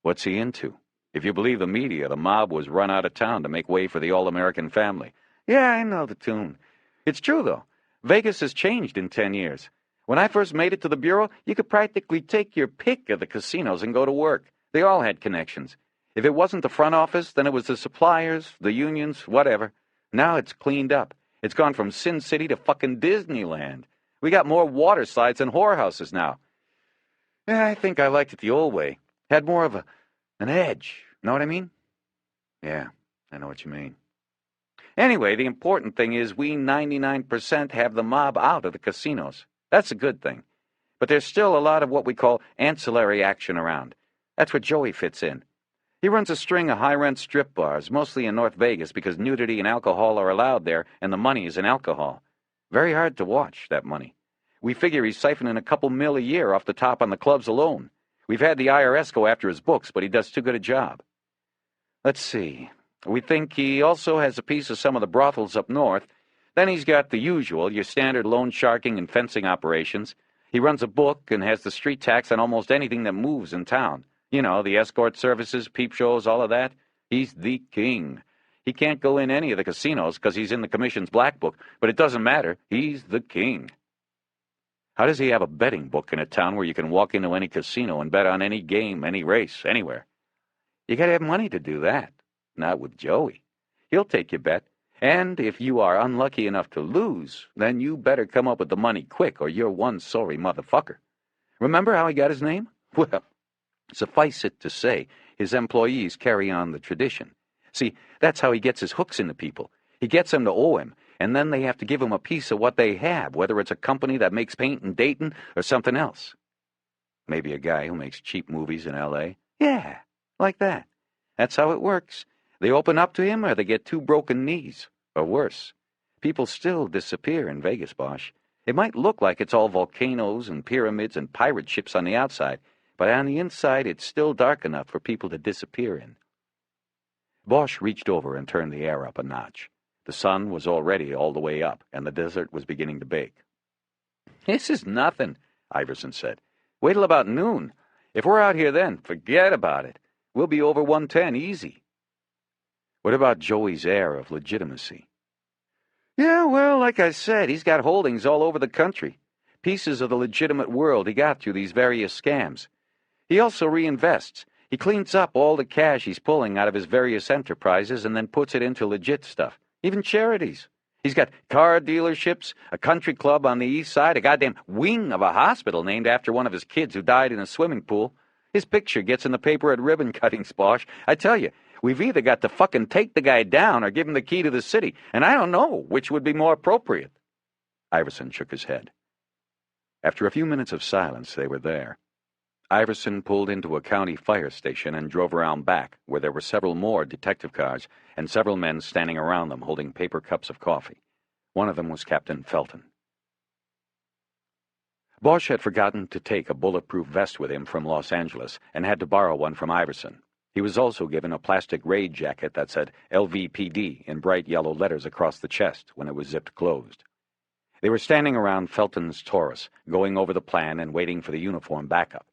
[SPEAKER 1] What's he into? If you believe the media, the mob was run out of town to make way for the all-American family. Yeah, I know the tune. It's true, though. Vegas has changed in 10 years. When I first made it to the Bureau, you could practically take your pick of the casinos and go to work. They all had connections. If it wasn't the front office, then it was the suppliers, the unions, whatever. Now it's cleaned up. It's gone from Sin City to fucking Disneyland. We got more water slides than whorehouses now.
[SPEAKER 2] Yeah, I think I liked it the old way. Had more of an edge. Know what I mean? Yeah, I know what you mean. Anyway, the important thing is we 99% have the mob out of the casinos. That's a good thing. But there's still a lot of what we call ancillary action around. That's where Joey fits in. He runs a string of high-rent strip bars, mostly in North Vegas because nudity and alcohol are allowed there, and the money is in alcohol. Very hard to watch, that money. We figure he's siphoning a couple mil a year off the top on the clubs alone. We've had the IRS go after his books, but he does too good a job. Let's see. We think he also has a piece of some of the brothels up north. Then he's got the usual, your standard loan sharking and fencing operations. He runs a book and has the street tax on almost anything that moves in town. You know, the escort services, peep shows, all of that. He's the king. He can't go in any of the casinos because he's in the commission's black book, but it doesn't matter. He's the king. How does he have a betting book in a town where you can walk into any casino and bet on any game, any race, anywhere? You gotta have money to do that. Not with Joey. He'll take your bet, and if you are unlucky enough to lose, then you better come up with the money quick or you're one sorry motherfucker. Remember how he got his name? Well, suffice it to say, his employees carry on the tradition. See, that's how he gets his hooks into people. He gets them to owe him, and then they have to give him a piece of what they have, whether it's a company that makes paint in Dayton or something else. Maybe a guy who makes cheap movies in L.A.? Yeah, like that. That's how it works. They open up to him or they get two broken knees, or worse. People still disappear in Vegas, Bosch. It might look like it's all volcanoes and pyramids and pirate ships on the outside, but on the inside it's still dark enough for people to disappear in. Bosch reached over and turned the air up a notch. The sun was already all the way up, and the desert was beginning to bake. "This is nothing," Iverson said. "Wait till about noon. If we're out here then, forget about it. We'll be over 110 easy." What about Joey's air of legitimacy? Yeah, well, like I said, he's got holdings all over the country. Pieces of the legitimate world he got through these various scams. He also reinvests. He cleans up all the cash he's pulling out of his various enterprises and then puts it into legit stuff, even charities. He's got car dealerships, a country club on the east side, a goddamn wing of a hospital named after one of his kids who died in a swimming pool. His picture gets in the paper at ribbon cuttings, Bosch. I tell you, we've either got to fucking take the guy down or give him the key to the city, and I don't know which would be more appropriate. Iverson shook his head. After a few minutes of silence, they were there. Iverson pulled into a county fire station and drove around back, where there were several more detective cars and several men standing around them holding paper cups of coffee. One of them was Captain Felton. Bosch had forgotten to take a bulletproof vest with him from Los Angeles and had to borrow one from Iverson. He was also given a plastic raid jacket that said LVPD in bright yellow letters across the chest when it was zipped closed. They were standing around Felton's Taurus, going over the plan and waiting for the uniform backup.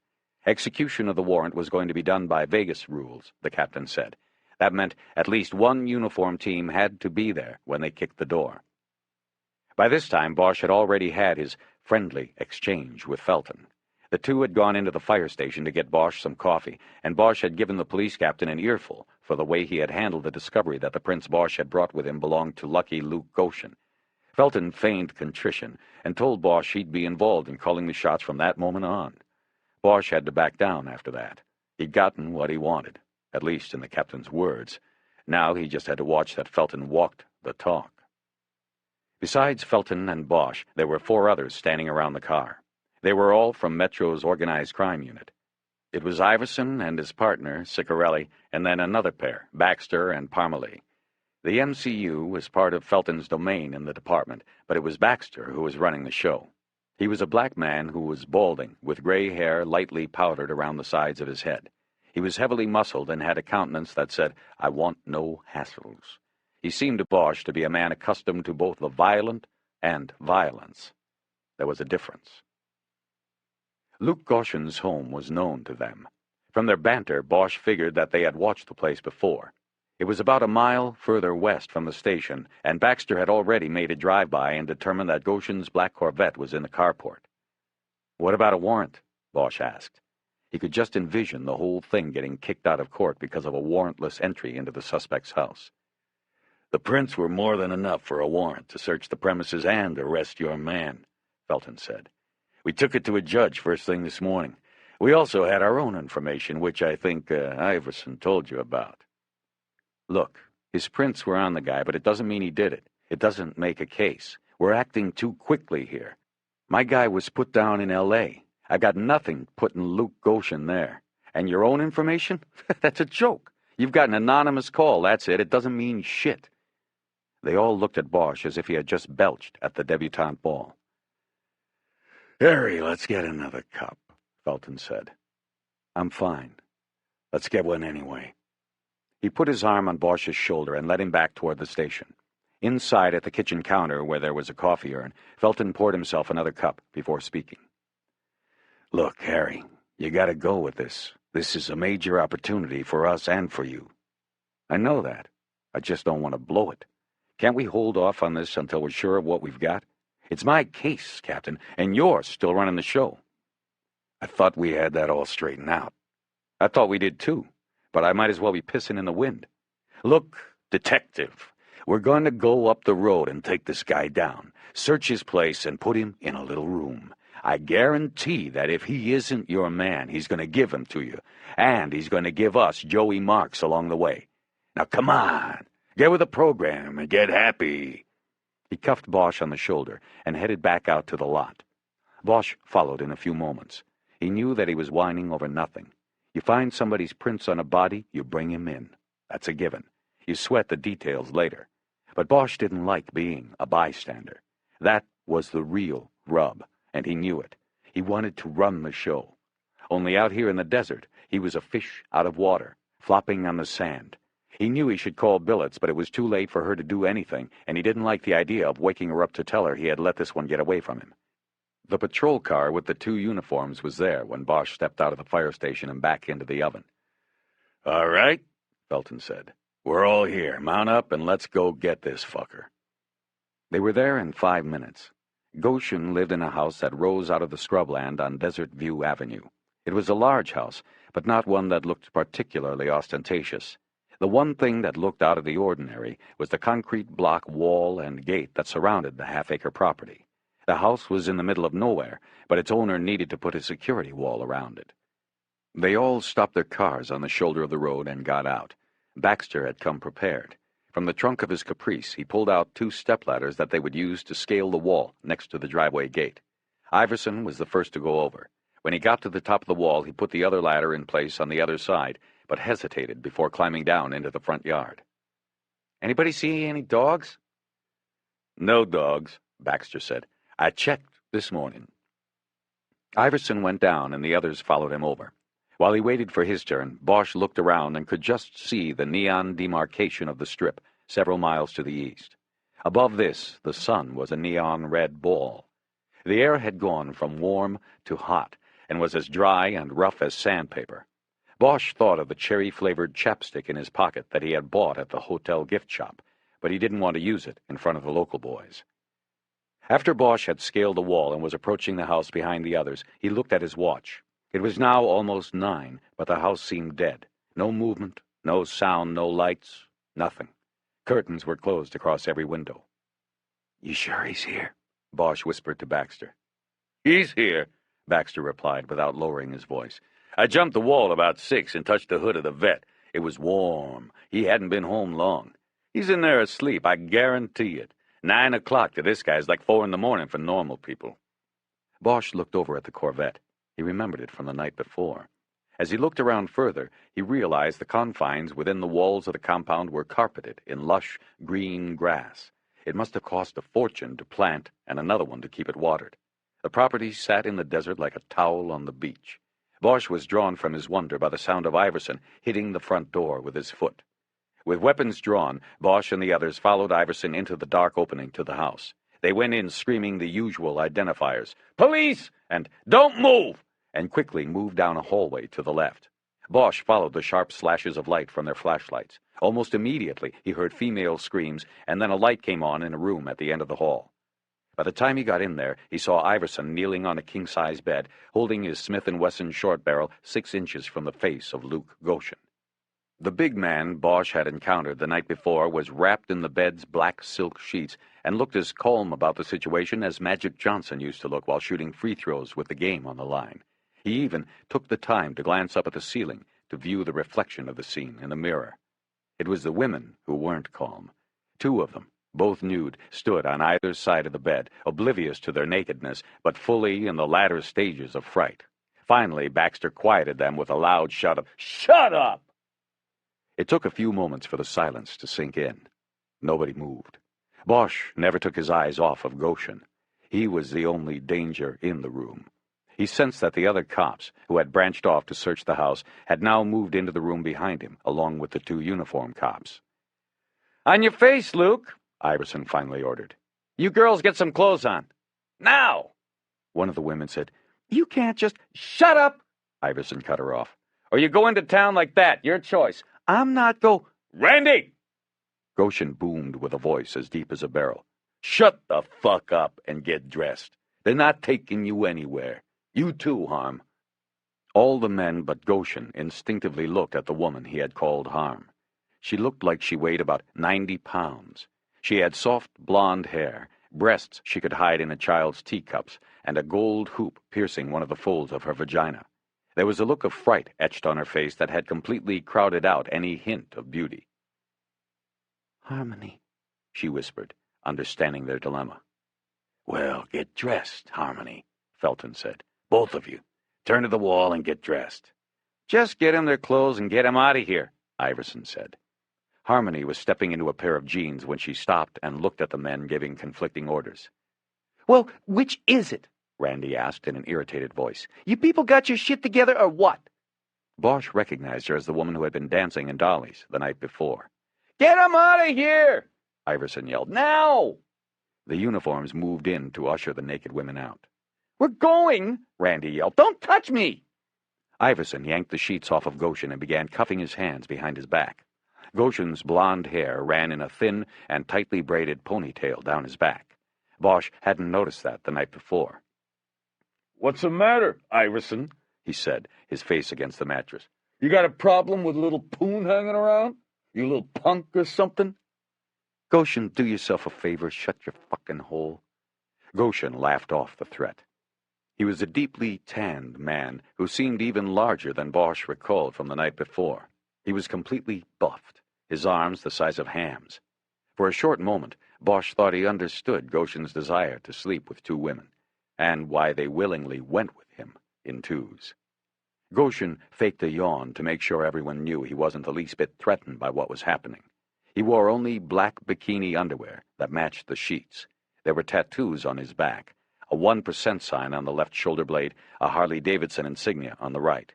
[SPEAKER 2] Execution of the warrant was going to be done by Vegas rules, the captain said. That meant at least one uniform team had to be there when they kicked the door. By this time, Bosch had already had his friendly exchange with Felton. The two had gone into the fire station to get Bosch some coffee, and Bosch had given the police captain an earful for the way he had handled the discovery that the prince Bosch had brought with him belonged to lucky Luke Goshen. Felton feigned contrition and told Bosch he'd be involved in calling the shots from that moment on. Bosch had to back down after that. He'd gotten what he wanted, at least in the captain's words. Now he just had to watch that Felton walked the talk. Besides Felton and Bosch, there were 4 others standing around the car. They were all from Metro's organized crime unit. It was Iverson and his partner, Connelly, and then another pair, Baxter and Parmalee. The MCU was part of Felton's domain in the department, but it was Baxter who was running the show. He was a black man who was balding, with gray hair lightly powdered around the sides of his head. He was heavily muscled and had a countenance that said, "I want no hassles." He seemed to Bosch to be a man accustomed to both the violent and violence. There was a difference. Luke Goshen's home was known to them. From their banter, Bosch figured that they had watched the place before. It was about a mile further west from the station, and Baxter had already made a drive-by and determined that Goshen's black Corvette was in the carport. "What about a warrant?" Bosch asked. He could just envision the whole thing getting kicked out of court because of a warrantless entry into the suspect's house. "The prints were more than enough for a warrant to search the premises and arrest your man," Felton said. "We took it to a judge first thing this morning.
[SPEAKER 1] We also had our own information, which I think Iverson told you about. Look, his prints were on the guy, but it doesn't mean he did it. It doesn't make a case. We're acting too quickly here. My guy was put down in L.A. I've got nothing putting Luke Goshen there. And your own information? That's a joke. You've got an anonymous call, that's it. It doesn't mean shit. They all looked at Bosch as if he had just belched at the debutante ball. Harry, let's get another cup, Felton said. I'm fine. Let's get one anyway. He put his arm on Bosch's shoulder and led him back toward the station. Inside at the kitchen counter, where there was a coffee urn, Felton poured himself another cup before speaking. Look, Harry, you gotta go with this. This is a major opportunity for us and for you. I know that. I just don't want to blow it. Can't we hold off on this until we're sure of what we've got? It's my case, Captain, and you're still running the show. I thought we had that all straightened out. I thought we did too, but I might as well be pissing in the wind. Look, detective, we're going to go up the road and take this guy down, search his place, and put him in a little room. I guarantee that if he isn't your man, he's going to give him to you, and he's going to give us Joey Marks along the way. Now come on, get with the program and get happy. He cuffed Bosch on the shoulder and headed back out to the lot. Bosch followed in a few moments. He knew that he was whining over nothing. You find somebody's prints on a body, you bring him in. That's a given. You sweat the details later. But Bosch didn't like being a bystander. That was the real rub, and he knew it. He wanted to run the show. Only out here in the desert, he was a fish out of water, flopping on the sand. He knew he should call Billets, but it was too late for her to do anything, and he didn't like the idea of waking her up to tell her he had let this one get away from him. The patrol car with the 2 uniforms was there when Bosch stepped out of the fire station and back into the oven. All right, Felton said. We're all here. Mount up and let's go get this fucker. They were there in 5 minutes. Goshen lived in a house that rose out of the scrubland on Desert View Avenue. It was a large house, but not one that looked particularly ostentatious. The one thing that looked out of the ordinary was the concrete block wall and gate that surrounded the half-acre property. The house was in the middle of nowhere, but its owner needed to put a security wall around it. They all stopped their cars on the shoulder of the road and got out. Baxter had come prepared. From the trunk of his Caprice, he pulled out 2 stepladders that they would use to scale the wall next to the driveway gate. Iverson was the first to go over. When he got to the top of the wall, he put the other ladder in place on the other side, but hesitated before climbing down into the front yard. Anybody see any dogs? No dogs, Baxter said. I checked this morning. Iverson went down, and the others followed him over. While he waited for his turn, Bosch looked around and could just see the neon demarcation of the strip several miles to the east. Above this, the sun was a neon red ball. The air had gone from warm to hot and was as dry and rough as sandpaper. Bosch thought of the cherry-flavored chapstick in his pocket that he had bought at the hotel gift shop, but he didn't want to use it in front of the local boys. After Bosch had scaled the wall and was approaching the house behind the others, he looked at his watch. It was now almost 9, but the house seemed dead. No movement, no sound, no lights, nothing. Curtains were closed across every window. You sure he's here? Bosch whispered to Baxter. He's here, Baxter replied without lowering his voice. I jumped the wall about 6 and touched the hood of the vet. It was warm. He hadn't been home long. He's in there asleep, I guarantee it. 9 o'clock to this guy's like 4 in the morning for normal people. Bosch looked over at the Corvette. He remembered it from the night before. As he looked around further, he realized the confines within the walls of the compound were carpeted in lush green grass. It must have cost a fortune to plant and another one to keep it watered. The property sat in the desert like a towel on the beach. Bosch was drawn from his wonder by the sound of Iverson hitting the front door with his foot. With weapons drawn, Bosch and the others followed Iverson into the dark opening to the house. They went in screaming the usual identifiers, "Police!" and "Don't move!" and quickly moved down a hallway to the left. Bosch followed the sharp slashes of light from their flashlights. Almost immediately, he heard female screams, and then a light came on in a room at the end of the hall. By the time he got in there, he saw Iverson kneeling on a king-size bed, holding his Smith & Wesson short barrel 6 inches from the face of Luke Goshen. The big man Bosch had encountered the night before was wrapped in the bed's black silk sheets and looked as calm about the situation as Magic Johnson used to look while shooting free throws with the game on the line. He even took the time to glance up at the ceiling to view the reflection of the scene in the mirror. It was the women who weren't calm. Two of them, both nude, stood on either side of the bed, oblivious to their nakedness, but fully in the latter stages of fright. Finally, Baxter quieted them with a loud shout of, "Shut up!" It took a few moments for the silence to sink in. Nobody moved. Bosch never took his eyes off of Goshen. He was the only danger in the room. He sensed that the other cops, who had branched off to search the house, had now moved into the room behind him, along with the two uniformed cops.
[SPEAKER 3] "On your face, Luke,"
[SPEAKER 1] Iverson finally ordered.
[SPEAKER 3] "You girls get some clothes on. Now!"
[SPEAKER 1] One of the women said,
[SPEAKER 3] "You can't just—" "Shut up!"
[SPEAKER 1] Iverson cut her off.
[SPEAKER 3] "Or you go into town like that. Your choice. I'm not Randy!"
[SPEAKER 1] Goshen boomed with a voice as deep as a barrel. "Shut the fuck up and get dressed. They're not taking you anywhere. You too, Harm." All the men but Goshen instinctively looked at the woman he had called Harm. She looked like she weighed about 90 pounds. She had soft blonde hair, breasts she could hide in a child's teacups, and a gold hoop piercing one of the folds of her vagina. There was a look of fright etched on her face that had completely crowded out any hint of beauty.
[SPEAKER 2] "Harmony,"
[SPEAKER 1] she whispered, understanding their dilemma. "Well, get dressed, Harmony," Felton said. "Both of you. Turn to the wall and get dressed."
[SPEAKER 3] "Just get 'em their clothes and get 'em out of here,"
[SPEAKER 1] Iverson said. Harmony was stepping into a pair of jeans when she stopped and looked at the men giving conflicting orders.
[SPEAKER 2] "Well, which is it?"
[SPEAKER 1] Randy asked in an irritated voice.
[SPEAKER 2] "You people got your shit together or what?"
[SPEAKER 1] Bosch recognized her as the woman who had been dancing in Dolly's the night before.
[SPEAKER 3] "Get 'em out of here!"
[SPEAKER 1] Iverson yelled.
[SPEAKER 3] "Now!"
[SPEAKER 1] The uniforms moved in to usher the naked women out.
[SPEAKER 3] "We're going!" Randy yelled. "Don't touch me!"
[SPEAKER 1] Iverson yanked the sheets off of Goshen and began cuffing his hands behind his back. Goshen's blonde hair ran in a thin and tightly braided ponytail down his back. Bosch hadn't noticed that the night before.
[SPEAKER 3] "What's the matter, Iverson?"
[SPEAKER 1] he said, his face against the mattress.
[SPEAKER 3] "You got a problem with little Poon hanging around? You little punk or something?"
[SPEAKER 1] "Goshen, do yourself a favor, shut your fucking hole." Goshen laughed off the threat. He was a deeply tanned man who seemed even larger than Bosch recalled from the night before. He was completely buffed, his arms the size of hams. For a short moment, Bosch thought he understood Goshen's desire to sleep with two women, and why they willingly went with him in twos. Goshen faked a yawn to make sure everyone knew he wasn't the least bit threatened by what was happening. He wore only black bikini underwear that matched the sheets. There were tattoos on his back, a 1% sign on the left shoulder blade, a Harley-Davidson insignia on the right.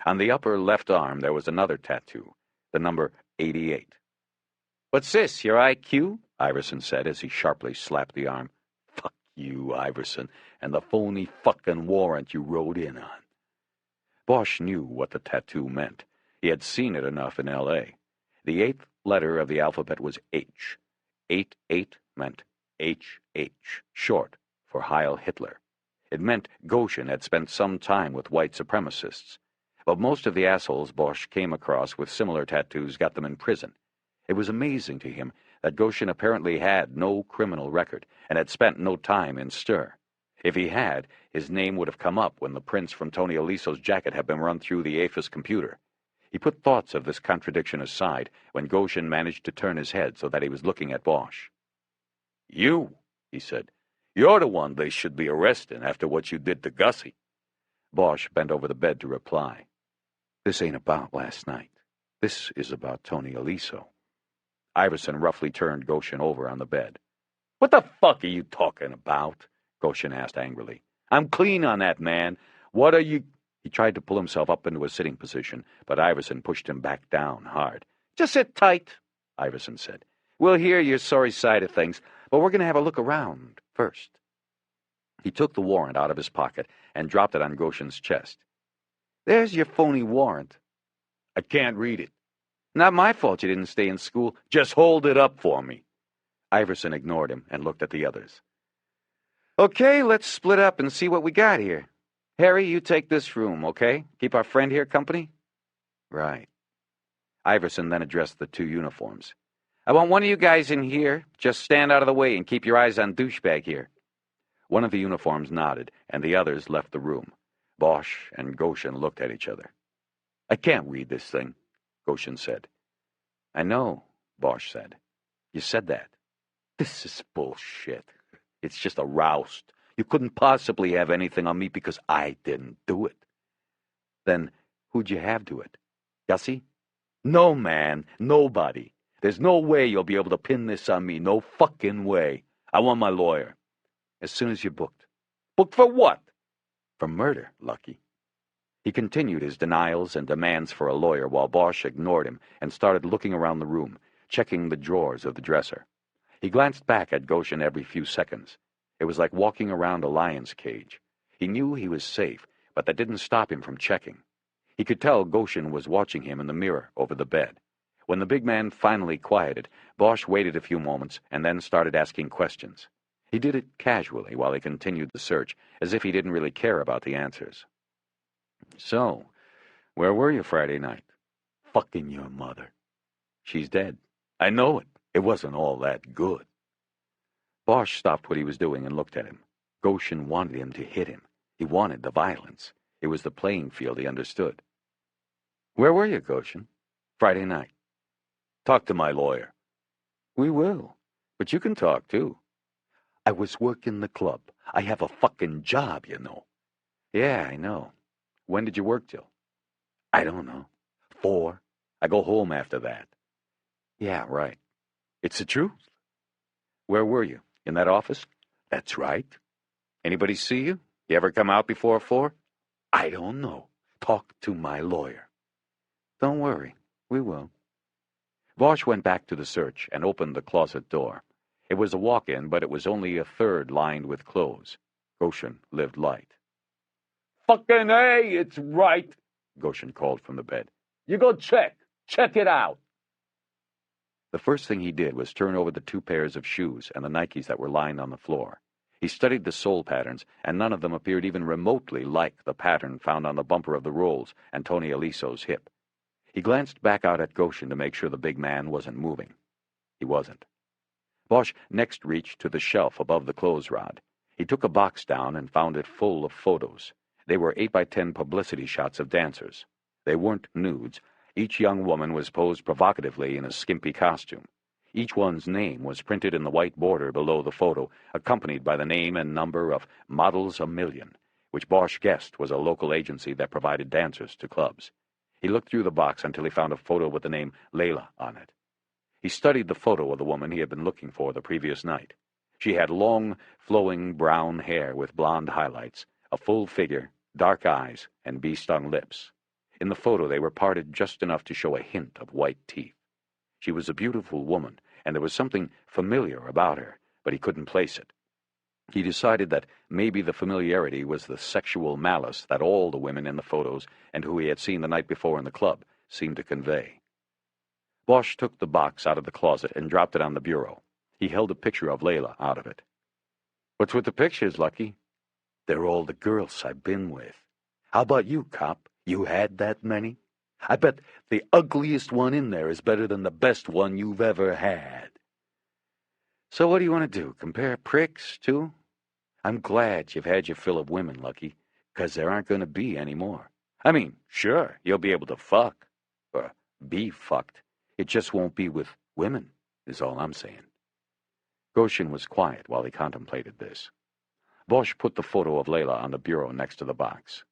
[SPEAKER 1] On the upper left arm there was another tattoo, the number 88.
[SPEAKER 3] "What's this, your IQ?"
[SPEAKER 1] Iverson said as he sharply slapped the arm. "Fuck you, Iverson, and the phony fucking warrant you rode in on." Bosch knew what the tattoo meant. He had seen it enough in L.A. The 8th letter of the alphabet was H. 88 meant H.H., short for Heil Hitler. It meant Goshen had spent some time with white supremacists. But most of the assholes Bosch came across with similar tattoos got them in prison. It was amazing to him that Goshen apparently had no criminal record and had spent no time in stir. If he had, his name would have come up when the prints from Tony Aliso's jacket had been run through the AFIS computer. He put thoughts of this contradiction aside when Goshen managed to turn his head so that he was looking at Bosch. "You," he said. "You're the one they should be arresting after what you did to Gussie." Bosch bent over the bed to reply. "This ain't about last night. This is about Tony Aliso." Iverson roughly turned Goshen over on the bed.
[SPEAKER 3] "What the fuck are you talking about?"
[SPEAKER 1] Goshen asked angrily.
[SPEAKER 3] "I'm clean on that, man. What are you—"
[SPEAKER 1] He tried to pull himself up into a sitting position, but Iverson pushed him back down hard.
[SPEAKER 3] "Just sit tight,"
[SPEAKER 1] Iverson said.
[SPEAKER 3] "We'll hear your sorry side of things, but we're going to have a look around first."
[SPEAKER 1] He took the warrant out of his pocket and dropped it on Goshen's chest.
[SPEAKER 3] "There's your phony warrant."
[SPEAKER 1] "I can't read it."
[SPEAKER 3] "Not my fault you didn't stay in school."
[SPEAKER 1] "Just hold it up for me." Iverson ignored him and looked at the others.
[SPEAKER 3] "Okay, let's split up and see what we got here. Harry, you take this room, okay? Keep our friend here company?"
[SPEAKER 1] "Right." Iverson then addressed the two uniforms.
[SPEAKER 3] "I want one of you guys in here. Just stand out of the way and keep your eyes on douchebag here."
[SPEAKER 1] One of the uniforms nodded, and the others left the room. Bosch and Goshen looked at each other. "I can't read this thing," Goshen said. "I know," Bosch said. "You said that." "This is bullshit. It's just a roust. You couldn't possibly have anything on me because I didn't do it." "Then who'd you have do it? Gussie?" "No, man. Nobody. There's no way you'll be able to pin this on me. No fucking way. I want my lawyer." "As soon as you're booked." "Booked for what?" "For murder, Lucky." He continued his denials and demands for a lawyer while Bosch ignored him and started looking around the room, checking the drawers of the dresser. He glanced back at Goshen every few seconds. It was like walking around a lion's cage. He knew he was safe, but that didn't stop him from checking. He could tell Goshen was watching him in the mirror over the bed. When the big man finally quieted, Bosch waited a few moments and then started asking questions. He did it casually while he continued the search, as if he didn't really care about the answers. "So, where were you Friday night?" "Fucking your mother." "She's dead." "I know it. It wasn't all that good." Bosch stopped what he was doing and looked at him. Goshen wanted him to hit him. He wanted the violence. It was the playing field he understood. "Where were you, Goshen?" "Friday night." "Talk to my lawyer." "We will. But you can talk, too." "I was working the club. I have a fucking job, you know." "Yeah, I know. When did you work till?" "I don't know. 4. I go home after that." "Yeah, right. It's the truth." "Where were you? In that office?" "That's right." "Anybody see you? You ever come out before 4? "I don't know. Talk to my lawyer." "Don't worry. We will." Bosch went back to the search and opened the closet door. It was a walk-in, but it was only a third lined with clothes. Goshen lived light. "Fucking A, it's right," Goshen called from the bed. "You go check. Check it out." The first thing he did was turn over the 2 pairs of shoes and the Nikes that were lying on the floor. He studied the sole patterns, and none of them appeared even remotely like the pattern found on the bumper of the Rolls and Tony Aliso's hip. He glanced back out at Goshen to make sure the big man wasn't moving. He wasn't. Bosch next reached to the shelf above the clothes rod. He took a box down and found it full of photos. They were 8x10 publicity shots of dancers. They weren't nudes. Each young woman was posed provocatively in a skimpy costume. Each one's name was printed in the white border below the photo, accompanied by the name and number of Models a Million, which Bosch guessed was a local agency that provided dancers to clubs. He looked through the box until he found a photo with the name Layla on it. He studied the photo of the woman he had been looking for the previous night. She had long, flowing brown hair with blonde highlights, a full figure, dark eyes, and bee-stung lips. In the photo they were parted just enough to show a hint of white teeth. She was a beautiful woman, and there was something familiar about her, but he couldn't place it. He decided that maybe the familiarity was the sexual malice that all the women in the photos and who he had seen the night before in the club seemed to convey. Bosch took the box out of the closet and dropped it on the bureau. He held a picture of Layla out of it. "What's with the pictures, Lucky?" "They're all the girls I've been with. How about you, cop? You had that many? I bet the ugliest one in there is better than the best one you've ever had." "So what do you want to do, compare pricks, too?" "I'm glad you've had your fill of women, Lucky, 'cause there aren't going to be any more. I mean, sure, you'll be able to fuck, or be fucked. It just won't be with women, is all I'm saying." Goshen was quiet while he contemplated this. Bosch put the photo of Layla on the bureau next to the box.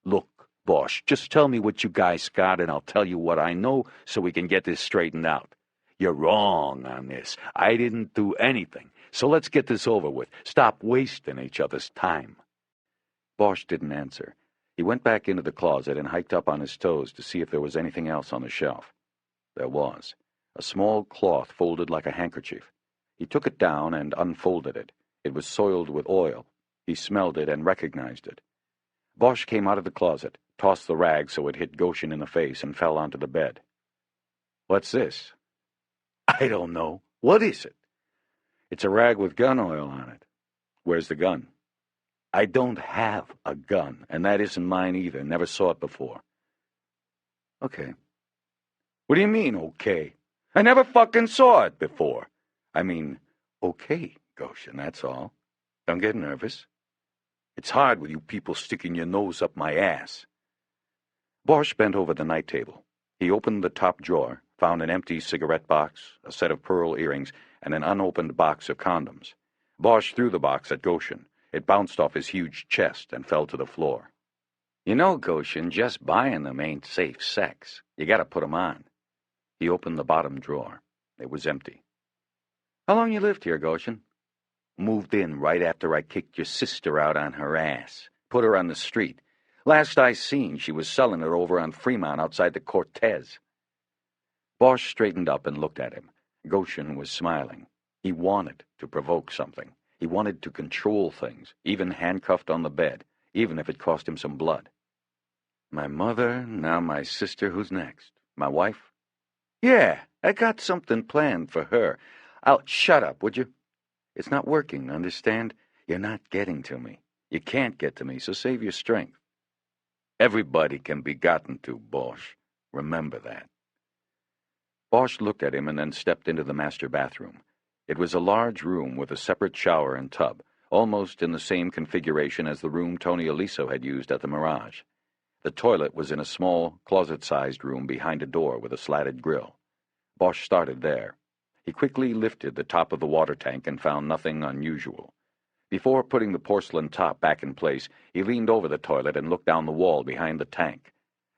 [SPEAKER 1] "Look, Bosch, just tell me what you guys got and I'll tell you what I know so we can get this straightened out. You're wrong on this. I didn't do anything. So let's get this over with. Stop wasting each other's time." Bosch didn't answer. He went back into the closet and hiked up on his toes to see if there was anything else on the shelf. There was. A small cloth folded like a handkerchief. He took it down and unfolded it. It was soiled with oil. He smelled it and recognized it. Bosch came out of the closet, tossed the rag so it hit Goshen in the face, and fell onto the bed. "What's this?" "I don't know. What is it?" "It's a rag with gun oil on it." "Where's the gun?" "I don't have a gun, and that isn't mine either. Never saw it before." "Okay." "What do you mean, okay? I never fucking saw it before." "I mean, okay, Goshen, that's all. Don't get nervous." It's hard with you people sticking your nose up my ass. Bosch bent over the night table. He opened the top drawer, found an empty cigarette box, a set of pearl earrings, and an unopened box of condoms. Bosch threw the box at Goshen. It bounced off his huge chest and fell to the floor.
[SPEAKER 2] You know, Goshen, just buying them ain't safe sex. You gotta put 'em on.
[SPEAKER 1] He opened the bottom drawer. It was empty.
[SPEAKER 2] How long you lived here, Goshen?
[SPEAKER 1] Moved in right after I kicked your sister out on her ass. Put her on the street. Last I seen, she was selling it over on Fremont outside the Cortez. Bosch straightened up and looked at him. Goshen was smiling. He wanted to provoke something. He wanted to control things, even handcuffed on the bed, even if it cost him some blood.
[SPEAKER 2] My mother, now my sister. Who's next? My wife?
[SPEAKER 1] Yeah, I got something planned for her.
[SPEAKER 2] Shut up, would you? It's not working, understand? You're not getting to me. You can't get to me, so save your strength.
[SPEAKER 1] Everybody can be gotten to, Bosch. Remember that.
[SPEAKER 2] Bosch looked at him and then stepped into the master bathroom. It was a large room with a separate shower and tub, almost in the same configuration as the room Tony Aliso had used at the Mirage. The toilet was in a small, closet-sized room behind a door with a slatted grill. Bosch started there. He quickly lifted the top of the water tank and found nothing unusual. Before putting the porcelain top back in place, he leaned over the toilet and looked down the wall behind the tank.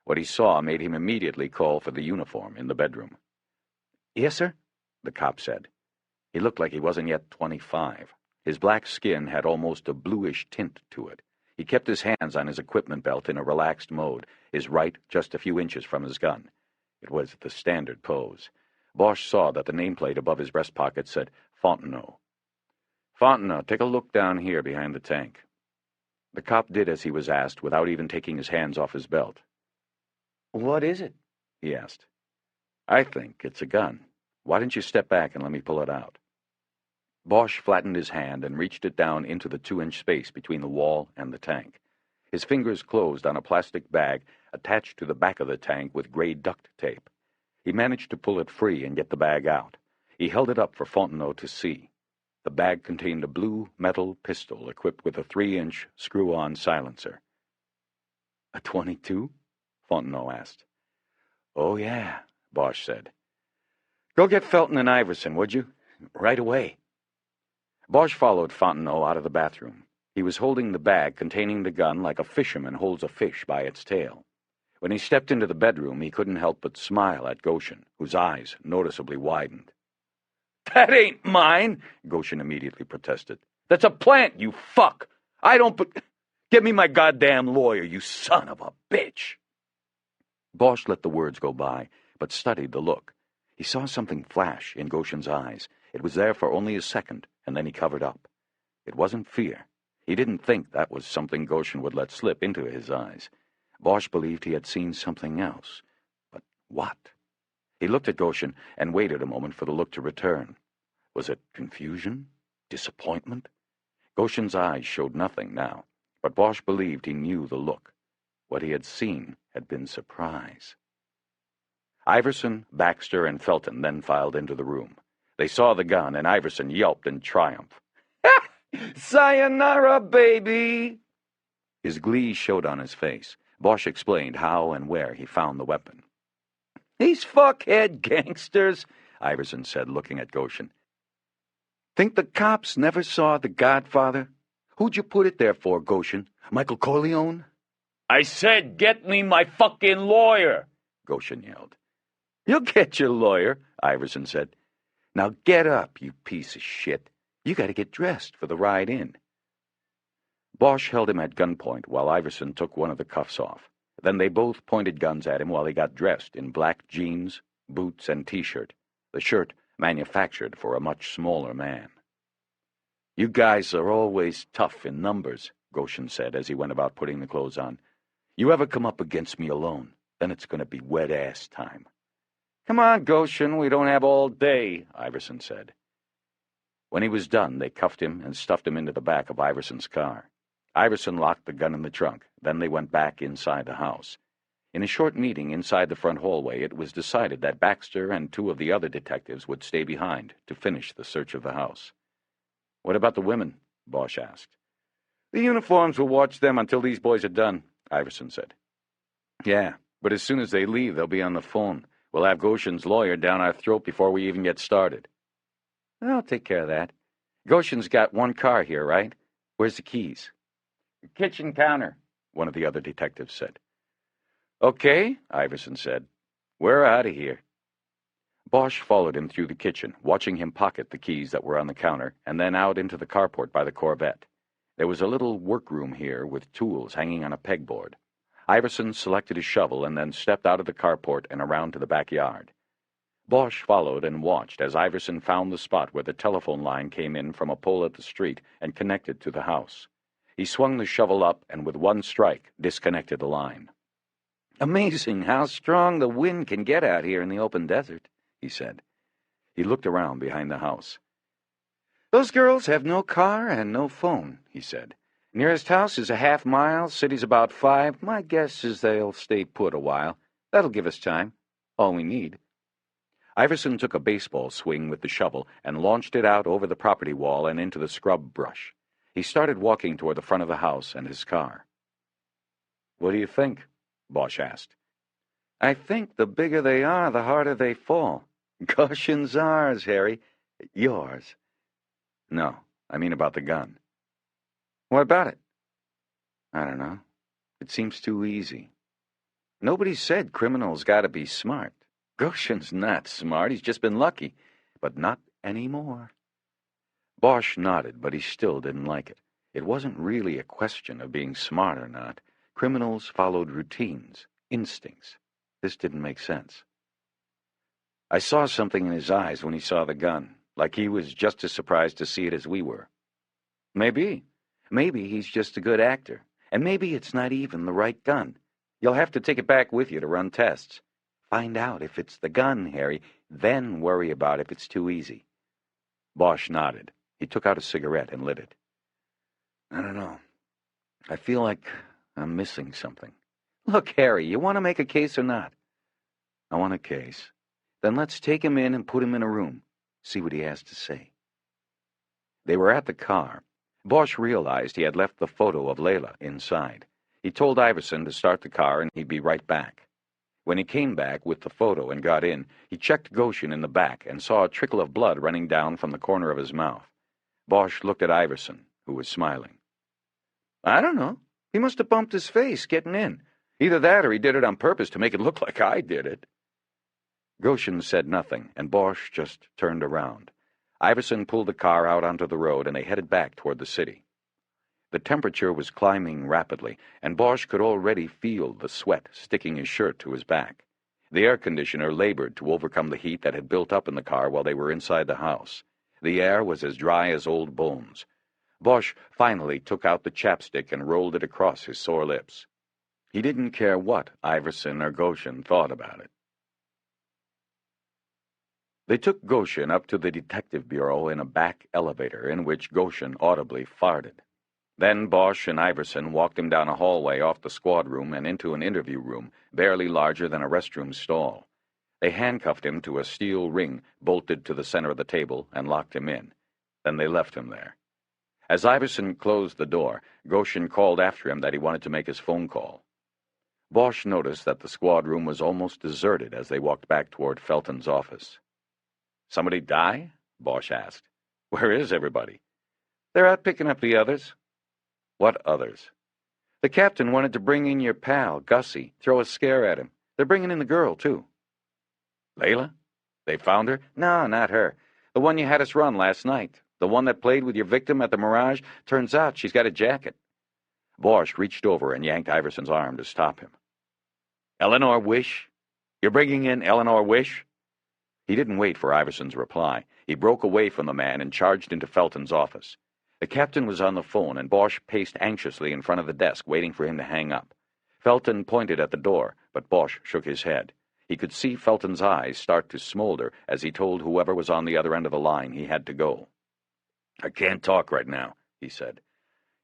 [SPEAKER 2] What he saw made him immediately call for the uniform in the bedroom.
[SPEAKER 1] Yes, sir?
[SPEAKER 2] The cop said. He looked like he wasn't yet 25. His black skin had almost a bluish tint to it. He kept his hands on his equipment belt in a relaxed mode, his right just a few inches from his gun. It was the standard pose. Bosch saw that the nameplate above his breast pocket said Fontenot. Fontenot, take a look down here behind the tank. The cop did as he was asked without even taking his hands off his belt.
[SPEAKER 1] What is it?
[SPEAKER 2] He asked. I think it's a gun. Why don't you step back and let me pull it out? Bosch flattened his hand and reached it down into the 2-inch space between the wall and the tank. His fingers closed on a plastic bag attached to the back of the tank with gray duct tape. He managed to pull it free and get the bag out. He held it up for Fontenot to see. The bag contained a blue metal pistol equipped with a 3-inch screw-on silencer.
[SPEAKER 1] A .22?
[SPEAKER 2] Fontenot asked.
[SPEAKER 1] Oh, yeah, Bosch said.
[SPEAKER 2] Go get Felton and Iverson, would you?
[SPEAKER 1] Right away.
[SPEAKER 2] Bosch followed Fontenot out of the bathroom. He was holding the bag containing the gun like a fisherman holds a fish by its tail. When he stepped into the bedroom, he couldn't help but smile at Goshen, whose eyes noticeably widened.
[SPEAKER 1] That ain't mine, Goshen immediately protested. That's a plant, you fuck. I don't Get me my goddamn lawyer, you son of a bitch.
[SPEAKER 2] Bosch let the words go by, but studied the look. He saw something flash in Goshen's eyes. It was there for only a second, and then he covered up. It wasn't fear. He didn't think that was something Goshen would let slip into his eyes. Bosch believed he had seen something else. But what? He looked at Goshen and waited a moment for the look to return. Was it confusion? Disappointment? Goshen's eyes showed nothing now, but Bosch believed he knew the look. What he had seen had been surprise. Iverson, Baxter, and Felton then filed into the room. They saw the gun, and Iverson yelped in triumph.
[SPEAKER 1] Sayonara, baby!
[SPEAKER 2] His glee showed on his face. Bosch explained how and where he found the weapon.
[SPEAKER 1] These fuckhead gangsters, Iverson said, looking at Goshen. Think the cops never saw The Godfather? Who'd you put it there for, Goshen? Michael Corleone?
[SPEAKER 3] I said, get me my fucking lawyer,
[SPEAKER 2] Goshen yelled.
[SPEAKER 1] You'll get your lawyer, Iverson said. Now get up, you piece of shit. You got to get dressed for the ride in.
[SPEAKER 2] Bosch held him at gunpoint while Iverson took one of the cuffs off. Then they both pointed guns at him while he got dressed in black jeans, boots, and T-shirt, the shirt manufactured for a much smaller man.
[SPEAKER 1] You guys are always tough in numbers, Goshen said as he went about putting the clothes on. You ever come up against me alone, then it's going to be wet-ass time.
[SPEAKER 2] Come on, Goshen, we don't have all day, Iverson said. When he was done, they cuffed him and stuffed him into the back of Iverson's car. Iverson locked the gun in the trunk. Then they went back inside the house. In a short meeting inside the front hallway, it was decided that Baxter and 2 of the other detectives would stay behind to finish the search of the house. What about the women? Bosch asked. The uniforms will watch them until these boys are done, Iverson said. Yeah, but as soon as they leave, they'll be on the phone. We'll have Goshen's lawyer down our throat before we even get started. I'll take care of that. Goshen's got one car here, right? Where's the keys? Kitchen counter, one of the other detectives said. Okay, Iverson said. We're out of here. Bosch followed him through the kitchen, watching him pocket the keys that were on the counter, and then out into the carport by the Corvette. There was a little workroom here with tools hanging on a pegboard. Iverson selected his shovel and then stepped out of the carport and around to the backyard. Bosch followed and watched as Iverson found the spot where the telephone line came in from a pole at the street and connected to the house. He swung the shovel up and with one strike disconnected the line. Amazing how strong the wind can get out here in the open desert, he said. He looked around behind the house. Those girls have no car and no phone, he said. Nearest house is a half-mile, city's about 5. My guess is they'll stay put a while. That'll give us time. All we need. Iverson took a baseball swing with the shovel and launched it out over the property wall and into the scrub brush. He started walking toward the front of the house and his car. What do you think? Bosch asked. I think the bigger they are, the harder they fall. Goshen's ours, Harry. Yours. No, I mean about the gun. What about it? I don't know. It seems too easy. Nobody said criminals gotta be smart. Goshen's not smart, he's just been lucky. But not anymore. Bosch nodded, but he still didn't like it. It wasn't really a question of being smart or not. Criminals followed routines, instincts. This didn't make sense. I saw something in his eyes when he saw the gun, like he was just as surprised to see it as we were. Maybe. Maybe he's just a good actor, and maybe it's not even the right gun. You'll have to take it back with you to run tests. Find out if it's the gun, Harry, then worry about if it's too easy. Bosch nodded. He took out a cigarette and lit it. I don't know. I feel like I'm missing something. Look, Harry, you want to make a case or not? I want a case. Then let's take him in and put him in a room. See what he has to say. They were at the car. Bosch realized he had left the photo of Layla inside. He told Iverson to start the car and he'd be right back. When he came back with the photo and got in, he checked Goshen in the back and saw a trickle of blood running down from the corner of his mouth. Bosch looked at Iverson, who was smiling. I don't know. He must have bumped his face getting in. Either that or he did it on purpose to make it look like I did it. Goshen said nothing, and Bosch just turned around. Iverson pulled the car out onto the road, and they headed back toward the city. The temperature was climbing rapidly, and Bosch could already feel the sweat sticking his shirt to his back. The air conditioner labored to overcome the heat that had built up in the car while they were inside the house. The air was as dry as old bones. Bosch finally took out the chapstick and rolled it across his sore lips. He didn't care what Iverson or Goshen thought about it. They took Goshen up to the detective bureau in a back elevator in which Goshen audibly farted. Then Bosch and Iverson walked him down a hallway off the squad room and into an interview room, barely larger than a restroom stall. They handcuffed him to a steel ring bolted to the center of the table and locked him in. Then they left him there. As Iverson closed the door, Goshen called after him that he wanted to make his phone call. Bosch noticed that the squad room was almost deserted as they walked back toward Felton's office. Somebody die? Bosch asked. Where is everybody? They're out picking up the others. What others? The captain wanted to bring in your pal, Gussie, throw a scare at him. They're bringing in the girl, too. Layla? They found her? No, not her. The one you had us run last night. The one that played with your victim at the Mirage. Turns out she's got a jacket. Bosch reached over and yanked Iverson's arm to stop him. Eleanor Wish? You're bringing in Eleanor Wish? He didn't wait for Iverson's reply. He broke away from the man and charged into Felton's office. The captain was on the phone, and Bosch paced anxiously in front of the desk, waiting for him to hang up. Felton pointed at the door, but Bosch shook his head. He could see Felton's eyes start to smolder as he told whoever was on the other end of the line he had to go. I can't talk right now, he said.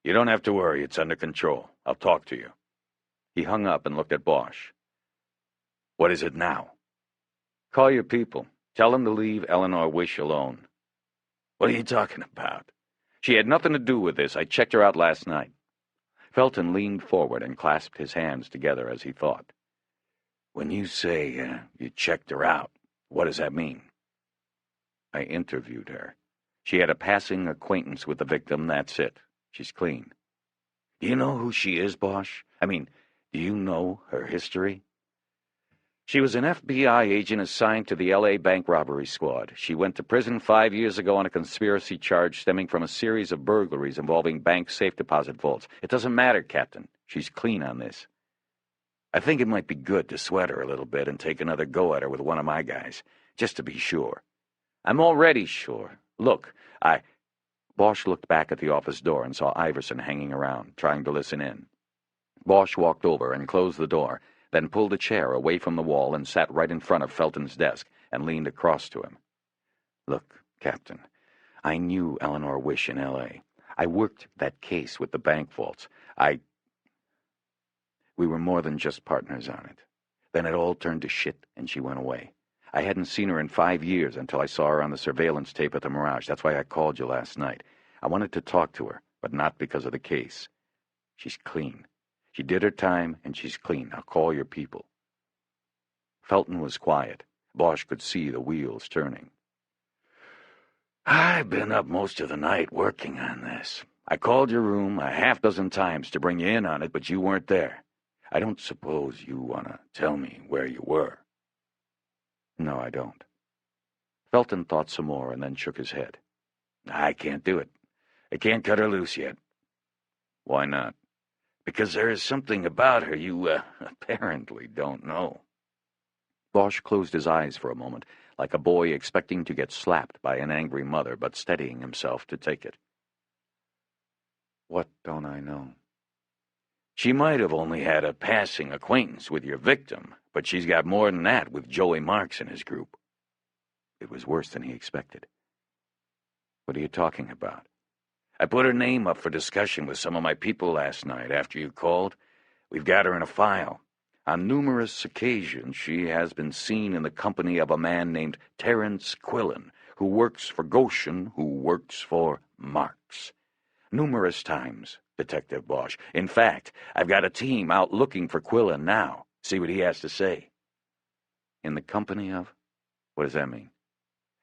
[SPEAKER 2] You don't have to worry, it's under control. I'll talk to you. He hung up and looked at Bosch. What is it now? Call your people. Tell them to leave Eleanor Wish alone. What are you talking about? She had nothing to do with this. I checked her out last night.
[SPEAKER 1] Felton leaned forward and clasped his hands together as he thought.
[SPEAKER 6] When you say you checked her out, what does that mean?
[SPEAKER 1] I interviewed her. She had a passing acquaintance with the victim, that's it. She's clean.
[SPEAKER 6] Do you know who she is, Bosch?
[SPEAKER 1] I mean, do you know her history? She was an FBI agent assigned to the L.A. bank robbery squad. She went to prison 5 years ago on a conspiracy charge stemming from a series of burglaries involving bank safe deposit vaults. It doesn't matter, Captain. She's clean on this.
[SPEAKER 6] I think it might be good to sweat her a little bit and take another go at her with one of my guys, just to be sure.
[SPEAKER 1] I'm already sure. Look, Bosch looked back at the office door and saw Iverson hanging around, trying to listen in. Bosch walked over and closed the door, then pulled a chair away from the wall and sat right in front of Felton's desk and leaned across to him. Look, Captain, I knew Eleanor Wish in L.A. I worked that case with the bank vaults. We were more than just partners on it. Then it all turned to shit and she went away. I hadn't seen her in 5 years until I saw her on the surveillance tape at the Mirage. That's why I called you last night. I wanted to talk to her, but not because of the case. She's clean. She did her time, and she's clean. Now call your people. Felton was quiet. Bosch could see the wheels turning.
[SPEAKER 6] I've been up most of the night working on this. I called your room a half dozen times to bring you in on it, but you weren't there. I don't suppose you want to tell me where you were.
[SPEAKER 1] No, I don't. Felton thought some more and then shook his head.
[SPEAKER 6] I can't do it. I can't cut her loose yet.
[SPEAKER 1] Why not?
[SPEAKER 6] Because there is something about her you apparently don't know.
[SPEAKER 1] Bosch closed his eyes for a moment, like a boy expecting to get slapped by an angry mother, but steadying himself to take it. What don't I know?
[SPEAKER 6] She might have only had a passing acquaintance with your victim, but she's got more than that with Joey Marks and his group.
[SPEAKER 1] It was worse than he expected. What are you talking about?
[SPEAKER 6] I put her name up for discussion with some of my people last night after you called. We've got her in a file.
[SPEAKER 1] On numerous occasions, she has been seen in the company of a man named Terence Quillen, who works for Goshen, who works for Marks. Numerous times, Detective Bosch. In fact, I've got a team out looking for Quillen now. See what he has to say. In the company of? What does that mean?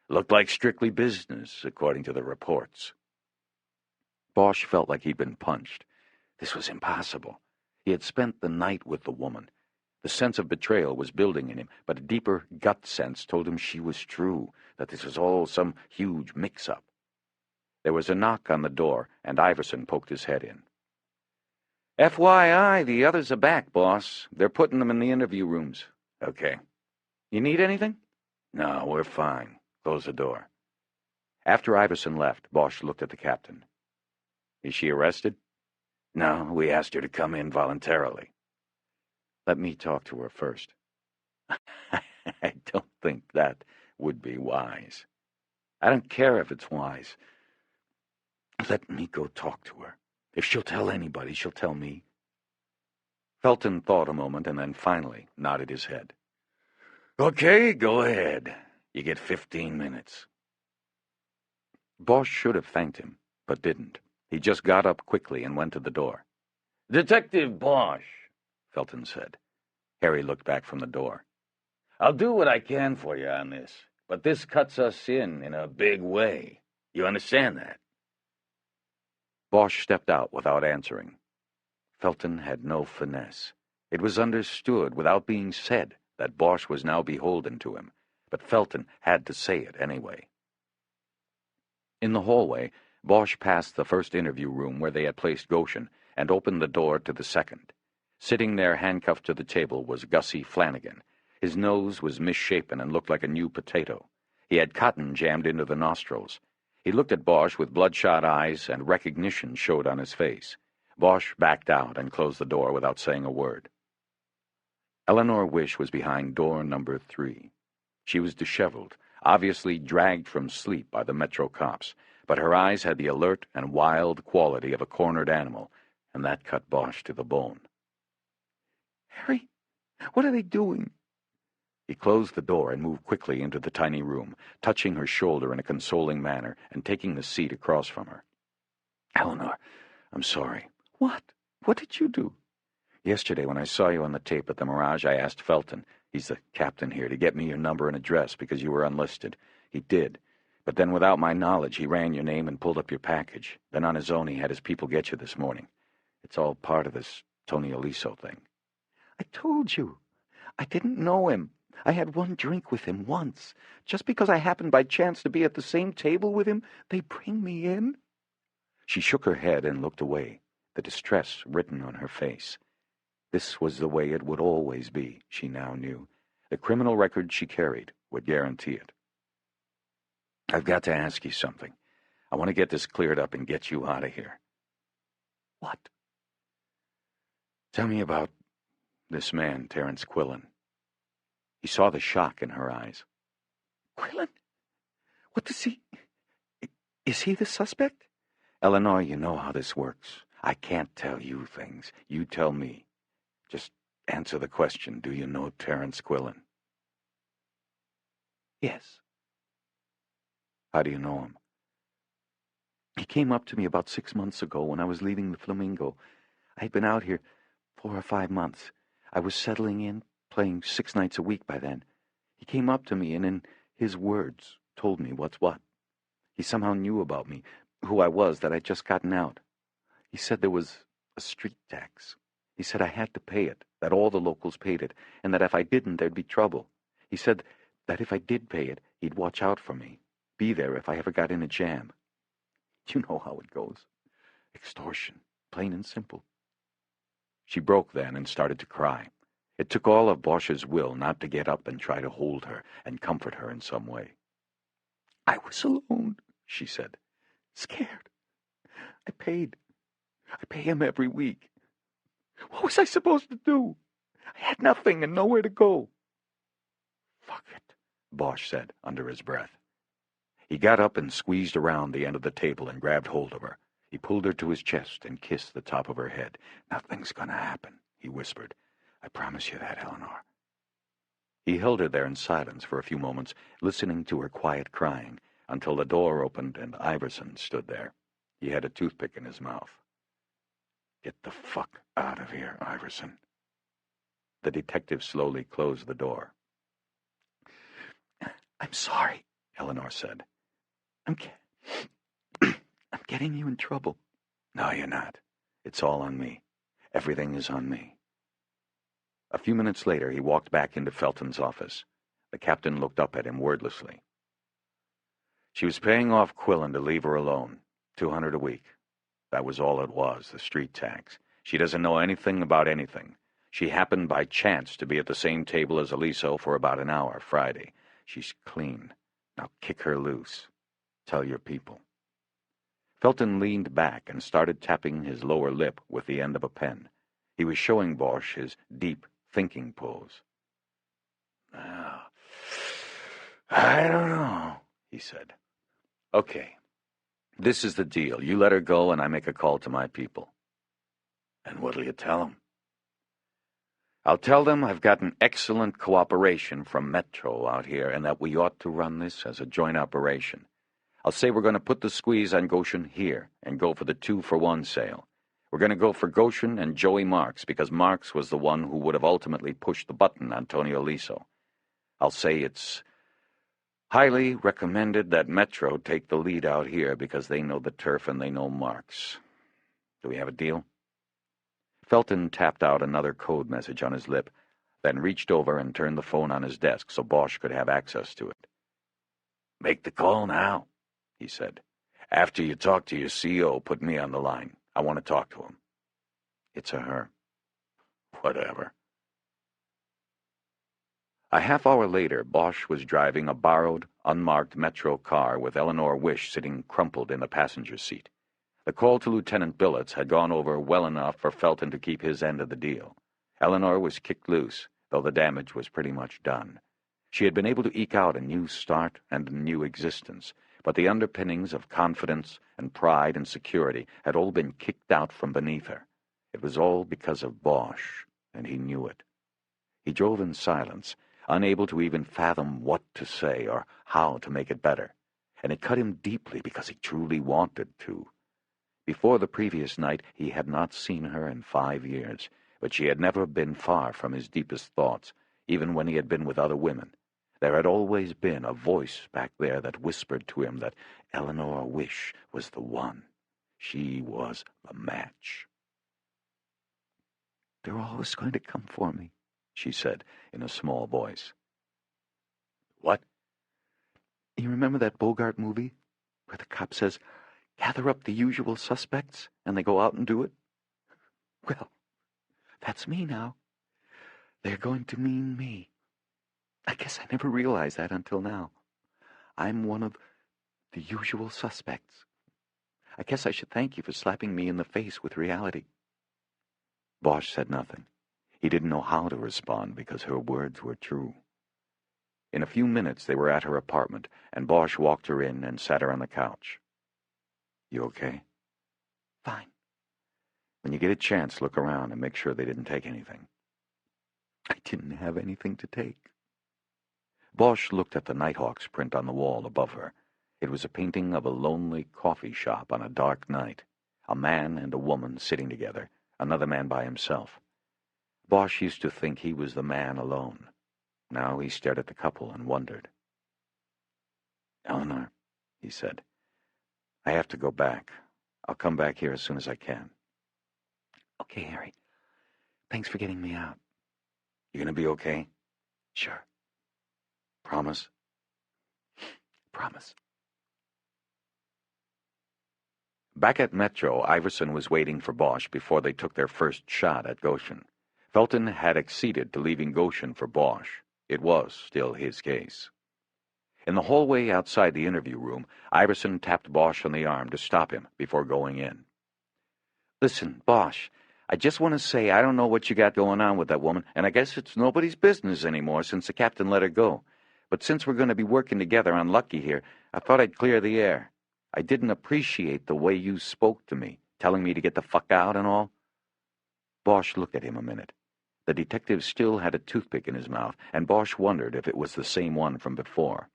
[SPEAKER 6] Looked like strictly business, according to the reports.
[SPEAKER 1] Bosch felt like he'd been punched. This was impossible. He had spent the night with the woman. The sense of betrayal was building in him, but a deeper gut sense told him she was true, that this was all some huge mix-up. There was a knock on the door, and Iverson poked his head in. FYI, the others are back, boss. They're putting them in the interview rooms.
[SPEAKER 6] Okay.
[SPEAKER 1] You need anything?
[SPEAKER 6] No, we're fine. Close the door.
[SPEAKER 1] After Iverson left, Bosch looked at the captain. Is she arrested?
[SPEAKER 6] No, we asked her to come in voluntarily.
[SPEAKER 1] Let me talk to her first. I don't think that would be wise. I don't care if it's wise. Let me go talk to her. If she'll tell anybody, she'll tell me. Felton thought a moment and then finally nodded his head.
[SPEAKER 6] Okay, go ahead. You get 15 minutes.
[SPEAKER 1] Bosch should have thanked him, but didn't. He just got up quickly and went to the door.
[SPEAKER 6] Detective Bosch,
[SPEAKER 1] Felton said. Harry looked back from the door.
[SPEAKER 6] I'll do what I can for you on this, but this cuts us in a big way. You understand that?
[SPEAKER 1] Bosch stepped out without answering. Felton had no finesse. It was understood without being said that Bosch was now beholden to him, but Felton had to say it anyway. In the hallway, Bosch passed the first interview room where they had placed Goshen and opened the door to the second. Sitting there handcuffed to the table was Gussie Flanagan. His nose was misshapen and looked like a new potato. He had cotton jammed into the nostrils. He looked at Bosch with bloodshot eyes, and recognition showed on his face. Bosch backed out and closed the door without saying a word. Eleanor Wish was behind door number 3. She was disheveled, obviously dragged from sleep by the Metro cops, but her eyes had the alert and wild quality of a cornered animal, and that cut Bosch to the bone. Harry, what are they doing? He closed the door and moved quickly into the tiny room, touching her shoulder in a consoling manner and taking the seat across from her. Eleanor, I'm sorry. What?
[SPEAKER 2] What did you do? Yesterday, when I saw you on the tape at the Mirage, I asked Felton, he's the captain here, to get me your number and address because you were unlisted. He did. But then without my knowledge, he ran your name and pulled up your package. Then on his own, he had his people get you this morning. It's all part of this Tony Aliso thing. I told you. I didn't know him. I had one drink with him once. Just because I happened by chance to be at the same table with him, they bring me in? She shook her head and looked away, the distress written on her face. This was the way it would always be, she now knew. The criminal record she carried would guarantee it. I've got to ask you something. I want to get this cleared up and get you out of here. What? Tell me about this man, Terence Quillen. He saw the shock in her eyes. Quillen? What does he... Is he the suspect? Eleanor, you know how this works. I can't tell you things. You tell me. Just answer the question. Do you know Terence Quillen? Yes. How do you know him? He came up to me about 6 months ago when I was leaving the Flamingo. I had been out here 4 or 5 months. I was settling in, playing 6 nights a week by then. He came up to me and in his words told me what's what. He somehow knew about me, who I was, that I'd just gotten out. He said there was a street tax. He said I had to pay it, that all the locals paid it, and that if I didn't, there'd be trouble. He said that if I did pay it, he'd watch out for me, be there if I ever got in a jam. You know how it goes. Extortion, plain and simple. She broke then and started to cry. It took all of Bosch's will not to get up and try to hold her and comfort her in some way. I was alone, she said, scared. I pay him every week. What was I supposed to do? I had nothing and nowhere to go. Fuck it, Bosch said under his breath. He got up and squeezed around the end of the table and grabbed hold of her. He pulled her to his chest and kissed the top of her head. Nothing's gonna happen, he whispered. I promise you that, Eleanor. He held her there in silence for a few moments, listening to her quiet crying, until the door opened and Iverson stood there. He had a toothpick in his mouth. Get the fuck out of here, Iverson. The detective slowly closed the door. I'm sorry, Eleanor said. I'm getting you in trouble. No, you're not. It's all on me. Everything is on me. A few minutes later, he walked back into Felton's office. The captain looked up at him wordlessly. She was paying off Quillen to leave her alone. $200 a week. That was all it was, the street tax. She doesn't know anything about anything. She happened by chance to be at the same table as Aliso for about an hour Friday. She's clean. Now kick her loose. Tell your people. Felton leaned back and started tapping his lower lip with the end of a pen. He was showing Bosch his deep thinking pose. Now, I don't know, he said. Okay, this is the deal. You let her go and I make a call to my people. And what'll you tell them? I'll tell them I've gotten excellent cooperation from Metro out here and that we ought to run this as a joint operation. I'll say we're going to put the squeeze on Goshen here and go for the 2-for-1 sale. We're going to go for Goshen and Joey Marks because Marks was the one who would have ultimately pushed the button on Tony Aliso. I'll say it's highly recommended that Metro take the lead out here because they know the turf and they know Marks. Do we have a deal? Felton tapped out another code message on his lip, then reached over and turned the phone on his desk so Bosch could have access to it. Make the call now, he said. After you talk to your CO, put me on the line. I want to talk to him. It's a her. Whatever. A half hour later, Bosch was driving a borrowed, unmarked Metro car with Eleanor Wish sitting crumpled in the passenger seat. The call to Lieutenant Billets had gone over well enough for Felton to keep his end of the deal. Eleanor was kicked loose, though the damage was pretty much done. She had been able to eke out a new start and a new existence, but the underpinnings of confidence and pride and security had all been kicked out from beneath her. It was all because of Bosch, and he knew it. He drove in silence, unable to even fathom what to say or how to make it better, and it cut him deeply because he truly wanted to.
[SPEAKER 1] Before the previous night, he had not seen her in 5 years, but she had never been far from his deepest thoughts, even when he had been with other women. There had always been a voice back there that whispered to him that Eleanor Wish was the one. She was the match. "They're always going to come for me," she said in a small voice. "What?" "You remember that Bogart movie where the cop says, 'Gather up the usual suspects,' and they go out and do it? Well, that's me now. They're going to mean me. I guess I never realized that until now. I'm one of the usual suspects. I guess I should thank you for slapping me in the face with reality." Bosch said nothing. He didn't know how to respond because her words were true. In a few minutes they were at her apartment, and Bosch walked her in and sat her on the couch. "You okay?" "Fine." "When you get a chance, look around and make sure they didn't take anything." "I didn't have anything to take." Bosch looked at the Nighthawk's print on the wall above her. It was a painting of a lonely coffee shop on a dark night. A man and a woman sitting together, another man by himself. Bosch used to think he was the man alone. Now he stared at the couple and wondered. "Eleanor," he said, "I have to go back. I'll come back here as soon as I can." "Okay, Harry. Thanks for getting me out." "You gonna be okay?" "Sure." "Promise?" "Promise." Back at Metro, Iverson was waiting for Bosch before they took their first shot at Goshen. Felton had acceded to leaving Goshen for Bosch. It was still his case. In the hallway outside the interview room, Iverson tapped Bosch on the arm to stop him before going in. "Listen, Bosch, I just want to say I don't know what you got going on with that woman, and I guess it's nobody's business anymore since the captain let her go. But since we're going to be working together on Lucky here, I thought I'd clear the air. I didn't appreciate the way you spoke to me, telling me to get the fuck out and all." Bosch looked at him a minute. The detective still had a toothpick in his mouth, and Bosch wondered if it was the same one from before.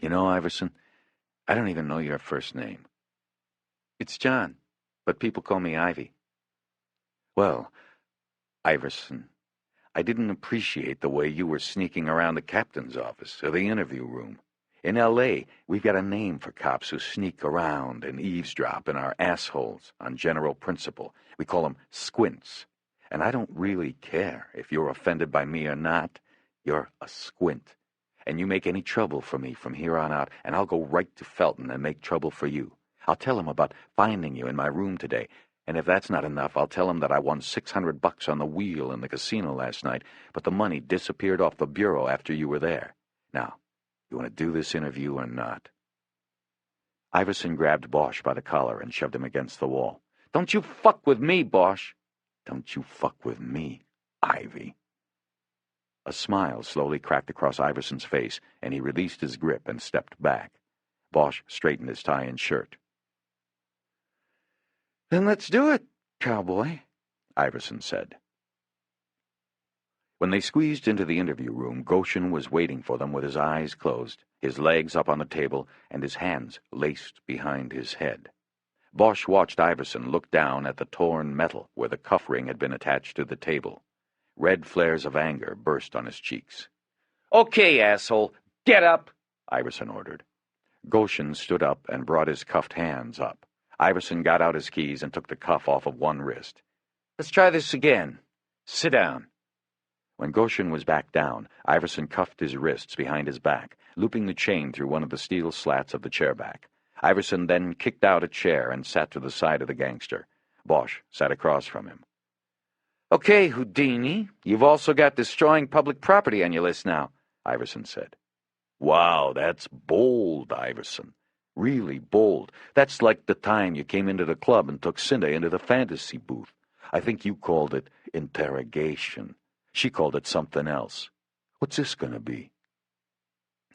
[SPEAKER 1] "You know, Iverson, I don't even know your first name." "It's John, but people call me Ivy." "Well, Iverson, I didn't appreciate the way you were sneaking around the captain's office or the interview room. In L.A., we've got a name for cops who sneak around and eavesdrop in our assholes on general principle. We call them squints. And I don't really care if you're offended by me or not. You're a squint. And you make any trouble for me from here on out, and I'll go right to Felton and make trouble for you. I'll tell him about finding you in my room today. And if that's not enough, I'll tell him that I won $600 on the wheel in the casino last night, but the money disappeared off the bureau after you were there. Now, you want to do this interview or not?" Iverson grabbed Bosch by the collar and shoved him against the wall. "Don't you fuck with me, Bosch." "Don't you fuck with me, Ivy." A smile slowly cracked across Iverson's face, and he released his grip and stepped back. Bosch straightened his tie and shirt. "Then let's do it, cowboy," Iverson said. When they squeezed into the interview room, Goshen was waiting for them with his eyes closed, his legs up on the table, and his hands laced behind his head. Bosch watched Iverson look down at the torn metal where the cuff ring had been attached to the table. Red flares of anger burst on his cheeks. "Okay, asshole, get up," Iverson ordered. Goshen stood up and brought his cuffed hands up. Iverson got out his keys and took the cuff off of one wrist. "Let's try this again. Sit down." When Goshen was back down, Iverson cuffed his wrists behind his back, looping the chain through one of the steel slats of the chair back. Iverson then kicked out a chair and sat to the side of the gangster. Bosch sat across from him. "Okay, Houdini, you've also got destroying public property on your list now," Iverson said. "Wow, that's bold, Iverson. Really bold. That's like the time you came into the club and took Cinda into the fantasy booth. I think you called it interrogation. She called it something else. What's this going to be?"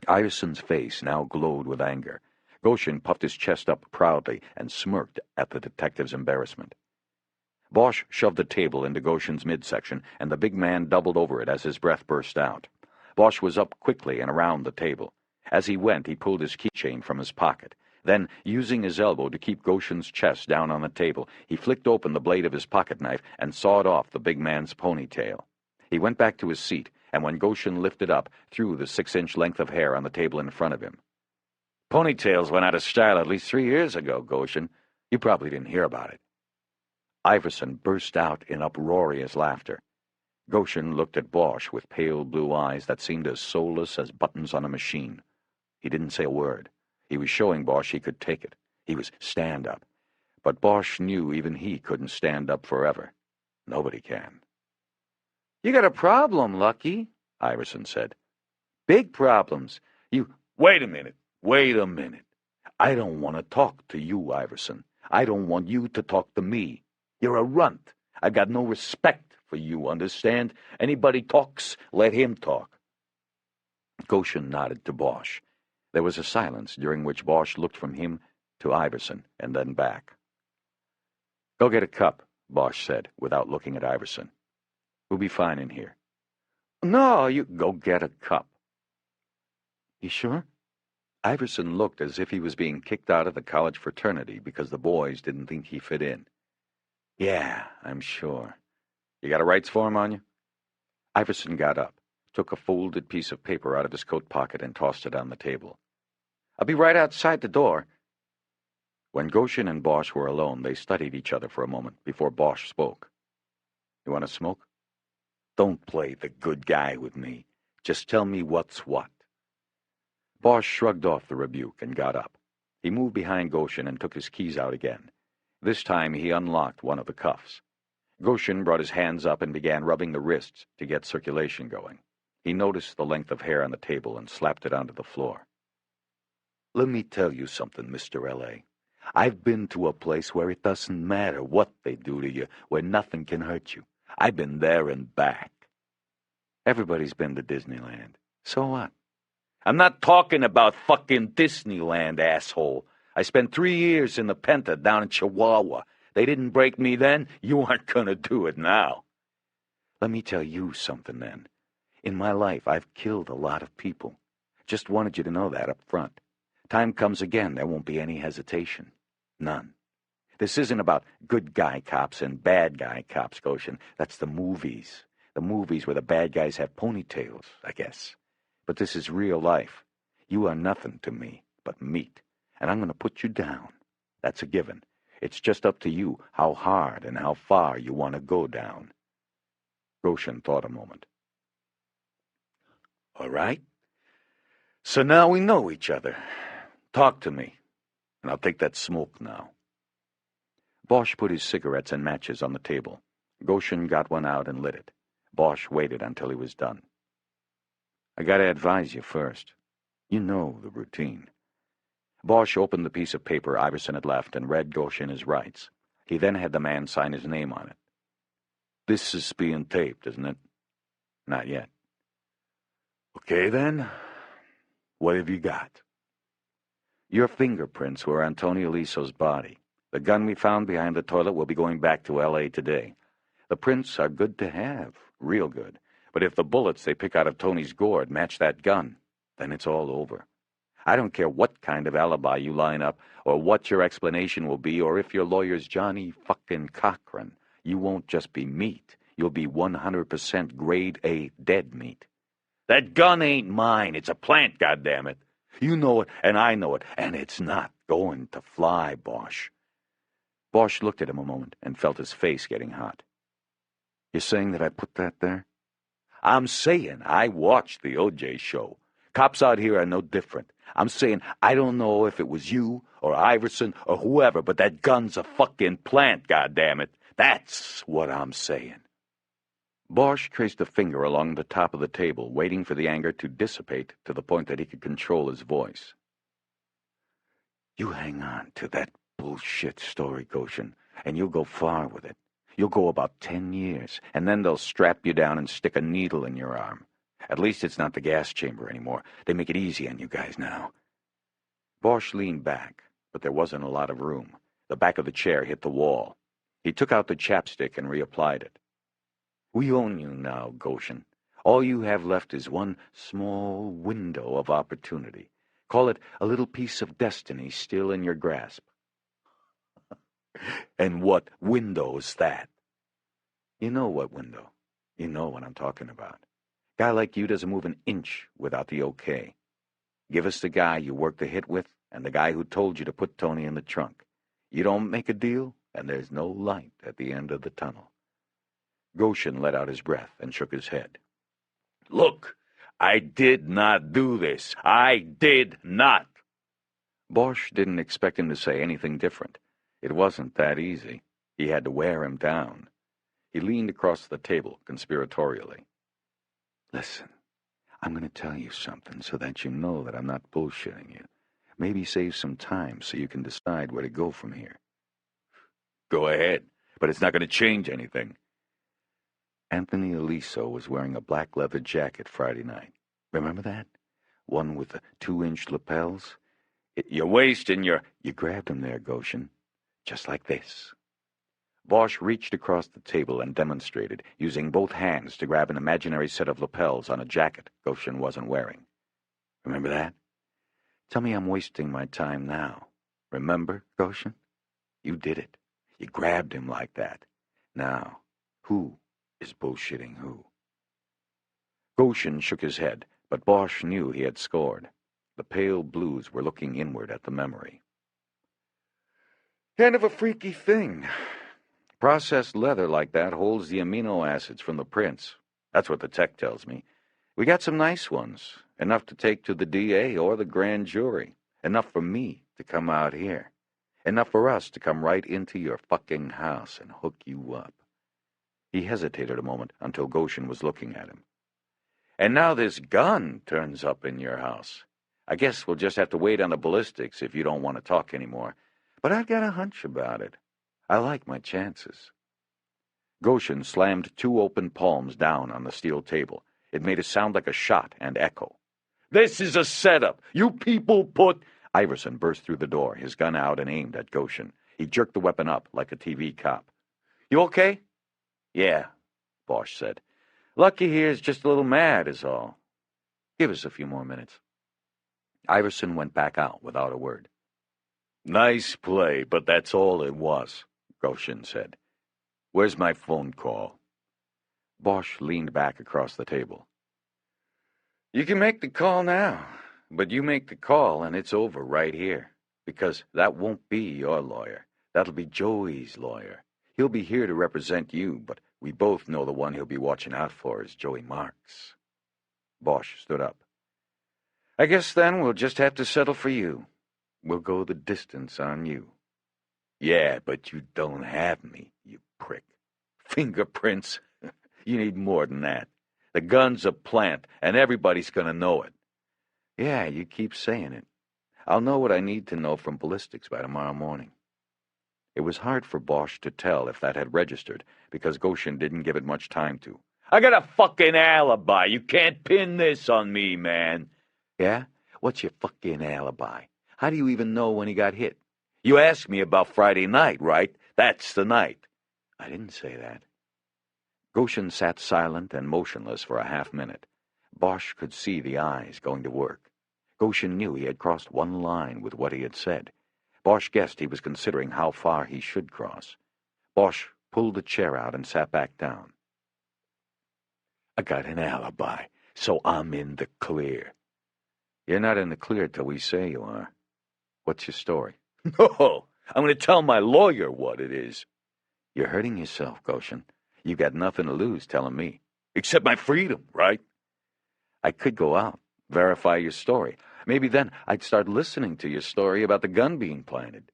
[SPEAKER 1] Iverson's face now glowed with anger. Goshen puffed his chest up proudly and smirked at the detective's embarrassment. Bosch shoved the table into Goshen's midsection, and the big man doubled over it as his breath burst out. Bosch was up quickly and around the table. As he went, he pulled his keychain from his pocket. Then, using his elbow to keep Goshen's chest down on the table, he flicked open the blade of his pocket knife and sawed off the big man's ponytail. He went back to his seat, and when Goshen lifted up, threw the 6-inch length of hair on the table in front of him. "Ponytails went out of style at least 3 years ago, Goshen. You probably didn't hear about it." Iverson burst out in uproarious laughter. Goshen looked at Bosch with pale blue eyes that seemed as soulless as buttons on a machine. He didn't say a word. He was showing Bosch he could take it. He was stand-up. But Bosch knew even he couldn't stand up forever. Nobody can. "You got a problem, Lucky," Iverson said. "Big problems. Wait a minute. I don't want to talk to you, Iverson. I don't want you to talk to me. You're a runt. I've got no respect for you, understand? Anybody talks, let him talk." Goshen nodded to Bosch. There was a silence during which Bosch looked from him to Iverson and then back. "Go get a cup," Bosch said, without looking at Iverson. "We'll be fine in here." "No, you go get a cup." "You sure?" Iverson looked as if he was being kicked out of the college fraternity because the boys didn't think he fit in. "Yeah, I'm sure. You got a rights form on you?" Iverson got up, took a folded piece of paper out of his coat pocket and tossed it on the table. "I'll be right outside the door." When Goshen and Bosch were alone, they studied each other for a moment before Bosch spoke. "You want to smoke?" "Don't play the good guy with me. Just tell me what's what." Bosch shrugged off the rebuke and got up. He moved behind Goshen and took his keys out again. This time he unlocked one of the cuffs. Goshen brought his hands up and began rubbing the wrists to get circulation going. He noticed the length of hair on the table and slapped it onto the floor. "Let me tell you something, Mr. L.A. I've been to a place where it doesn't matter what they do to you, where nothing can hurt you. I've been there and back." "Everybody's been to Disneyland. So what?" "I'm not talking about fucking Disneyland, asshole. I spent 3 years in the Penta down in Chihuahua. They didn't break me then. You aren't gonna do it now." "Let me tell you something, then. In my life, I've killed a lot of people. Just wanted you to know that up front. Time comes again, there won't be any hesitation. None. This isn't about good guy cops and bad guy cops, Goshen. That's the movies. The movies where the bad guys have ponytails, I guess. But this is real life. You are nothing to me but meat, and I'm going to put you down. That's a given. It's just up to you how hard and how far you want to go down." Goshen thought a moment. "All right. So now we know each other. Talk to me, and I'll take that smoke now." Bosch put his cigarettes and matches on the table. Goshen got one out and lit it. Bosch waited until he was done. "I gotta advise you first. You know the routine." Bosch opened the piece of paper Iverson had left and read Goshen his rights. He then had the man sign his name on it. "This is being taped, isn't it?" "Not yet." "Okay, then. What have you got?" "Your fingerprints were on Tony Eliso's body. The gun we found behind the toilet will be going back to L.A. today. The prints are good to have, real good. But if the bullets they pick out of Tony's gourd match that gun, then it's all over. I don't care what kind of alibi you line up, or what your explanation will be, or if your lawyer's Johnny fucking Cochran. You won't just be meat. You'll be 100% grade A dead meat. That gun ain't mine. It's a plant, goddammit. You know it, and I know it, and it's not going to fly, Bosch." Bosch looked at him a moment and felt his face getting hot. "You're saying that I put that there?" "I'm saying I watched the O.J. show. Cops out here are no different. I'm saying I don't know if it was you or Iverson or whoever, but that gun's a fucking plant, goddammit. That's what I'm saying." Bosch traced a finger along the top of the table, waiting for the anger to dissipate to the point that he could control his voice. "You hang on to that bullshit story, Goshen, and you'll go far with it. You'll go about 10 years, and then they'll strap you down and stick a needle in your arm. At least it's not the gas chamber anymore. They make it easy on you guys now." Bosch leaned back, but there wasn't a lot of room. The back of the chair hit the wall. He took out the chapstick and reapplied it. "We own you now, Goshen. All you have left is one small window of opportunity. Call it a little piece of destiny still in your grasp. And what window's that? You know what window. You know what I'm talking about. Guy like you doesn't move an inch without the okay. Give us the guy you worked the hit with and the guy who told you to put Tony in the trunk. You don't make a deal, and there's no light at the end of the tunnel. Goshen let out his breath and shook his head.
[SPEAKER 4] Look, I did not do this. I did not.
[SPEAKER 1] Bosch didn't expect him to say anything different. It wasn't that easy. He had to wear him down. He leaned across the table conspiratorially. Listen, I'm going to tell you something so that you know that I'm not bullshitting you. Maybe save some time so you can decide where to go from here.
[SPEAKER 4] Go ahead, but it's not going to change anything.
[SPEAKER 1] Anthony Aliso was wearing a black leather jacket Friday night. Remember that? One with the 2-inch lapels?
[SPEAKER 4] You're wasting your...
[SPEAKER 1] You grabbed him there, Goshen. Just like this. Bosch reached across the table and demonstrated, using both hands to grab an imaginary set of lapels on a jacket Goshen wasn't wearing. Remember that? Tell me I'm wasting my time now. Remember, Goshen? You did it. You grabbed him like that. Now, who is bullshitting who? Goshen shook his head, but Bosch knew he had scored. The pale blues were looking inward at the memory. Kind of a freaky thing. Processed leather like that holds the amino acids from the prints. That's what the tech tells me. We got some nice ones, enough to take to the DA or the grand jury, enough for me to come out here, enough for us to come right into your fucking house and hook you up. He hesitated a moment until Goshen was looking at him. And now this gun turns up in your house. I guess we'll just have to wait on the ballistics if you don't want to talk anymore. But I've got a hunch about it. I like my chances. Goshen slammed 2 open palms down on the steel table. It made a sound like a shot and echo.
[SPEAKER 4] This is a setup. You people put...
[SPEAKER 1] Iverson burst through the door, his gun out and aimed at Goshen. He jerked the weapon up like a TV cop.
[SPEAKER 4] You okay?
[SPEAKER 1] Yeah, Bosch said. Lucky here's just a little mad is all. Give us a few more minutes. Iverson went back out without a word.
[SPEAKER 4] Nice play, but that's all it was,
[SPEAKER 1] Goshen said.
[SPEAKER 4] Where's my phone call?
[SPEAKER 1] Bosch leaned back across the table.
[SPEAKER 2] You can make the call now, but you make the call and it's over right here, because that won't be your lawyer. That'll be Joey's lawyer. He'll be here to represent you, but we both know the one he'll be watching out for is Joey Marks. Bosch stood up. I guess then we'll just have to settle for you. We'll go the distance on you.
[SPEAKER 4] Yeah, but you don't have me, you prick. Fingerprints? You need more than that. The gun's a plant, and everybody's gonna know it.
[SPEAKER 2] Yeah, you keep saying it. I'll know what I need to know from ballistics by tomorrow morning. It was hard for Bosch to tell if that had registered, because Goshen didn't give it much time to.
[SPEAKER 4] I got a fucking alibi. You can't pin this on me, man.
[SPEAKER 2] Yeah? What's your fucking alibi? How do you even know when he got hit?
[SPEAKER 4] You asked me about Friday night, right? That's the night.
[SPEAKER 2] I didn't say that. Goshen sat silent and motionless for a half-minute. Bosch could see the eyes going to work. Goshen knew he had crossed one line with what he had said. Bosch guessed he was considering how far he should cross. Bosch pulled the chair out and sat back down.
[SPEAKER 4] I got an alibi, so I'm in the clear.
[SPEAKER 2] You're not in the clear till we say you are. What's your story?
[SPEAKER 4] No, I'm going to tell my lawyer what it is.
[SPEAKER 2] You're hurting yourself, Goshen. You got nothing to lose telling me.
[SPEAKER 4] Except my freedom, right?
[SPEAKER 2] I could go out, verify your story. Maybe then I'd start listening to your story about the gun being planted.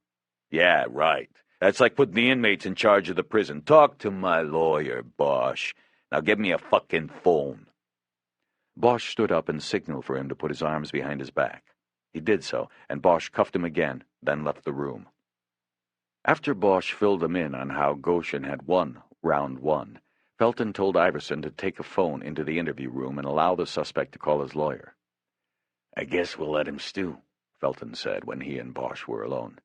[SPEAKER 4] Yeah, right. That's like putting the inmates in charge of the prison. Talk to my lawyer, Bosch. Now give me a fucking phone.
[SPEAKER 2] Bosch stood up and signaled for him to put his arms behind his back. He did so, and Bosch cuffed him again, then left the room. After Bosch filled him in on how Goshen had won round 1, Felton told Iverson to take a phone into the interview room and allow the suspect to call his lawyer.
[SPEAKER 6] I guess we'll let him stew, Felton said when he and Bosch were alone.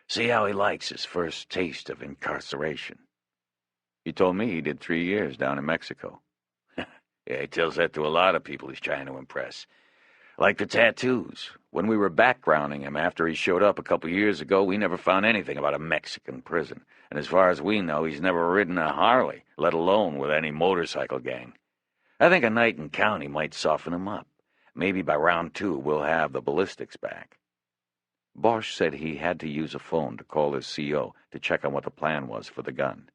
[SPEAKER 6] See how he likes his first taste of incarceration.
[SPEAKER 2] He told me he did 3 years down in Mexico.
[SPEAKER 6] Yeah, he tells that to a lot of people he's trying to impress.
[SPEAKER 3] Like the tattoos. When we were backgrounding him after he showed up a couple years ago, we never found anything about a Mexican prison. And as far as we know, he's never ridden a Harley, let alone with any motorcycle gang. I think a night in county might soften him up. Maybe by round 2 we'll have the ballistics back.
[SPEAKER 1] Bosch said he had to use a phone to call his CO to check on what the plan was for the gun.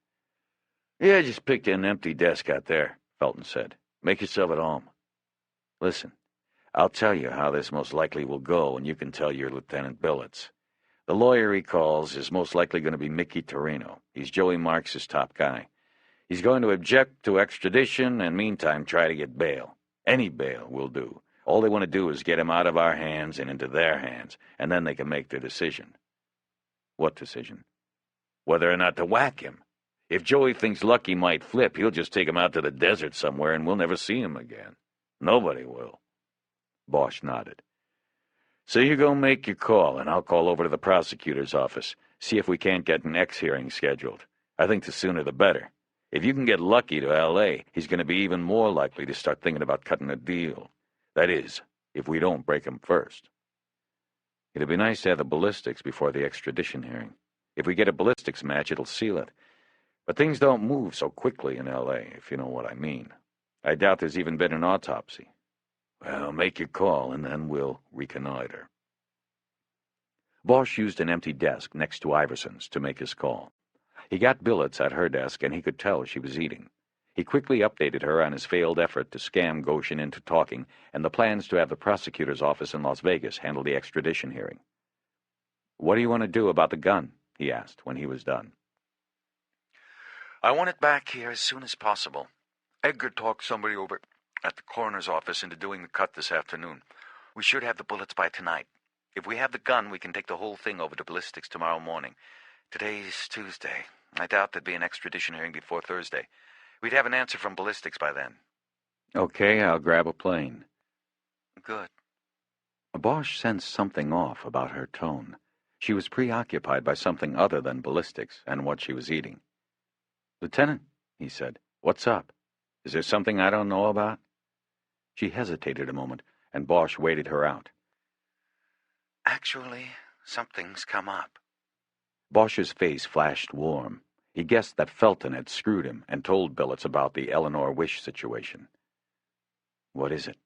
[SPEAKER 3] Yeah, just picked an empty desk out there, Felton said. Make yourself at home.
[SPEAKER 1] Listen, I'll tell you how this most likely will go, and you can tell your Lieutenant Billets. The lawyer he calls is most likely going to be Mickey Torino. He's Joey Marks' top guy. He's going to object to extradition and meantime try to get bail. Any bail will do. All they want to do is get him out of our hands and into their hands, and then they can make their decision.
[SPEAKER 3] What decision? Whether or not to whack him. If Joey thinks Lucky might flip, he'll just take him out to the desert somewhere and we'll never see him again. Nobody will.
[SPEAKER 1] Bosch nodded.
[SPEAKER 3] So you go make your call, and I'll call over to the prosecutor's office, see if we can't get an X hearing scheduled. I think the sooner the better. If you can get Lucky to L.A., he's going to be even more likely to start thinking about cutting a deal. That is, if we don't break him first.
[SPEAKER 1] It'd be nice to have the ballistics before the extradition hearing. If we get a ballistics match, it'll seal it. But things don't move so quickly in L.A., if you know what I mean. I doubt there's even been an autopsy.
[SPEAKER 3] Well, make your call, and then we'll reconnoiter.
[SPEAKER 1] Bosch used an empty desk next to Iverson's to make his call. He got Billets at her desk, and he could tell she was eating. He quickly updated her on his failed effort to scam Goshen into talking and the plans to have the prosecutor's office in Las Vegas handle the extradition hearing. "What do you want to do about the gun?" he asked when he was done.
[SPEAKER 5] I want it back here as soon as possible. Edgar talked somebody over at the coroner's office into doing the cut this afternoon. We should have the bullets by tonight. If we have the gun, we can take the whole thing over to ballistics tomorrow morning. Today's Tuesday. I doubt there'd be an extradition hearing before Thursday. We'd have an answer from ballistics by then.
[SPEAKER 1] Okay, I'll grab a plane.
[SPEAKER 5] Good.
[SPEAKER 1] Bosch sensed something off about her tone. She was preoccupied by something other than ballistics and what she was eating. "Lieutenant," he said, "what's up? Is there something I don't know about?" She hesitated a moment, and Bosch waited her out.
[SPEAKER 5] Actually, something's come up.
[SPEAKER 1] Bosch's face flashed warm. He guessed that Felton had screwed him and told Billets about the Eleanor Wish situation. "What is it?"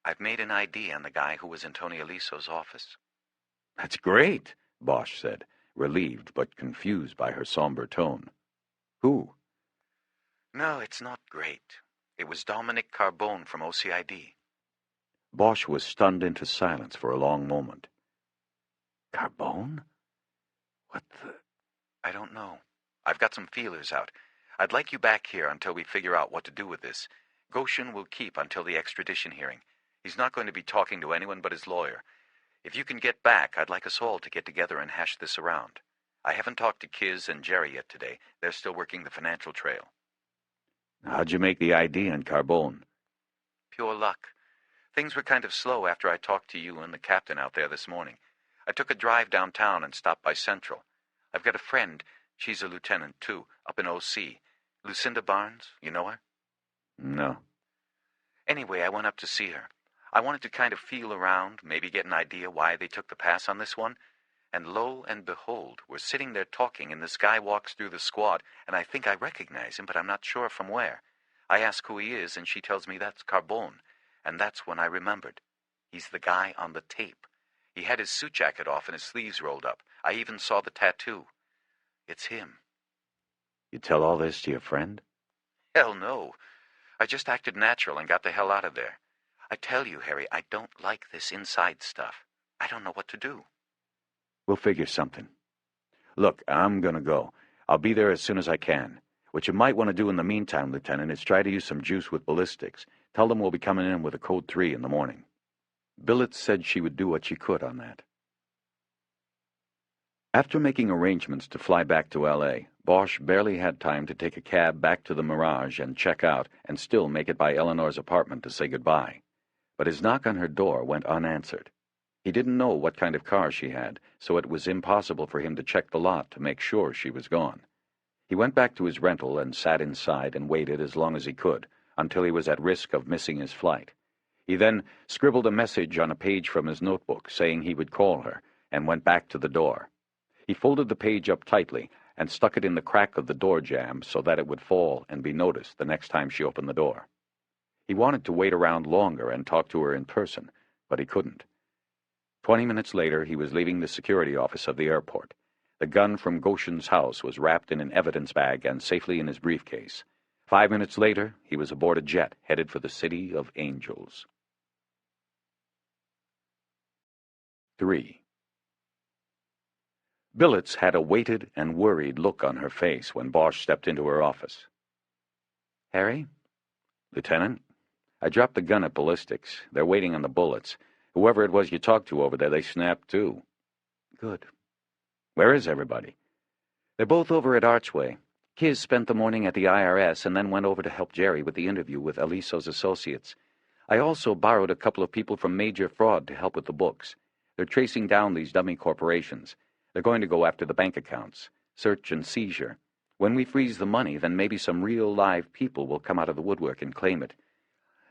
[SPEAKER 5] I've made an ID on the guy who was in Tony Aliso's office.
[SPEAKER 1] "That's great," Bosch said, relieved but confused by her somber tone. "Who?"
[SPEAKER 5] No, it's not great. It was Dominic Carbone from OCID.
[SPEAKER 1] Bosch was stunned into silence for a long moment.
[SPEAKER 6] Carbone? What the...
[SPEAKER 5] I don't know. I've got some feelers out. I'd like you back here until we figure out what to do with this. Goshen will keep until the extradition hearing. He's not going to be talking to anyone but his lawyer. If you can get back, I'd like us all to get together and hash this around. I haven't talked to Kiz and Jerry yet today. They're still working the financial trail.
[SPEAKER 1] How'd you make the ID on Carbone?
[SPEAKER 5] Pure luck. Things were kind of slow after I talked to you and the captain out there this morning. I took a drive downtown and stopped by Central. I've got a friend, she's a lieutenant too, up in OC. Lucinda Barnes, you know her?
[SPEAKER 1] No.
[SPEAKER 5] Anyway, I went up to see her. I wanted to kind of feel around, maybe get an idea why they took the pass on this one. And lo and behold, we're sitting there talking, and this guy walks through the squad, and I think I recognize him, but I'm not sure from where. I ask who he is, and she tells me that's Carbone, and that's when I remembered. He's the guy on the tape. He had his suit jacket off and his sleeves rolled up. I even saw the tattoo. It's him.
[SPEAKER 1] You tell all this to your friend?
[SPEAKER 5] Hell no. I just acted natural and got the hell out of there. I tell you, Harry, I don't like this inside stuff. I don't know what to do.
[SPEAKER 1] We'll figure something. Look, I'm gonna go. I'll be there as soon as I can. What you might want to do in the meantime, Lieutenant, is try to use some juice with ballistics. Tell them we'll be coming in with a code 3 in the morning. Billets said she would do what she could on that. After making arrangements to fly back to L.A., Bosch barely had time to take a cab back to the Mirage and check out and still make it by Eleanor's apartment to say goodbye. But his knock on her door went unanswered. He didn't know what kind of car she had, so it was impossible for him to check the lot to make sure she was gone. He went back to his rental and sat inside and waited as long as he could, until he was at risk of missing his flight.
[SPEAKER 2] He then scribbled a message on a page from his notebook saying he would call her, and went back to the door. He folded the page up tightly and stuck it in the crack of the door jamb so that it would fall and be noticed the next time she opened the door. He wanted to wait around longer and talk to her in person, but he couldn't. 20 minutes later, he was leaving the security office of the airport. The gun from Goshen's house was wrapped in an evidence bag and safely in his briefcase. 5 minutes later, he was aboard a jet headed for the City of Angels. 3. Billets had a weighted and worried look on her face when Bosch stepped into her office. "Harry?" "Lieutenant? I dropped the gun at ballistics. They're waiting on the bullets. Whoever it was you talked to over there, they snapped too." "Good. Where is everybody?" "They're both over at Archway. Kiz spent the morning at the IRS and then went over to help Jerry with the interview with Aliso's associates. I also borrowed a couple of people from Major Fraud to help with the books. They're tracing down these dummy corporations. They're going to go after the bank accounts. Search and seizure. When we freeze the money, then maybe some real live people will come out of the woodwork and claim it.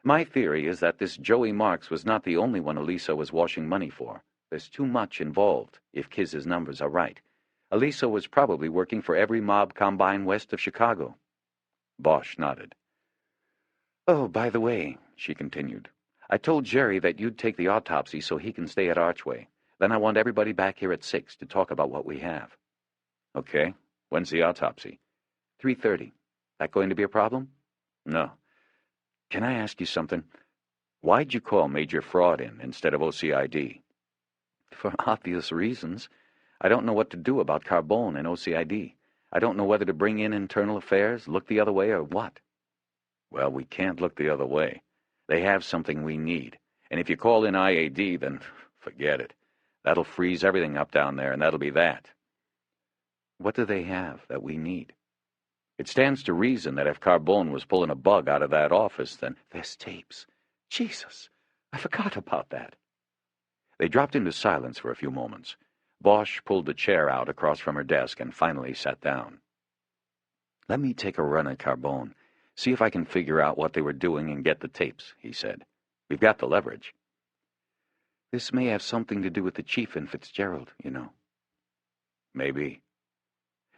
[SPEAKER 2] My theory is that this Joey Marks was not the only one Aliso was washing money for. There's too much involved, if Kiz's numbers are right. Aliso was probably working for every mob combine west of Chicago." Bosch nodded. "Oh, by the way," she continued, "I told Jerry that you'd take the autopsy so he can stay at Archway. Then I want everybody back here at 6 to talk about what we have." "Okay. When's the autopsy?" 3:30. That going to be a problem?" "No. Can I ask you something? Why'd you call Major Fraud in instead of OCID?" "For obvious reasons. I don't know what to do about Carbone and OCID. I don't know whether to bring in internal affairs, look the other way, or what." "Well, we can't look the other way. They have something we need. And if you call in IAD, then forget it. That'll freeze everything up down there, and that'll be that." "What do they have that we need?" "It stands to reason that if Carbone was pulling a bug out of that office, then—" "There's tapes. Jesus, I forgot about that." They dropped into silence for a few moments. Bosch pulled the chair out across from her desk and finally sat down. "Let me take a run at Carbone, see if I can figure out what they were doing and get the tapes," he said. "We've got the leverage." "This may have something to do with the chief and Fitzgerald, you know." "Maybe."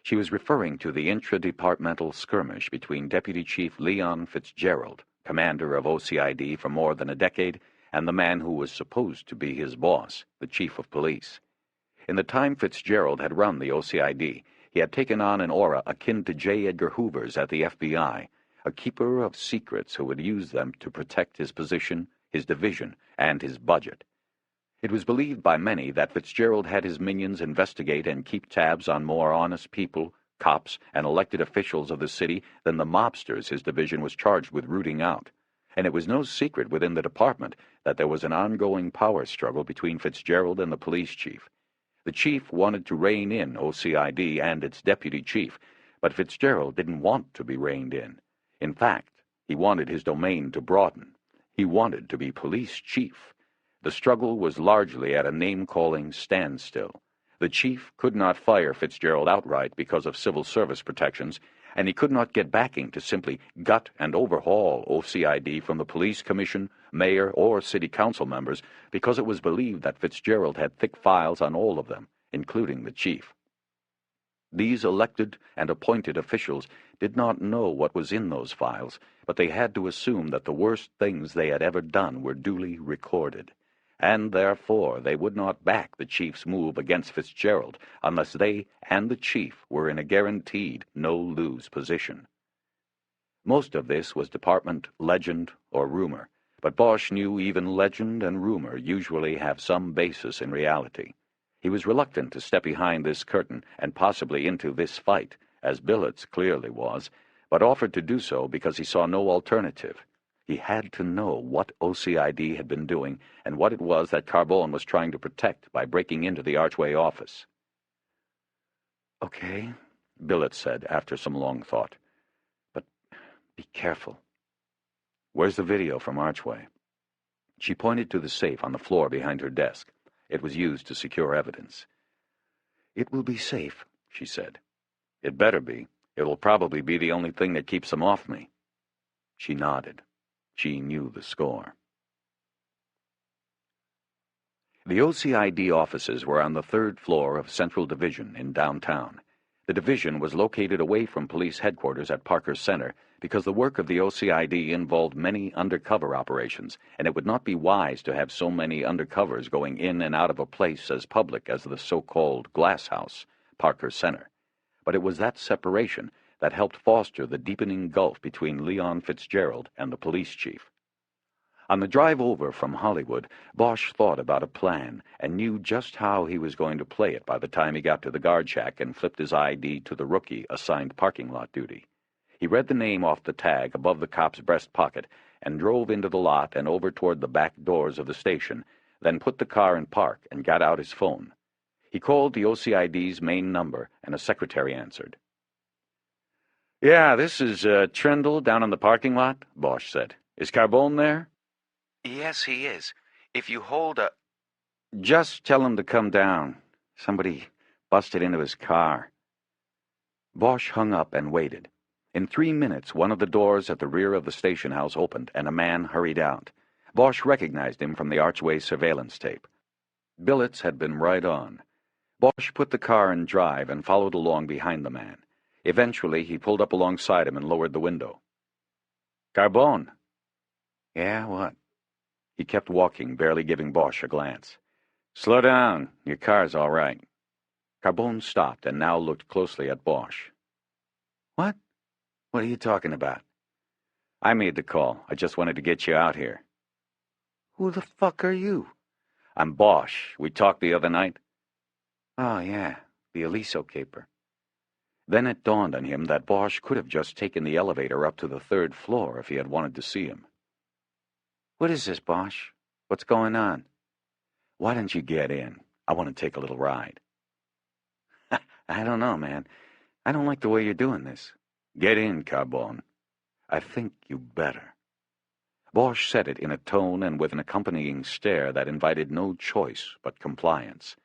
[SPEAKER 2] She was referring to the intra-departmental skirmish between Deputy Chief Leon Fitzgerald, commander of OCID for more than a decade, and the man who was supposed to be his boss, the chief of police. In the time Fitzgerald had run the OCID, he had taken on an aura akin to J. Edgar Hoover's at the FBI, a keeper of secrets who would use them to protect his position, his division, and his budget. It was believed by many that Fitzgerald had his minions investigate and keep tabs on more honest people, cops, and elected officials of the city than the mobsters his division was charged with rooting out. And it was no secret within the department that there was an ongoing power struggle between Fitzgerald and the police chief. The chief wanted to rein in OCID and its deputy chief, but Fitzgerald didn't want to be reined in. In fact, he wanted his domain to broaden. He wanted to be police chief. The struggle was largely at a name-calling standstill. The chief could not fire Fitzgerald outright because of civil service protections, and he could not get backing to simply gut and overhaul OCID from the police commission, mayor, or city council members because it was believed that Fitzgerald had thick files on all of them, including the chief. These elected and appointed officials did not know what was in those files, but they had to assume that the worst things they had ever done were duly recorded, and therefore they would not back the chief's move against Fitzgerald unless they and the chief were in a guaranteed no-lose position. Most of this was department legend or rumor, but Bosch knew even legend and rumor usually have some basis in reality. He was reluctant to step behind this curtain and possibly into this fight, as Billets clearly was, but offered to do so because he saw no alternative. He had to know what OCID had been doing and what it was that Carbone was trying to protect by breaking into the Archway office. "Okay," Billets said after some long thought. "But be careful." "Where's the video from Archway?" She pointed to the safe on the floor behind her desk. It was used to secure evidence. "It will be safe," she said. "It better be. It will probably be the only thing that keeps them off me." She nodded. She knew the score.
[SPEAKER 1] The OCID offices were on the third floor of Central Division in downtown. The division was located away from police headquarters at Parker Center because the work of the OCID involved many undercover operations, and it would not be wise to have so many undercovers going in and out of a place as public as the so-called Glass House, Parker Center. But it was that separation that helped foster the deepening gulf between Leon Fitzgerald and the police chief. On the drive over from Hollywood, Bosch thought about a plan and knew just how he was going to play it by the time he got to the guard shack and flipped his ID to the rookie assigned parking lot duty. He read the name off the tag above the cop's breast pocket and drove into the lot and over toward the back doors of the station, then put the car in park and got out his phone. He called the OCID's main number, and a secretary answered. "Yeah, this is Trindle down in the parking lot," Bosch said. "Is Carbone there?"
[SPEAKER 5] Yes, he is. If you hold a...
[SPEAKER 1] "Just tell him to come down. Somebody busted into his car." Bosch hung up and waited. In 3 minutes, one of the doors at the rear of the station house opened, and a man hurried out. Bosch recognized him from the archway surveillance tape. Billets had been right on. Bosch put the car in drive and followed along behind the man. Eventually, he pulled up alongside him and lowered the window. "Carbone." "Yeah, what?" He kept walking, barely giving Bosch a glance. "Slow down. Your car's all right." Carbone stopped and now looked closely at Bosch. "What? What are you talking about?" "I made the call. I just wanted to get you out here." "Who the fuck are you?" "I'm Bosch. We talked the other night." "Oh, yeah, the Aliso caper." Then it dawned on him that Bosch could have just taken the elevator up to the third floor if he had wanted to see him. "What is this, Bosch? What's going on?" "Why don't you get in? I want to take a little ride." "I don't know, man. I don't like the way you're doing this." "Get in, Carbone." "I think you better." Bosch said it in a tone and with an accompanying stare that invited no choice but compliance.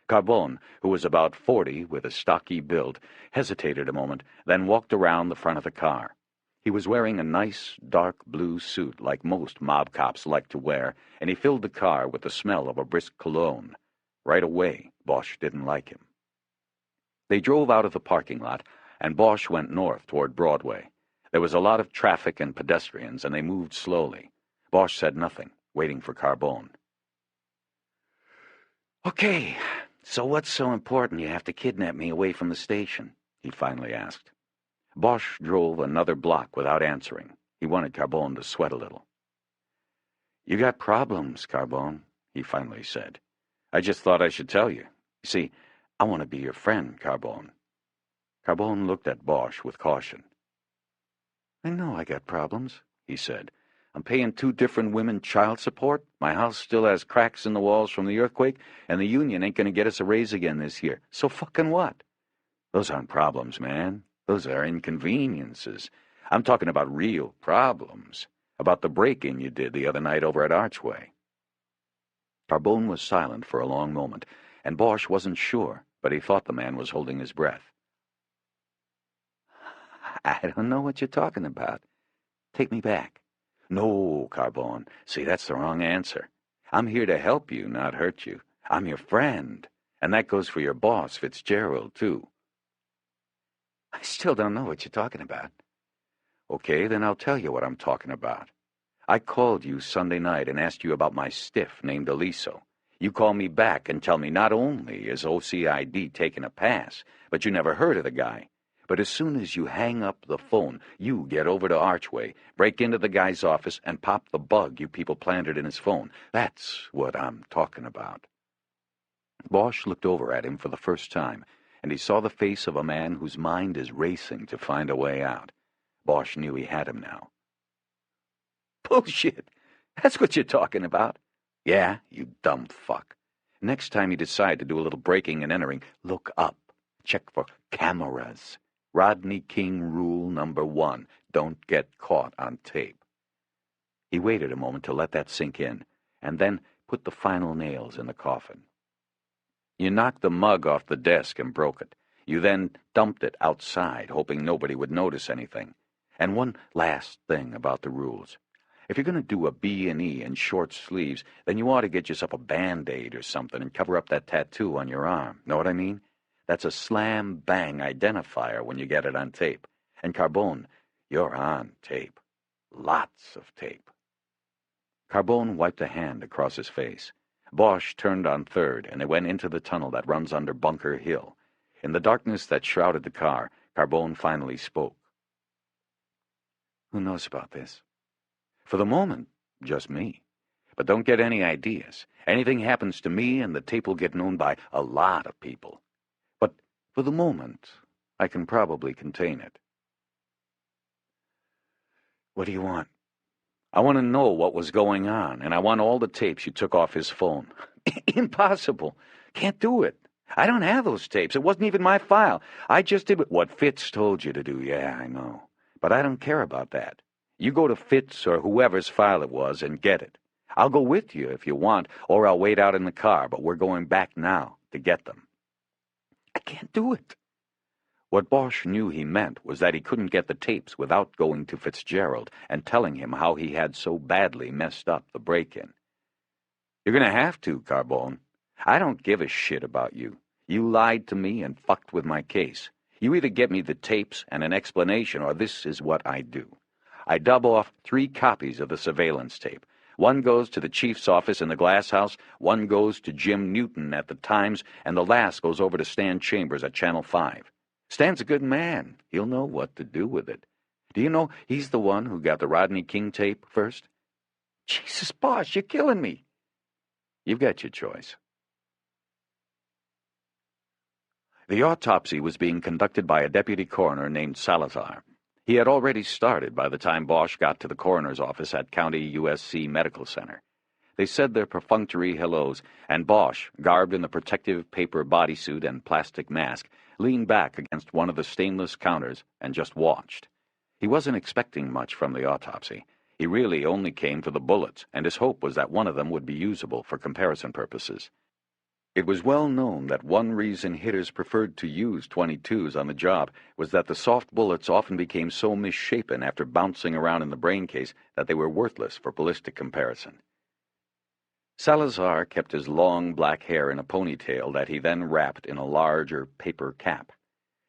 [SPEAKER 1] Carbone, who was about 40 with a stocky build, hesitated a moment, then walked around the front of the car. He was wearing a nice, dark blue suit like most mob cops like to wear, and he filled the car with the smell of a brisk cologne. Right away, Bosch didn't like him. They drove out of the parking lot, and Bosch went north toward Broadway. There was a lot of traffic and pedestrians, and they moved slowly. Bosch said nothing, waiting for Carbone. "Okay, so what's so important you have to kidnap me away from the station?" he finally asked. Bosch drove another block without answering. He wanted Carbone to sweat a little. "You got problems, Carbone," he finally said. "I just thought I should tell you. You see, I want to be your friend, Carbone." Carbone looked at Bosch with caution. "I know I got problems," he said. "I'm paying 2 different women child support, my house still has cracks in the walls from the earthquake, and the union ain't going to get us a raise again this year. So fucking what?" "Those aren't problems, man. Those are inconveniences. I'm talking about real problems. About the break-in you did the other night over at Archway." Carbone was silent for a long moment, and Bosch wasn't sure, but he thought the man was holding his breath. "I don't know what you're talking about. Take me back." "No, Carbone. See, that's the wrong answer. I'm here to help you, not hurt you. I'm your friend, and that goes for your boss, Fitzgerald, too." "I still don't know what you're talking about." "Okay, then I'll tell you what I'm talking about. I called you Sunday night and asked you about my stiff named Aliso. You call me back and tell me not only is OCID taking a pass, but you never heard of the guy. But as soon as you hang up the phone, you get over to Archway, break into the guy's office, and pop the bug you people planted in his phone. That's what I'm talking about." Bosch looked over at him for the first time, and he saw the face of a man whose mind is racing to find a way out. Bosch knew he had him now. "Bullshit! That's what you're talking about." "Yeah, you dumb fuck. Next time you decide to do a little breaking and entering, look up. Check for cameras. Rodney King rule number 1, don't get caught on tape." He waited a moment to let that sink in, and then put the final nails in the coffin. "You knocked the mug off the desk and broke it. You then dumped it outside, hoping nobody would notice anything. And one last thing about the rules. If you're going to do a B&E in short sleeves, then you ought to get yourself a Band-Aid or something and cover up that tattoo on your arm. Know what I mean? That's a slam-bang identifier when you get it on tape. And Carbone, you're on tape. Lots of tape. Carbone wiped a hand across his face. Bosch turned on third, and they went into the tunnel that runs under Bunker Hill. In the darkness that shrouded the car, Carbone finally spoke. Who knows about this? For the moment, just me. But don't get any ideas. Anything happens to me and the tape will get known by a lot of people. But for the moment, I can probably contain it. What do you want? I want to know what was going on, and I want all the tapes you took off his phone. Impossible. Can't do it. I don't have those tapes. It wasn't even my file. I just did what Fitz told you to do. Yeah, I know. But I don't care about that. You go to Fitz or whoever's file it was and get it. I'll go with you if you want, or I'll wait out in the car, but we're going back now to get them. I can't do it. What Bosch knew he meant was that he couldn't get the tapes without going to Fitzgerald and telling him how he had so badly messed up the break-in. You're going to have to, Carbone. I don't give a shit about you. You lied to me and fucked with my case. You either get me the tapes and an explanation, or this is what I do. I dub off 3 copies of the surveillance tape. One goes to the chief's office in the glass house, one goes to Jim Newton at the Times, and the last goes over to Stan Chambers at Channel 5. Stan's a good man. He'll know what to do with it. Do you know he's the one who got the Rodney King tape first? Jesus, Bosch, you're killing me. You've got your choice. The autopsy was being conducted by a deputy coroner named Salazar. He had already started by the time Bosch got to the coroner's office at County USC Medical Center. They said their perfunctory hellos, and Bosch, garbed in the protective paper bodysuit and plastic mask, leaned back against one of the stainless counters and just watched. He wasn't expecting much from the autopsy. He really only came for the bullets, and his hope was that one of them would be usable for comparison purposes. It was well known that one reason hitters preferred to use .22s on the job was that the soft bullets often became so misshapen after bouncing around in the brain case that they were worthless for ballistic comparison. Salazar kept his long black hair in a ponytail that he then wrapped in a larger paper cap.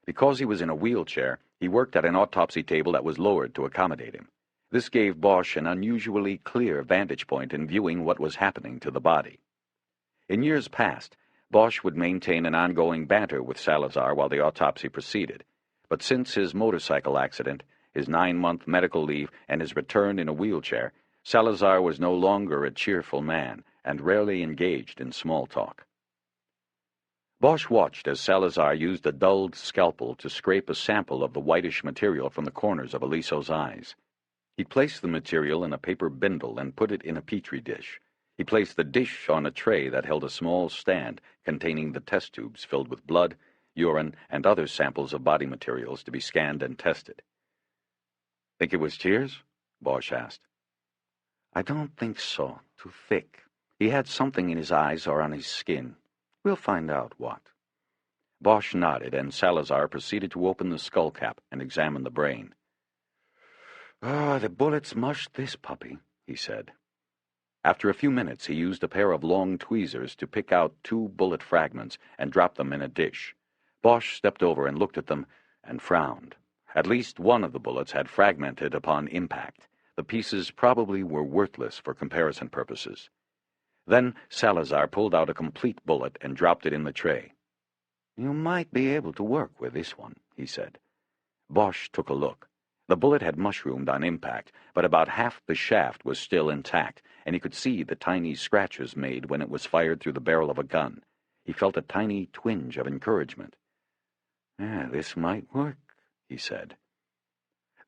[SPEAKER 1] Because he was in a wheelchair, he worked at an autopsy table that was lowered to accommodate him. This gave Bosch an unusually clear vantage point in viewing what was happening to the body. In years past, Bosch would maintain an ongoing banter with Salazar while the autopsy proceeded, but since his motorcycle accident, his 9-month medical leave, and his return in a wheelchair, Salazar was no longer a cheerful man and rarely engaged in small talk. Bosch watched as Salazar used a dulled scalpel to scrape a sample of the whitish material from the corners of Aliso's eyes. He placed the material in a paper bindle and put it in a petri dish. He placed the dish on a tray that held a small stand containing the test tubes filled with blood, urine, and other samples of body materials to be scanned and tested. "Think it was tears?" Bosch asked. "I don't think so. Too thick. He had something in his eyes or on his skin. We'll find out what." Bosch nodded, and Salazar proceeded to open the skull cap and examine the brain. The bullets mushed this puppy," he said. After a few minutes, he used a pair of long tweezers to pick out 2 bullet fragments and drop them in a dish. Bosch stepped over and looked at them and frowned. At least one of the bullets had fragmented upon impact. The pieces probably were worthless for comparison purposes. Then Salazar pulled out a complete bullet and dropped it in the tray. "You might be able to work with this one," he said. Bosch took a look. The bullet had mushroomed on impact, but about half the shaft was still intact, and he could see the tiny scratches made when it was fired through the barrel of a gun. He felt a tiny twinge of encouragement. "This might work," he said.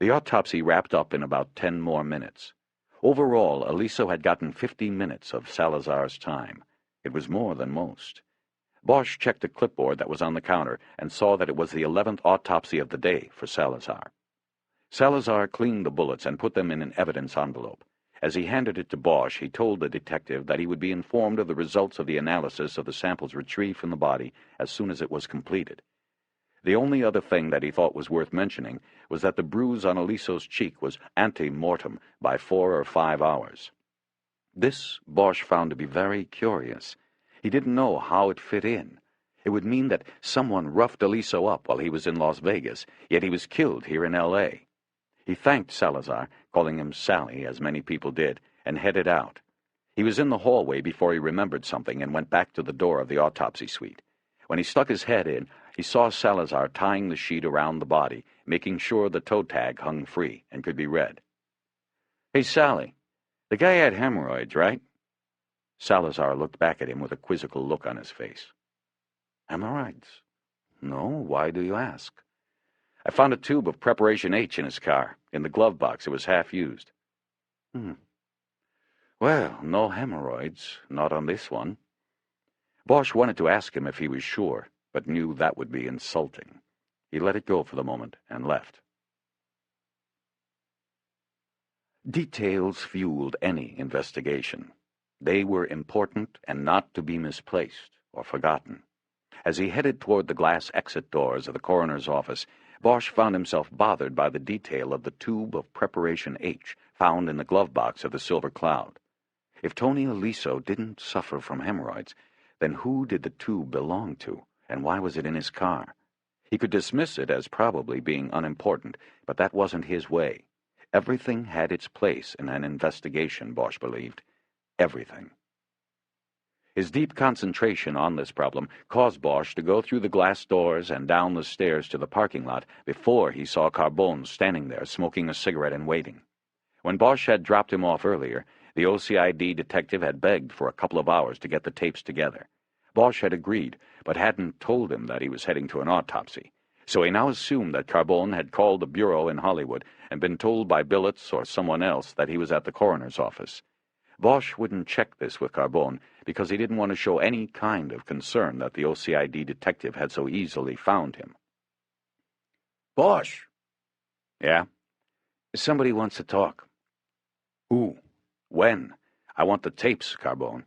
[SPEAKER 1] The autopsy wrapped up in about 10 more minutes. Overall, Aliso had gotten 50 minutes of Salazar's time. It was more than most. Bosch checked a clipboard that was on the counter and saw that it was the 11th autopsy of the day for Salazar. Salazar cleaned the bullets and put them in an evidence envelope. As he handed it to Bosch, he told the detective that he would be informed of the results of the analysis of the samples retrieved from the body as soon as it was completed. The only other thing that he thought was worth mentioning was that the bruise on Aliso's cheek was ante-mortem by 4 or 5 hours. This Bosch found to be very curious. He didn't know how it fit in. It would mean that someone roughed Aliso up while he was in Las Vegas, yet he was killed here in L.A. He thanked Salazar, calling him Sally, as many people did, and headed out. He was in the hallway before he remembered something and went back to the door of the autopsy suite. When he stuck his head in, he saw Salazar tying the sheet around the body, making sure the toe tag hung free and could be read. "Hey, Sally, the guy had hemorrhoids, right?" Salazar looked back at him with a quizzical look on his face. "Hemorrhoids? No, why do you ask?" "I found a tube of Preparation H in his car. In the glove box, it was half used." "Well, no hemorrhoids, not on this one." Bosch wanted to ask him if he was sure, but knew that would be insulting. He let it go for the moment and left. Details fueled any investigation. They were important and not to be misplaced or forgotten. As he headed toward the glass exit doors of the coroner's office, Bosch found himself bothered by the detail of the tube of Preparation H found in the glove box of the Silver Cloud. If Tony Aliso didn't suffer from hemorrhoids, then who did the tube belong to, and why was it in his car? He could dismiss it as probably being unimportant, but that wasn't his way. Everything had its place in an investigation, Bosch believed. Everything. His deep concentration on this problem caused Bosch to go through the glass doors and down the stairs to the parking lot before he saw Carbone standing there smoking a cigarette and waiting. When Bosch had dropped him off earlier, the OCID detective had begged for a couple of hours to get the tapes together. Bosch had agreed, but hadn't told him that he was heading to an autopsy. So he now assumed that Carbone had called the bureau in Hollywood and been told by Billets or someone else that he was at the coroner's office. Bosch wouldn't check this with Carbone because he didn't want to show any kind of concern that the OCID detective had so easily found him.
[SPEAKER 6] "Bosch!"
[SPEAKER 1] "Yeah?"
[SPEAKER 6] "Somebody wants to talk."
[SPEAKER 1] "Who? When? I want the tapes, Carbone."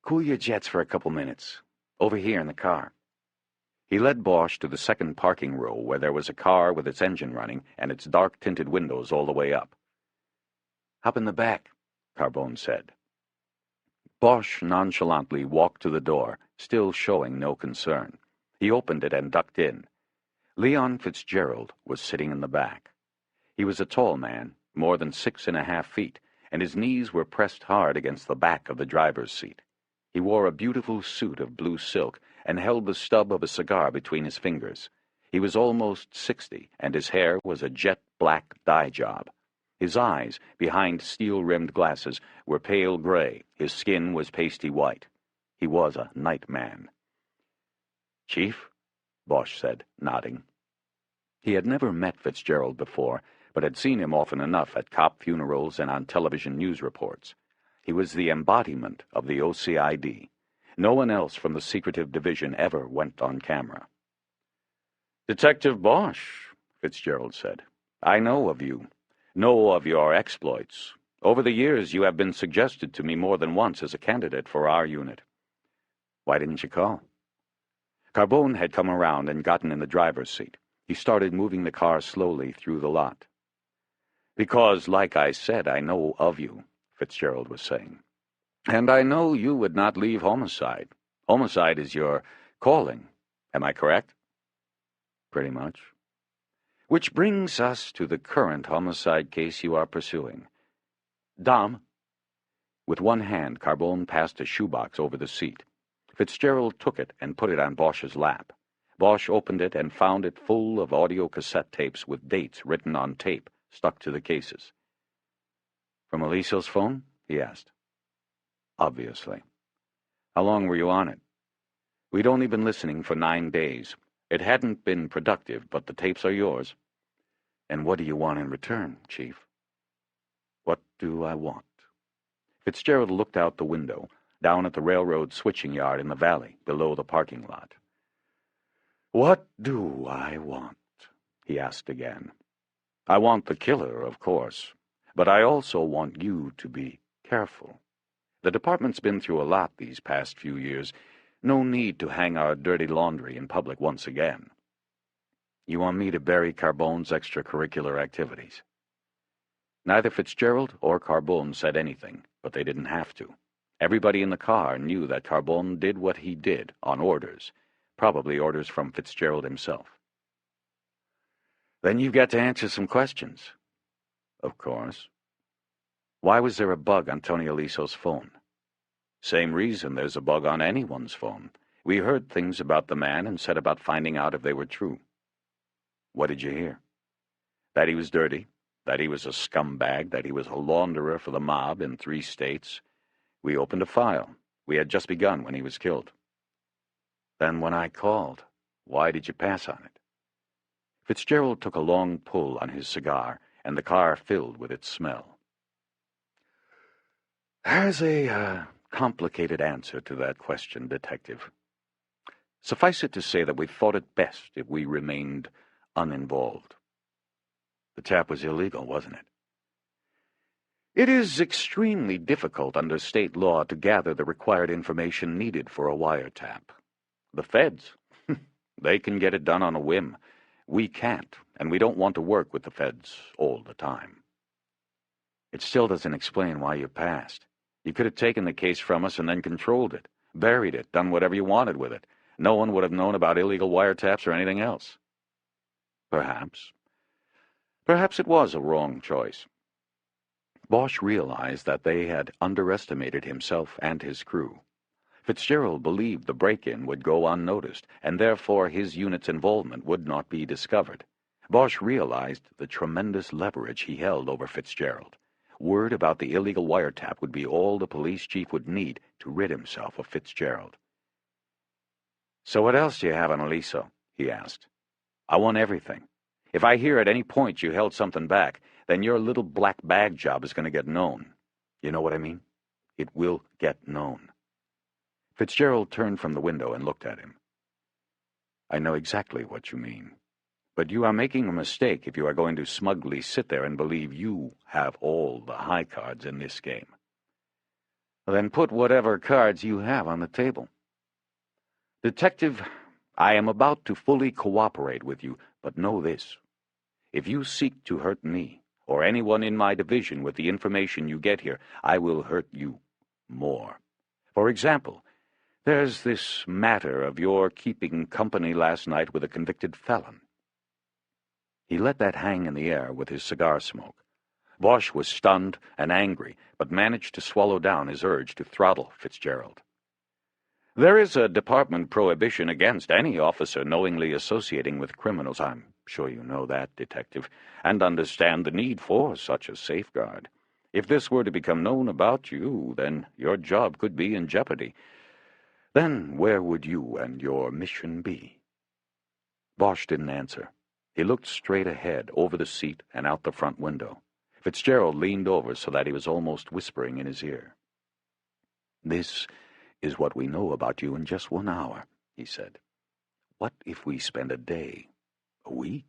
[SPEAKER 6] "Cool your jets for a couple minutes. Over here in the car."
[SPEAKER 1] He led Bosch to the second parking row where there was a car with its engine running and its dark-tinted windows all the way up.
[SPEAKER 6] "Hop in the back,"
[SPEAKER 1] Carbone said. Bosch nonchalantly walked to the door, still showing no concern. He opened it and ducked in. Leon Fitzgerald was sitting in the back. He was a tall man, more than 6.5 feet, and his knees were pressed hard against the back of the driver's seat. He wore a beautiful suit of blue silk and held the stub of a cigar between his fingers. He was almost 60, and his hair was a jet-black dye job. His eyes, behind steel-rimmed glasses, were pale gray. His skin was pasty white. He was a night man. "Chief?" Bosch said, nodding. He had never met Fitzgerald before, but had seen him often enough at cop funerals and on television news reports. He was the embodiment of the OCID. No one else from the secretive division ever went on camera. "Detective Bosch," Fitzgerald said, "I know of you. Know of your exploits. Over the years you have been suggested to me more than once as a candidate for our unit. Why didn't you call?" Carbone had come around and gotten in the driver's seat. He started moving the car slowly through the lot. "Because, like I said, I know of you," Fitzgerald was saying. "And I know you would not leave homicide. Homicide is your calling. Am I correct?" "Pretty much." "Which brings us to the current homicide case you are pursuing. Dom." With one hand, Carbone passed a shoebox over the seat. Fitzgerald took it and put it on Bosch's lap. Bosch opened it and found it full of audio cassette tapes with dates written on tape stuck to the cases. "From Aliso's phone?" he asked. "Obviously." "How long were you on it?" "We'd only been listening for 9 days. It hadn't been productive, but the tapes are yours." "And what do you want in return, Chief?" "What do I want?" Fitzgerald looked out the window, down at the railroad switching yard in the valley below the parking lot. "What do I want?" he asked again. "I want the killer, of course, but I also want you to be careful. The department's been through a lot these past few years. No need to hang our dirty laundry in public once again." You want me to bury Carbone's extracurricular activities? Neither Fitzgerald or Carbone said anything, but they didn't have to. Everybody in the car knew that Carbone did what he did on orders, probably orders from Fitzgerald himself. Then you've got to answer some questions. Of course. Why was there a bug on Tony Aliso's phone? Same reason there's a bug on anyone's phone. We heard things about the man and set about finding out if they were true. What did you hear? That he was dirty, that he was a scumbag, that he was a launderer for the mob in 3 states. We opened a file. We had just begun when he was killed. Then when I called, why did you pass on it? Fitzgerald took a long pull on his cigar, and the car filled with its smell. There's a complicated answer to that question, Detective. Suffice it to say that we thought it best if we remained uninvolved. The tap was illegal, wasn't it? It is extremely difficult under state law to gather the required information needed for a wiretap. The feds, they can get it done on a whim. We can't, and we don't want to work with the feds all the time. It still doesn't explain why you passed. You could have taken the case from us and then controlled it, buried it, done whatever you wanted with it. No one would have known about illegal wiretaps or anything else. Perhaps. Perhaps it was a wrong choice. Bosch realized that they had underestimated himself and his crew. Fitzgerald believed the break-in would go unnoticed, and therefore his unit's involvement would not be discovered. Bosch realized the tremendous leverage he held over Fitzgerald. Word about the illegal wiretap would be all the police chief would need to rid himself of Fitzgerald. "So what else do you have on Aliso?" he asked. "I want everything. If I hear at any point you held something back, then your little black bag job is going to get known. You know what I mean? It will get known." Fitzgerald turned from the window and looked at him. "I know exactly what you mean. But you are making a mistake if you are going to smugly sit there and believe you have all the high cards in this game." "Then put whatever cards you have on the table." "Detective, I am about to fully cooperate with you, but know this. If you seek to hurt me, or anyone in my division with the information you get here, I will hurt you more. For example, there's this matter of your keeping company last night with a convicted felon." He let that hang in the air with his cigar smoke. Bosch was stunned and angry, but managed to swallow down his urge to throttle Fitzgerald. "There is a department prohibition against any officer knowingly associating with criminals. I'm sure you know that, Detective, and understand the need for such a safeguard. If this were to become known about you, then your job could be in jeopardy. Then where would you and your mission be?" Bosch didn't answer. He looked straight ahead, over the seat and out the front window. Fitzgerald leaned over so that he was almost whispering in his ear. "This is what we know about you in just 1 hour," he said. "What if we spend a day, a week?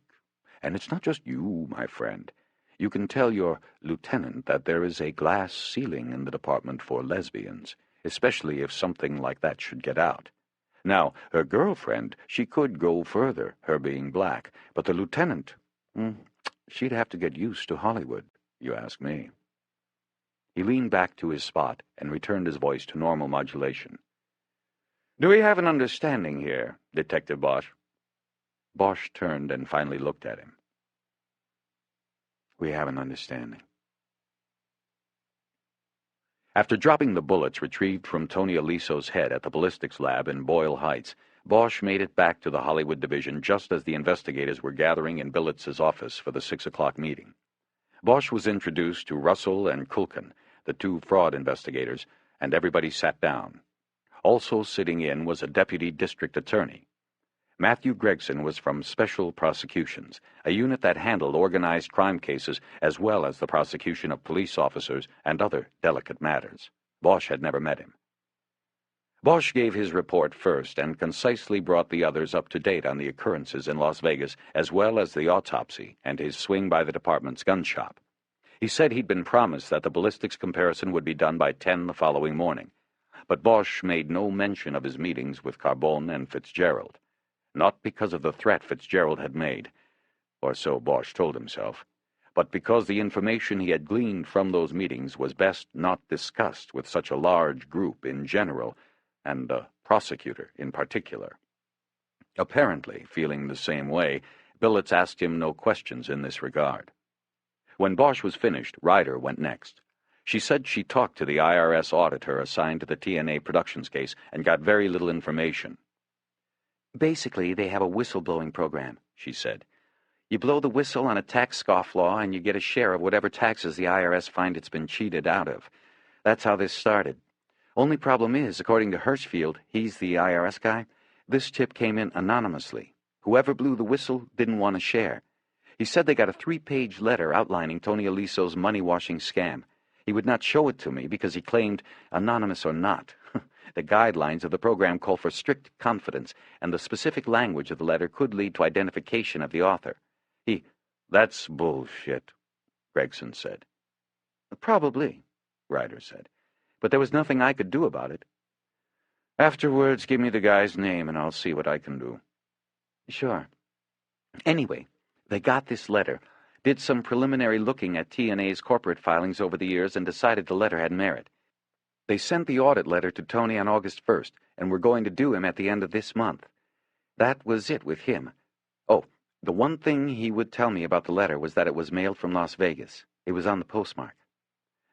[SPEAKER 1] And it's not just you, my friend. You can tell your lieutenant that there is a glass ceiling in the department for lesbians, especially if something like that should get out. Now, her girlfriend, she could go further, her being black, but the lieutenant, she'd have to get used to Hollywood, you ask me." He leaned back to his spot and returned his voice to normal modulation. "Do we have an understanding here, Detective Bosch?" Bosch turned and finally looked at him. "We have an understanding." After dropping the bullets retrieved from Tony Aliso's head at the ballistics lab in Boyle Heights, Bosch made it back to the Hollywood division just as the investigators were gathering in Billuts's office for the 6 o'clock meeting. Bosch was introduced to Russell and Kulkin, the 2 fraud investigators, and everybody sat down. Also sitting in was a deputy district attorney. Matthew Gregson was from Special Prosecutions, a unit that handled organized crime cases as well as the prosecution of police officers and other delicate matters. Bosch had never met him. Bosch gave his report first and concisely brought the others up to date on the occurrences in Las Vegas as well as the autopsy and his swing by the department's gun shop. He said he'd been promised that the ballistics comparison would be done by 10 the following morning, but Bosch made no mention of his meetings with Carbone and Fitzgerald. not because of the threat Fitzgerald had made, or so Bosch told himself, but because the information he had gleaned from those meetings was best not discussed with such a large group in general, and the prosecutor in particular. Apparently, feeling the same way, Billets asked him no questions in this regard. When Bosch was finished, Ryder went next. She said she talked to the IRS auditor assigned to the TNA Productions case and got very little information.
[SPEAKER 2] Basically, they have a whistleblowing program, she said. You blow the whistle on a tax scofflaw and you get a share of whatever taxes the IRS find it's been cheated out of. That's how this started. Only problem is, according to Hirschfield, he's the IRS guy, this tip came in anonymously. Whoever blew the whistle didn't want to share. He said they got a 3-page letter outlining Tony Aliso's money-washing scam. He would not show it to me because he claimed, anonymous or not, the guidelines of the program call for strict confidence, and the specific language of the letter could lead to identification of the author.
[SPEAKER 1] That's bullshit, Gregson said.
[SPEAKER 2] Probably, Ryder said, but there was nothing I could do about it.
[SPEAKER 1] Afterwards, give me the guy's name and I'll see what I can do.
[SPEAKER 2] Sure. Anyway, they got this letter, did some preliminary looking at TNA's corporate filings over the years, and decided the letter had merit. They sent the audit letter to Tony on August 1st, and were going to do him at the end of this month. That was it with him. Oh, the one thing he would tell me about the letter was that it was mailed from Las Vegas. It was on the postmark.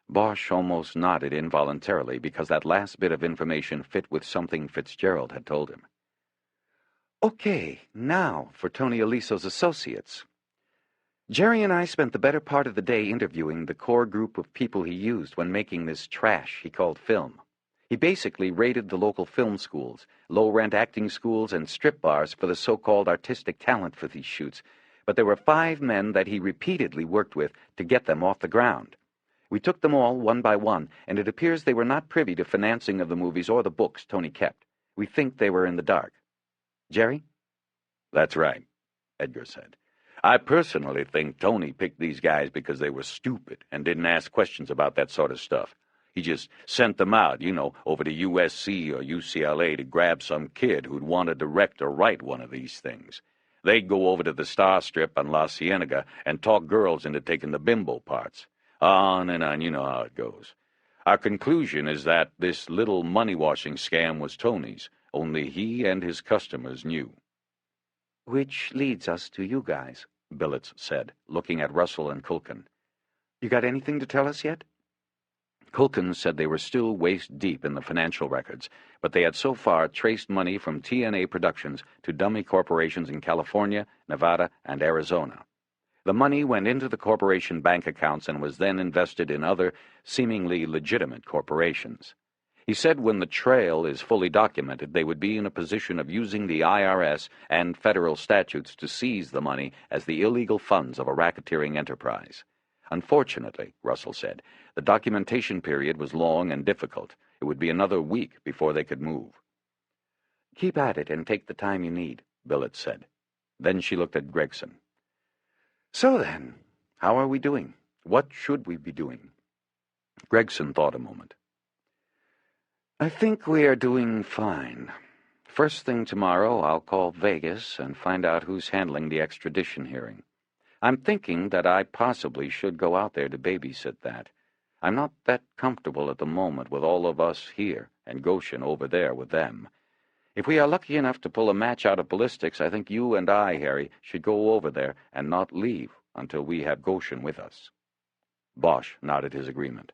[SPEAKER 1] Bosch almost nodded involuntarily because that last bit of information fit with something Fitzgerald had told him.
[SPEAKER 2] Okay, now for Tony Aliso's associates. Jerry and I spent the better part of the day interviewing the core group of people he used when making this trash he called film. He basically raided the local film schools, low-rent acting schools, and strip bars for the so-called artistic talent for these shoots, but there were 5 men that he repeatedly worked with to get them off the ground. We took them all one by one, and it appears they were not privy to financing of the movies or the books Tony kept. We think they were in the dark. Jerry?
[SPEAKER 1] That's right, Edgar said. I personally think Tony picked these guys because they were stupid and didn't ask questions about that sort of stuff. He just sent them out, over to USC or UCLA to grab some kid who'd want to direct or write one of these things. They'd go over to the Star Strip on La Cienega and talk girls into taking the bimbo parts. On and on, you know how it goes. Our conclusion is that this little money-washing scam was Tony's, only he and his customers knew.
[SPEAKER 2] Which leads us to you guys, Billets said, looking at Russell and Culkin. You got anything to tell us yet?
[SPEAKER 1] Culkin said they were still waist-deep in the financial records, but they had so far traced money from TNA Productions to dummy corporations in California, Nevada, and Arizona. The money went into the corporation bank accounts and was then invested in other, seemingly legitimate corporations. He said when the trail is fully documented, they would be in a position of using the IRS and federal statutes to seize the money as the illegal funds of a racketeering enterprise. Unfortunately, Russell said, the documentation period was long and difficult. It would be another week before they could move.
[SPEAKER 2] Keep at it and take the time you need, Billets said.
[SPEAKER 1] Then she looked at Gregson.
[SPEAKER 2] So then, how are we doing? What should we be doing?
[SPEAKER 1] Gregson thought a moment.
[SPEAKER 2] I think we are doing fine. First thing tomorrow, I'll call Vegas and find out who's handling the extradition hearing. I'm thinking that I possibly should go out there to babysit that. I'm not that comfortable at the moment with all of us here and Goshen over there with them. If we are lucky enough to pull a match out of ballistics, I think you and I, Harry, should go over there and not leave until we have Goshen with us.
[SPEAKER 1] Bosch nodded his agreement.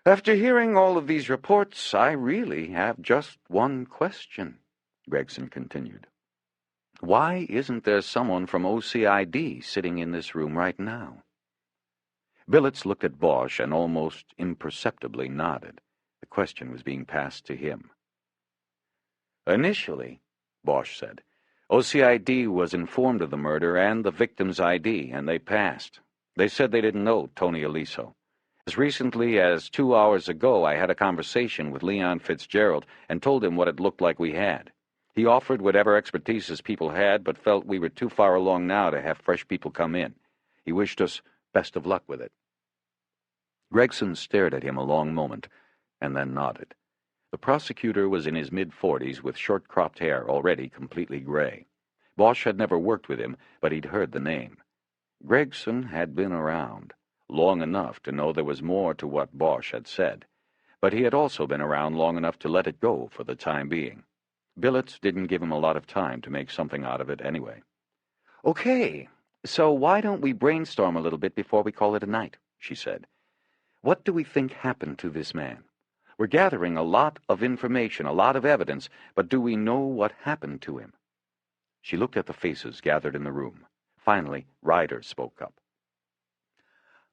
[SPEAKER 2] After hearing all of these reports, I really have just one question, Gregson continued. Why isn't there someone from OCID sitting in this room right now?
[SPEAKER 1] Billets looked at Bosch and almost imperceptibly nodded. The question was being passed to him.
[SPEAKER 2] Initially, Bosch said, OCID was informed of the murder and the victim's ID, and they passed. They said they didn't know Tony Aliso. As recently as 2 hours ago, I had a conversation with Leon Fitzgerald and told him what it looked like we had. He offered whatever expertise his people had, but felt we were too far along now to have fresh people come in. He wished us best of luck with it.
[SPEAKER 1] Gregson stared at him a long moment, and then nodded. The prosecutor was in his mid-40s with short-cropped hair already completely gray. Bosch had never worked with him, but he'd heard the name. Gregson had been around, long enough to know there was more to what Bosch had said, but he had also been around long enough to let it go for the time being. Billets didn't give him a lot of time to make something out of it anyway.
[SPEAKER 2] "Okay, so why don't we brainstorm a little bit before we call it a night?" she said. "What do we think happened to this man? We're gathering a lot of information, a lot of evidence, but do we know what happened to him?" She looked at the faces gathered in the room. Finally, Ryder spoke up.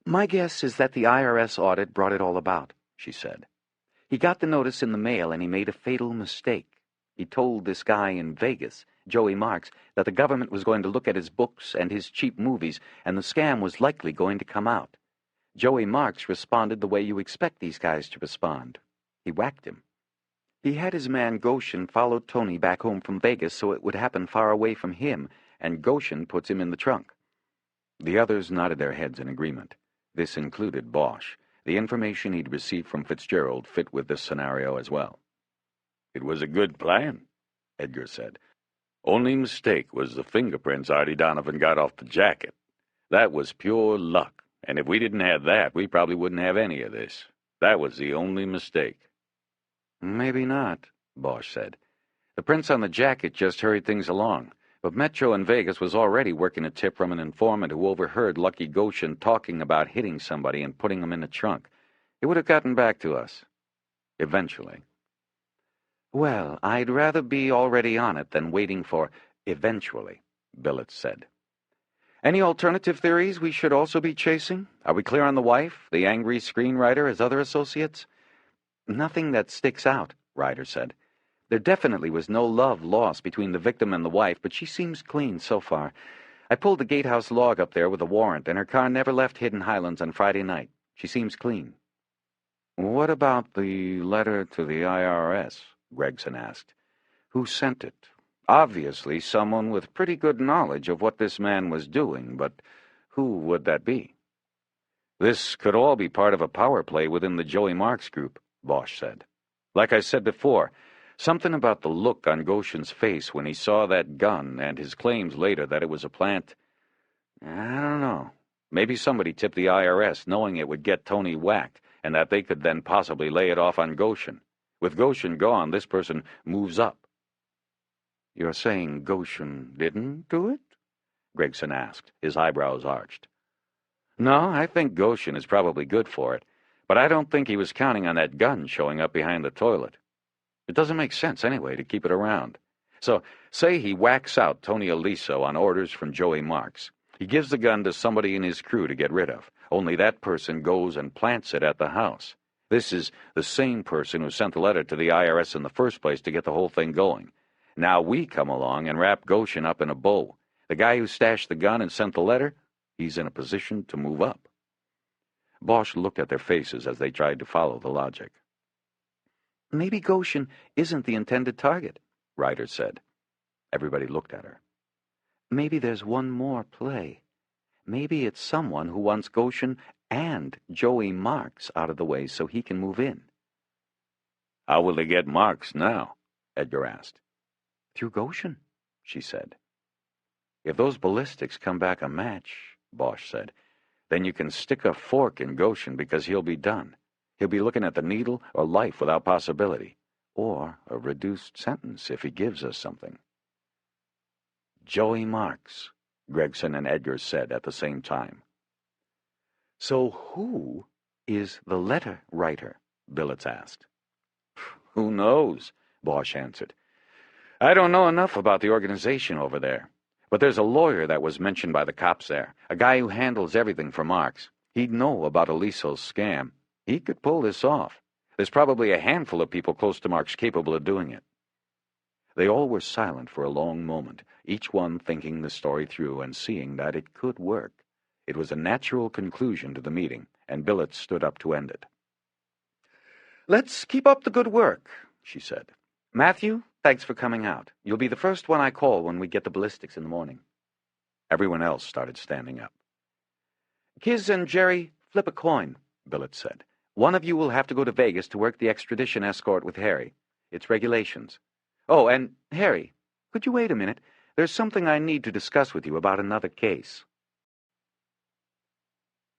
[SPEAKER 2] "My guess is that the IRS audit brought it all about," she said. "He got the notice in the mail and he made a fatal mistake. He told this guy in Vegas, Joey Marks, that the government was going to look at his books and his cheap movies, and the scam was likely going to come out. Joey Marks responded the way you expect these guys to respond. He whacked him. He had his man Goshen follow Tony back home from Vegas so it would happen far away from him, and Goshen puts him in the trunk."
[SPEAKER 1] The others nodded their heads in agreement. This included Bosch. The information he'd received from Fitzgerald fit with this scenario as well. "It was a good plan," Edgar said. "Only mistake was the fingerprints Artie Donovan got off the jacket. That was pure luck, and if we didn't have that, we probably wouldn't have any of this. That was the only mistake."
[SPEAKER 2] "Maybe not," Bosch said. "The prints on the jacket just hurried things along, but Metro in Vegas was already working a tip from an informant who overheard Lucky Goshen talking about hitting somebody and putting him in a trunk. It would have gotten back to us. Eventually." "Well, I'd rather be already on it than waiting for eventually," Billets said. "Any alternative theories we should also be chasing? Are we clear on the wife, the angry screenwriter, his other associates?" "Nothing that sticks out," Ryder said. "There definitely was no love lost between the victim and the wife, but she seems clean so far. I pulled the gatehouse log up there with a warrant, and her car never left Hidden Highlands on Friday night. She seems clean."
[SPEAKER 1] "What about the letter to the IRS?" Gregson asked. "Who sent it? Obviously someone with pretty good knowledge of what this man was doing, but who would that be?" "This could all be part of a power play within the Joey Marks group," Bosch said. "Like I said before, something about the look on Goshen's face when he saw that gun and his claims later that it was a plant. I don't know. Maybe somebody tipped the IRS knowing it would get Tony whacked and that they could then possibly lay it off on Goshen. With Goshen gone, this person moves up." "You're saying Goshen didn't do it?" Gregson asked, his eyebrows arched. "No, I think Goshen is probably good for it, but I don't think he was counting on that gun showing up behind the toilet. It doesn't make sense anyway to keep it around. So, say he whacks out Tony Aliso on orders from Joey Marks. He gives the gun to somebody in his crew to get rid of, only that person goes and plants it at the house. This is the same person who sent the letter to the IRS in the first place to get the whole thing going. Now we come along and wrap Goshen up in a bow. The guy who stashed the gun and sent the letter, he's in a position to move up." Bosch looked at their faces as they tried to follow the logic. "Maybe Goshen isn't the intended target," Ryder said. Everybody looked at her. "Maybe there's one more play. Maybe it's someone who wants Goshen and Joey Marks out of the way so he can move in." "How will they get Marks now?" Edgar asked.
[SPEAKER 2] "Through Goshen," she said. "If those ballistics come back a match," Bosch said, "then you can stick a fork in Goshen because he'll be done. He'll be looking at the needle or life without possibility, or a reduced sentence if he gives us something." "Joey Marks," Gregson and Edgar said at the same time. "So who is the letter writer?" Billets asked.
[SPEAKER 1] "Who knows?" Bosch answered. "I don't know enough about the organization over there. But there's a lawyer that was mentioned by the cops there, a guy who handles everything for Marks. He'd know about Aliso's scam. He could pull this off. There's probably a handful of people close to Marks capable of doing it." They all were silent for a long moment, each one thinking the story through and seeing that it could work. It was a natural conclusion to the meeting, and Billets stood up to end it. "Let's keep up the good work," she said. "Matthew, thanks for coming out. You'll be the first one I call when we get the ballistics in the morning." Everyone else started standing up. "Kiz and Jerry, flip a coin," Billets said.
[SPEAKER 2] One of you will have to go to Vegas to work the extradition escort with Harry. It's regulations. Oh, and Harry, could you wait a minute? There's something I need to discuss with you about another case.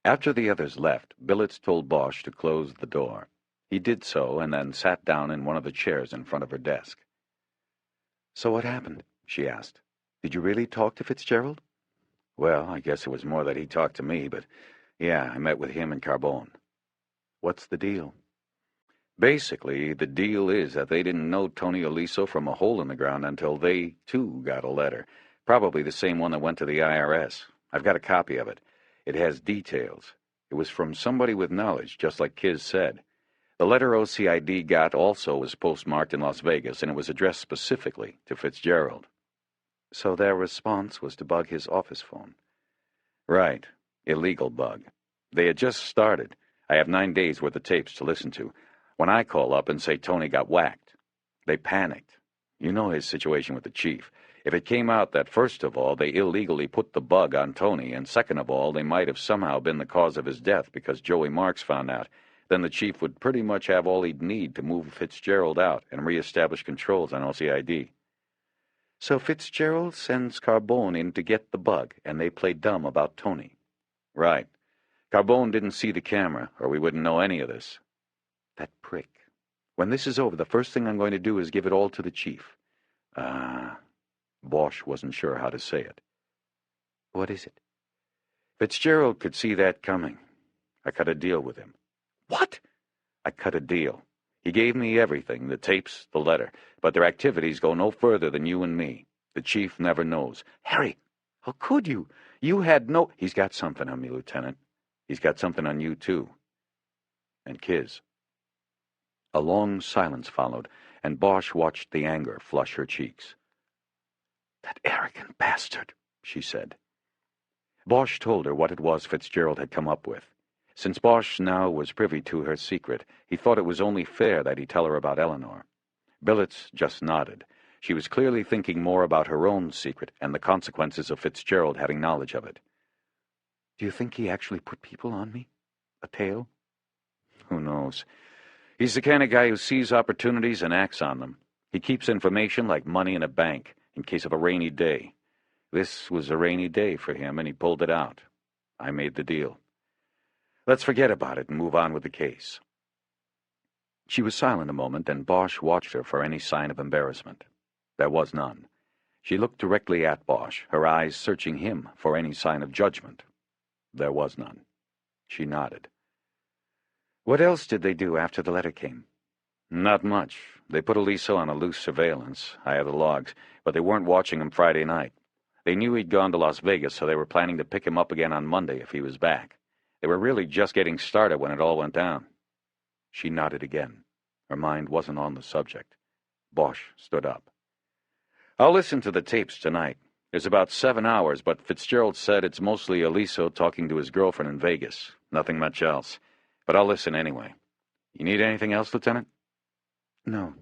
[SPEAKER 2] After the others left, Billets told Bosch to close the door. He did so and then sat down in one of the chairs in front of her desk. So what happened? She asked. Did you really talk to Fitzgerald? Well, I guess it was more that he talked to me, but yeah, I met with him and Carbone. What's the deal? Basically, the deal is that they didn't know Tony Oliso from a hole in the ground until they, too, got a letter. Probably the same one that went to the IRS. I've got a copy of it. It has details. It was from somebody with knowledge, just like Kiz said. The letter OCID got also was postmarked in Las Vegas, and it was addressed specifically to Fitzgerald. So their response was to bug his office phone. Right. Illegal bug. They had just started. I have 9 days worth of tapes to listen to. When I call up and say Tony got whacked, they panicked. You know his situation with the chief. If it came out that, first of all, they illegally put the bug on Tony, and second of all, they might have somehow been the cause of his death because Joey Marks found out, then the chief would pretty much have all he'd need to move Fitzgerald out and reestablish controls on OCID. So Fitzgerald sends Carbone in to get the bug, and they play dumb about Tony. Right. Carbone didn't see the camera, or we wouldn't know any of this. That prick. When this is over, the first thing I'm going to do is give it all to the chief. Bosch wasn't sure how to say it. What is it? Fitzgerald could see that coming. I cut a deal with him. What? I cut a deal. He gave me everything, the tapes, the letter, but their activities go no further than you and me. The chief never knows. Harry, how could you? You had no... He's got something on me, Lieutenant. He's got something on you, too. And Kiz. A long silence followed, and Bosch watched the anger flush her cheeks. That arrogant bastard, she said. Bosch told her what it was Fitzgerald had come up with. Since Bosch now was privy to her secret, he thought it was only fair that he tell her about Eleanor. Billets just nodded. She was clearly thinking more about her own secret and the consequences of Fitzgerald having knowledge of it. Do you think he actually put people on me? A tail? Who knows? He's the kind of guy who sees opportunities and acts on them. He keeps information like money in a bank, in case of a rainy day. This was a rainy day for him, and he pulled it out. I made the deal. Let's forget about it and move on with the case. She was silent a moment, and Bosch watched her for any sign of embarrassment. There was none. She looked directly at Bosch, her eyes searching him for any sign of judgment. There was none. She nodded. What else did they do after the letter came? Not much. They put Oliso on a loose surveillance. I have the logs, but they weren't watching him Friday night. They knew he'd gone to Las Vegas, so they were planning to pick him up again on Monday if he was back. They were really just getting started when it all went down. She nodded again. Her mind wasn't on the subject. Bosch stood up. I'll listen to the tapes tonight. There's about 7 hours, but Fitzgerald said it's mostly Oliso talking to his girlfriend in Vegas. Nothing much else. But I'll listen anyway. You need anything else, Lieutenant? No.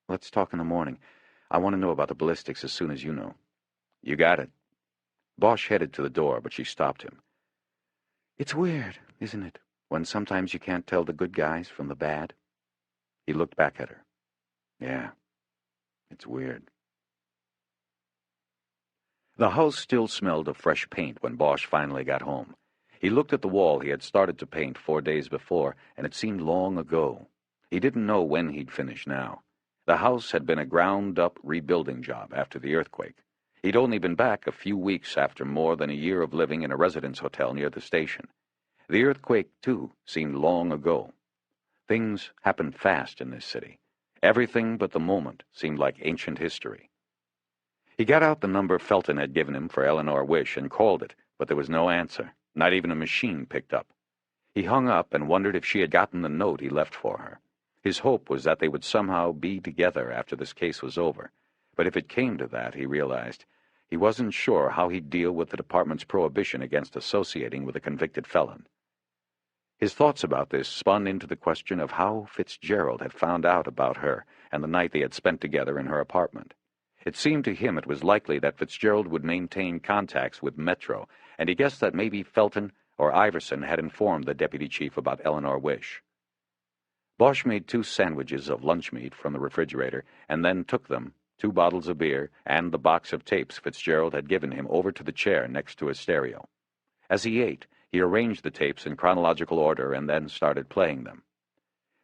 [SPEAKER 2] Let's talk in the morning. I want to know about the ballistics as soon as you know. You got it. Bosch headed to the door, but she stopped him. It's weird, isn't it, when sometimes you can't tell the good guys from the bad? He looked back at her. Yeah, it's weird. The house still smelled of fresh paint when Bosch finally got home. He looked at the wall he had started to paint 4 days before, and it seemed long ago. He didn't know when he'd finish now. The house had been a ground-up rebuilding job after the earthquake. He'd only been back a few weeks after more than a year of living in a residence hotel near the station. The earthquake, too, seemed long ago. Things happened fast in this city. Everything but the moment seemed like ancient history. He got out the number Felton had given him for Eleanor Wish and called it, but there was no answer. Not even a machine picked up. He hung up and wondered if she had gotten the note he left for her. His hope was that they would somehow be together after this case was over. But if it came to that, he realized, he wasn't sure how he'd deal with the department's prohibition against associating with a convicted felon. His thoughts about this spun into the question of how Fitzgerald had found out about her and the night they had spent together in her apartment. It seemed to him it was likely that Fitzgerald would maintain contacts with Metro, and he guessed that maybe Felton or Iverson had informed the deputy chief about Eleanor Wish.
[SPEAKER 1] Bosch made 2 sandwiches of lunch meat from the refrigerator and then took them, 2 bottles of beer, and the box of tapes Fitzgerald had given him over to the chair next to his stereo. As he ate, he arranged the tapes in chronological order and then started playing them.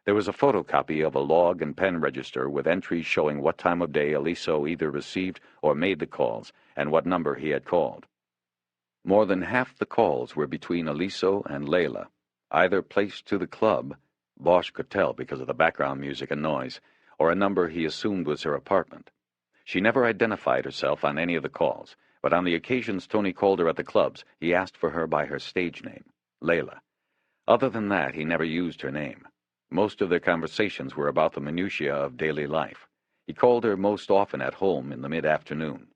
[SPEAKER 1] There was a photocopy of a log and pen register with entries showing what time of day Aliso either received or made the calls and what number he had called. More than half the calls were between Aliso and Layla, either placed to the club, Bosch could tell because of the background music and noise, or a number he assumed was her apartment. She never identified herself on any of the calls, but on the occasions Tony called her at the clubs, he asked for her by her stage name, Layla. Other than that, he never used her name. Most of their conversations were about the minutiae of daily life. He called her most often at home in the mid-afternoon.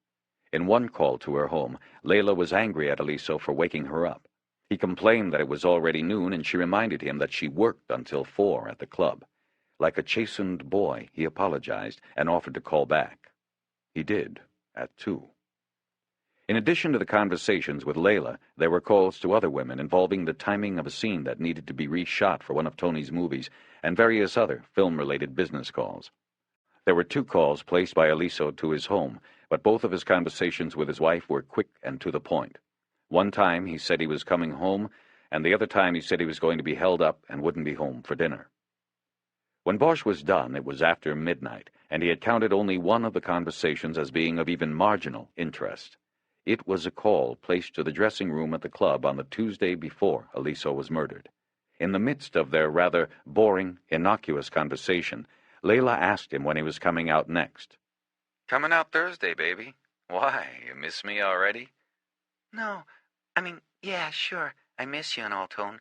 [SPEAKER 1] In one call to her home, Layla was angry at Aliso for waking her up. He complained that it was already noon, and she reminded him that she worked until 4 at the club. Like a chastened boy, he apologized and offered to call back. He did, at 2. In addition to the conversations with Layla, there were calls to other women involving the timing of a scene that needed to be reshot for one of Tony's movies, and various other film-related business calls. There were 2 calls placed by Aliso to his home, but both of his conversations with his wife were quick and to the point. One time he said he was coming home, and the other time he said he was going to be held up and wouldn't be home for dinner. When Bosch was done, it was after midnight, and he had counted only one of the conversations as being of even marginal interest. It was a call placed to the dressing room at the club on the Tuesday before Aliso was murdered. In the midst of their rather boring, innocuous conversation, Layla asked him when he was coming out next.
[SPEAKER 5] Coming out Thursday, baby. Why, you miss me already?
[SPEAKER 2] No, yeah, sure, I miss you and all, Tone,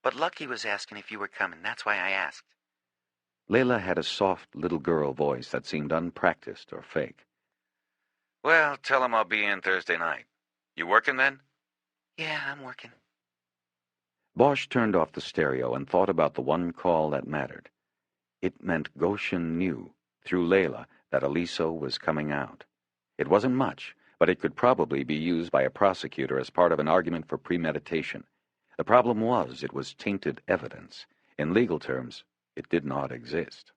[SPEAKER 2] but Lucky was asking if you were coming, that's why I asked.
[SPEAKER 1] Layla had a soft little girl voice that seemed unpracticed or fake.
[SPEAKER 5] Well, tell him I'll be in Thursday night. You working then?
[SPEAKER 2] Yeah, I'm working.
[SPEAKER 1] Bosch turned off the stereo and thought about the one call that mattered. It meant Goshen knew, through Layla, that Aliso was coming out. It wasn't much, but it could probably be used by a prosecutor as part of an argument for premeditation. The problem was it was tainted evidence. In legal terms, it did not exist.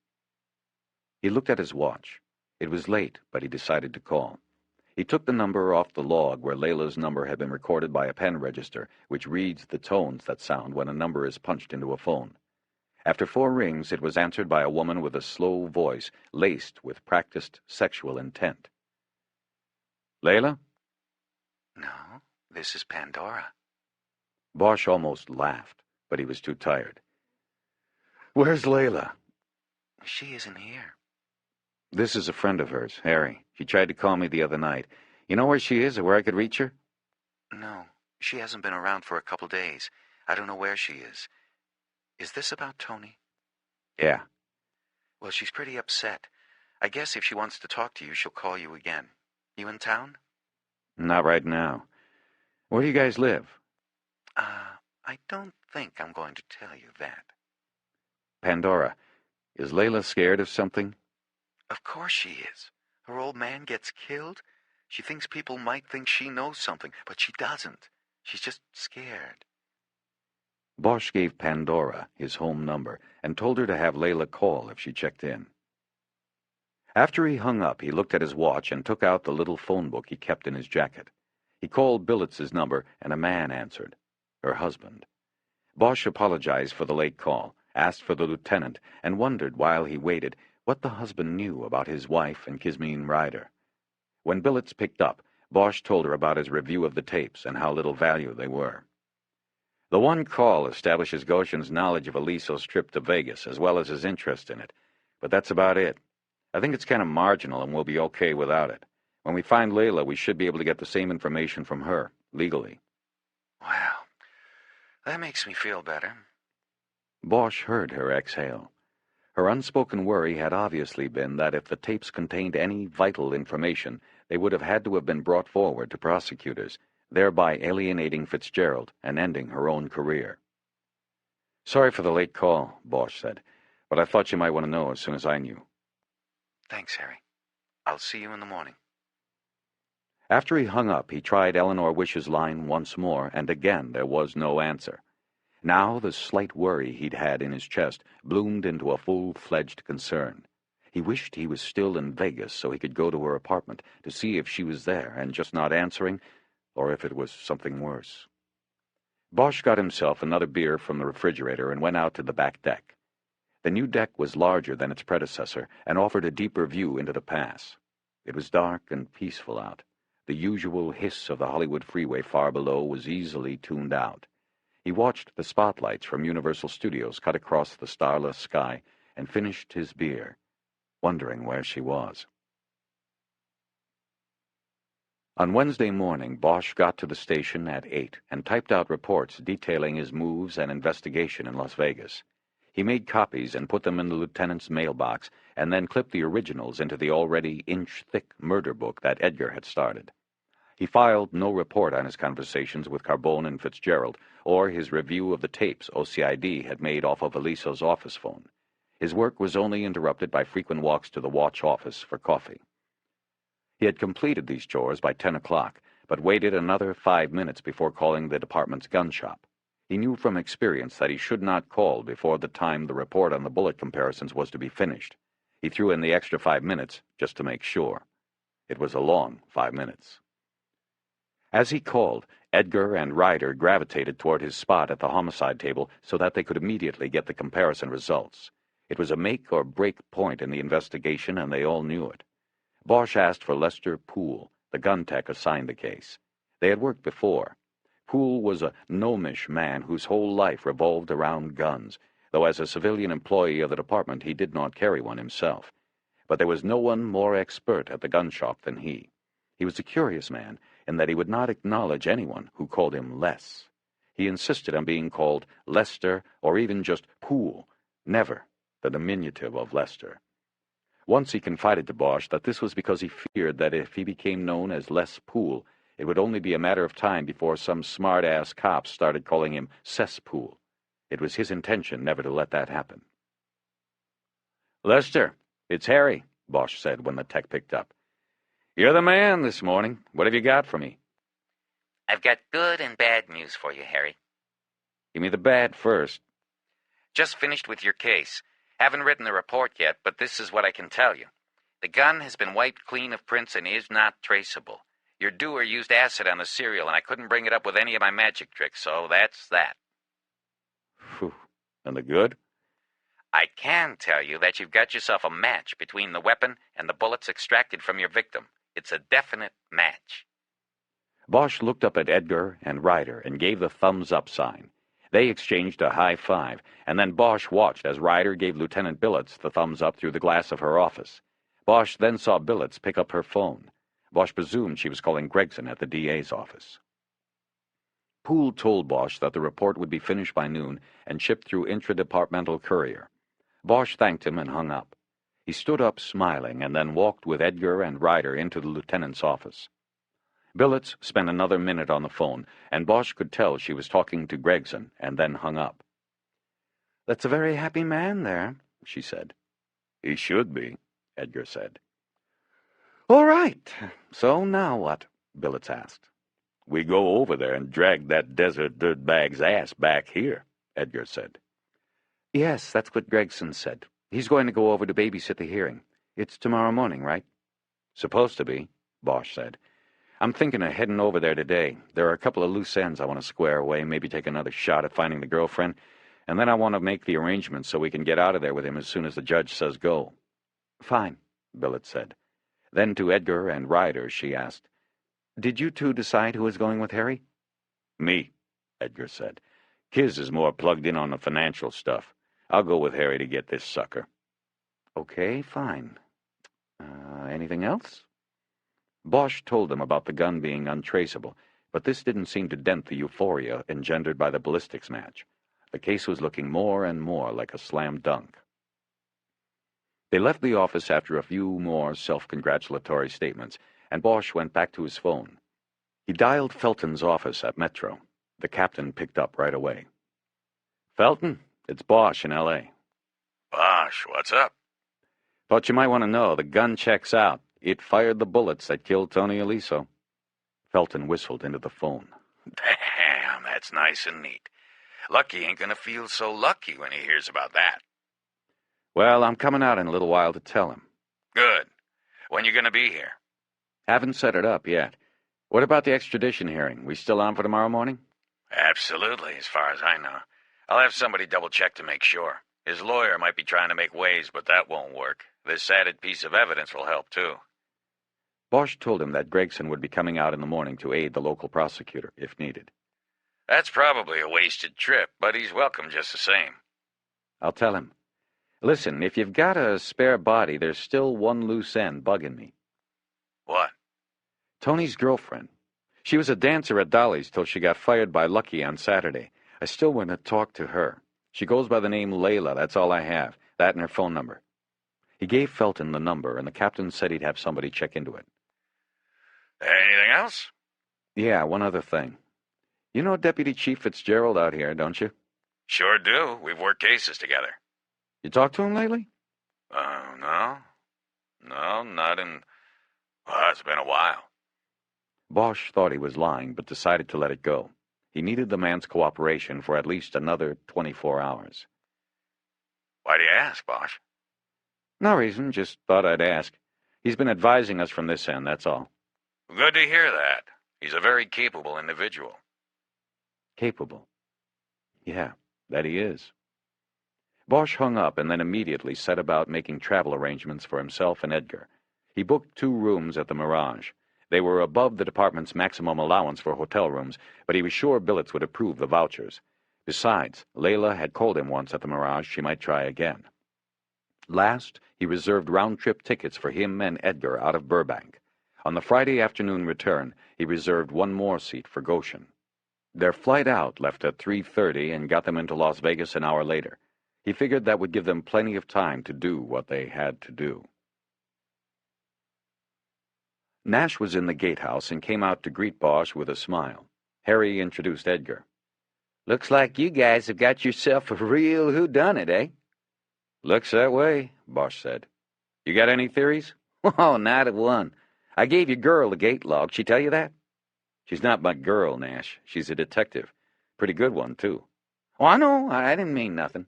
[SPEAKER 1] He looked at his watch. It was late, but he decided to call. He took the number off the log where Layla's number had been recorded by a pen register, which reads the tones that sound when a number is punched into a phone. After 4 rings, it was answered by a woman with a slow voice laced with practiced sexual intent. Layla?
[SPEAKER 2] No, this is Pandora.
[SPEAKER 1] Bosch almost laughed, but he was too tired. Where's Layla?
[SPEAKER 2] She isn't here.
[SPEAKER 1] This is a friend of hers, Harry. She tried to call me the other night. You know where she is or where I could reach her?
[SPEAKER 2] No, she hasn't been around for a couple days. I don't know where she is. Is this about Tony?
[SPEAKER 1] Yeah.
[SPEAKER 2] Well, she's pretty upset. I guess if she wants to talk to you, she'll call you again. You in town?
[SPEAKER 1] Not right now. Where do you guys live?
[SPEAKER 2] I don't think I'm going to tell you that.
[SPEAKER 1] Pandora, is Layla scared of something?
[SPEAKER 2] Of course she is. Her old man gets killed. She thinks people might think she knows something, but she doesn't. She's just scared.
[SPEAKER 1] Bosch gave Pandora his home number and told her to have Layla call if she checked in. After he hung up, he looked at his watch and took out the little phone book he kept in his jacket. He called Billuts's number, and a man answered. Her husband. Bosch apologized for the late call, asked for the lieutenant, and wondered while he waited what the husband knew about his wife and Kismine Ryder. When Billets picked up, Bosch told her about his review of the tapes and how little value they were. The one call establishes Goshen's knowledge of Aliso's trip to Vegas, as well as his interest in it. But that's about it. I think it's kind of marginal, and we'll be okay without it. When we find Layla, we should be able to get the same information from her, legally.
[SPEAKER 2] Wow, that makes me feel better.
[SPEAKER 1] Bosch heard her exhale. Her unspoken worry had obviously been that if the tapes contained any vital information, they would have had to have been brought forward to prosecutors, thereby alienating Fitzgerald and ending her own career. Sorry for the late call, Bosch said, but I thought you might want to know as soon as I knew.
[SPEAKER 2] Thanks, Harry. I'll see you in the morning.
[SPEAKER 1] After he hung up, he tried Eleanor Wish's line once more, and again there was no answer. Now the slight worry he'd had in his chest bloomed into a full-fledged concern. He wished he was still in Vegas so he could go to her apartment to see if she was there and just not answering, or if it was something worse. Bosch got himself another beer from the refrigerator and went out to the back deck. The new deck was larger than its predecessor and offered a deeper view into the pass. It was dark and peaceful out. The usual hiss of the Hollywood freeway far below was easily tuned out. He watched the spotlights from Universal Studios cut across the starless sky and finished his beer, wondering where she was. On Wednesday morning, Bosch got to the station at 8 and typed out reports detailing his moves and investigation in Las Vegas. He made copies and put them in the lieutenant's mailbox, and then clipped the originals into the already inch-thick murder book that Edgar had started. He filed no report on his conversations with Carbone and Fitzgerald, or his review of the tapes OCID had made off of Eliso's office phone. His work was only interrupted by frequent walks to the watch office for coffee. He had completed these chores by 10 o'clock, but waited another 5 minutes before calling the department's gun shop. He knew from experience that he should not call before the time the report on the bullet comparisons was to be finished. He threw in the extra 5 minutes just to make sure. It was a long 5 minutes. As he called, Edgar and Ryder gravitated toward his spot at the homicide table so that they could immediately get the comparison results. It was a make-or-break point in the investigation, and they all knew it. Bosch asked for Lester Poole, the gun tech assigned the case. They had worked before. Poole was a gnomish man whose whole life revolved around guns, though as a civilian employee of the department he did not carry one himself. But there was no one more expert at the gun shop than he. He was a curious man in that he would not acknowledge anyone who called him Les. He insisted on being called Lester or even just Poole, never the diminutive of Lester. Once he confided to Bosch that this was because he feared that if he became known as Les Poole, it would only be a matter of time before some smart-ass cops started calling him Cesspool. It was his intention never to let that happen.
[SPEAKER 3] "Lester, it's Harry," Bosch said when the tech picked up. "You're the man this morning. What have you got for me?"
[SPEAKER 2] "I've got good and bad news for you, Harry."
[SPEAKER 3] "Give me the bad first."
[SPEAKER 2] "Just finished with your case. Haven't written the report yet, but this is what I can tell you. The gun has been wiped clean of prints and is not traceable. Your doer used acid on the serial, and I couldn't bring it up with any of my magic tricks, so that's that."
[SPEAKER 3] Phew. And the good?
[SPEAKER 2] "I can tell you that you've got yourself a match between the weapon and the bullets extracted from your victim. It's a definite match."
[SPEAKER 1] Bosch looked up at Edgar and Ryder and gave the thumbs-up sign. They exchanged a high five, and then Bosch watched as Ryder gave Lieutenant Billets the thumbs-up through the glass of her office. Bosch then saw Billets pick up her phone. Bosch presumed she was calling Gregson at the DA's office. Poole told Bosch that the report would be finished by noon and shipped through intra-departmental courier. Bosch thanked him and hung up. He stood up smiling and then walked with Edgar and Ryder into the lieutenant's office. Billets spent another minute on the phone, and Bosch could tell she was talking to Gregson, and then hung up. "That's a very happy man there," she said. "He should be," Edgar said. "All right. So now what?" Billets asked. "We go over there and drag that desert dirtbag's ass back here," Edgar said. "Yes, that's what Gregson said. He's going to go over to babysit the hearing. It's tomorrow morning, right?" "Supposed to be," Bosch said. "I'm thinking of heading over there today. There are a couple of loose ends I want to square away, maybe take another shot at finding the girlfriend, and then I want to make the arrangements so we can get out of there with him as soon as the judge says go." "Fine," Billets said. Then to Edgar and Ryder she asked, "Did you two decide who was going with Harry?" "Me," Edgar said. "Kiz is more plugged in on the financial stuff. I'll go with Harry to get this sucker." "Okay, fine. Anything else?" Bosch told them about the gun being untraceable, but this didn't seem to dent the euphoria engendered by the ballistics match. The case was looking more and more like a slam dunk. They left the office after a few more self-congratulatory statements, and Bosch went back to his phone. He dialed Felton's office at Metro. The captain picked up right away. "Felton, it's Bosch in L.A.
[SPEAKER 4] Bosch, what's up?
[SPEAKER 3] Thought you might want to know, the gun checks out. It fired the bullets that killed Tony Eliso."
[SPEAKER 1] Felton whistled into the phone.
[SPEAKER 4] Damn, that's nice and neat. Lucky ain't gonna feel so lucky when he hears about that.
[SPEAKER 2] Well, I'm coming out in a little while to tell him.
[SPEAKER 4] Good. When you gonna be here?
[SPEAKER 2] Haven't set it up yet. What about the extradition hearing? We still on for tomorrow morning?
[SPEAKER 4] Absolutely, as far as I know. I'll have somebody double-check to make sure. His lawyer might be trying to make waves, but that won't work. This added piece of evidence will help, too.
[SPEAKER 2] Bosch told him that Gregson would be coming out in the morning to aid the local prosecutor, if needed.
[SPEAKER 4] That's probably a wasted trip, but he's welcome just the same.
[SPEAKER 2] I'll tell him. Listen, if you've got a spare body, there's still one loose end bugging me.
[SPEAKER 4] What?
[SPEAKER 2] Tony's girlfriend. She was a dancer at Dolly's till she got fired by Lucky on Saturday. I still want to talk to her. She goes by the name Layla, that's all I have. That and her phone number. He gave Felton the number, and the captain said he'd have somebody check into it.
[SPEAKER 4] Anything else?
[SPEAKER 2] Yeah, one other thing. You know Deputy Chief Fitzgerald out here, don't you?
[SPEAKER 4] Sure do. We've worked cases together.
[SPEAKER 2] You talked to him lately?
[SPEAKER 4] No. No, not in... Well, it's been a while.
[SPEAKER 2] Bosch thought he was lying, but decided to let it go. He needed the man's cooperation for at least another 24 hours.
[SPEAKER 4] Why do you ask, Bosch?
[SPEAKER 2] No reason, just thought I'd ask. He's been advising us from this end, that's all.
[SPEAKER 4] Good to hear that. He's a very capable individual.
[SPEAKER 2] Capable. Yeah, that he is. Bosch hung up and then immediately set about making travel arrangements for himself and Edgar. He booked 2 rooms at the Mirage. They were above the department's maximum allowance for hotel rooms, but he was sure Billets would approve the vouchers. Besides, Layla had called him once at the Mirage she might try again. Last, he reserved round-trip tickets for him and Edgar out of Burbank. On the Friday afternoon return, he reserved one more seat for Goshen. Their flight out left at 3:30 and got them into Las Vegas an hour later. He figured that would give them plenty of time to do what they had to do. Nash was in the gatehouse and came out to greet Bosch with a smile. Harry introduced Edgar.
[SPEAKER 3] Looks like you guys have got yourself a real whodunit, eh?
[SPEAKER 2] Looks that way, Bosch said. You got any theories?
[SPEAKER 3] Oh, not a one. I gave your girl the gate log. She tell you that?
[SPEAKER 2] She's not my girl, Nash. She's a detective. Pretty good one, too.
[SPEAKER 3] Oh, I know. I didn't mean nothing.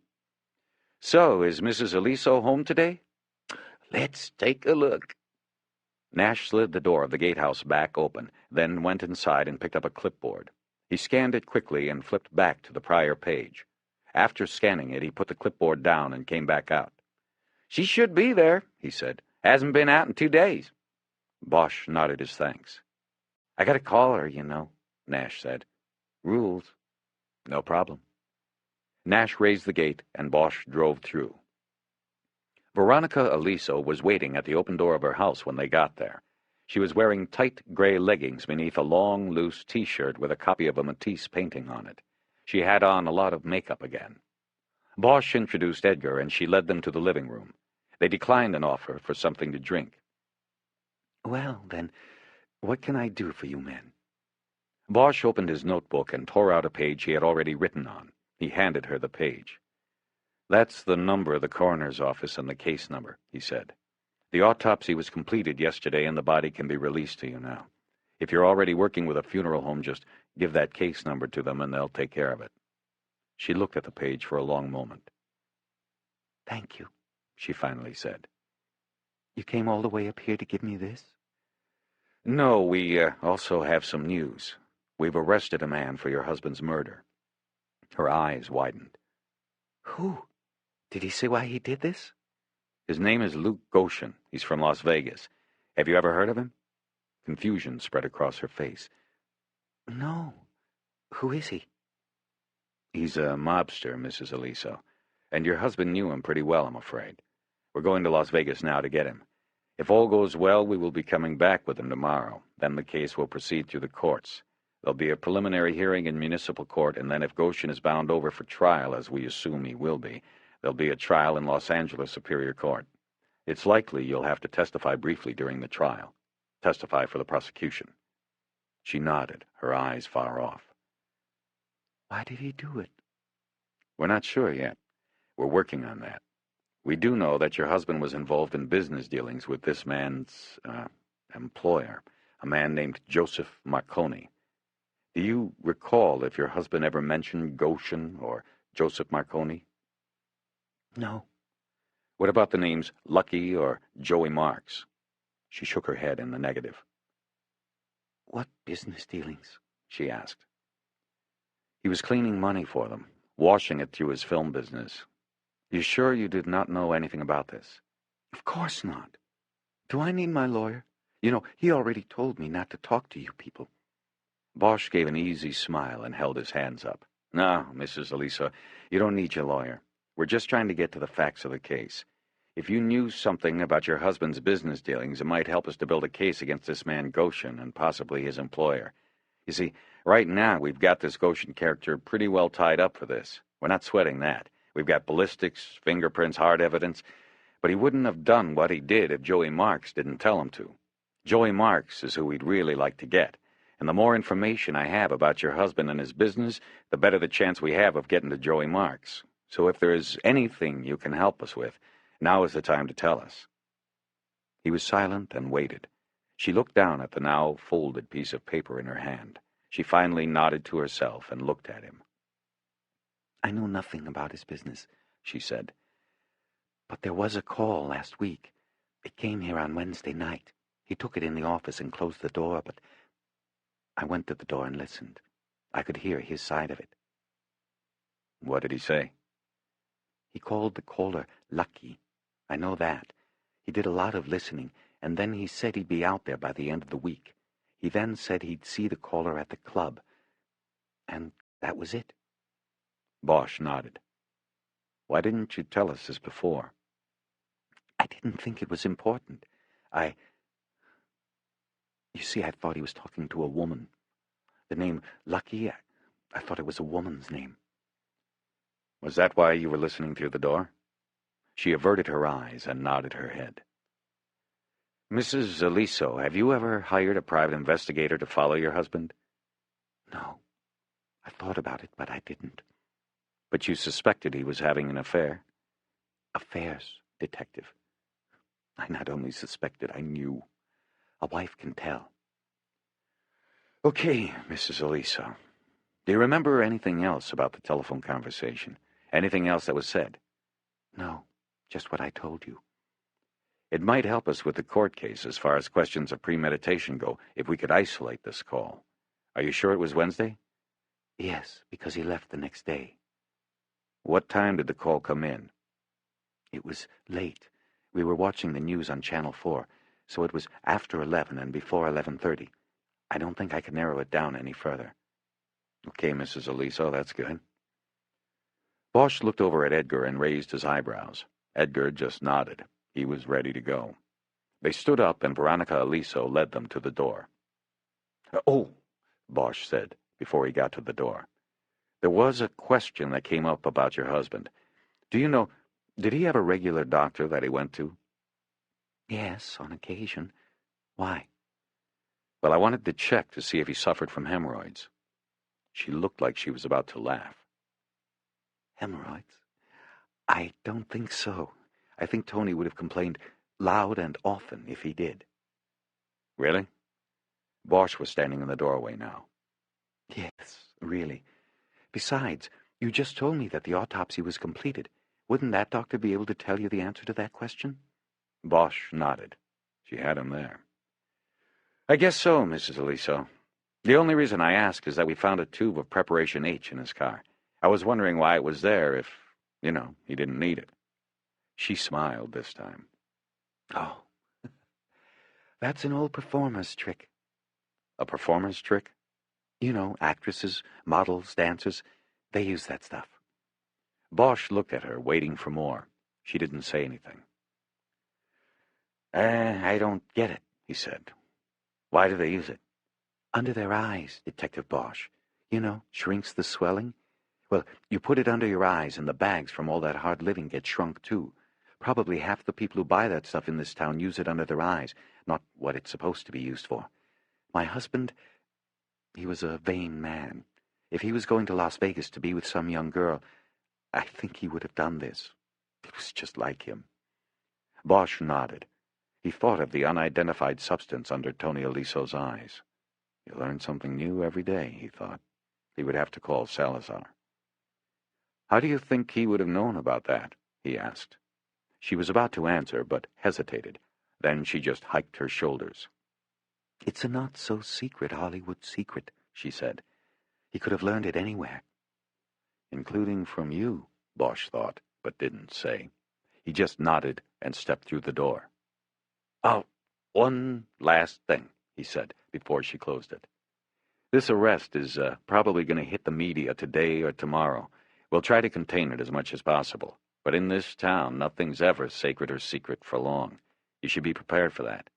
[SPEAKER 2] So, is Mrs. Aliso home today?
[SPEAKER 3] Let's take a look.
[SPEAKER 2] Nash slid the door of the gatehouse back open, then went inside and picked up a clipboard. He scanned it quickly and flipped back to the prior page. After scanning it, he put the clipboard down and came back out.
[SPEAKER 3] She should be there, he said. Hasn't been out in 2 days.
[SPEAKER 2] Bosch nodded his thanks.
[SPEAKER 3] I gotta call her, you know,
[SPEAKER 2] Nash said.
[SPEAKER 3] Rules.
[SPEAKER 2] No problem. Nash raised the gate, and Bosch drove through. Veronica Aliso was waiting at the open door of her house when they got there. She was wearing tight gray leggings beneath a long, loose T-shirt with a copy of a Matisse painting on it. She had on a lot of makeup again. Bosch introduced Edgar, and she led them to the living room. They declined an offer for something to drink.
[SPEAKER 3] Well, then, what can I do for you men?
[SPEAKER 2] Bosch opened his notebook and tore out a page he had already written on. He handed her the page. That's the number of the coroner's office and the case number, he said. The autopsy was completed yesterday and the body can be released to you now. If you're already working with a funeral home, just give that case number to them and they'll take care of it. She looked at the page for a long moment.
[SPEAKER 3] Thank you,
[SPEAKER 2] she finally said.
[SPEAKER 3] You came all the way up here to give me this?
[SPEAKER 2] No, we also have some news. We've arrested a man for your husband's murder. Her eyes widened.
[SPEAKER 3] Who? Did he say why he did this?
[SPEAKER 2] His name is Luke Goshen. He's from Las Vegas. Have you ever heard of him? Confusion spread across her face.
[SPEAKER 3] No. Who is he?
[SPEAKER 2] He's a mobster, Mrs. Aliso. And your husband knew him pretty well, I'm afraid. We're going to Las Vegas now to get him. If all goes well, we will be coming back with him tomorrow. Then the case will proceed through the courts. There'll be a preliminary hearing in municipal court, and then if Goshen is bound over for trial, as we assume he will be, there'll be a trial in Los Angeles Superior Court. It's likely you'll have to testify briefly during the trial. Testify for the prosecution. She nodded, her eyes far off.
[SPEAKER 3] Why did he do it?
[SPEAKER 2] We're not sure yet. We're working on that. We do know that your husband was involved in business dealings with this man's employer, a man named Joseph Marconi.
[SPEAKER 1] Do you recall if your husband ever mentioned Goshen or Joseph Marconi?
[SPEAKER 2] No.
[SPEAKER 1] What about the names Lucky or Joey Marks? She shook her head in the negative.
[SPEAKER 2] What business dealings?
[SPEAKER 1] She asked. He was cleaning money for them, washing it through his film business. You sure you did not know anything about this?
[SPEAKER 2] Of course not. Do I need my lawyer? You know, he already told me not to talk to you people.
[SPEAKER 1] Bosch gave an easy smile and held his hands up. No, Mrs. Elisa, you don't need your lawyer. We're just trying to get to the facts of the case. If you knew something about your husband's business dealings, it might help us to build a case against this man Goshen and possibly his employer. You see, right now we've got this Goshen character pretty well tied up for this. We're not sweating that. We've got ballistics, fingerprints, hard evidence, but he wouldn't have done what he did if Joey Marks didn't tell him to. Joey Marks is who we'd really like to get, and the more information I have about your husband and his business, the better the chance we have of getting to Joey Marks. So if there is anything you can help us with, now is the time to tell us. He was silent and waited. She looked down at the now folded piece of paper in her hand. She finally nodded to herself and looked at him.
[SPEAKER 2] I know nothing about his business, she said. But there was a call last week. It came here on Wednesday night. He took it in the office and closed the door, but I went to the door and listened. I could hear his side of it.
[SPEAKER 1] What did he say?
[SPEAKER 2] He called the caller Lucky. I know that. He did a lot of listening, and then he said he'd be out there by the end of the week. He then said he'd see the caller at the club. And that was it.
[SPEAKER 1] Bosch nodded. Why didn't you tell us this before?
[SPEAKER 2] I didn't think it was important. You see, I thought he was talking to a woman. The name Lucky, I thought it was a woman's name.
[SPEAKER 1] Was that why you were listening through the door? She averted her eyes and nodded her head. Mrs. Eliso, have you ever hired a private investigator to follow your husband?
[SPEAKER 2] No. I thought about it, but I didn't.
[SPEAKER 1] But you suspected he was having an affair?
[SPEAKER 2] Affairs, detective. I not only suspected, I knew. A wife can tell.
[SPEAKER 1] Okay, Mrs. Eliso. Do you remember anything else about the telephone conversation? Anything else that was said?
[SPEAKER 2] No, just what I told you.
[SPEAKER 1] It might help us with the court case as far as questions of premeditation go if we could isolate this call. Are you sure it was Wednesday?
[SPEAKER 2] Yes, because he left the next day.
[SPEAKER 1] What time did the call come in?
[SPEAKER 2] It was late. We were watching the news on Channel 4, so it was after 11 and before 11:30. I don't think I can narrow it down any further.
[SPEAKER 1] Okay, Mrs. Eliso, that's good. Bosch looked over at Edgar and raised his eyebrows. Edgar just nodded. He was ready to go. They stood up and Veronica Eliso led them to the door. Oh, Bosch said before he got to the door. There was a question that came up about your husband. Do you know, did he have a regular doctor that he went to?
[SPEAKER 2] Yes, on occasion. Why?
[SPEAKER 1] Well, I wanted to check to see if he suffered from hemorrhoids. She looked like she was about to laugh.
[SPEAKER 2] Hemorrhoids? I don't think so. I think Tony would have complained loud and often if he did.
[SPEAKER 1] Really? Bosch was standing in the doorway now.
[SPEAKER 2] Yes, really. Besides, you just told me that the autopsy was completed. Wouldn't that doctor be able to tell you the answer to that question?
[SPEAKER 1] Bosch nodded. She had him there. I guess so, Mrs. Eliso. The only reason I ask is that we found a tube of Preparation H in his car. I was wondering why it was there if, he didn't need it. She smiled this time.
[SPEAKER 2] Oh, that's an old performer's trick.
[SPEAKER 1] A performer's trick?
[SPEAKER 2] You know, actresses, models, dancers, they use that stuff.
[SPEAKER 1] Bosch looked at her, waiting for more. She didn't say anything.
[SPEAKER 2] I don't get it, he said.
[SPEAKER 1] Why do they use it?
[SPEAKER 2] Under their eyes, Detective Bosch. You know, shrinks the swelling. Well, you put it under your eyes and the bags from all that hard living get shrunk too. Probably half the people who buy that stuff in this town use it under their eyes, not what it's supposed to be used for. My husband, he was a vain man. If he was going to Las Vegas to be with some young girl, I think he would have done this. It was just like him.
[SPEAKER 1] Bosch nodded. He thought of the unidentified substance under Tony Eliso's eyes. You learn something new every day, he thought. He would have to call Salazar. How do you think he would have known about that? He asked. She was about to answer, but hesitated. Then she just hiked her shoulders. It's a not-so-secret Hollywood secret, she said. He could have learned it anywhere. Including from you, Bosch thought, but didn't say. He just nodded and stepped through the door. Oh, one last thing, he said, before she closed it. This arrest is probably going to hit the media today or tomorrow. We'll try to contain it as much as possible. But in this town, nothing's ever sacred or secret for long. You should be prepared for that.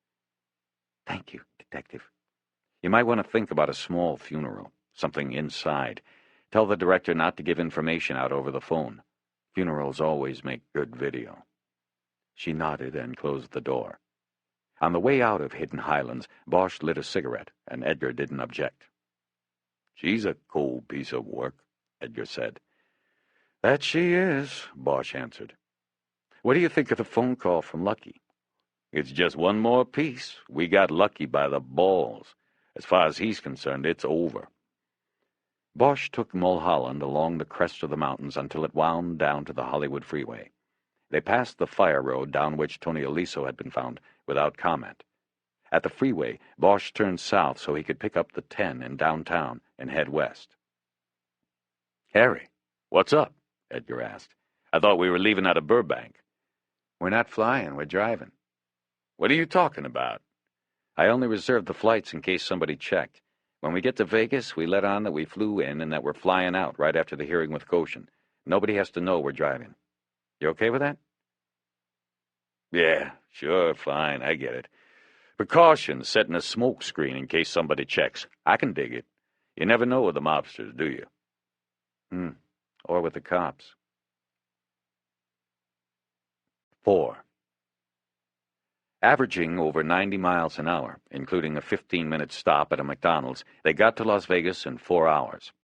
[SPEAKER 1] Thank you, Detective. You might want to think about a small funeral, something inside. Tell the director not to give information out over the phone. Funerals always make good video. She nodded and closed the door. On the way out of Hidden Highlands, Bosch lit a cigarette, and Edgar didn't object. She's a cold piece of work, Edgar said. That she is, Bosch answered. What do you think of the phone call from Lucky? It's just one more piece. We got Lucky by the balls. As far as he's concerned, it's over. Bosch took Mulholland along the crest of the mountains until it wound down to the Hollywood freeway. They passed the fire road down which Tony Aliso had been found, without comment. At the freeway, Bosch turned south so he could pick up the 10 in downtown and head west. Harry, what's up? Edgar asked. I thought we were leaving out of Burbank. We're not flying, we're driving. What are you talking about? I only reserved the flights in case somebody checked. When we get to Vegas, we let on that we flew in and that we're flying out right after the hearing with Goshen. Nobody has to know we're driving. You okay with that? Yeah, sure, fine, I get it. Precautions, setting a smoke screen in case somebody checks. I can dig it. You never know with the mobsters, do you? Or with the cops. 4. Averaging over 90 miles an hour, including a 15-minute stop at a McDonald's, they got to Las Vegas in 4 hours.